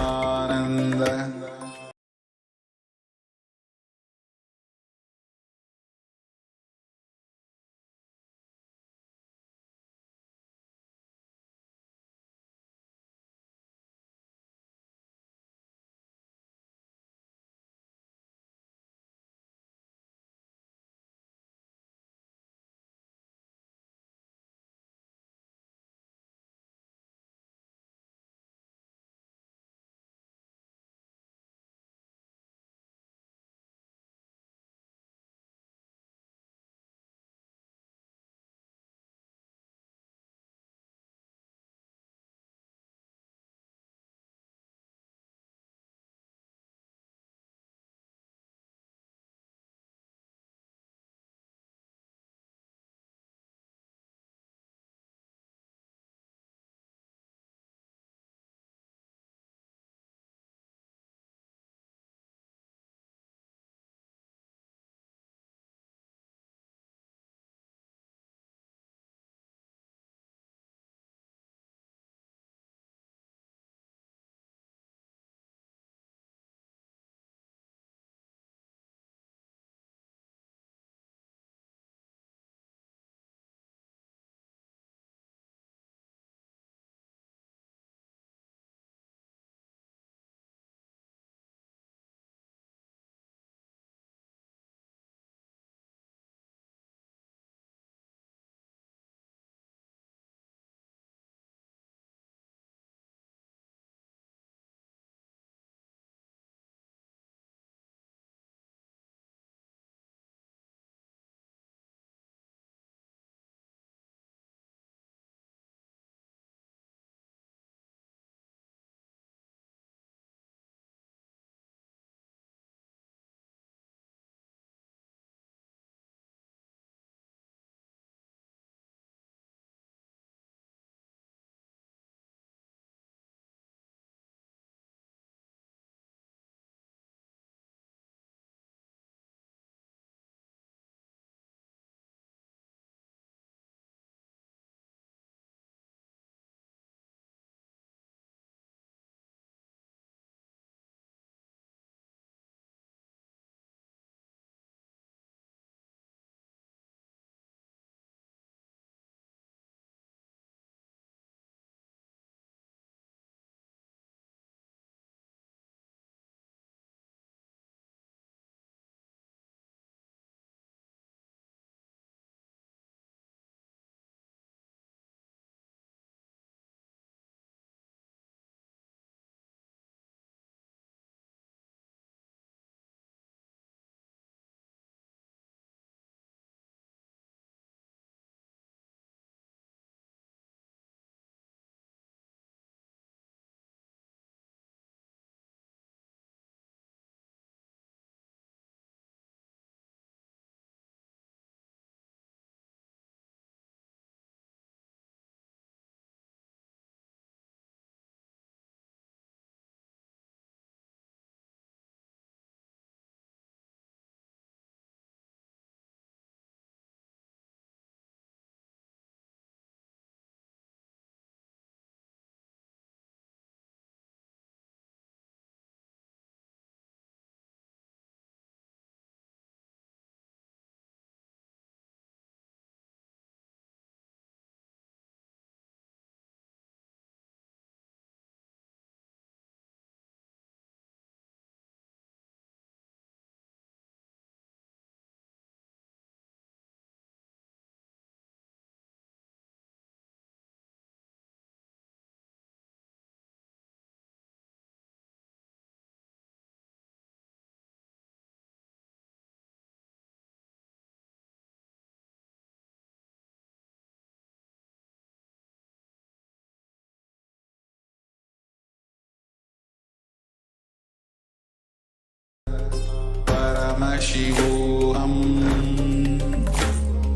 A: Shivoham.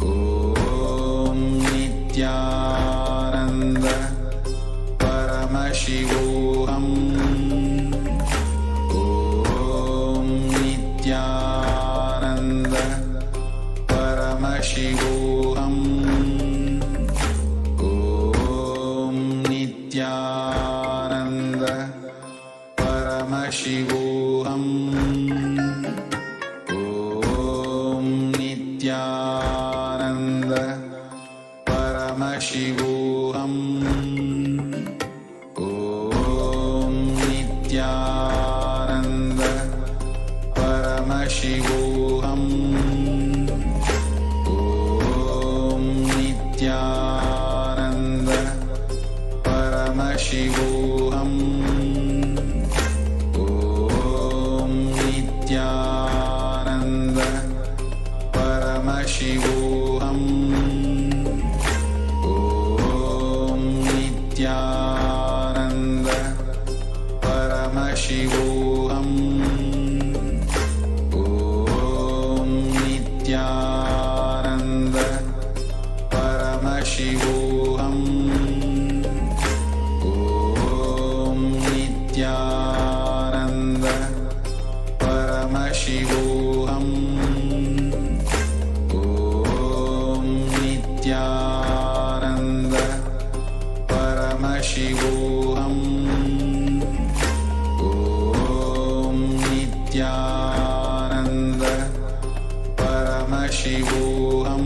A: Om Nithyananda Paramashivoham. Om Nithyananda Paramashivoham. Om Nithyananda Paramashivoham. Om Nithyananda Paramashivoham. Om Nithyananda Paramashivoham. Om Nithyananda Paramashivoham. Om Nithyananda Paramashivoham. Om Nithyananda Paramashivoham. Om Nithyananda Paramashivoham. Om Nithyananda Paramashivoham. Om Nithyananda Paramashivoham. Om Nithyananda Paramashivoham.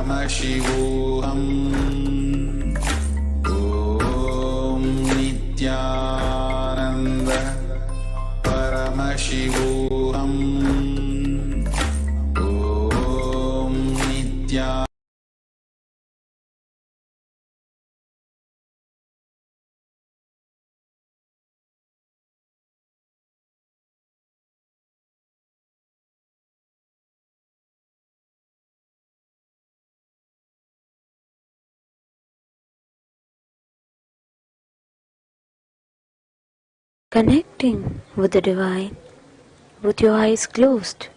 A: परमशिवोऽहम् ॐ नित्यानन्द परमशिवोऽहम् ॐ नित्या
T: Connecting with the divine with your eyes closed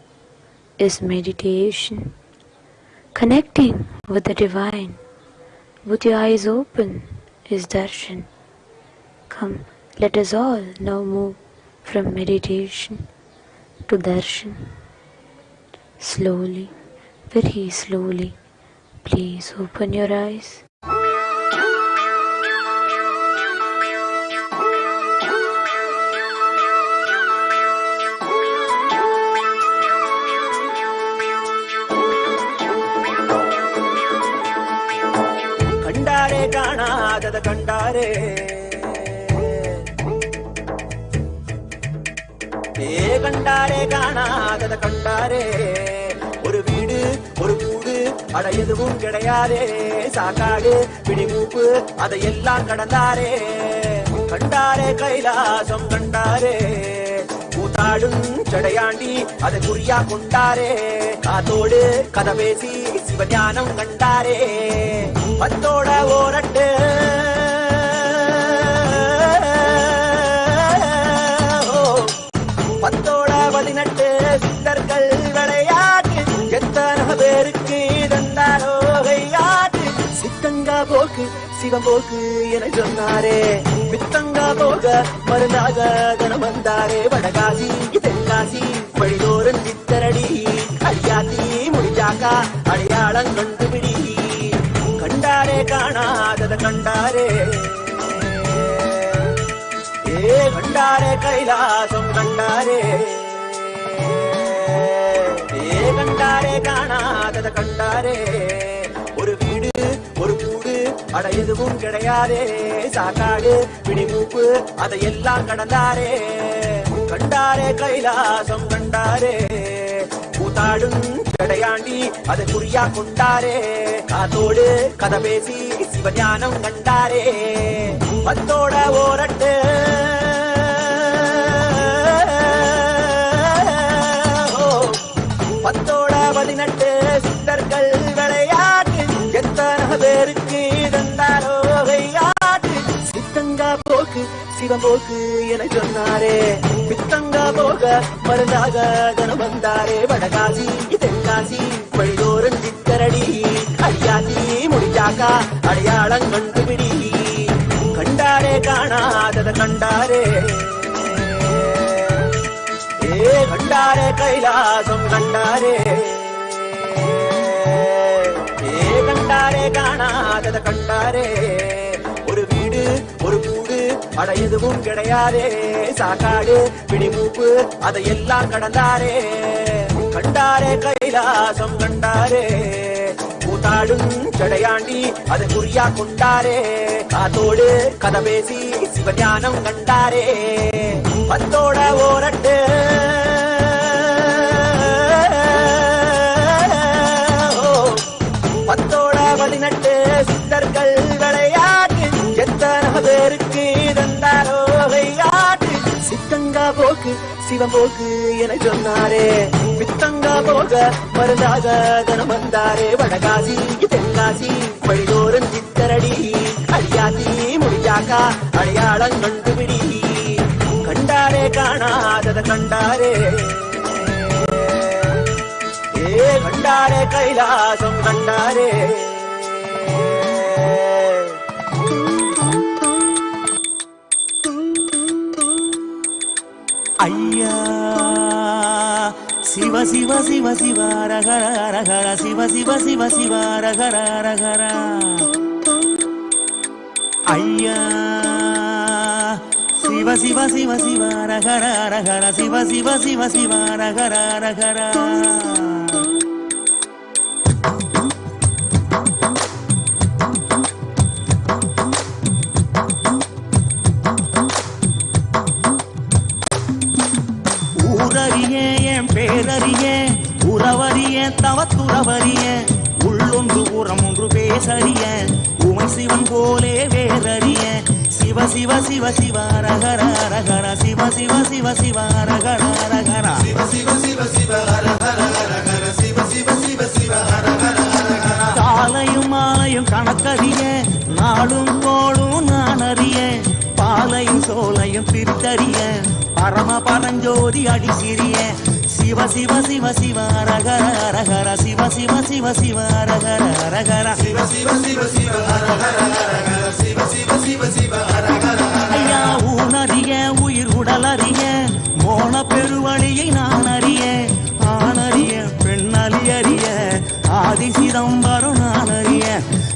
T: is meditation. Connecting with the divine with your eyes open is darshan. Come, let us all now move from meditation to darshan. Slowly, very slowly, please open your eyes.
U: கண்டாரே காணாதத கண்டாரே கண்டாரே காணாதத கண்டாரே ஒரு வீடு ஒரு கூடு அட எதுவும் கிடையாதே சாக்காடு பிடிமூப்பு அதையெல்லாம் கடந்தாரே கண்டாரே கைலாசம் கண்டாரே கூத்தாடும் சடையாண்டி அதை குறியா கொண்டாரே காத்தோடு கதை பேசி சிவஞானம் கண்டாரே பத்தோட ஓரட்டு பத்தோட 18 சித்தர்கள் விளையாட்டு எத்தனை பேருக்கு தந்தாரோ கையாட்டு சித்தங்கா போக்கு சிவம் போக்கு என சொன்னாரே பித்தங்கா போக மருந்தாக தனம் வந்தாரே வடகாசி தென்காசி வழிதோறும் சித்தரடி அடியாத்தி முடிஞ்சாக்கா அடையாளம் கண்டுபிடி கண்டாரே காணாதத கண்டாரே கண்டாரே கைலாசம் கண்டாரே கண்டாரே காணாதத கண்டாரே ஒரு வீடு ஒரு கூடு அட எதுவும் கிடையாதே சாக்காடு பிடிமூப்பு அதையெல்லாம் கடந்தாரே கண்டாரே கைலாசம் கண்டாரே கூத்தாடும் சடையாண்டி அதை குறியா கொண்டாரே காத்தோடு கதை பேசி சிவஞானம் கண்டாரே பத்தோட ஓரட்டு பத்தோட 18 சித்தர்கள் விளையாட்டு எத்தனை பேருக்கு தந்தாரோ கையாட்டு சித்தங்கா போக்கு சிவம் போக்கு என சொன்னாரே பித்தங்கா போக மருந்தாக தனம் வந்தாரே வடகாசி தென்காசி வழிதோறும் சித்தரடி அடியாத்தி முடிஞ்சாக்கா அடையாளம் கண்டுபிடி கண்டாரே காணாதத கண்டாரே கண்டாரே கைலாசம் கண்டாரே கண்டாரே காணாதத கண்டாரே ஒரு வீடு ஒரு கூடு அட எதுவும் கிடையாதே சாக்காடு பிடிமூப்பு அதையெல்லாம் கடந்தாரே கண்டாரே கைலாசம் கண்டாரே கூத்தாடும் சடையாண்டி அதை குறியா கொண்டாரே காத்தோடு கதை பேசி சிவஞானம் கண்டாரே பத்தோட ஓரட்டு பத்தோட 18 சித்தர்கள் விளையாட்டு எத்தனை பேருக்கு தந்தாரோ கையாட்டு சித்தங்கா போக்கு சிவம் போக்கு என சொன்னாரே பித்தங்கா போக மருந்தாக தனம் வந்தாரே வடகாசி தென்காசி வழிதோறும் சித்தரடி அடியாத்தி முடிஞ்சாக்கா அடையாளம் கண்டுபிடி கண்டாரே காணாதத கண்டாரே கண்டாரே கைலாசம் கண்டாரே ஐயா சிவ சிவ சிவ சிவ ரகர ரகர சிவ சிவ சிவ சிவ ரகர ரகர ஐயா சிவ சிவ சிவ சிவ ரகர ரகர சிவ சிவ சிவ சிவ ரகர ரகர உள்ளொன்று புறம் ஒன்று பேசறிய உமை சிவன் போலே வேறறிய சிவ சிவ சிவ சிவ ரகர ரகர சிவ சிவ சிவ சிவ ரகர ரகர சிவ சிவ சிவ சிவ ரகர ரகர சிவ சிவ சிவ சிவ ரகர ரகர காலையும் மாலையும் கணக்கறிய நாளும் கோளும் நான் அறிய பாலையும் சோலையும் பிரித்தறிய பரம பரஞ்சோதி அடி சிறிய சிவ சிவ சிவ சிவ ரகர ரகர சிவ சிவ சிவ சிவ ரகர ரகர சிவ சிவ சிவ சிவ ரகர ரகர சிவ சிவ சிவ சிவ ரகர ஐயா ஊனறிய உயிர் உடலறிய மோன பெருவழியை நான் அறிய ஆணறிய பெண்ணலி அறிய ஆதி சிதம்பரம் நான் அறிய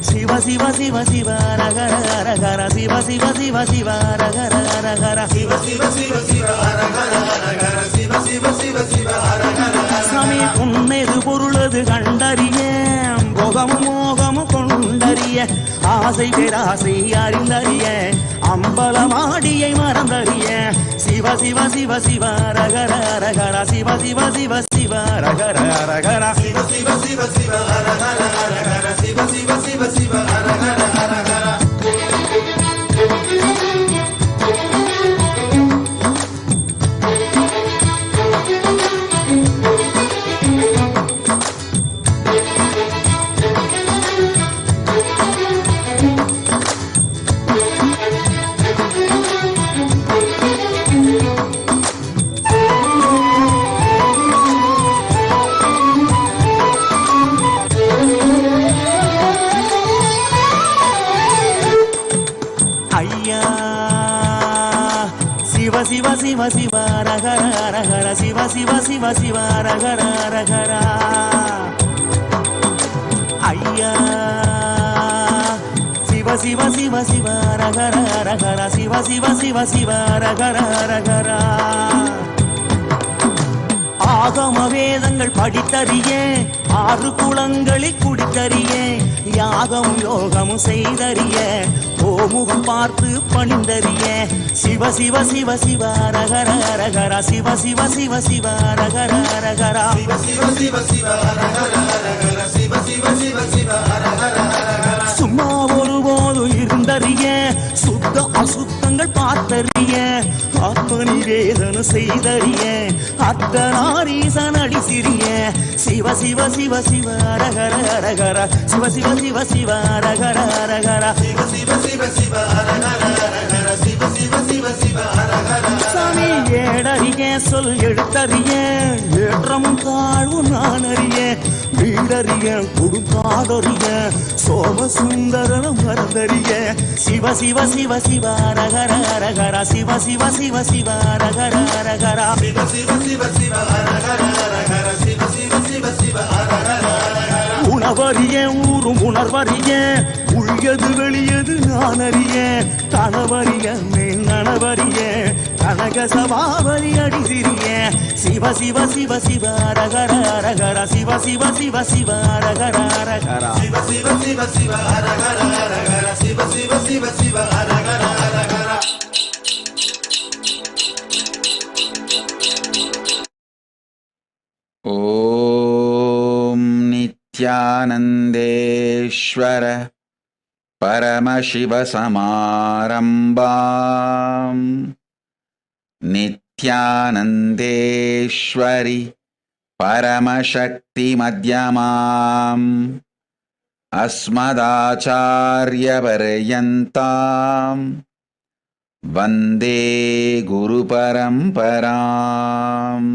U: சிவ சிவ சிவ சிவ ரகர ரகர சிவ சிவ சிவ சிவ ரகர ரகர சிவ சிவ சிவ சிவ ரகர ரகர சிவ சிவ சிவ சிவ ரகர சாமி உன்னது பொருளது கண்டறிய போகமும் மோகமும் கொண்டறிய ஆசை பேராசை அறிந்தறிய அம்பலமாடியை மறந்தறிய சிவ சிவ சிவ சிவ ரகர ரகர சிவ சிவ சிவ சிவ ரகர ரகர சிவ சிவ சிவ சிவ ரகர ரகர சிவ சிவ சிவ சிவ ரகர ரகர சிவ சிவ சிவ ரகர ரகர சிவ சிவ சிவ சிவ ரகர ரகர ஐயா சிவ சிவ சிவ சிவ ரகர ரகர சிவ சிவ சிவ சிவ ரகர ரகர ஆகம வேதங்கள் படித்தறிய ஆறு குளங்களில் குடித்தறிய யாகமும் யோகமும் செய்தறிய ஓமுகம் பார்த்து பணிந்தறிய சிவ சிவ சிவ சிவ ரகர ரகர சிவ சிவ சிவ சிவ ரகர ரகர சிவ சிவ சிவ சிவ ரகர ரகர சிவ சிவ சிவ சிவ ரகர ரகர சும்மா ஒருபோது இருந்தறிய சுத்த அசுத்தங்கள் பார்த்தறிய ஆத்ம நிவேதன செய்தறிய அர்த்தநாரீசன் அடி சிறிய சிவ சிவ சிவ சிவ ரகர ரகர சிவ சிவ சிவ சிவ ரகர ரகர சிவ சிவ சிவ சிவ ரகர ரகர சிவ சிவ சிவ சிவ ரகர சாமி ஏடறிய சொல் எழுத்தறிய ஏற்றமும் தாழ்வும் நான் அறிய வீடறிய குடும்பாடறிய சோமசுந்தரம் மறந்தறிய சிவ சிவ சிவ சிவ ரகர ரகர சிவ சிவ சிவ சிவ ரகர ரகர சிவ சிவ சிவ சிவ ரகர ரகர சிவ சிவ சிவ சிவ ரகர உணவறிய ஊரும் உணர்வறிய உள்யது வெளியது நான் அறிய கணவறிய மேல் நனவறிய கனக சபாவரி அடி சிறிய சிவ சிவ சிவ சிவ ரகர ரகர சிவ சிவ சிவ சிவ ரகர ரகர சிவ சிவ சிவ சிவ ரகர ரகர சிவ சிவ சிவ சிவ ரகர ரகர
F: ஓம் நித்யானந்தேஸ்வர பரமசிவசமாரம்பாம் நித்யானந்தேஸ்வரி பரமசக்தி மத்யமாம் அஸ்மதாச்சார்யபர்யந்தாம் வந்தே குரு பரம்பராம்.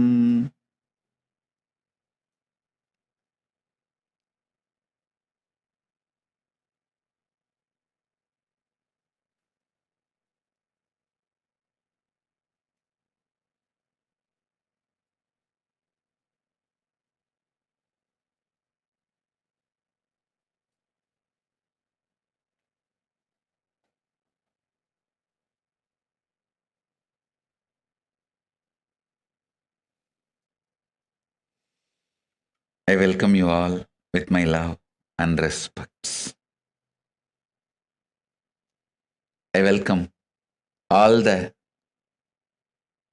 F: I welcome you all with my love and respects. I welcome all the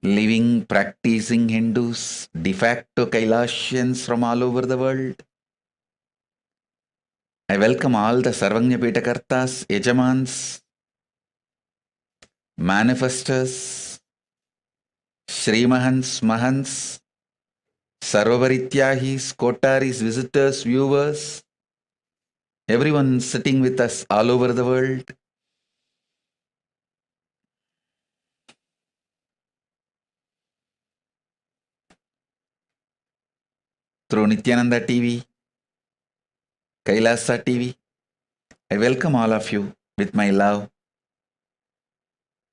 F: living, practicing Hindus, de facto Kailashians from all over the world. I welcome all the Sarvagnya Pitakartas, Yajamans, Manifestors, Shrimahans, Mahans, Sarvavarityahis, Kotaris, visitors, viewers, everyone sitting with us all over the world. Through Nithyananda TV, Kailasa TV, I welcome all of you with my love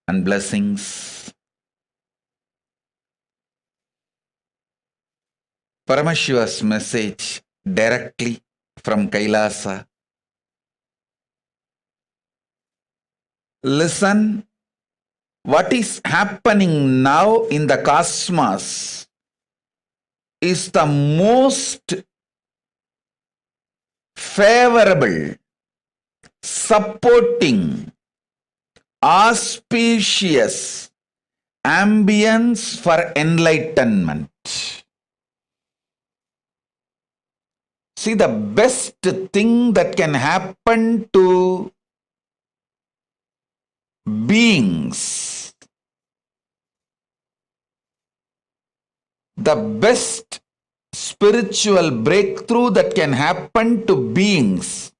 F: and blessings. Paramashiva's message directly from Kailasa. Listen, what is happening now in the cosmos is the most favorable, supporting, auspicious ambience for enlightenment. See, the best thing that can happen to beings, the best spiritual breakthrough that can happen to beings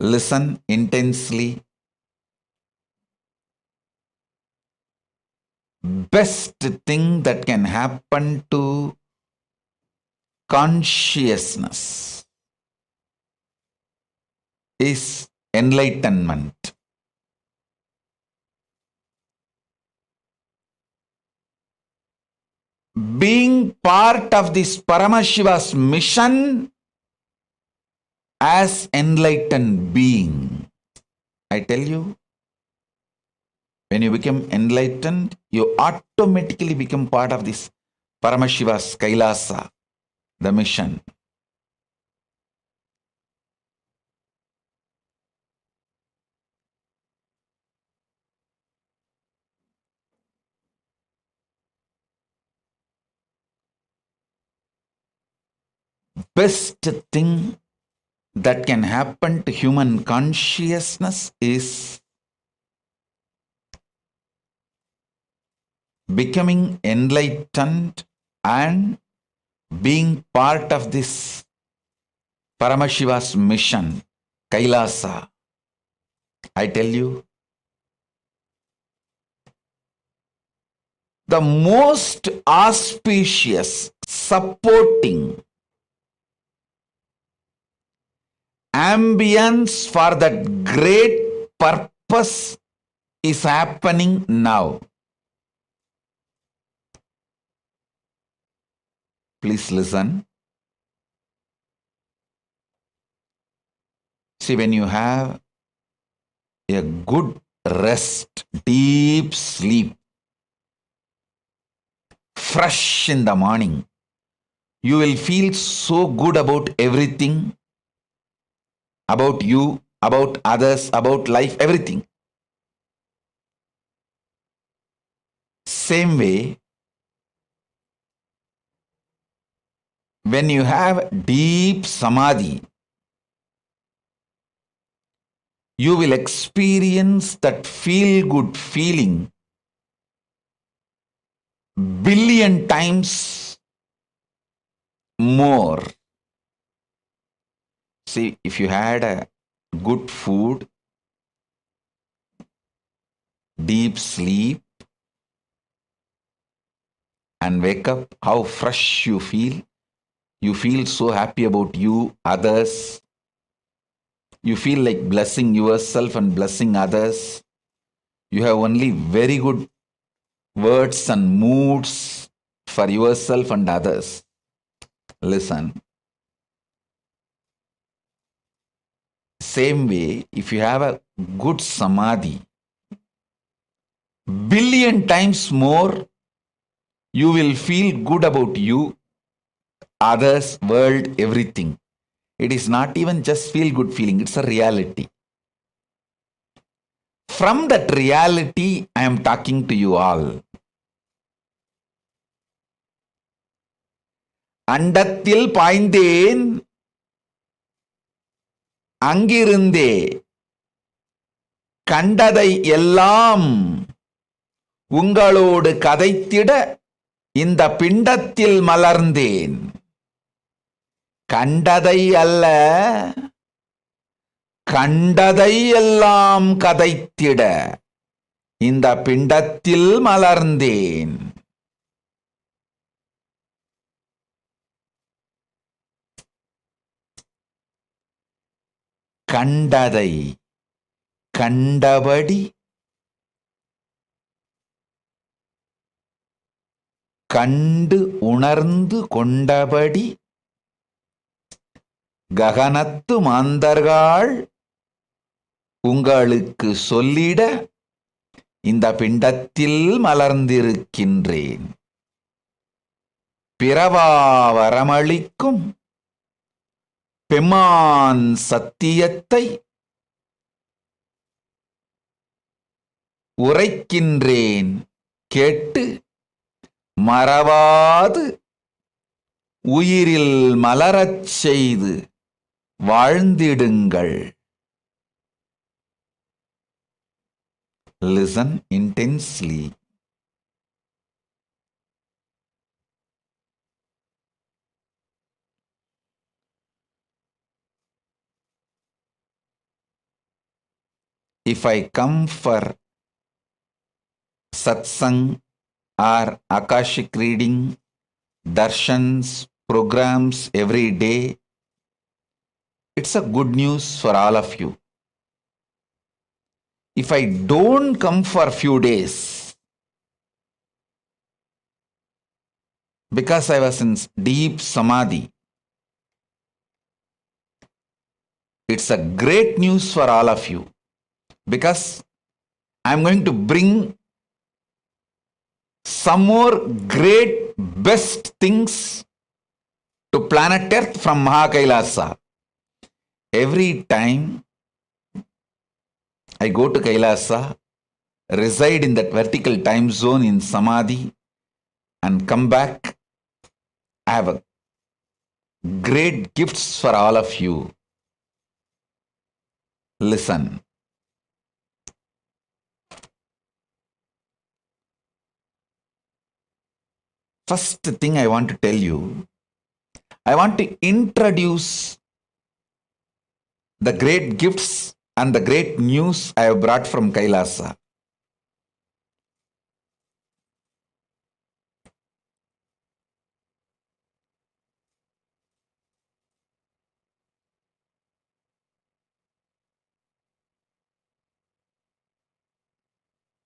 F: listen intensely. Best thing that can happen to consciousness is enlightenment. Being part of this Paramashiva's mission as enlightened being. I tell you, when you become enlightened, you automatically become part of this Paramashiva's Kailasa, the mission. Best thing that can happen to human consciousness is becoming enlightened and being part of this Paramashiva's mission, Kailasa. I tell you, the most auspicious, supporting ambience for that great purpose is happening now. Please listen. See, when you have a good rest, deep sleep, fresh in the morning, you will feel so good about everything, about you, about others, about life, everything. Same way, when you have deep samadhi, you will experience that feel-good feeling billion times more. See, if you had a good food, deep sleep, and wake up, how fresh you feel. You feel so happy about you, others. You feel like blessing yourself and blessing others. You have only very good words and moods for yourself and others.
Q: Listen. Same way, if you have a good samadhi, billion times more, you will feel good about you, others, world, everything. It is not even just feel good feeling, it's a reality. From that reality, I am talking to you all. அண்டத்தில் பாய்ந்தேன் அங்கிருந்தே கண்டதை எல்லாம் உங்களோடு கதைத்திட இந்த பிண்டத்தில் மலர்ந்தேன். கண்டதை அல்ல, கண்டதை எல்லாம் கதைத்திட இந்த பிண்டத்தில் மலர்ந்தேன். கண்டதை கண்டபடி கண்டு உணர்ந்து கொண்டபடி ககனத்து மாந்தர்கள் உங்களுக்கு சொல்லிட இந்த பிண்டத்தில் மலர்ந்திருக்கின்றேன். பிறவா வரமளிக்கும் பெம்மான் சத்தியத்தை உரைக்கின்றேன் கேட்டு மறவாது உயிரில் மலரச் செய்து வாழ்ந்திடுங்கள். Listen intensely. If I come for satsang or Akashic reading, darshans, programs every day, it's a good news for all of you. If I don't come for few days, because I was in deep samadhi, it's a great news for all of you. Because I'm going to bring some more great, best things to planet Earth from Mahakailasa. Every time I go to Kailasa, reside in that vertical time zone in Samadhi, and come back, I have a great gifts for all of you. Listen. First thing I want to tell you, I want to introduce the great gifts and the great news I have brought from Kailasa.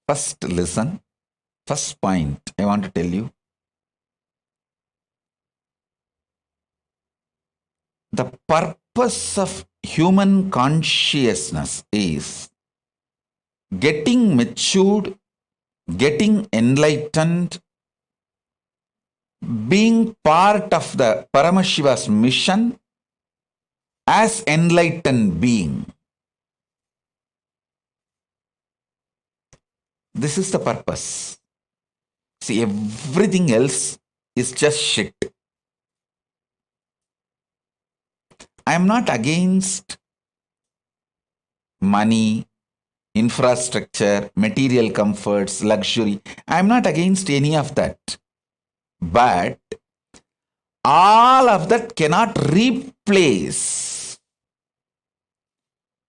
Q: First, listen. First point I want to tell you. The purpose of human consciousness is getting matured, getting enlightened, being part of the Paramashiva's mission as enlightened being. This is the purpose. See, everything else is just shit. I am not against money, infrastructure, material comforts, luxury. I am not against any of that. But all of that cannot replace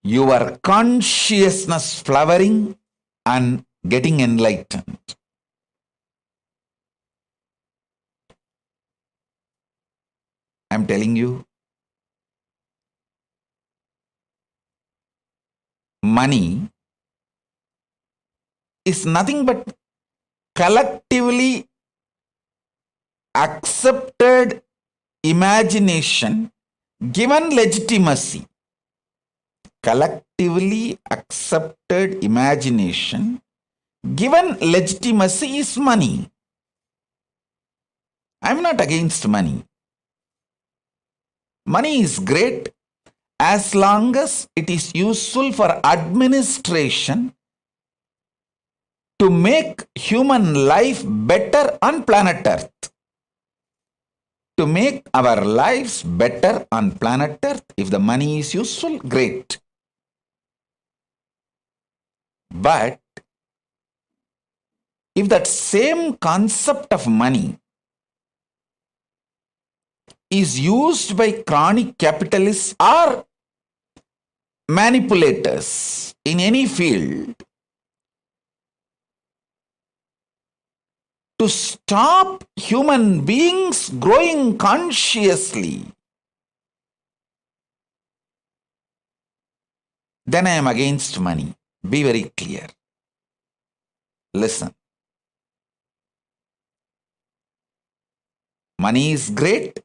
Q: your consciousness flowering and getting enlightened. I am telling you, money is nothing but collectively accepted imagination given legitimacy. Collectively accepted imagination given legitimacy is money. I'm not against money. Money is great as long as it is useful for administration to make human life better on planet Earth. To make our lives better on planet Earth, if the money is useful, great. But if that same concept of money is used by chronic capitalists or manipulators in any field to stop human beings growing consciously, then I am against money. Be very clear. Listen. Money is great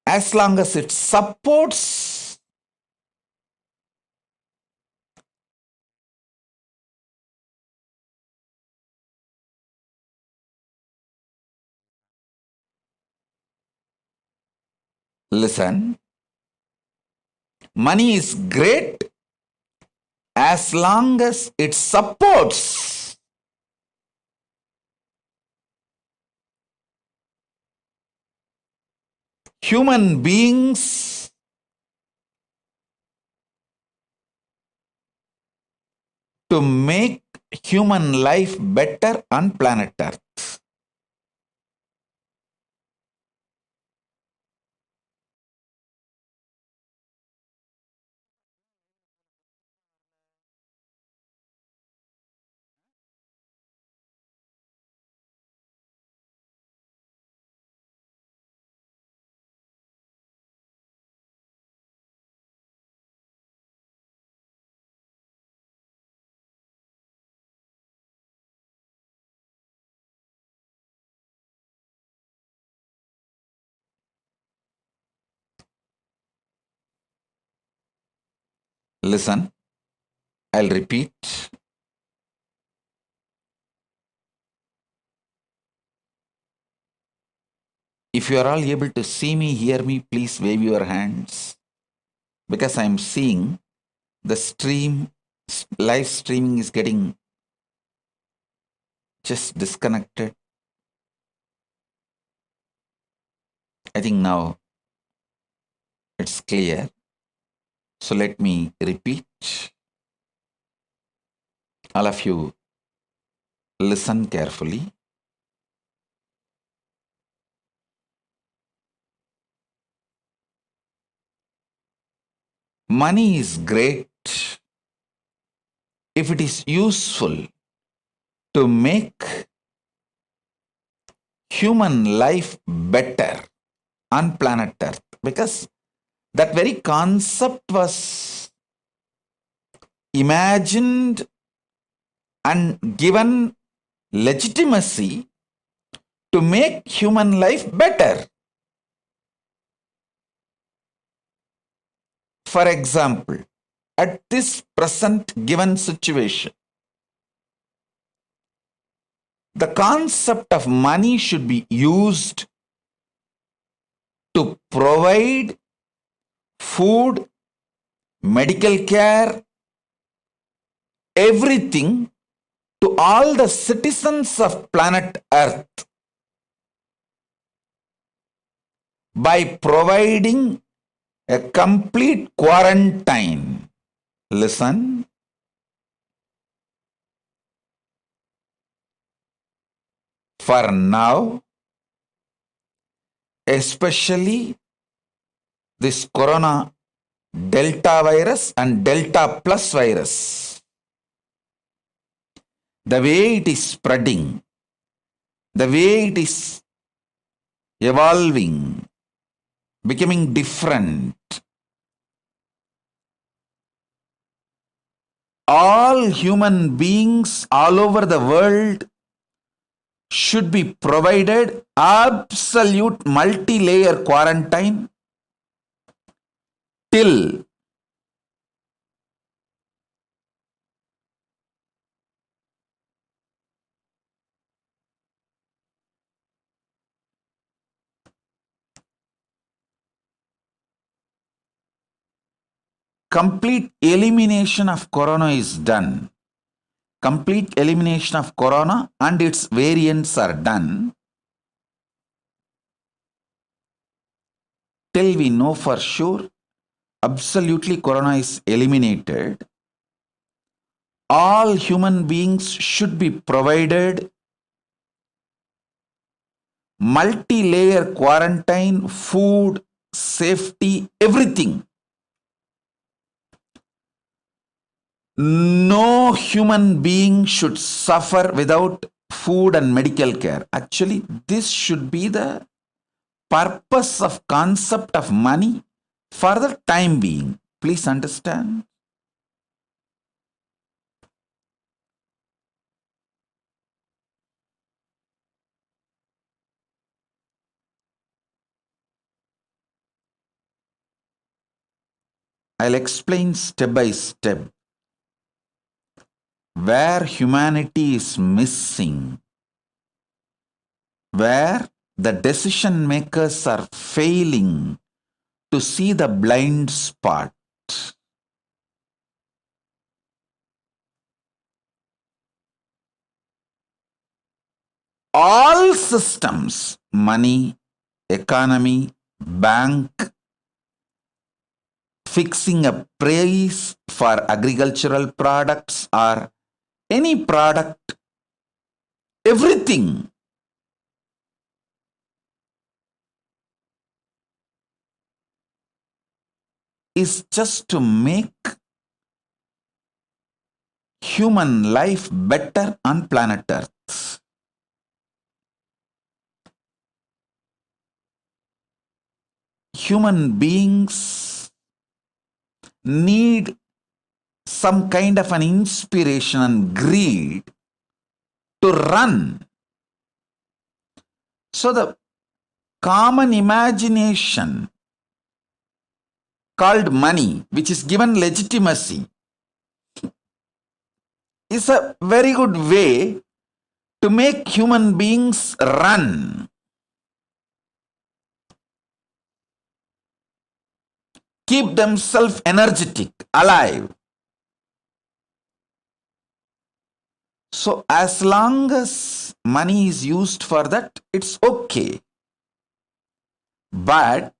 Q: as long as it supports money is great as long as it supports human beings to make human life better on planet Earth. Listen, I'll repeat. If you are all able to see me, hear me, please wave your hands. Because I'm seeing the live streaming is getting just disconnected. I think now it's clear. So let me repeat. All of you listen carefully. Money is great if it is useful to make human life better on planet Earth, because that very concept was imagined and given legitimacy to make human life better. For example, at this present given situation, the concept of money should be used to provide food, medical care, everything to all the citizens of planet Earth by providing a complete quarantine. Listen. For now, especially this corona Delta virus and Delta plus virus, the way it is spreading, the way it is evolving, becoming different, all human beings all over the world should be provided absolute multi-layer quarantine till complete elimination of corona is done. Complete elimination of corona and its variants are done till we know for sure absolutely corona is eliminated. All human beings should be provided multi-layer quarantine, food, safety, everything. No human being should suffer without food and medical care. Actually, this should be the purpose of concept of money for the time being. Please understand. I'll explain step by step where humanity is missing, where the decision makers are failing to see the blind spot. All systems, money, economy, bank, fixing a price for agricultural products or any product, everything is just to make human life better on planet Earth. Human beings need some kind of an inspiration and greed to run. So the common imagination called money, which is given legitimacy, is a very good way to make human beings run. Keep themselves energetic, alive. So as long as money is used for that, it's okay. But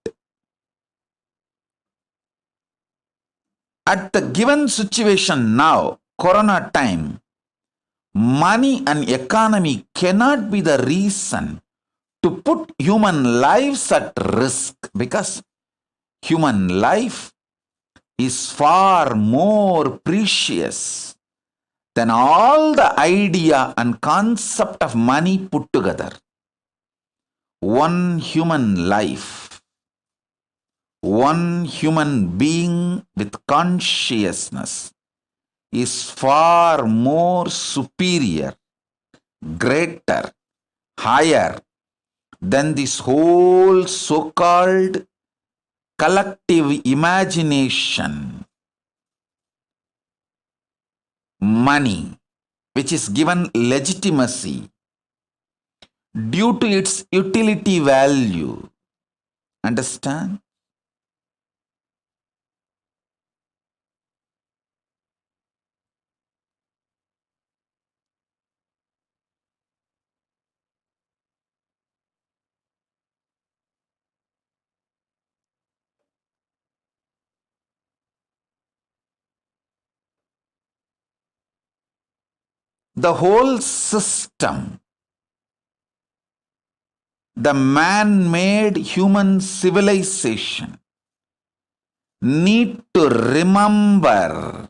Q: at the given situation now, corona time, money and economy cannot be the reason to put human lives at risk, because human life is far more precious than all the idea and concept of money put together. One human life, one human being with consciousness is far more superior, greater, higher than this whole so-called collective imagination. Money, which is given legitimacy due to its utility value. Understand? The whole system, the man-made human civilization, need to remember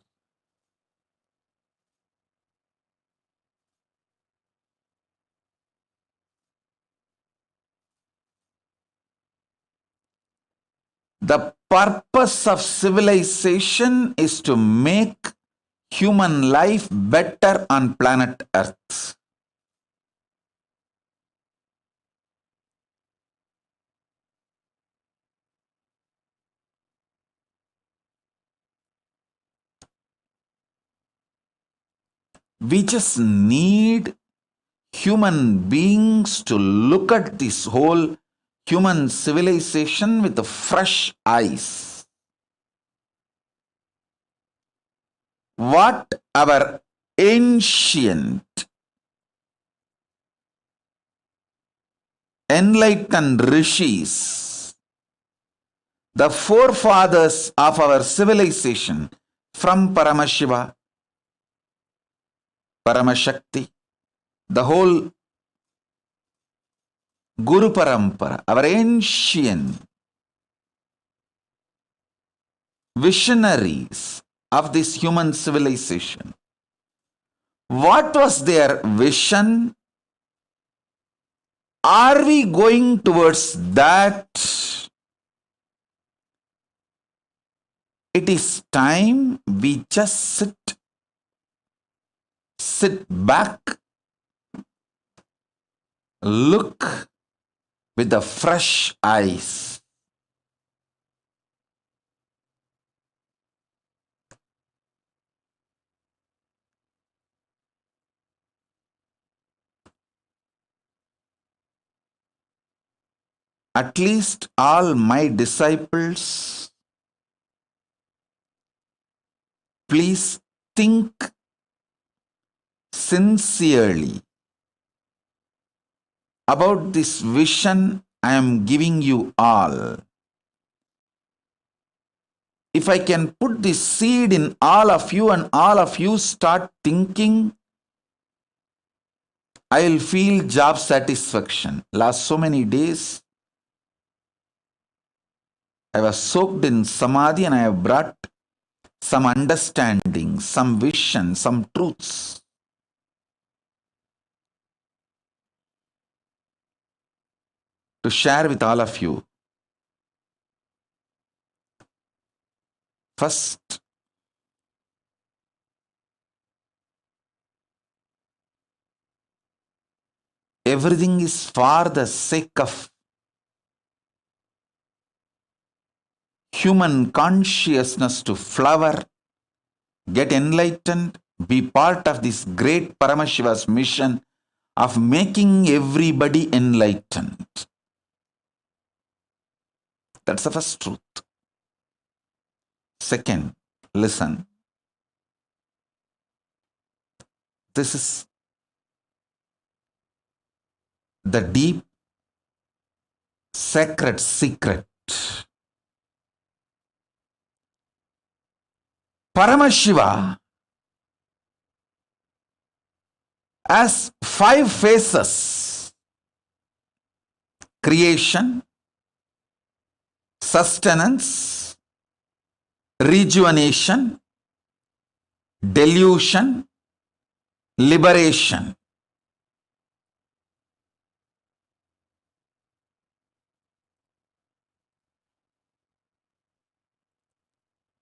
Q: the purpose of civilization is to make human life better on planet Earth. We just need human beings to look at this whole human civilization with fresh eyes. What our ancient enlightened rishis, the forefathers of our civilization, from Paramashiva, Parashakti, the whole Guru Parampara, our ancient visionaries of this human civilization. What was their vision? Are we going towards that? It is time we just sit back, look with the fresh eyes. At least all my disciples, please think sincerely about this vision I am giving you all. If I can put this seed in all of you and all of you start thinking, I will feel job satisfaction. Last so many days, I was soaked in samadhi and I have brought some understanding, some vision, some truths. To share with all of you. First, everything is for the sake of human consciousness to flower, get enlightened, be part of this great Paramashiva's mission of making everybody enlightened. That's the first truth. Second, listen. This is the deep, sacred secret. Paramashiva has 5 phases: creation, sustenance, rejuvenation, delusion, liberation.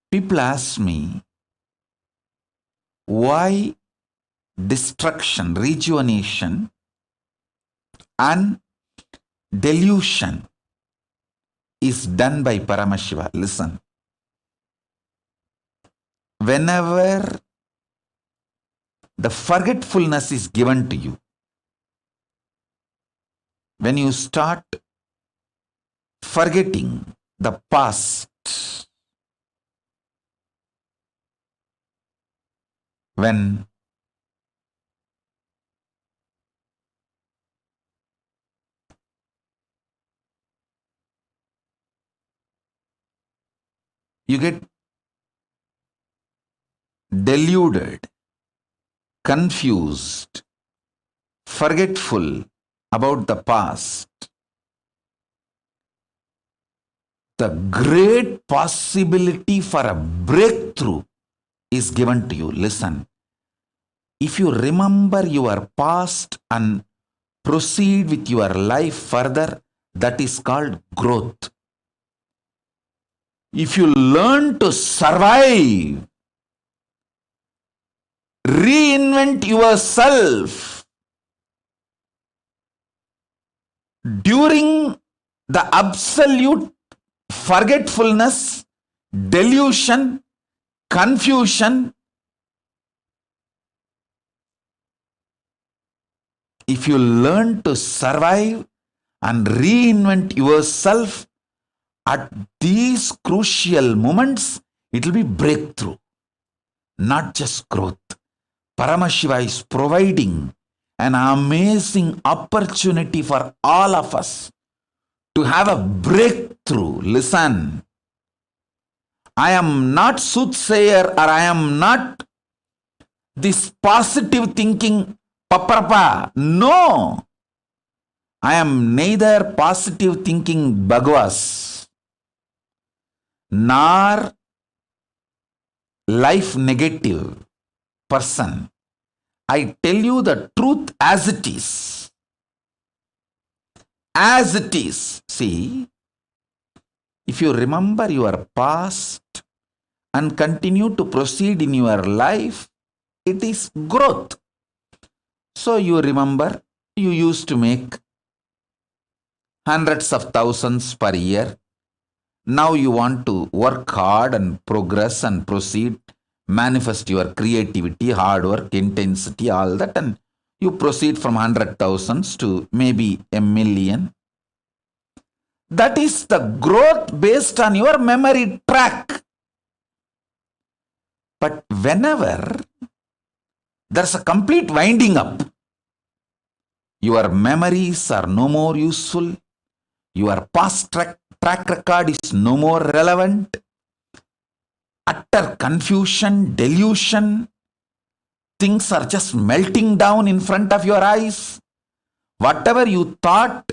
Q: People ask me, why destruction, rejuvenation, and delusion is done by Paramashiva? Listen. Whenever the forgetfulness is given to you, when you start forgetting the past, when you get deluded, confused, forgetful about the past, the great possibility for a breakthrough is given to you. Listen. If you remember your past and proceed with your life further, that is called growth. If you learn to survive, reinvent yourself during the absolute forgetfulness, delusion, confusion, if you learn to survive and reinvent yourself at these crucial moments, it will be breakthrough, not just growth. Paramashiva is providing an amazing opportunity for all of us to have a breakthrough. Listen, I am not soothsayer, or I am not this positive thinking paprapa. No, I am neither positive thinking Bhagavas nor life negative person. I tell you the truth as it is. As it is. See, if you remember your past and continue to proceed in your life, it is growth. So you remember, you used to make hundreds of thousands per year. Now you want to work hard and progress and proceed, manifest your creativity, hard work, intensity, all that, and you proceed from 100,000 to maybe 1,000,000. That is the growth based on your memory track. But whenever there's a complete winding up, your memories are no more useful, your past track record is no more relevant, utter confusion, delusion, things are just melting down in front of your eyes. Whatever you thought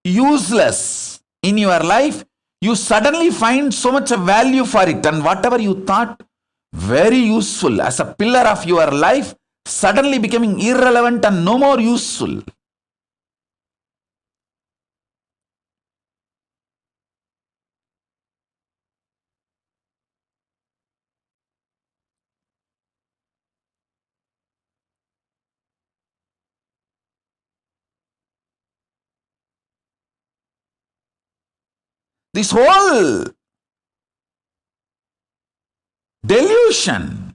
Q: useless in your life, you suddenly find so much value for it, and whatever you thought very useful as a pillar of your life, suddenly becoming irrelevant and no more useful. This whole delusion,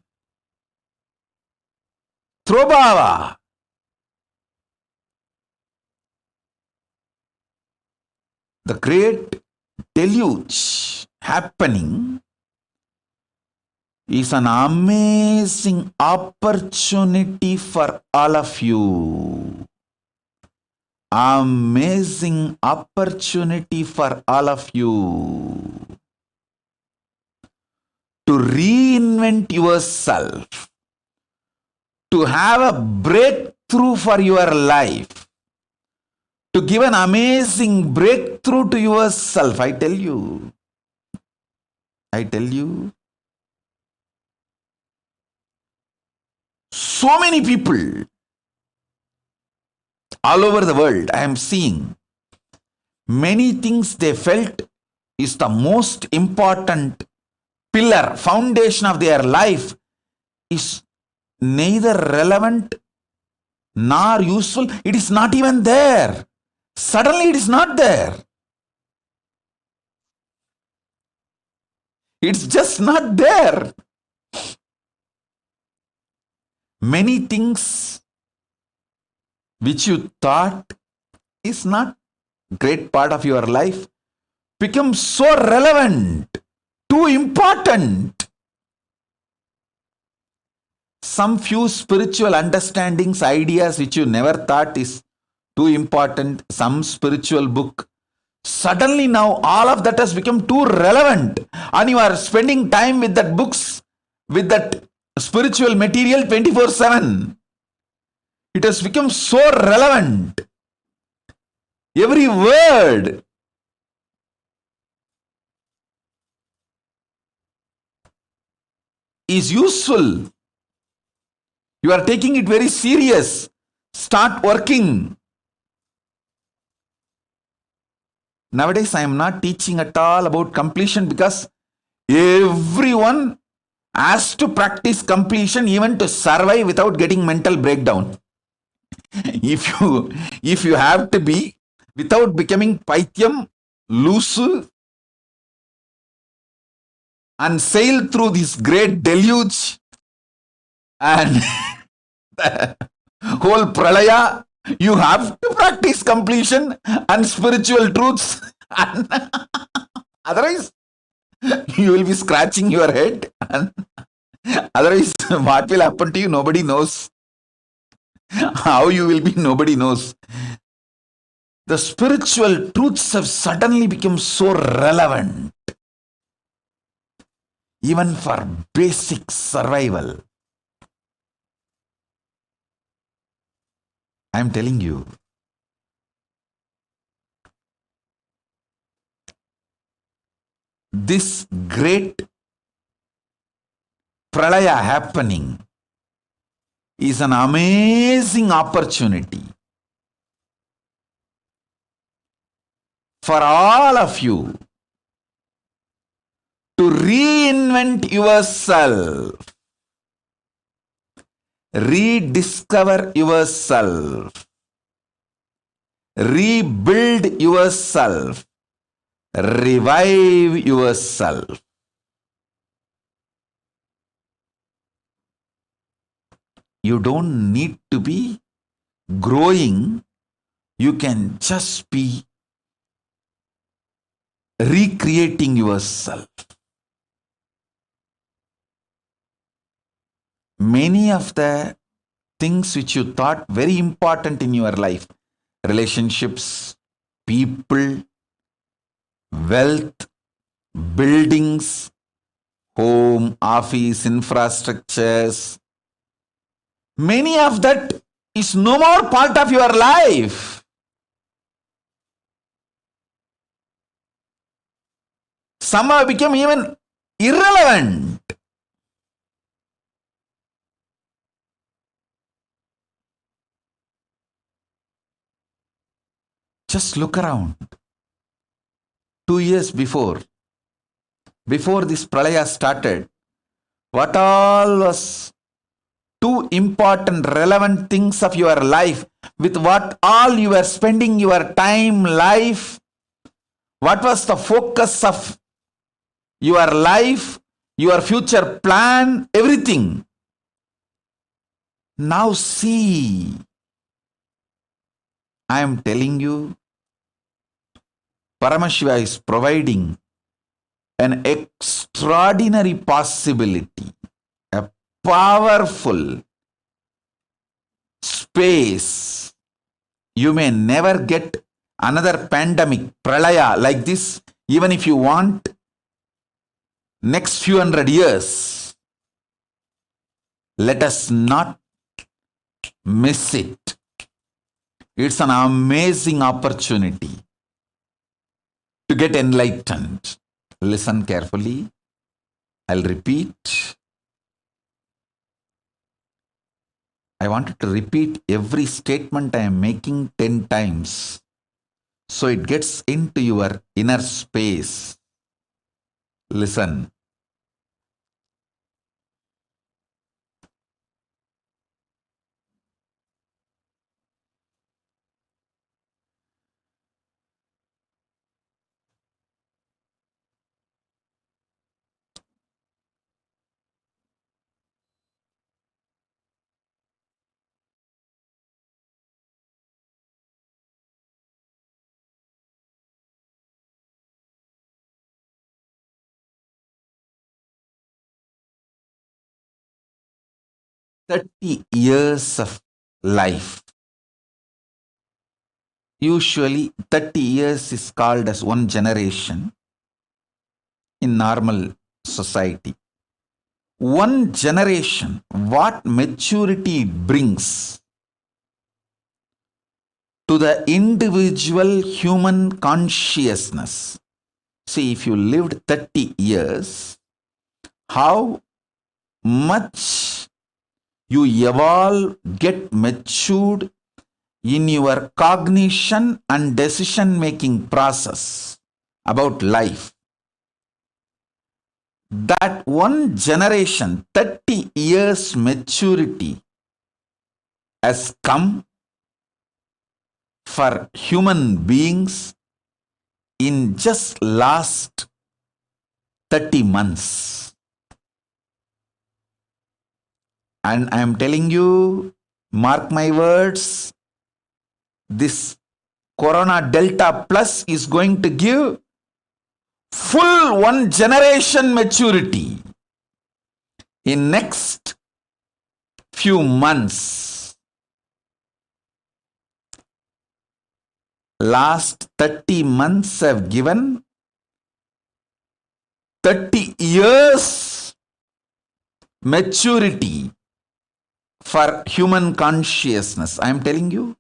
Q: Throbhava, the great deluge happening, is an amazing opportunity for all of you. Amazing opportunity for all of you to reinvent yourself, to have a breakthrough for your life, to give an amazing breakthrough to yourself. I tell you, so many people all over the world, I am seeing many things they felt is the most important pillar, foundation of their life is neither relevant nor useful. It is not even there. Suddenly it is not there. It's just not there. Many things which you thought is not great part of your life become so relevant, too important. Some few spiritual understandings, ideas which you never thought is too important, some spiritual book, suddenly now all of that has become too relevant, and you are spending time with that books, with that spiritual material 24/7. It has become so relevant. Every word is useful. You are taking it very serious. Start working. Nowadays, I am not teaching at all about completion because everyone has to practice completion even to survive without getting mental breakdown. If you have to be without becoming Paityam, loose, and sail through this great deluge and the whole pralaya, you have to practice completion and spiritual truths. Otherwise, you will be scratching your head. And otherwise, what will happen to you? Nobody knows. How you will be, nobody knows. The spiritual truths have suddenly become so relevant, even for basic survival. I am telling you. This great pralaya happening is an amazing opportunity for all of you to reinvent yourself, rediscover yourself, rebuild yourself, revive yourself. You don't need to be growing. You can just be recreating yourself. Many of the things which you thought very important in your life, relationships, people, wealth, buildings, home, office, infrastructures, many of that is no more part of your life. Some have become even irrelevant. Just look around. 2 years before this pralaya started, what all was two important relevant things of your life, with what all you were spending your time, life, what was the focus of your life, your future plan, everything. Now see, I am telling you, Paramashiva is providing an extraordinary possibility, a powerful space. You may never get another pandemic, pralaya like this, even if you want, next few hundred years. Let us not miss it. It's an amazing opportunity to get enlightened. Listen carefully. I'll repeat. I wanted to repeat every statement I am making 10 times so it gets into your inner space. Listen. "30 years of life." Usually 30 years is called as one generation in normal society. One generation, what maturity it brings to the individual human consciousness. See, if you lived 30 years, how much you evolve, get matured in your cognition and decision-making process about life. That one generation, 30 years maturity, has come for human beings in just last 30 months. And I am telling you, Mark my words, this Corona Delta Plus is going to give full 1 generation maturity in next few months. Last 30 months have given 30 years maturity for human consciousness. I am telling you,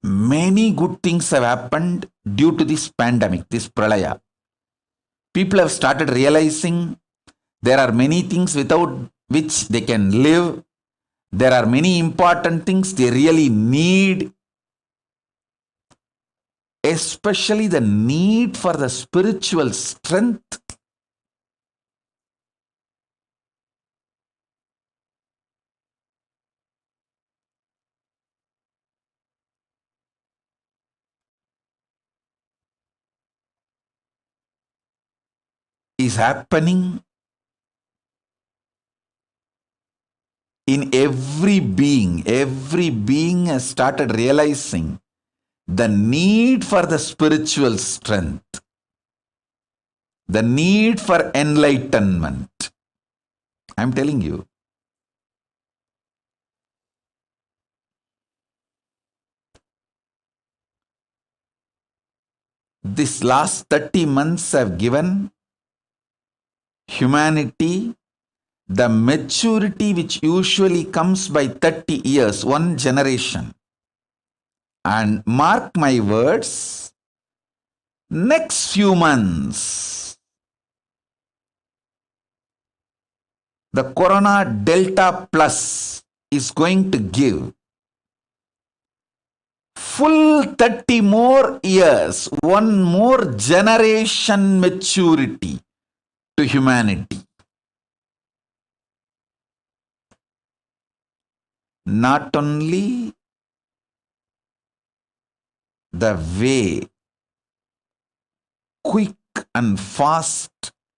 Q: many good things have happened due to this pandemic, this pralaya. People have started realizing there are many things without which they can live. There are many important things they really need, especially the need for the spiritual strength. Is happening in every being. Every being has started realizing the need for the spiritual strength, the need for enlightenment. I'm telling you. This last 30 months have given humanity the maturity which usually comes by 30 years, 1 generation. And mark my words, next few months, the Corona Delta Plus is going to give full 30 more years, 1 more generation maturity to humanity. Not only the way, quick and fast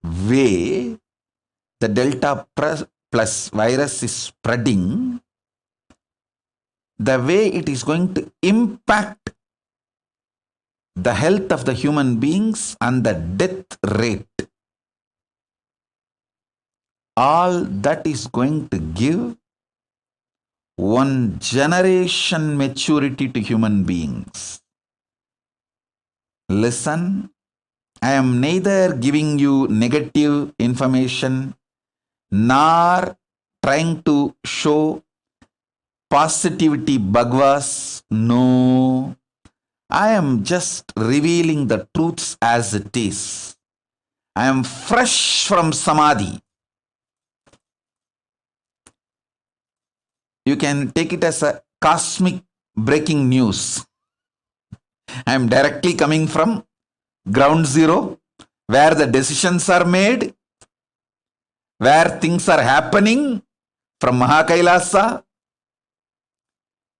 Q: way the Delta Plus virus is spreading, the way it is going to impact the health of the human beings and the death rate, all that is going to give 1 generation maturity to human beings. Listen, I am neither giving you negative information nor trying to show positivity bhagavas. No, I am just revealing the truths as it is. I am fresh from samadhi. You can take it as a cosmic breaking news. I am directly coming from ground zero, where the decisions are made, where things are happening from Mahakailasa,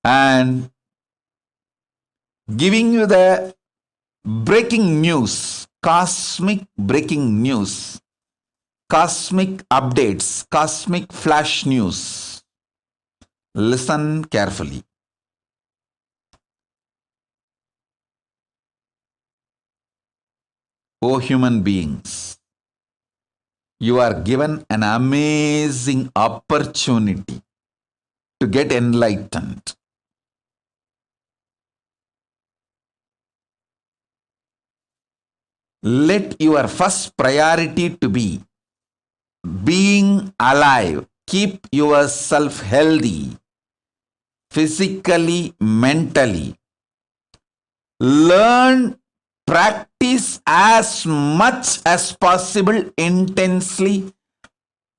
Q: and giving you the breaking news, cosmic breaking news, cosmic updates, cosmic flash news. Listen carefully. O human beings, you are given an amazing opportunity to get enlightened. Let your first priority to be being alive. Keep yourself healthy, physically, mentally. Learn, practice as much as possible intensely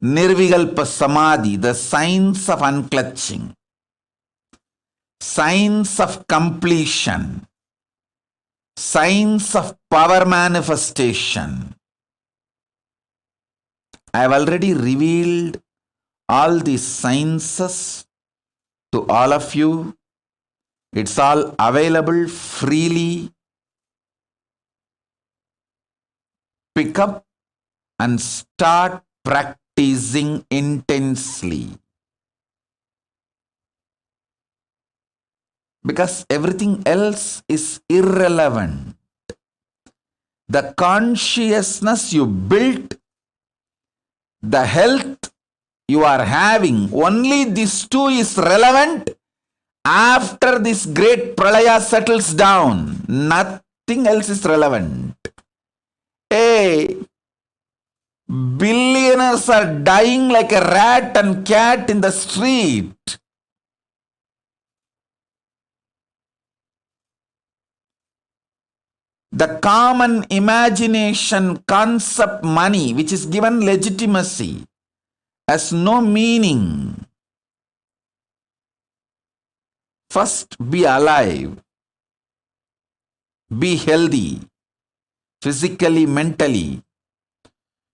Q: Nirvikalpa Samadhi, the science of unclutching, science of completion, science of power manifestation. I have already revealed all these sciences to all of you. It's all available freely. Pick up and start practicing intensely. because everything else is irrelevant. The consciousness you built, the health you are having, only these two is relevant. After this great pralaya settles down, nothing else is relevant. Hey, billionaires are dying like a rat and cat in the street. The common imagination concept money, which is given legitimacy, has no meaning. First, be alive, be healthy, physically, mentally.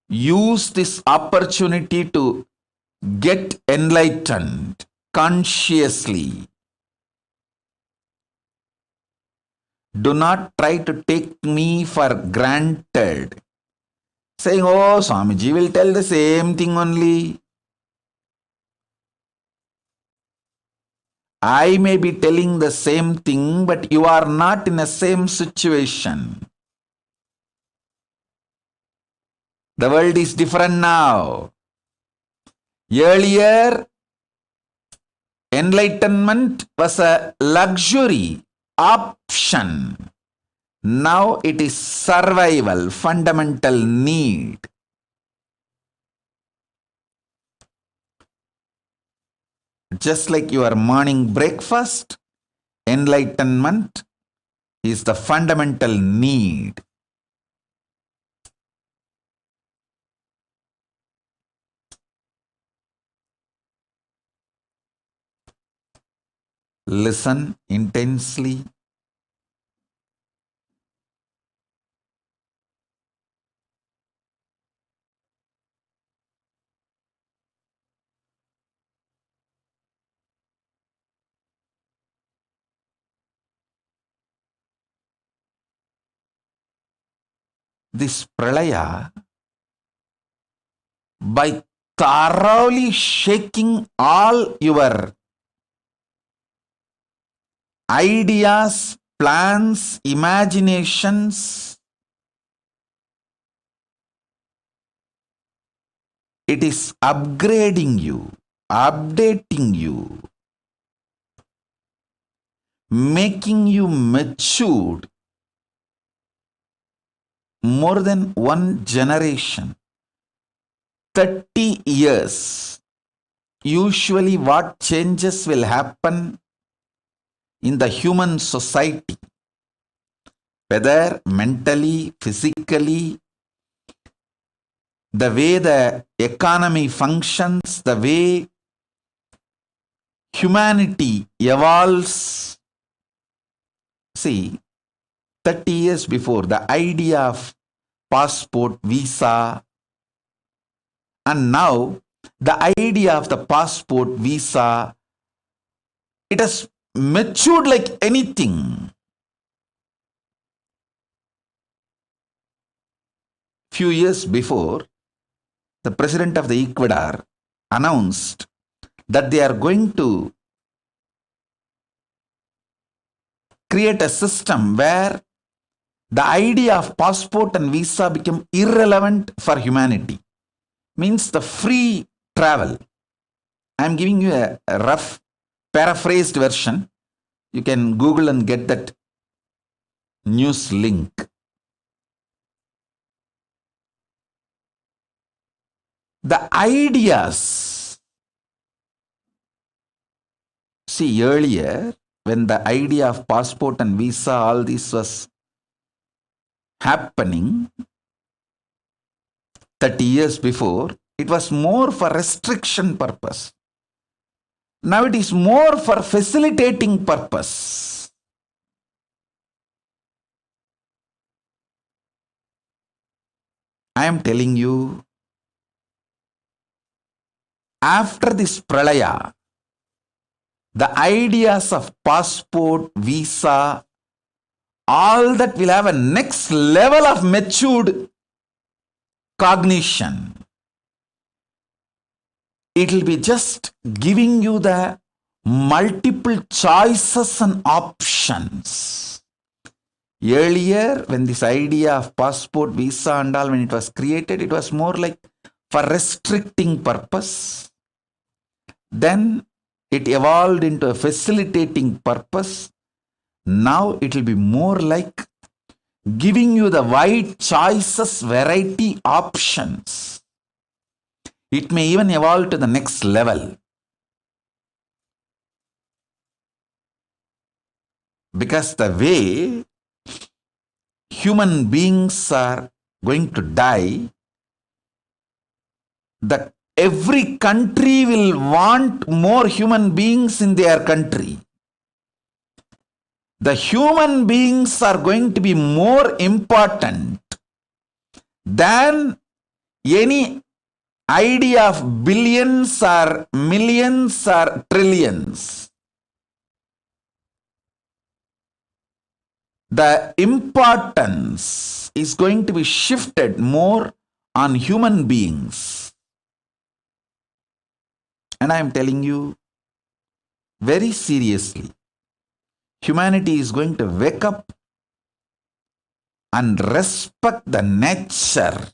Q: Use this opportunity to get enlightened consciously. Do not try to take me for granted, saying, oh, Swamiji will tell the same thing only. I may be telling the same thing, but you are not in the same situation. The world is different now. Earlier, enlightenment was a luxury option. Now it is survival, fundamental need. Just like your morning breakfast, enlightenment is the fundamental need. Listen intensely. This pralaya, by thoroughly shaking all your ideas, plans, imaginations, it is upgrading you, updating you, making you matured more than one generation. 30 years. Usually what changes will happen in the human society, whether mentally, physically, the way the economy functions, the way humanity evolves. See, 30 years before, the idea of passport, visa, and now the idea of the passport, visa, it has matured like anything. Few years before, the president of the Ecuador announced that they are going to create a system where the idea of passport and visa become irrelevant for humanity. Means the free travel. I am giving you a rough paraphrased version. You can Google and get that news link. The ideas. See, earlier, when the idea of passport and visa, all this was happening 30 years before, it was more for restriction purpose. Now it is more for facilitating purpose. I am telling you, after this pralaya, the ideas of passport, visa, all that will have a next level of matured cognition. It will be just giving you the multiple choices and options. Earlier, when this idea of passport, visa and all, when it was created, it was more like for restricting purpose. Then it evolved into a facilitating purpose. Now it will be more like giving you the wide choices, variety, options. It may even evolve to the next level. Because the way human beings are going to die, every country will want more human beings in their country. The human beings are going to be more important than any idea of billions or millions or trillions. The importance is going to be shifted more on human beings. And I am telling you very seriously, humanity is going to wake up and respect the nature,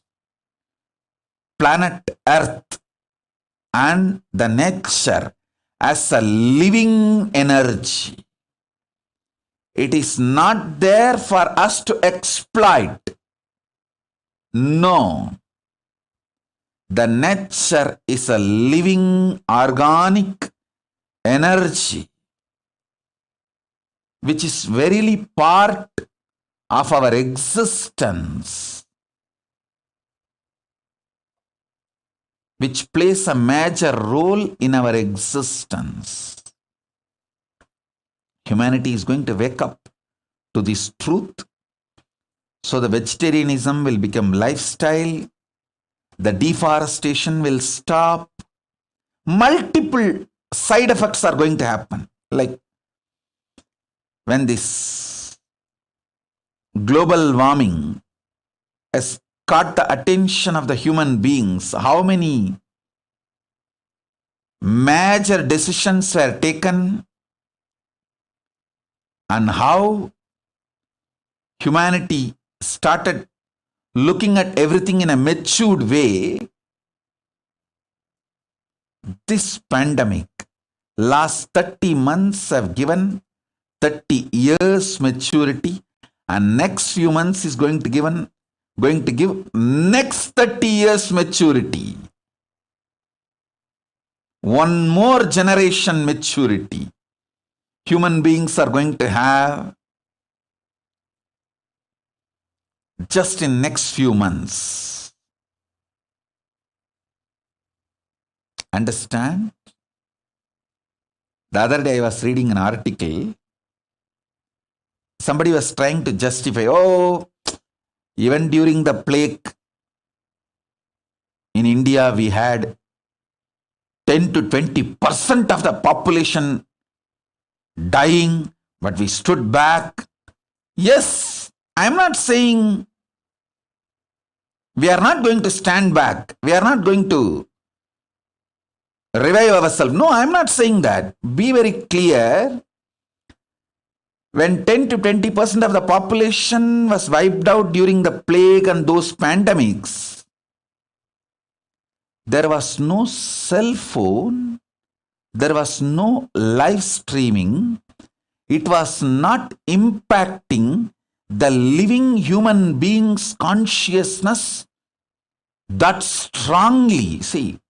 Q: planet Earth, and the nature as a living energy. It is not there for us to exploit. No. The nature is a living organic energy which is verily part of our existence, which plays a major role in our existence. Humanity is going to wake up to this truth. So the vegetarianism will become lifestyle. The deforestation will stop. Multiple side effects are going to happen. Like when this global warming has caught the attention of the human beings, how many major decisions were taken and how humanity started looking at everything in a matured way. This pandemic, last 30 months have given 30 years maturity, and next few months is going to give next 30 years maturity. One more generation maturity. Human beings are going to have just in next few months. Understand? The other day I was reading an article. Somebody was trying to justify, even during the plague in India, we had 10 to 20% of the population dying, but we stood back. Yes, I am not saying we are not going to stand back. We are not going to revive ourselves. No, I am not saying that. Be very clear. When 10 to 20% of the population was wiped out during the plague and those pandemics, there was no cell phone, there was no live streaming. It was not impacting the living human being's consciousness that strongly. See,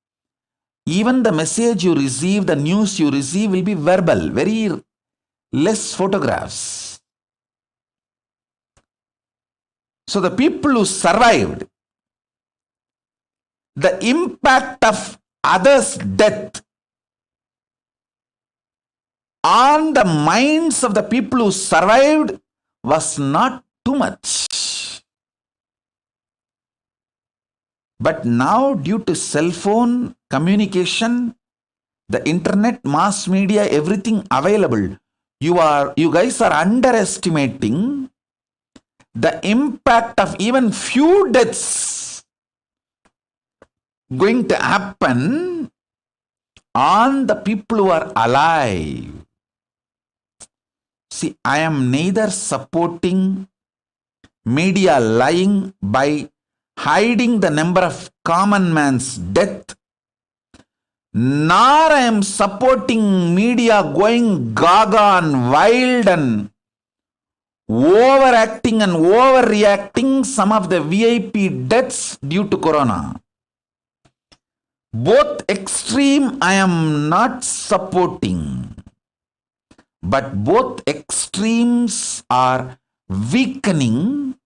Q: even the message you receive, the news you receive will be verbal, very less photographs. So the people who survived, the impact of others' death on the minds of the people who survived was not too much. But now, due to cell phone communication, the internet, mass media, everything available, you guys are underestimating the impact of even few deaths going to happen on the people who are alive. See, I am neither supporting media lying by hiding the number of common man's death, nor I am supporting media going gaga and wild and overacting and overreacting some of the VIP deaths due to corona. Both extreme I am not supporting, but both extremes are weakening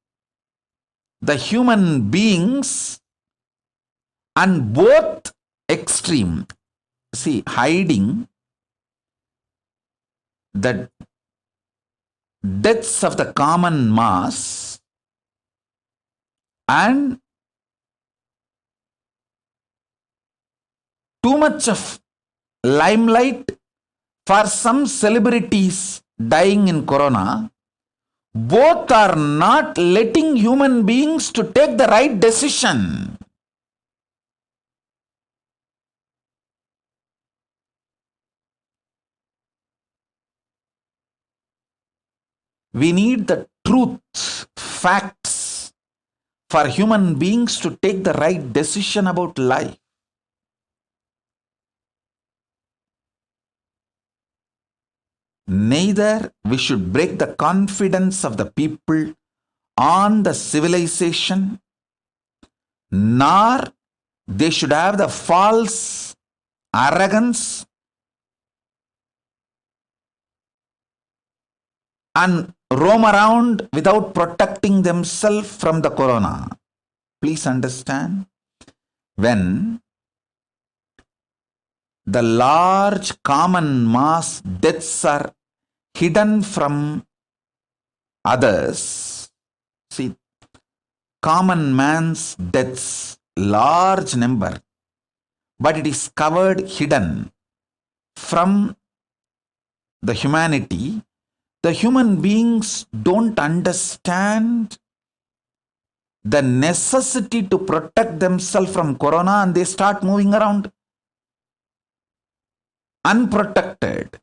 Q: the human beings, and both extreme, see, hiding the deaths of the common mass and too much of limelight for some celebrities dying in corona, both are not letting human beings to take the right decision. We need the truth, facts for human beings to take the right decision about life. Neither we should break the confidence of the people on the civilization, nor they should have the false arrogance and roam around without protecting themselves from the corona. Please understand, when the large common mass deaths are hidden from others, see, common man's deaths, large number, but it is covered, hidden from the humanity. The human beings don't understand the necessity to protect themselves from corona, and they start moving around unprotected.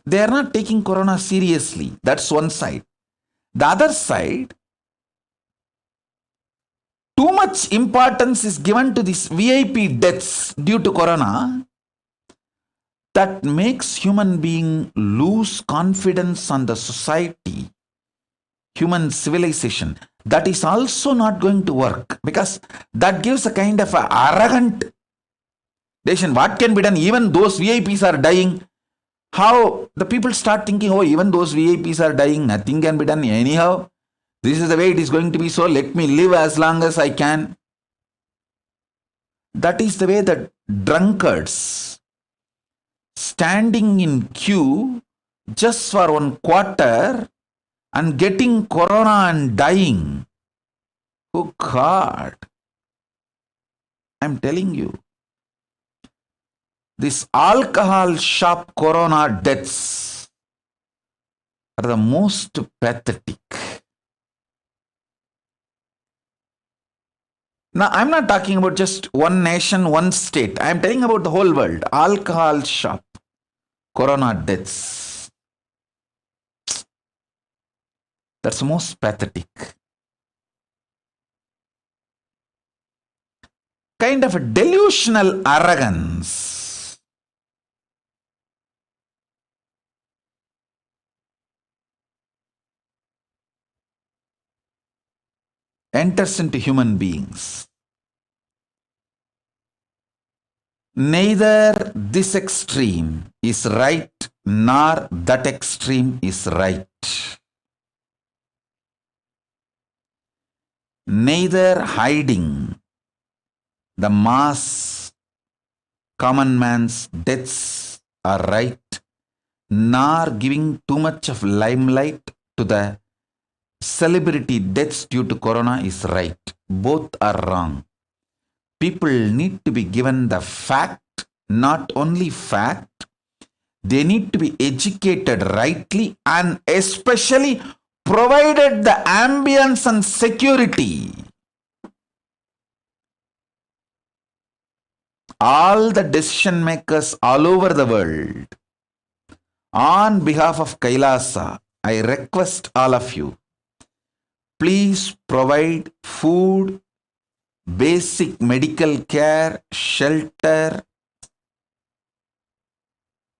Q: They are not taking corona seriously. That's one side. The other side, too much importance is given to these VIP deaths due to corona, that makes human being lose confidence on the society, human civilization. That is also not going to work, because that gives a kind of a arrogant decision. What can be done? Even those VIPs are dying. How the people start thinking, oh, even those VIPs are dying, nothing can be done anyhow. This is the way it is going to be, so let me live as long as I can. That is the way that drunkards standing in queue just for 1 quarter and getting corona and dying. Oh God, I'm telling you, this alcohol shop corona deaths are the most pathetic. Now, I'm not talking about just one nation, one state. I'm telling about the whole world. Alcohol shop corona deaths. That's the most pathetic. Kind of a delusional arrogance enters into human beings. Neither this extreme is right nor that extreme is right. Neither hiding the mass common man's deaths are right, nor giving too much of limelight to the celebrity deaths due to corona is right. Both are wrong. People need to be given the fact, not only fact, they need to be educated rightly, and especially provided the ambience and security. all the decision makers all over the world, on behalf of Kailasa, I request all of you, please provide food, basic medical care, shelter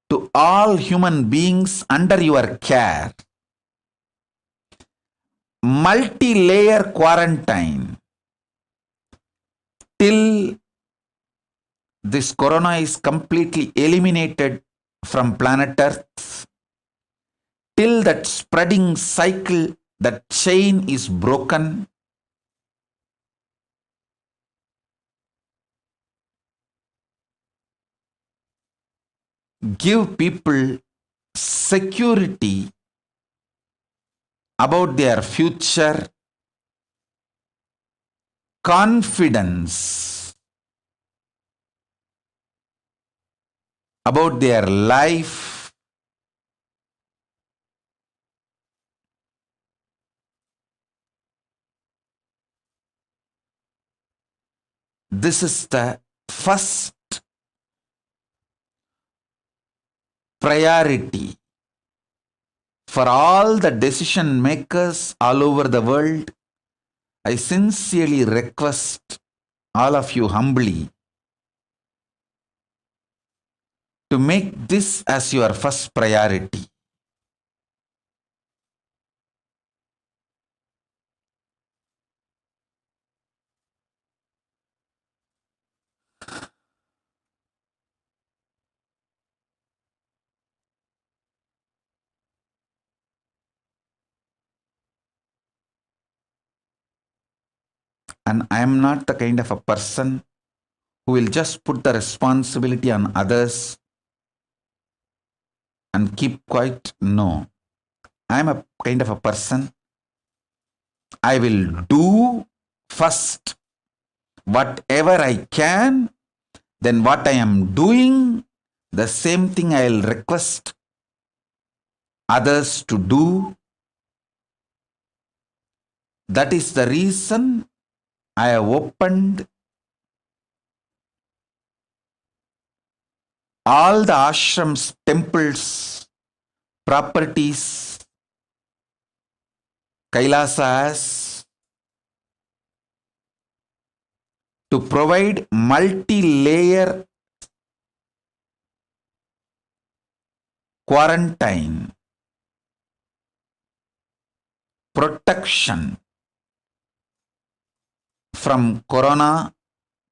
Q: to all human beings under your care. Multi-layer quarantine till this corona is completely eliminated from planet Earth, till that spreading cycle, that chain is broken. Give people security about their future, confidence about their life. This is the first priority for all the decision makers all over the world. I sincerely request all of you humbly to make this as your first priority. And I am not the kind of a person who will just put the responsibility on others and keep quiet. No. I am a kind of a person, I will do first whatever I can, then what I am doing, the same thing I will request others to do. That is the reason I have opened all the ashrams, temples, properties Kailasa has to provide multi-layer quarantine, protection from corona,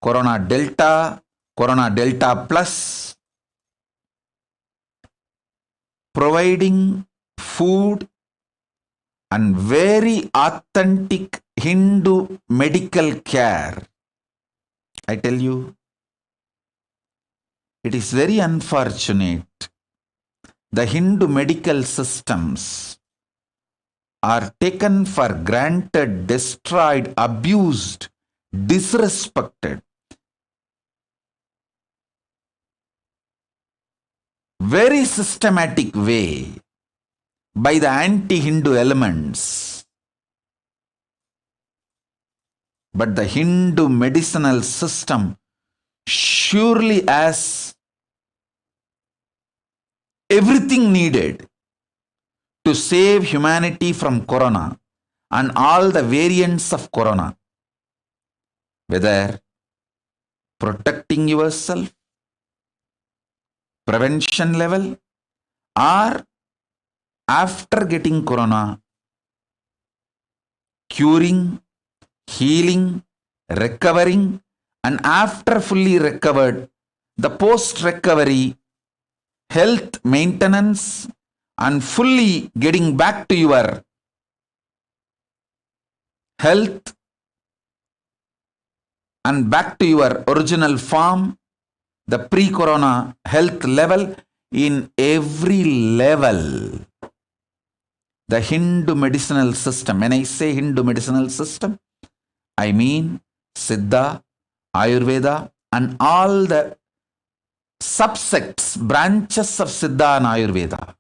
Q: corona delta plus, providing food and very authentic Hindu medical care. I tell you, it is very unfortunate. The Hindu medical systems are taken for granted, destroyed, abused, disrespected. Very systematic way by the anti-Hindu elements. But the Hindu medicinal system surely has everything needed to save humanity from corona and all the variants of corona. Whether protecting yourself, prevention level, or after getting corona, curing, healing, recovering, and after fully recovered, the post-recovery health maintenance and fully getting back to your health and back to your original form, the pre-corona health level in every level. The Hindu medicinal system, when I say Hindu medicinal system, I mean Siddha, Ayurveda, and all the subsects, branches of Siddha and Ayurveda.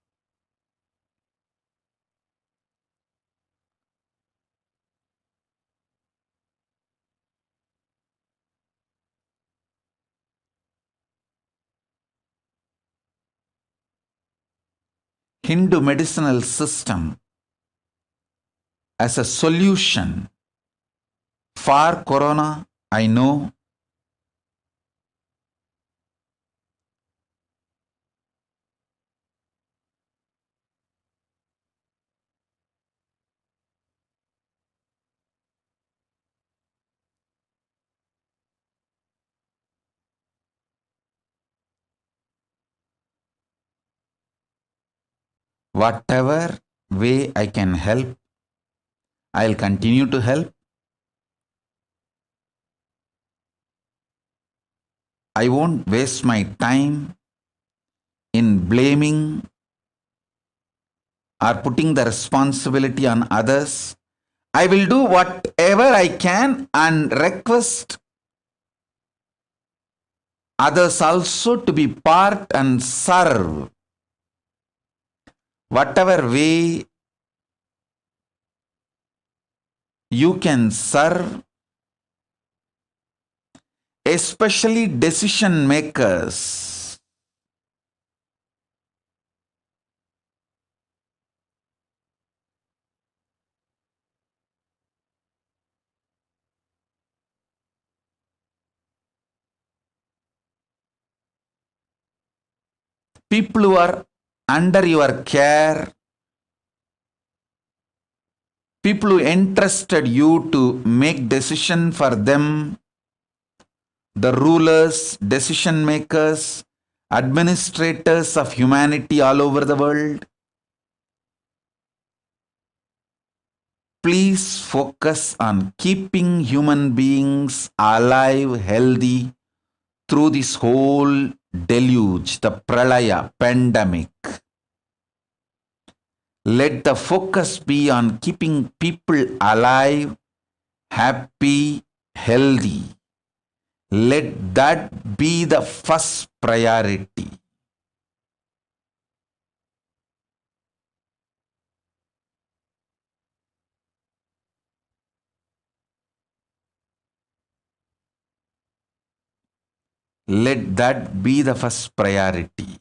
Q: Hindu medicinal system as a solution for corona, I know. Whatever way I can help, I'll continue to help. I won't waste my time in blaming or putting the responsibility on others. I will do whatever I can and request others also to be part and serve. Whatever way you can serve, especially decision makers. People who are under your care, people who entrusted you to make decision for them, the rulers, decision makers, administrators of humanity all over the world. Please focus on keeping human beings alive, healthy through this whole deluge, the pralaya, pandemic. Let the focus be on keeping people alive, happy, healthy. Let that be the first priority. Let that be the first priority.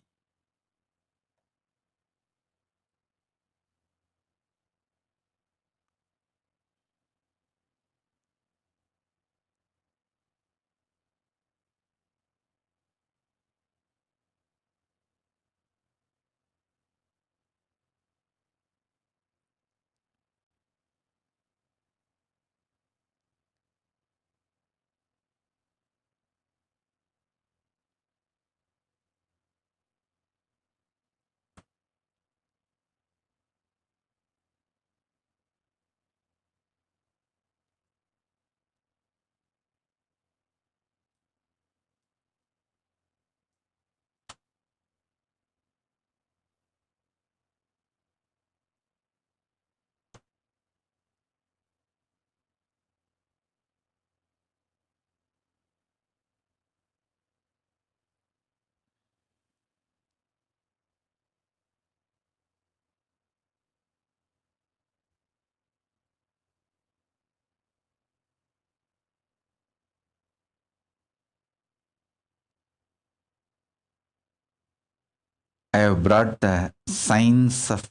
Q: I have brought the signs of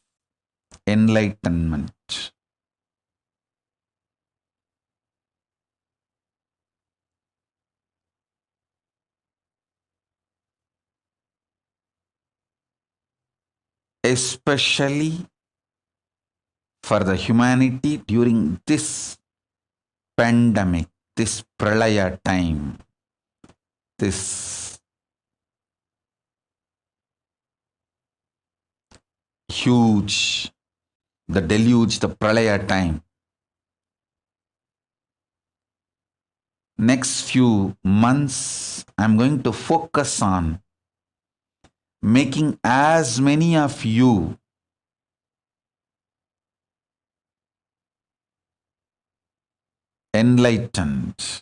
Q: enlightenment. Especially for the humanity during this pandemic, this pralaya time, this huge, the deluge, the pralaya time. Next few months, I'm going to focus on making as many of you enlightened.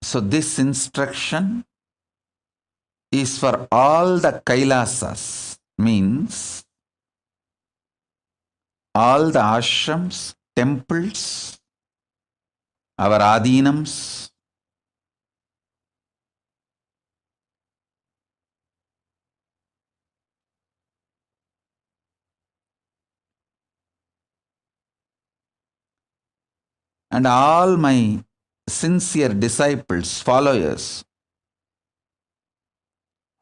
Q: So this instruction is for all the Kailasas, means all the ashrams, temples, our adhinams, and all my sincere disciples, followers,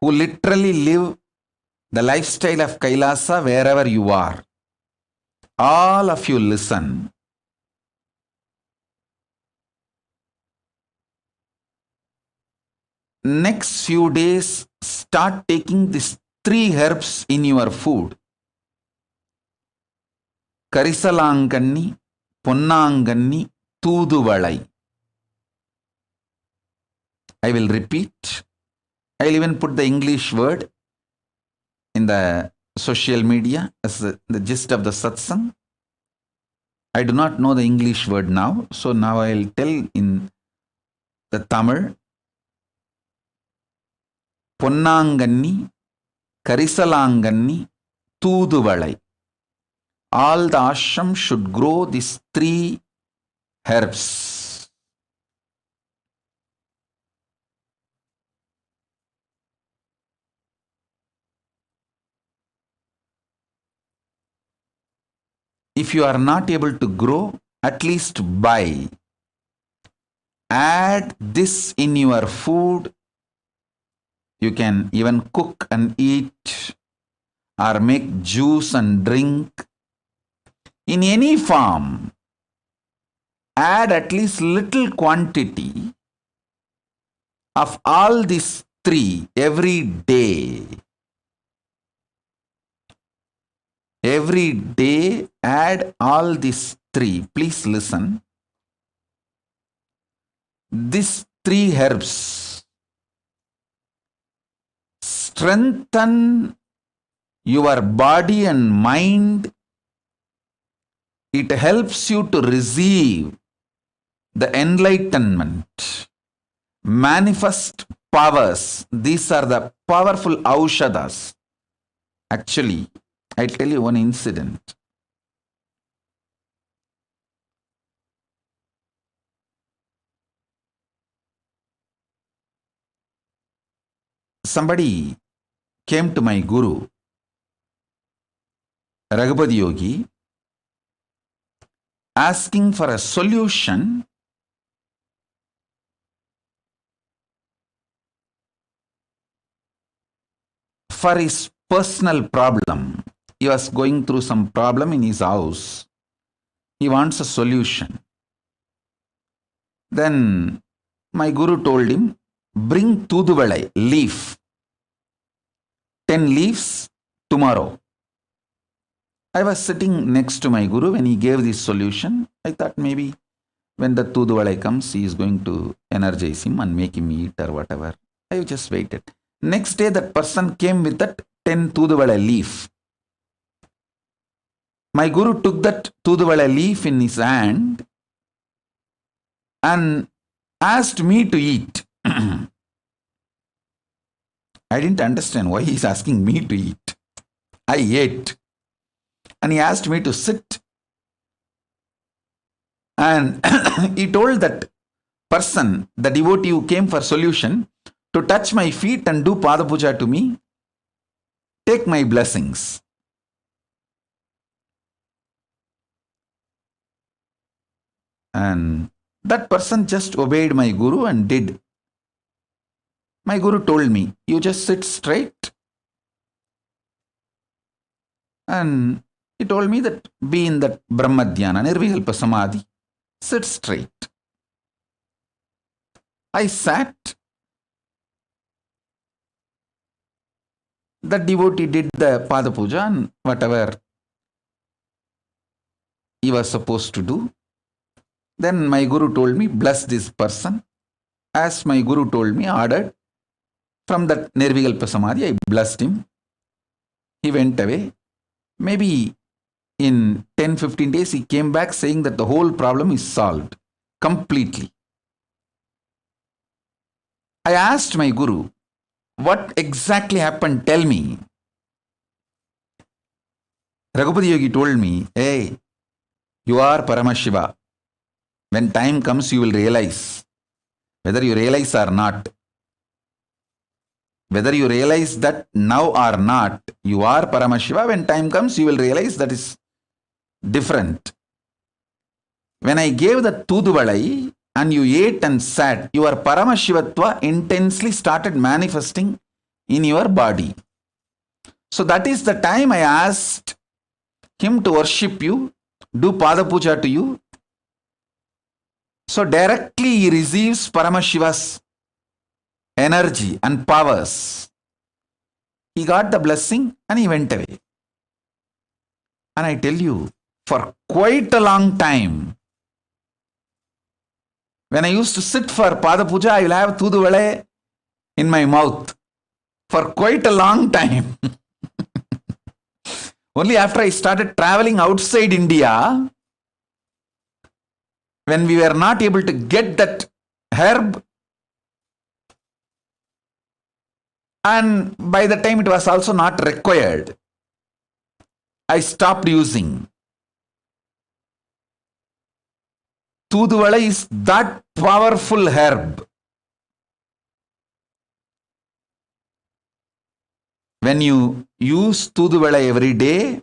Q: who literally live the lifestyle of Kailasa wherever you are. All of you listen. Next few days, start taking these 3 herbs in your food. Karisalanganni, Ponnanganni, Thuduvalai. I will repeat. I will even put the English word in the social media as the gist of the satsang. I do not know the English word now, so now I will tell in the Tamil. Ponnanganni, Karisalanganni, Thuduvalai. All the ashram should grow these 3 herbs. If you are not able to grow, at least buy. Add this in your food. You can even cook and eat or make juice and drink. In any form, add at least little quantity of all these 3 every day. Every day, add all these 3. Please listen. These 3 herbs strengthen your body and mind. It helps you to receive the enlightenment, manifest powers. These are the powerful aushadas. Actually, I'll tell you one incident. Somebody came to my guru, Raghupati Yogi, asking for a solution for his personal problem. He was going through some problem in his house. He wants a solution. Then my guru told him, bring Thuduvalai leaf, 10 leaves tomorrow. I was sitting next to my guru when he gave this solution. I thought maybe when the Thuduvalai comes, he is going to energize him and make him eat or whatever. I just waited. Next day, that person came with that 10 Thuduvalai leaf. My guru took that Thuduvalai leaf in his hand and asked me to eat. I didn't understand why he's asking me to eat. I ate. And he asked me to sit. And he told that person, the devotee who came for solution, to touch my feet and do Pada Puja to me. Take my blessings. And that person just obeyed my guru and did. My guru told me, you just sit straight. And he told me that be in that Brahmadhyana, Nirvikalpa Samadhi. Sit straight. I sat. That devotee did the Pada Puja and whatever he was supposed to do. Then my guru told me, bless this person. As my guru told me, ordered, from that Nirvikalpa Samadhi, I blessed him. He went away. Maybe in 10-15 days, he came back saying that the whole problem is solved completely. I asked my guru, what exactly happened? Tell me. Raghupati Yogi told me, hey, you are Paramashiva. When time comes, you will realize. Whether you realize or not. Whether you realize that now or not, you are Paramashiva. When time comes, you will realize that is different. When I gave the Tuduvalai and you ate and sat, your Paramashivatva intensely started manifesting in your body. So that is the time I asked him to worship you, do Pada Puja to you. So directly he receives Paramashiva's energy and powers. He got the blessing and he went away. And I tell you, for quite a long time, when I used to sit for Pada Puja, I will have Tuduvale in my mouth for quite a long time. Only after I started traveling outside India, when we were not able to get that herb, and by the time it was also not required, I stopped using. Tuduvala is that powerful herb. When you use Tuduvala every day,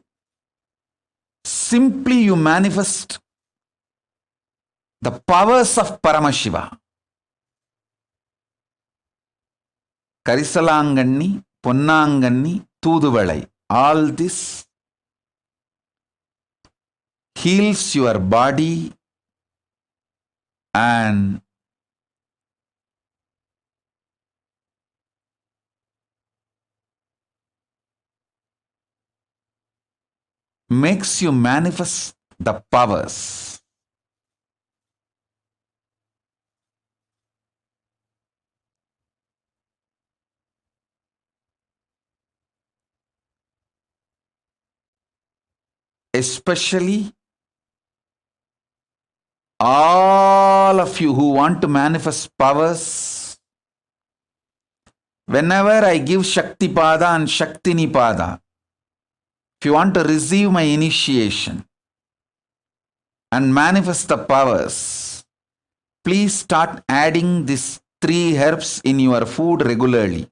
Q: simply you manifest the powers of Paramashiva. Karisalanganni, Ponnanganni, Tuduvalai. All this heals your body and makes you manifest the powers. Especially all of you who want to manifest powers, whenever I give Shakti Pada and Shakti Nipada, if you want to receive my initiation and manifest the powers, please start adding these 3 herbs in your food regularly.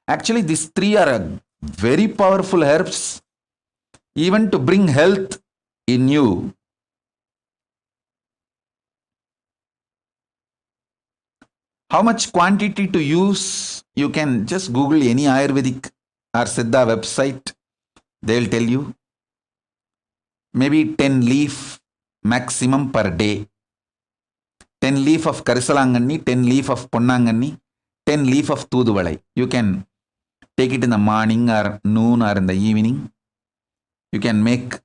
Q: Actually, these 3 are very powerful herbs, even to bring health in you. How much quantity to use? You can just Google any Ayurvedic or Siddha website. They will tell you. Maybe 10 leaf maximum per day. 10 leaf of Karisalanganni, 10 leaf of Ponnanganni, 10 leaf of Tuduvalai. You can take it in the morning or noon or in the evening. You can make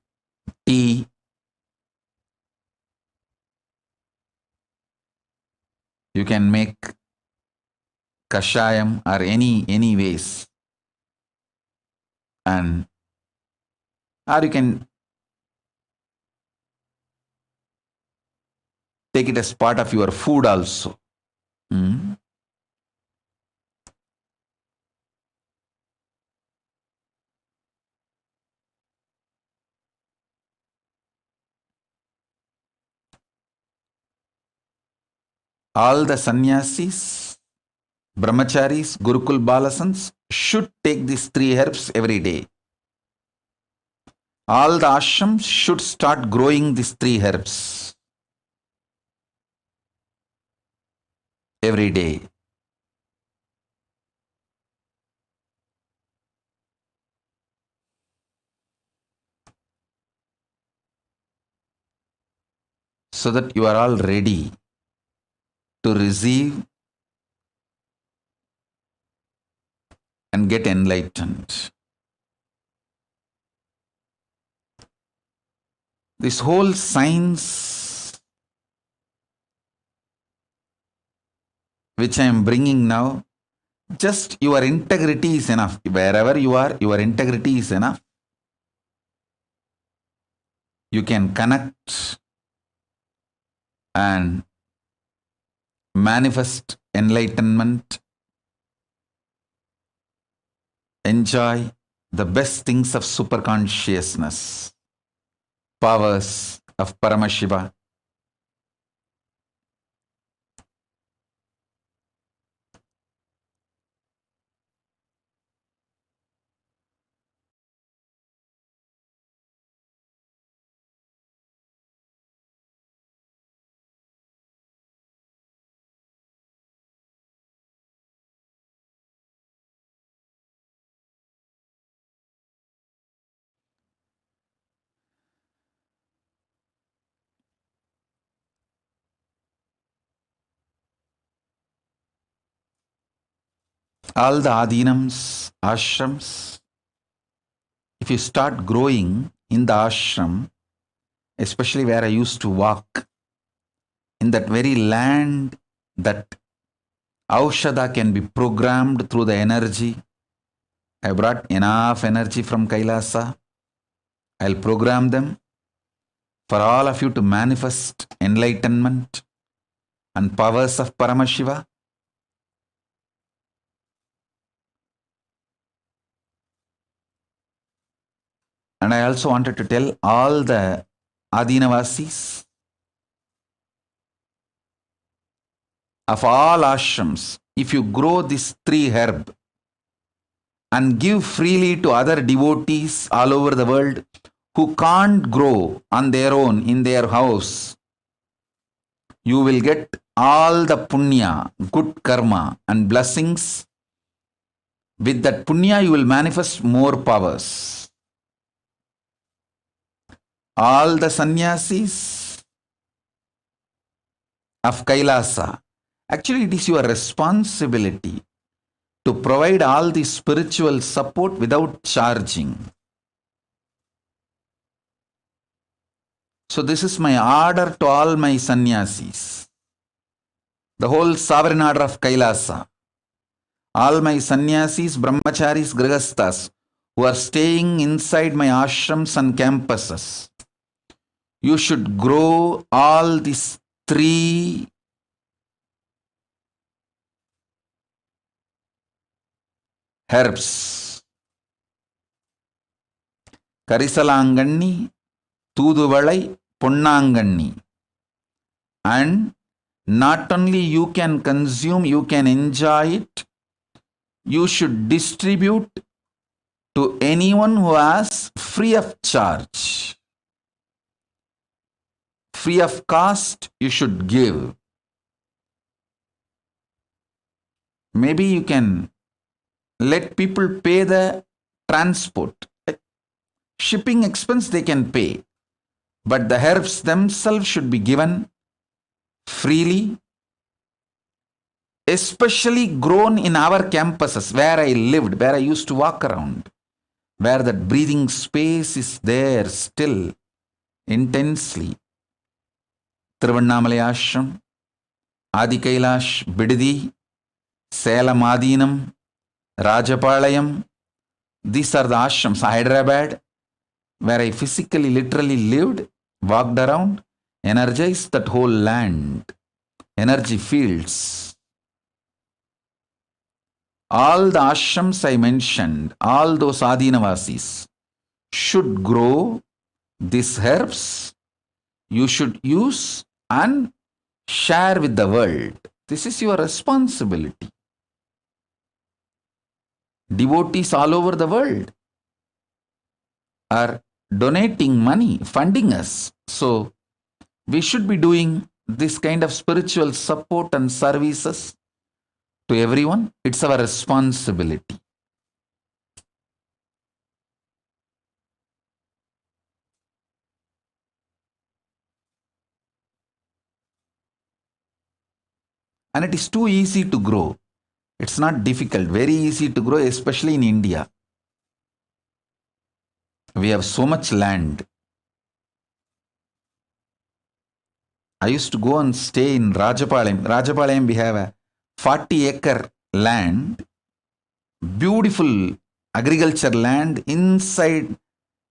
Q: tea. You can make kashayam or any ways. And or you can take it as part of your food also. All the sannyasis, brahmacharis, Gurukul Balasans should take these 3 herbs every day. All the ashrams should start growing these 3 herbs every day. So that you are all ready to receive and get enlightened. This whole science which I am bringing now, just your integrity is enough. Wherever you are, your integrity is enough. You can connect and manifest enlightenment, enjoy the best things of superconsciousness, powers of Paramashiva. All the adinams, ashrams, if you start growing in the ashram, especially where I used to walk, in that very land that Aushadha can be programmed through the energy. I brought enough energy from Kailasa. I'll program them for all of you to manifest enlightenment and powers of Paramashiva. And I also wanted to tell all the Adinavasis of all ashrams, if you grow this 3 herb and give freely to other devotees all over the world who can't grow on their own in their house, you will get all the punya, good karma and blessings. With that punya, you will manifest more powers. All the sannyasis of Kailasa, actually it is your responsibility to provide all the spiritual support without charging. So this is my order to all my sannyasis, the whole sovereign order of Kailasa, all my sannyasis, brahmacharis, grihasthas who are staying inside my ashrams and campuses. You should grow all these 3 herbs. Karisalanganni, Tuduvalai, Ponnanganni. And not only you can consume, you can enjoy it. You should distribute to anyone who has free of charge. Free of cost, you should give. Maybe you can let people pay the transport. Shipping expense they can pay. But the herbs themselves should be given freely, especially grown in our campuses where I lived, where I used to walk around, where that breathing space is there still intensely. Tiruvannamalai Ashram, Adi Kailash, Bididi, Salem Adinam, Rajapalayam. These are the ashrams. Hyderabad, where I physically, literally lived, walked around, energized that whole land, energy fields. All the ashrams I mentioned, all those Adinavasis should grow these herbs. You should use and share with the world. This is your responsibility. Devotees all over the world are donating money, funding us. So we should be doing this kind of spiritual support and services to everyone. It's our responsibility. And it is too easy to grow. It's not difficult, very easy to grow, especially in India. We have so much land. I used to go and stay in Rajapalayam. Rajapalayam, we have a 40-acre land, beautiful agriculture land inside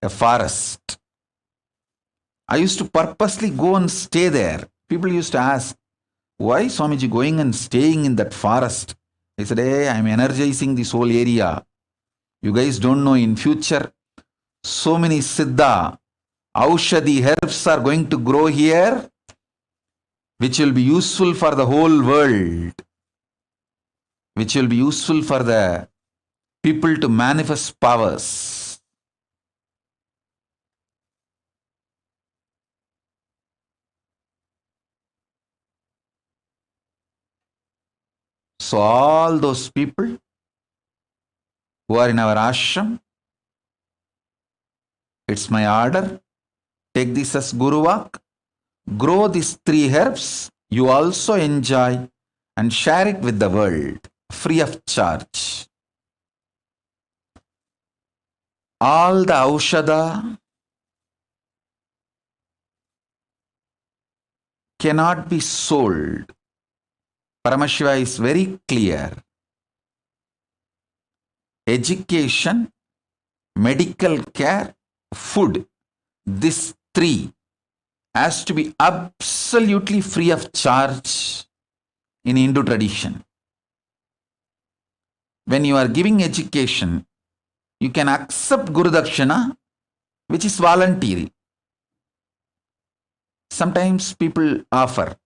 Q: a forest. I used to purposely go and stay there. People used to ask, why Swamiji going and staying in that forest? I said, hey, I'm energizing this whole area. You guys don't know, in future, so many Siddha, Aushadhi herbs are going to grow here, which will be useful for the whole world, which will be useful for the people to manifest powers. So all those people who are in our ashram, it's my order, take this as Guruvak, grow these 3 herbs, you also enjoy and share it with the world, free of charge. All the Aushadha cannot be sold. Paramashiva is very clear. Education, medical care, food, these 3 has to be absolutely free of charge in Hindu tradition. When you are giving education, you can accept Guru Dakshina, which is voluntary. Sometimes people offer,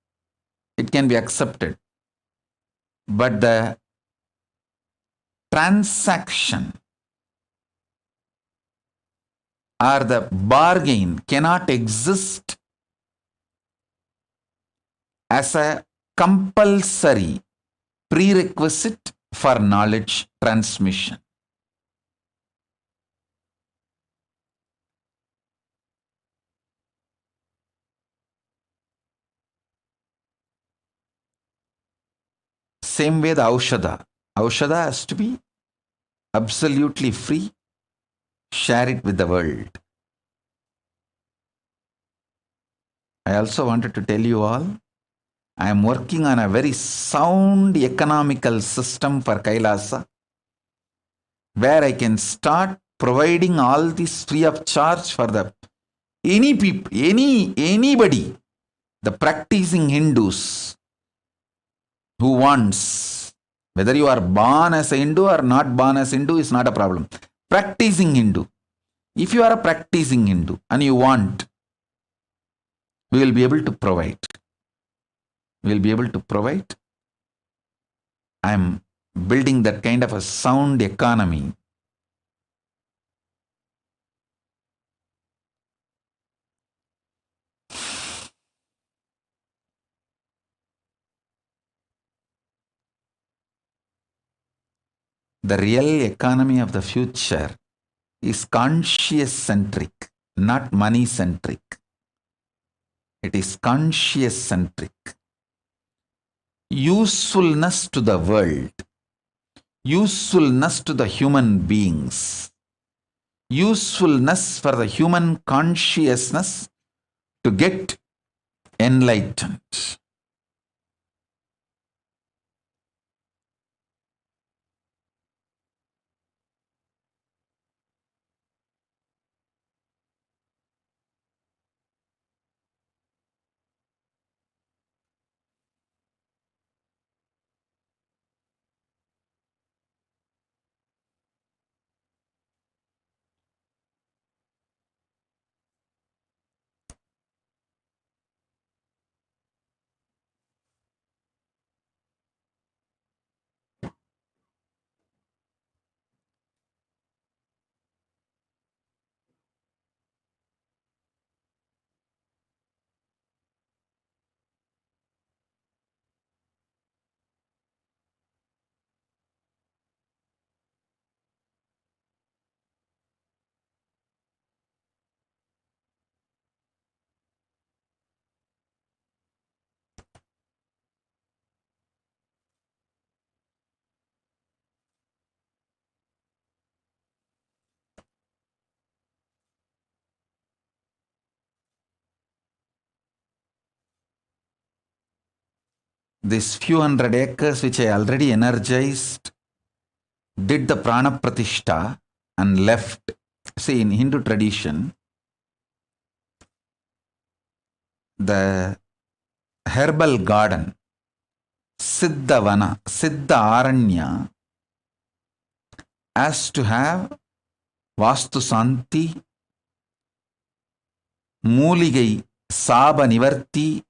Q: it can be accepted. But the transaction or the bargain cannot exist as a compulsory prerequisite for knowledge transmission. Same way the Aushadha. Aushadha has to be absolutely free. Share it with the world. I also wanted to tell you all, I am working on a very sound economical system for Kailasa, where I can start providing all this free of charge for the anybody, the practicing Hindus who wants, whether you are born as a Hindu or not born as Hindu is not a problem. Practicing Hindu. If you are a practicing Hindu and you want, we will be able to provide. We will be able to provide. I am building that kind of a sound economy. The real economy of the future is conscious centric, not money centric. It is conscious centric. Usefulness to the world, usefulness to the human beings, usefulness for the human consciousness to get enlightened. This few hundred acres which I already energized, did the prana pratishta and left. See, in Hindu tradition, the herbal garden, Siddhavana, Siddha Aranya, has to have Vastu Santi, Mooligai Saba Nivarti,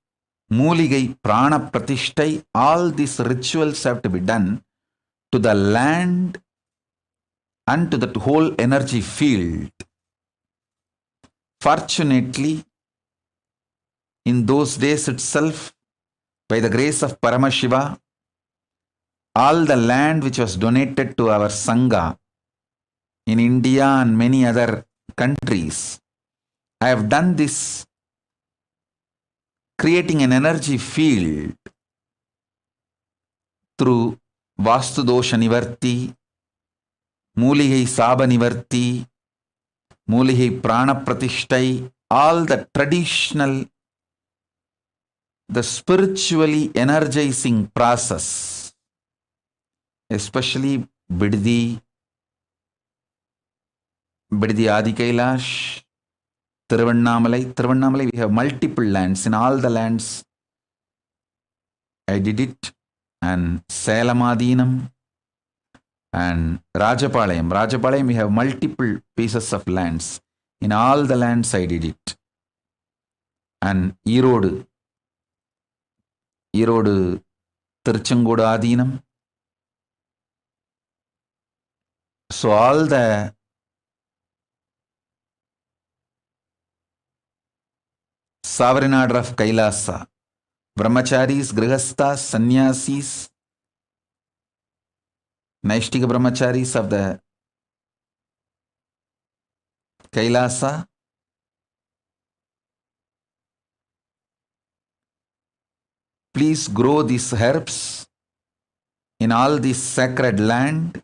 Q: Mooligai Prana Pratishtai. All these rituals have to be done to the land and to the whole energy field. Fortunately, in those days itself, by the grace of Paramashiva, all the land which was donated to our Sangha in India and many other countries, I have done this, creating an energy field through Vastu Dosha Nivarti, Mooligai Saba Nivarti, Mooligai Prana Pratishtai, all the traditional, the spiritually energizing process, especially Biddi Adi Kailash, Tiruvannamalai, we have multiple lands. In all the lands, I did it. And Salamadinam and Rajapalayam. Rajapalayam, we have multiple pieces of lands. In all the lands, I did it. And Erode, Tiruchengodu Adinam. So all the sovereign order of Kailasa, Brahmacharis, Grihasthas, Sannyasis, Naishtika Brahmacharis of the Kailasa, please grow these herbs in all this sacred land,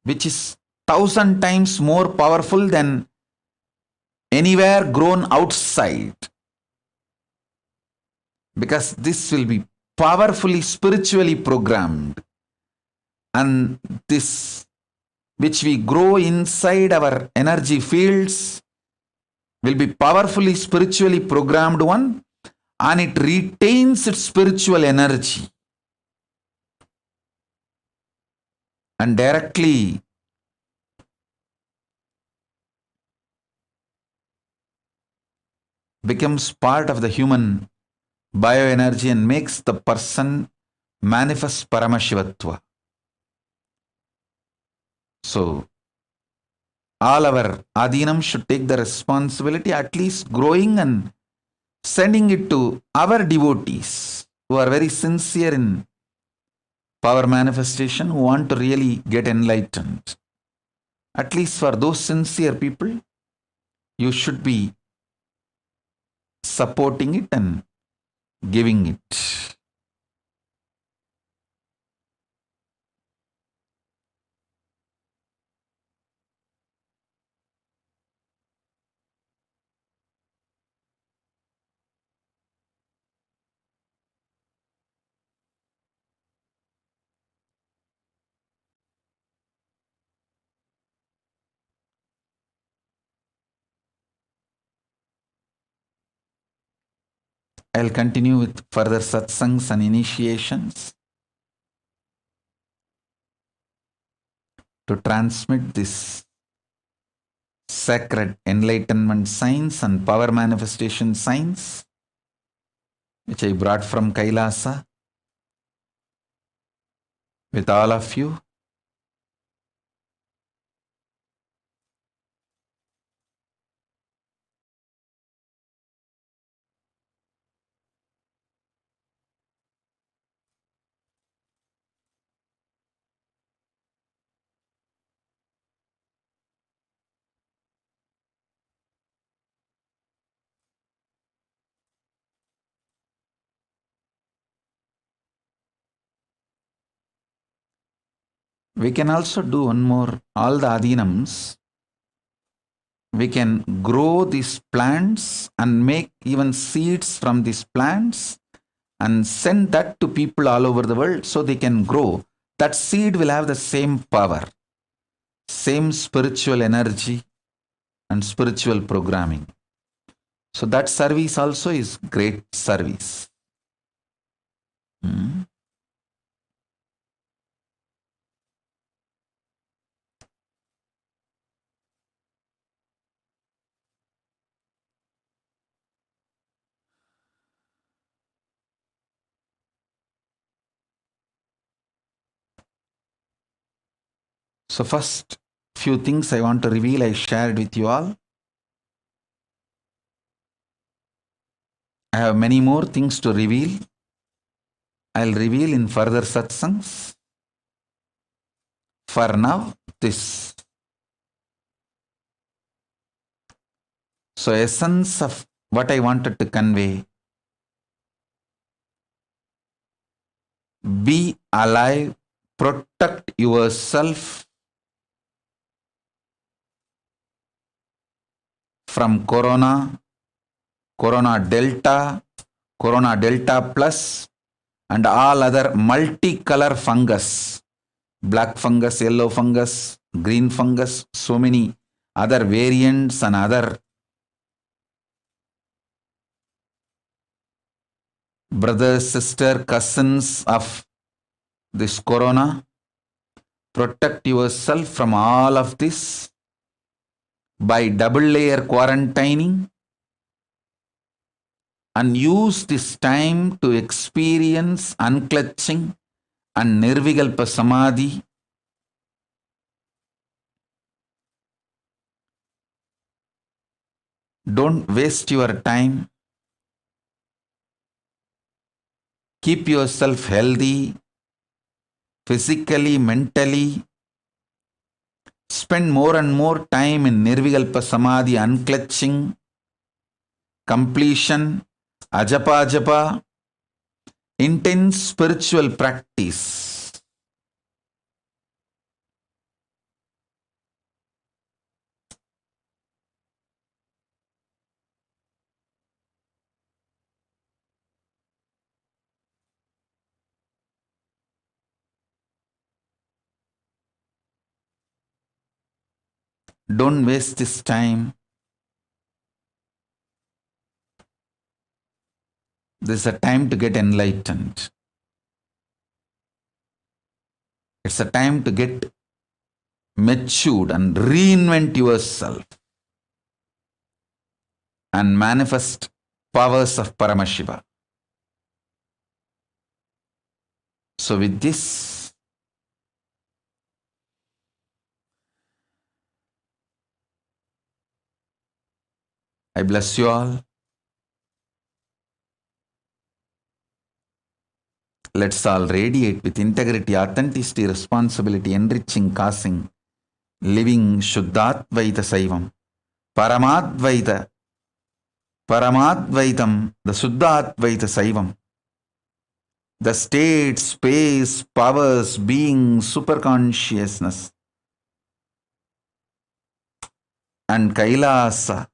Q: which is 1,000 times more powerful than anywhere grown outside. Because this will be powerfully spiritually programmed. And this, which we grow inside our energy fields, will be powerfully spiritually programmed one, and it retains its spiritual energy. And directly becomes part of the human bioenergy and makes the person manifest Paramashivatva. So, all our Adinam should take the responsibility, at least growing and sending it to our devotees who are very sincere in power manifestation, who want to really get enlightened. At least for those sincere people, you should be supporting it and giving it. I'll continue with further satsangs and initiations to transmit this sacred enlightenment science and power manifestation science, which I brought from Kailasa with all of you. We can also do one more, all the adinams. We can grow these plants and make even seeds from these plants and send that to people all over the world so they can grow. That seed will have the same power, same spiritual energy and spiritual programming. So that service also is great service. So first few things I want to reveal, I shared with you all. I have many more things to reveal. I'll reveal in further satsangs. For now, this. So essence of what I wanted to convey. Be alive, protect yourself from corona, corona delta plus, and all other multicolor fungus, black fungus, yellow fungus, green fungus, so many other variants and other brothers, sisters, cousins of this corona. Protect yourself from all of this by double layer quarantining, and use this time to experience unclutching and nirvikalpa samadhi. Don't waste your time. Keep yourself healthy, physically, mentally. Spend more and more time in nirvikalpa samadhi, unclutching, completion, ajapa, intense spiritual practice. Don't waste this time. This is a time to get enlightened. It's a time to get matured and reinvent yourself and manifest powers of Paramashiva. So with this, I bless you all. Let's all radiate with integrity, authenticity, responsibility, enriching, causing, living Shuddhatvaita Saivam, Paramadvaita, Paramadvaitam, the Shuddhatvaita Saivam, the state, space, powers, being, superconsciousness, and Kailasa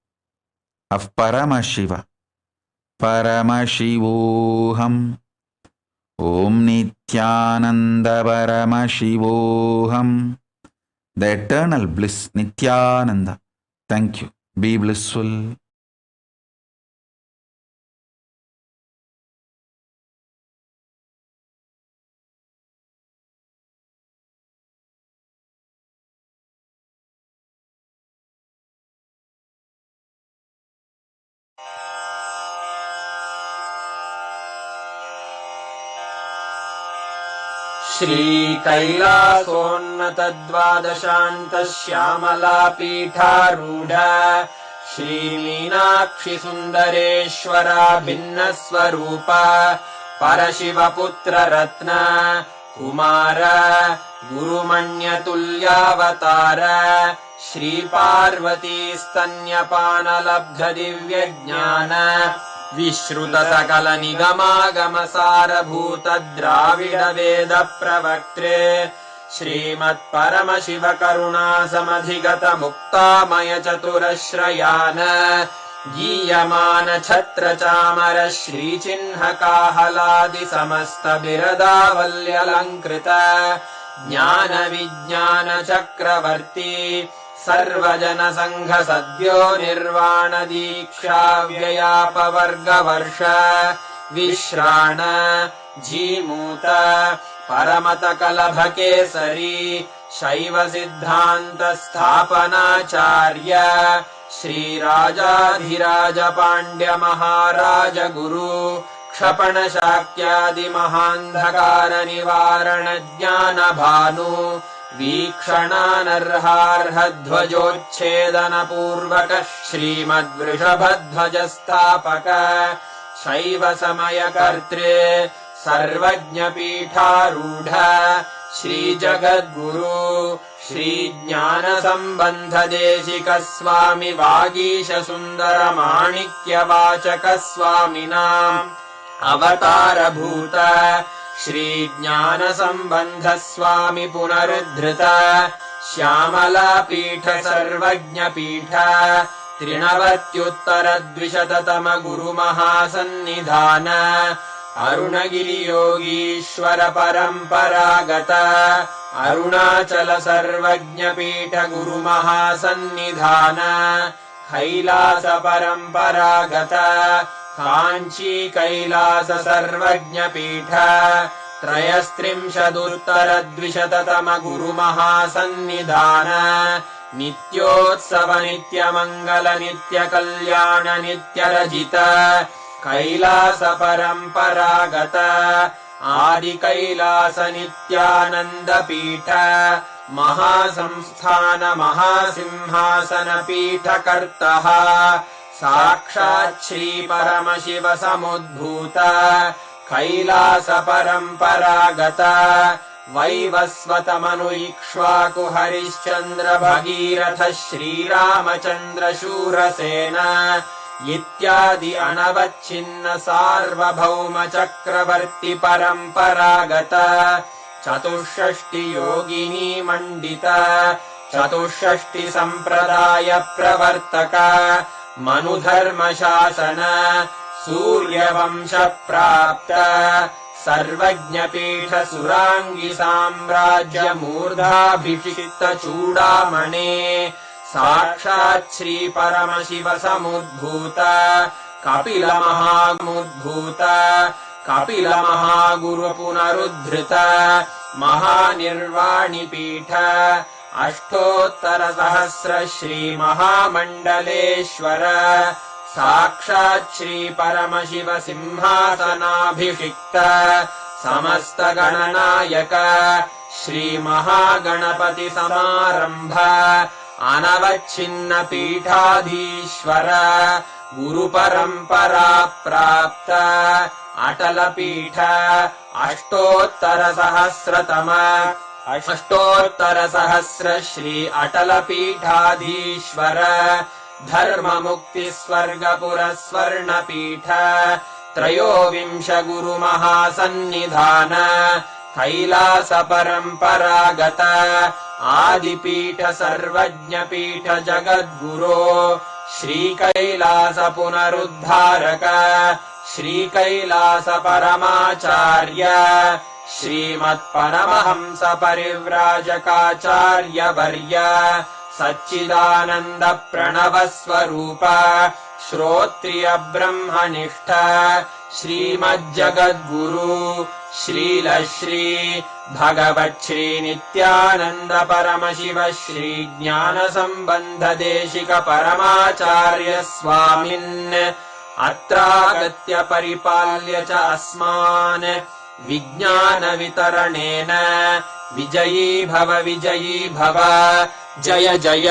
Q: of Paramashiva, Paramashivoham. Om Nithyananda Paramashivoham. The eternal bliss, Nithyananda. Thank you. Be blissful.
D: श्रीकैलासोन्नतद्वादशान्तश्यामलापीठारूढ श्रीमीनाक्षिसुन्दरेश्वरा भिन्नस्वरूप परशिवपुत्ररत्न Kumar गुरुमण्यतुल्यावतार श्रीपार्वतीस्तन्यपानलब्धदिव्यज्ञान विश्रुत सकल निगमागमसारभूत द्राविड वेद प्रवक्त्रे श्रीमत्परमशिव करुणा समधिगत मुक्तामय चतुरश्रयान गीयमान छत्र चामर श्रीचिह्न काहलादि समस्त बिरदावल्यलङ्कृत ज्ञान विज्ञान चक्रवर्ती सर्वजन संघ सद्यो निर्वाण दीक्षा व्ययापवर्गवर्ष विश्राण जीमूत परमत कलभ केसरी शैव सिद्धांत स्थापनाचार्य श्रीराजाधिराज पांड्य महाराज गुरु क्षपण शाक्यादि महांधकार निवारण ज्ञान भानु वीक्षणानर्हार्हध्वजोच्छेदनपूर्वक श्रीमद्वृषभध्वजस्थापक शैव समयकर्त्रे सर्वज्ञपीठारूढ श्रीजगद्गुरु श्रीज्ञानसम्बन्धदेशिक स्वामि वागीशसुन्दरमाणिक्यवाचक स्वामिनाम् अवतारभूत श्रीज्ञानसम्बन्ध स्वामि पुनरुद्धृत श्यामलापीठ सर्वज्ञपीठ 93 गुरुमहासन्निधान अरुणगिरियोगीश्वर परम्परागत अरुणाचल सर्वज्ञपीठ गुरुमहासन्निधान कैलास परम्परागत काञ्ची कैलास सर्वज्ञपीठ 33 गुरुमहासन्निधान नित्योत्सव नित्यमङ्गल नित्यकल्याण नित्यरजित कैलास परम्परागत आदि कैलास नित्यानन्दपीठ महासंस्थान महासिंहासन पीठकर्तः साक्षात् श्री परमशिव समुद्भूत कैलास परम्परागत वैवस्वत मनु इक्ष्वाकु हरिश्चन्द्र भगीरथ श्रीरामचन्द्र शूरसेन इत्यादि अनवच्छिन्न सार्वभौम चक्रवर्ति परम्परागत 64 योगिनी मण्डित 64 सम्प्रदाय प्रवर्तक मनुधर्मशासन सूर्यवंश प्राप्त सर्वज्ञपीठ सुराङ्गी साम्राज्य मूर्धाभिषिक्त चूडामणे साक्षात् श्री परमशिव समुद्भूत कपिल महामुद्भूत कपिल महागुरु पुनरुद्धृत महानिर्वाणि पीठ 8,000 श्री महामण्डलेश्वर साक्षात् श्री परमशिव सिंहासनाभिषिक्त समस्त गणनायक श्री महागणपति समारंभ अनवच्छिन्न पीठाधीश्वर गुरु परंपरा प्राप्त अटल पीठ 8,000 श्री अटल पीठाधीश्वर धर्म मुक्ति स्वर्गपुर स्वर्ण पीठ 23 गुरु महासन्निधान कैलास परम्परागत आदिपीठ सर्वज्ञपीठ जगद्गुरो श्री कैलास पुनरुद्धारक श्री कैलास परमाचार्य श्रीमत्परमहंस परिव्राजकाचार्य वर्य सच्चिदानंद प्रणव स्वरूप श्रोत्रिय ब्रह्मनिष्ठ श्रीमज्जगद्गुरु श्रील श्री भगवत् श्री नित्यानंद परमशिव श्री ज्ञान संबंध देशिक परमाचार्य स्वामिन् अत्रागत्य परिपाल्य च अस्मान् विज्ञान वितरणेन विजयी भव जय जय